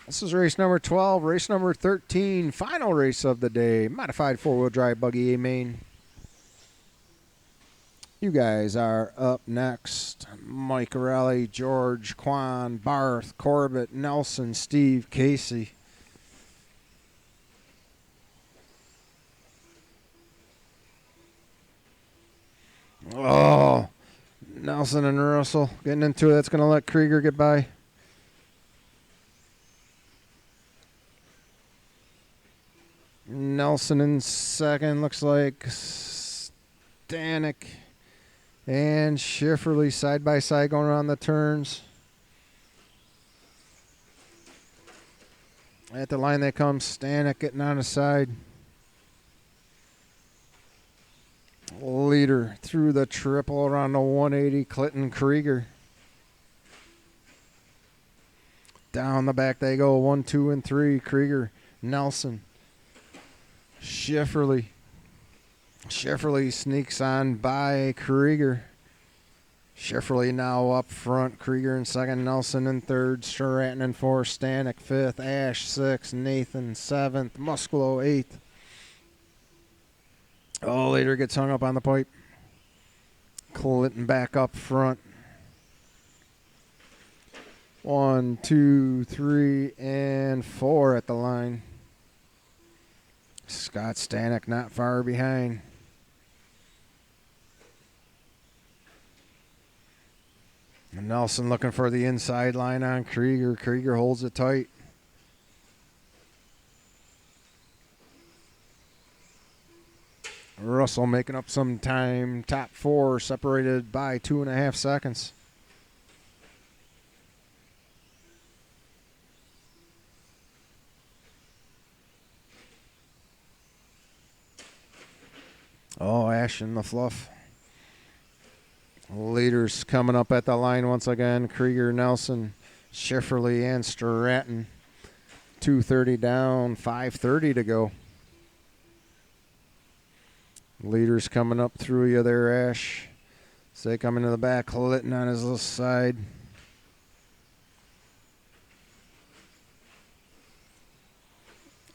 This is race number 12, race number 13, final race of the day. Modified four-wheel drive buggy A main. You guys are up next. Mike Raleigh, George, Quan, Barth, Corbett, Nelson, Steve, Casey. Oh, Nelson and Russell getting into it. That's going to let Krieger get by. Nelson in second. Looks like Stanek and Schifferly side by side going around the turns. At the line they come. Stanek getting on the side. Leader through the triple around the 180, Clinton Krieger. Down the back they go, 1, 2, and 3. Krieger, Nelson, Schifferly. Schifferly sneaks on by Krieger. Schifferly now up front. Krieger in second, Nelson in third, Stratton in fourth, Stanek fifth, Ash sixth, Nathan seventh, Musklo eighth. Oh, later gets hung up on the pipe. Clinton back up front. 1, 2, 3, and 4 at the line. Scott Stanek not far behind. Nelson looking for the inside line on Krieger. Krieger holds it tight. Russell making up some time. Top four separated by 2.5 seconds. Oh, Ash in the fluff. Leaders coming up at the line once again. Krieger, Nelson, Schifferly, and Stratton. 2:30 down, 5:30 to go. Leaders coming up through you there, Ash. So they come into the back, Clinton on his little side.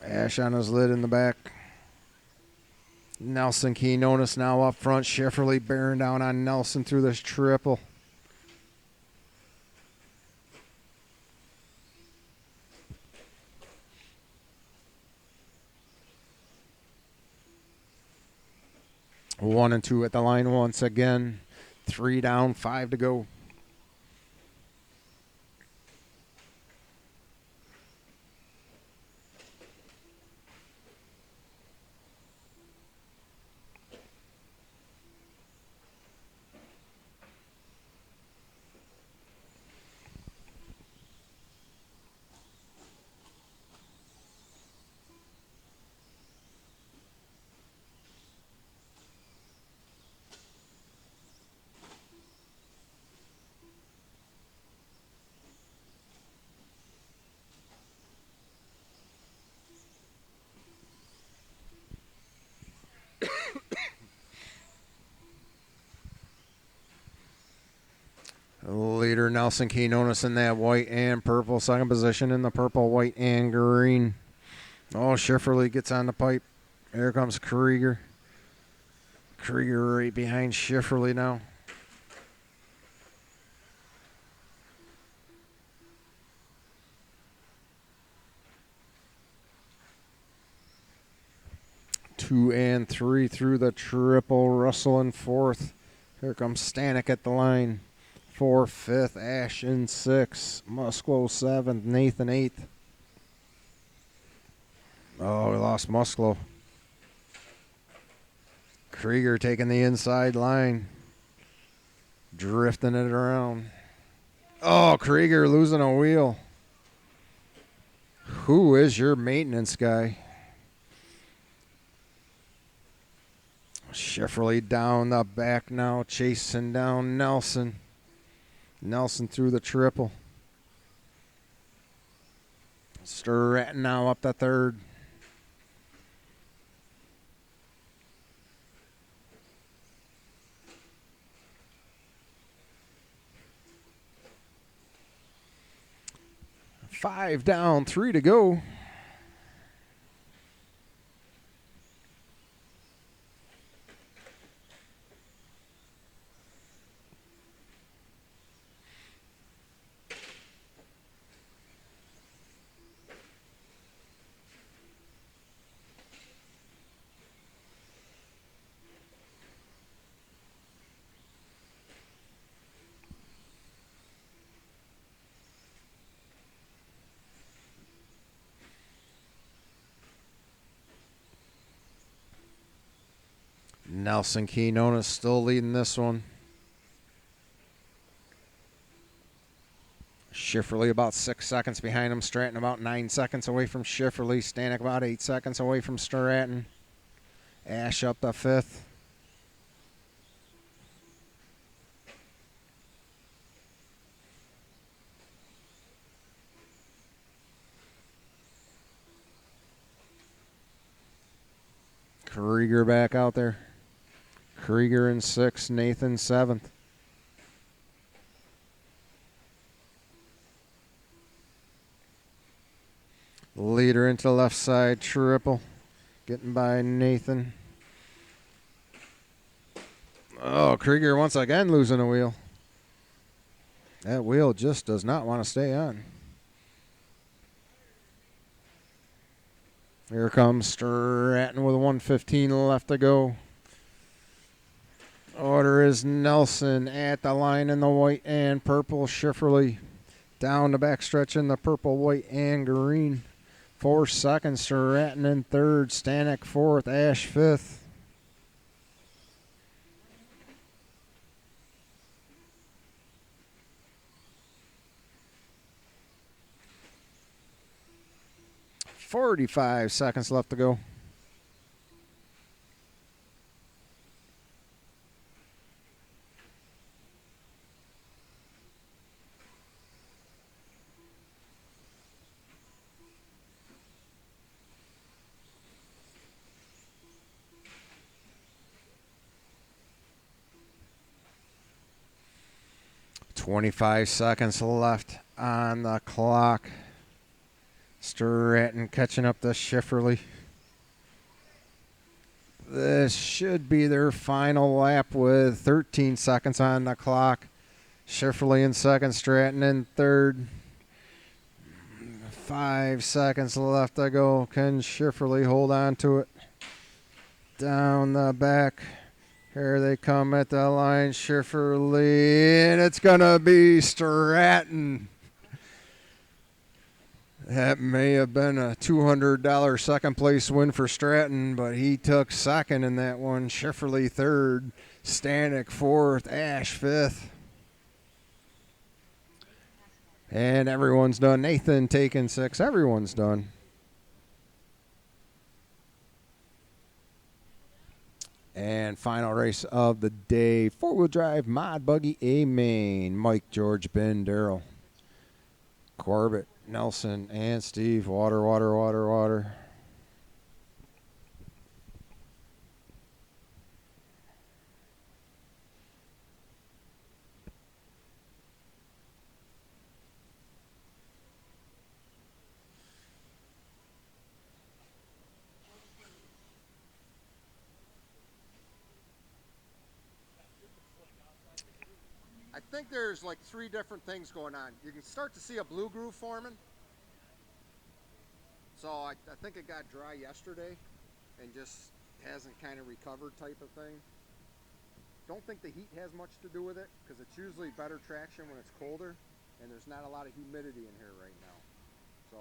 Ash on his lid in the back. Nelson Quinones now up front. Schifferly bearing down on Nelson through this triple. One and two at the line once again. 3 down, 5 to go. Leader Nelson Quinones in that white and purple. Second position in the purple, white, and green. Oh, Schifferly gets on the pipe. Here comes Krieger. Krieger right behind Schifferly now. Two and three through the triple. Russell in fourth. Here comes Stanek at the line. 4th, 5th, Ash in 6th, Musklo 7th, Nathan 8th. Oh, we lost Musklo. Krieger taking the inside line. Drifting it around. Oh, Krieger losing a wheel. Who is your maintenance guy? Schifferly down the back now, chasing down Nelson. Nelson through the triple. Stratton now up the third. 5 down, 3 to go. Nelson Quinones still leading this one. Schifferly about 6 seconds behind him. Stratton about 9 seconds away from Schifferly. Stanek about 8 seconds away from Stratton. Ash up to 5th. Krieger back out there. Krieger in 6th, Nathan 7th. Leader into the left side, triple. Getting by Nathan. Oh, Krieger once again losing a wheel. That wheel just does not want to stay on. Here comes Stratton with 1:15 left to go. Order is Nelson at the line in the white and purple. Schifferly down the backstretch in the purple, white, and green. 4 seconds. Stratton in 3rd. Stanek 4th. Ash 5th. "45 seconds left to go." "25 seconds left on the clock." Stratton catching up to Schifferly. This should be their final lap with 13 seconds on the clock. Schifferly in 2nd, Stratton in 3rd. 5 seconds left to go. Can Schifferly hold on to it? Down the back. Here they come at the line. Schifferly, and it's going to be Stratton. That may have been a $200 second place win for Stratton, but he took 2nd in that one. Schifferly 3rd, Stanek 4th, Ash 5th. And everyone's done. Nathan taking 6th. Everyone's done. And final race of the day, 4-wheel drive mod buggy A main. Mike, George, Ben, Daryl, Corbett, Nelson, and Steve. Water, water, water, water. I think there's like 3 different things going on. You can start to see a blue groove forming. So I think it got dry yesterday and just hasn't kind of recovered type of thing. Don't think the heat has much to do with it because it's usually better traction when it's colder and there's not a lot of humidity in here right now. So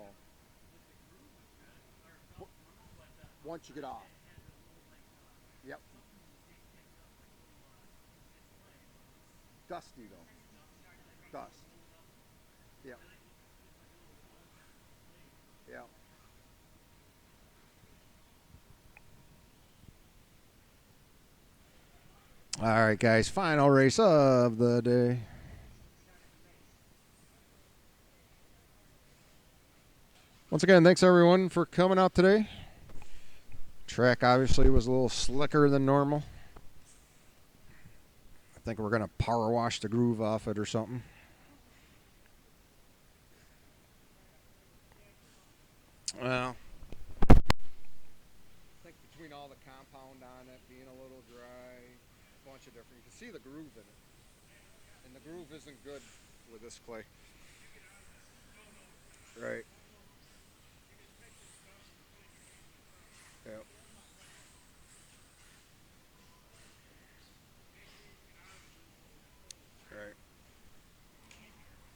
once you get off. Yep. Dusty though. Dust. Yep. Yep. All right, guys. Final race of the day. Once again, thanks everyone for coming out today. Track obviously was a little slicker than normal. I think we're going to power wash the groove off it or something. see the groove in it. And the groove isn't good with this clay. Right. Yep. Right.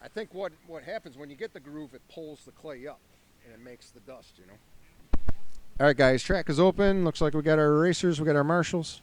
I think what happens when you get the groove, it pulls the clay up and it makes the dust, you know. All right, guys, track is open. Looks like we got our erasers, we got our marshals.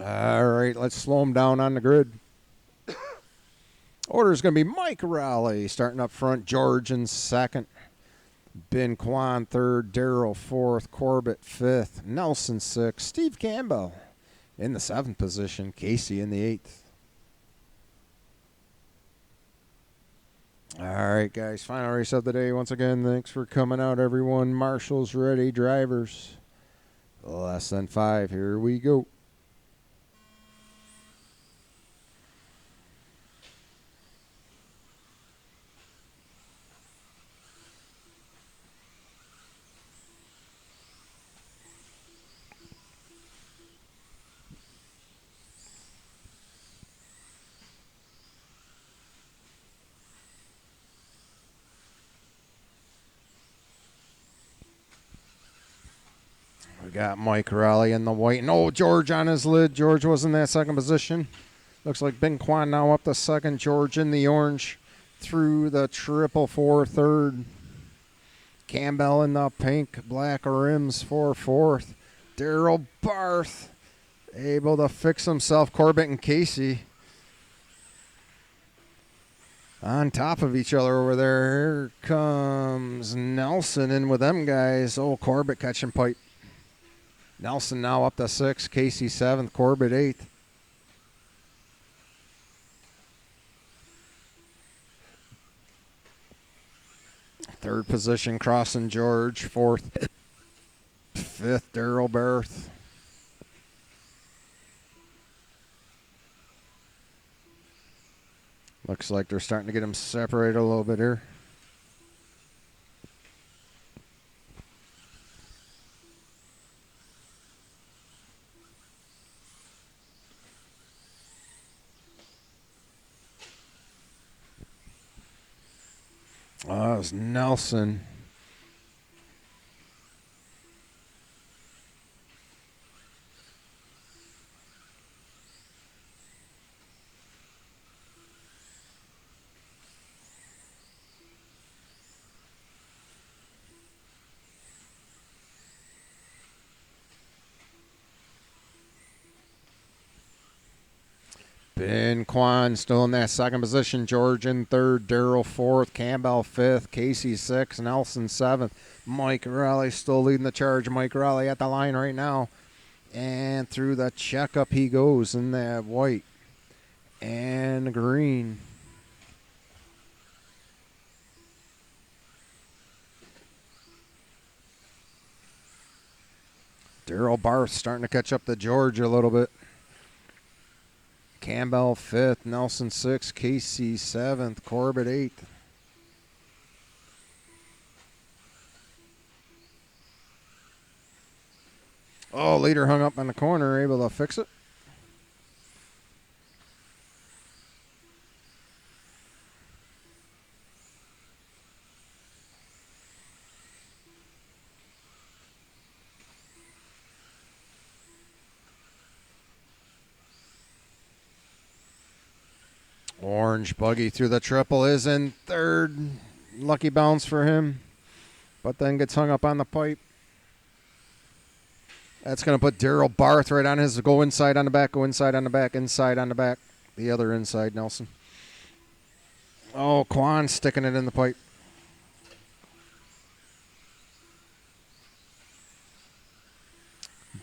All right, let's slow them down on the grid. Order is going to be Mike Raleigh starting up front, George in second, Ben Kwan third, Darrell fourth, Corbett fifth, Nelson sixth, Steve Campbell in the seventh position, Casey in the eighth. All right, guys, final race of the day. Once again, thanks for coming out, everyone. Marshals ready, drivers less than 5. Here we go. We got Mike Raleigh in the white. And oh, George on his lid. George was in that second position. Looks like Ben Kwan now up to second. George in the orange through the 444 third. Campbell in the pink, black rims for fourth. Darrell Barth able to fix himself. Corbett and Casey on top of each other over there. Here comes Nelson in with them guys. Oh, Corbett catching pipe. Nelson now up to 6th, Casey 7th, Corbett 8th. Third position, crossing George. 4th, 5th, Darrell Barth. Looks like they're starting to get them separated a little bit here. Oh, it was Nelson. Ben Kwan still in that second position. George in third. Darrell 4th. Campbell 5th. Casey 6th. Nelson 7th. Mike Raleigh still leading the charge. Mike Raleigh at the line right now. And through the checkup he goes in that white and green. Darrell Barth starting to catch up to George a little bit. Campbell 5th, Nelson 6th, Casey 7th, Corbett 8th. Oh, leader hung up in the corner, able to fix it. Orange buggy through the triple is in third. Lucky bounce for him, but then gets hung up on the pipe. That's going to put Darrell Barth right on his go inside on the back, go inside on the back, inside on the back. The other inside, Nelson. Oh, Kwan sticking it in the pipe.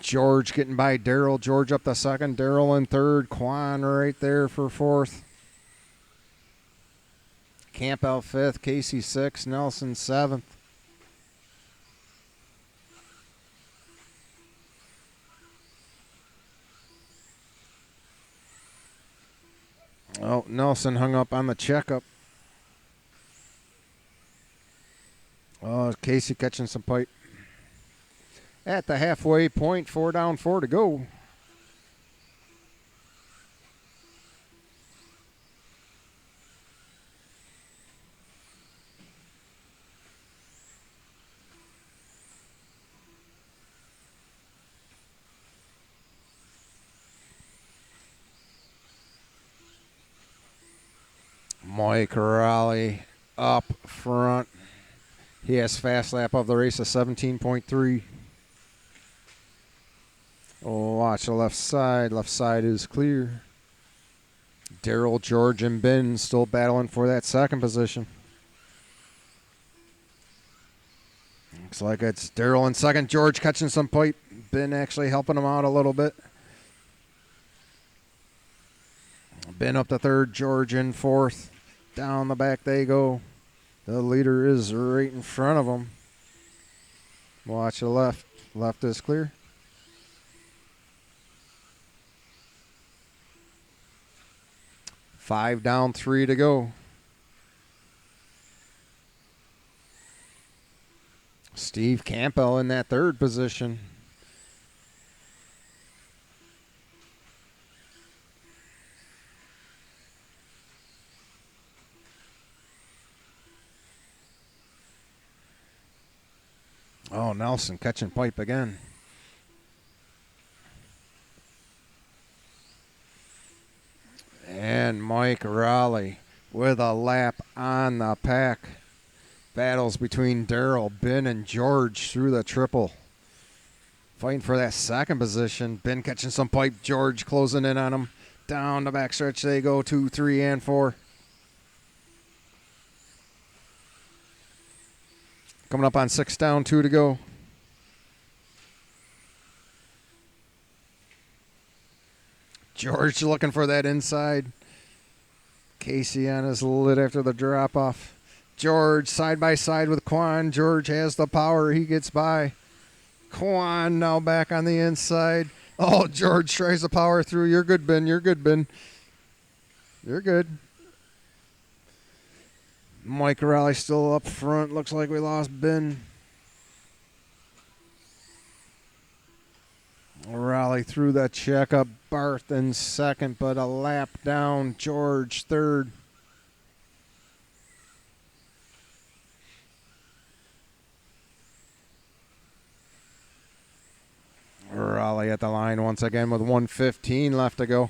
George getting by Daryl. George up the second. Daryl in third. Quan right there for fourth. Campbell fifth. Casey sixth. Nelson seventh. Oh, Nelson hung up on the checkup. Oh, Casey catching some pipe. At the halfway point, 4 down, 4 to go. Mike Raleigh up front. He has fast lap of the race of 17.3. Oh, watch the left side. Left side is clear. Daryl, George, and Ben still battling for that second position. Looks like it's Daryl in second. George catching some pipe. Ben actually helping him out a little bit. Ben up to third. George in fourth. Down the back they go. The leader is right in front of him. Watch the left. Left is clear. Five down, 3 to go. Steve Campbell in that third position. Oh, Nelson catching pipe again. And Mike Raleigh with a lap on the pack. Battles between Daryl, Ben, and George through the triple. Fighting for that second position. Ben catching some pipe. George closing in on him. Down the backstretch they go. 2, 3, and 4. Coming up on 6 down, 2 to go. George looking for that inside. Casey on his lid after the drop-off. George side by side with Quan. George has the power. He gets by. Quan now back on the inside. Oh, George tries to power through. You're good, Ben. You're good, Ben. You're good. Mike Raleigh still up front. Looks like we lost Ben. Raleigh through the checkup. Barth in second, but a lap down. George third. Raleigh at the line once again with 1:15 left to go.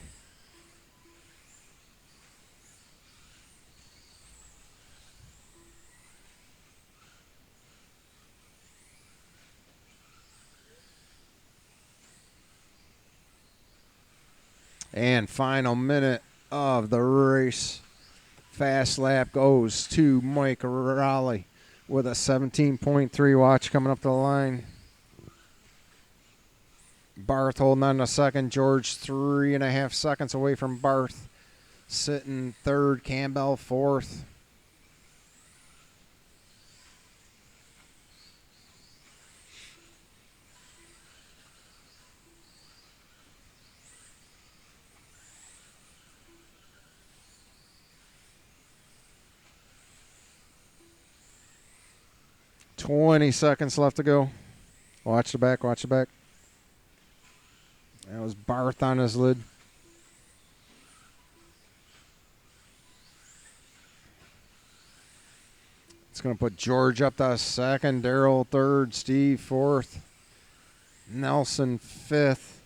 And final minute of the race. Fast lap goes to Mike Raleigh with a 17.3 watch coming up the line. Barth holding on to second. George 3.5 seconds away from Barth. Sitting third. Campbell fourth. $20 seconds left to go. Watch the back, watch the back. That was Barth on his lid. It's going to put George up to second, Daryl third, Steve fourth, Nelson fifth,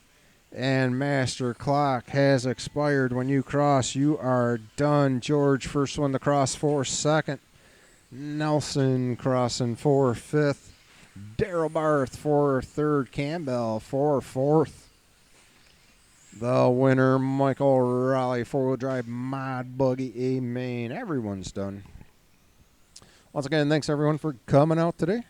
and Master Clock has expired. When you cross, you are done. George, first one to cross for second. Nelson crossing for fifth. Daryl Barth for third. Campbell for fourth. The winner, Michael Raleigh, four-wheel drive mod buggy A main. Everyone's done. Once again, thanks everyone for coming out today.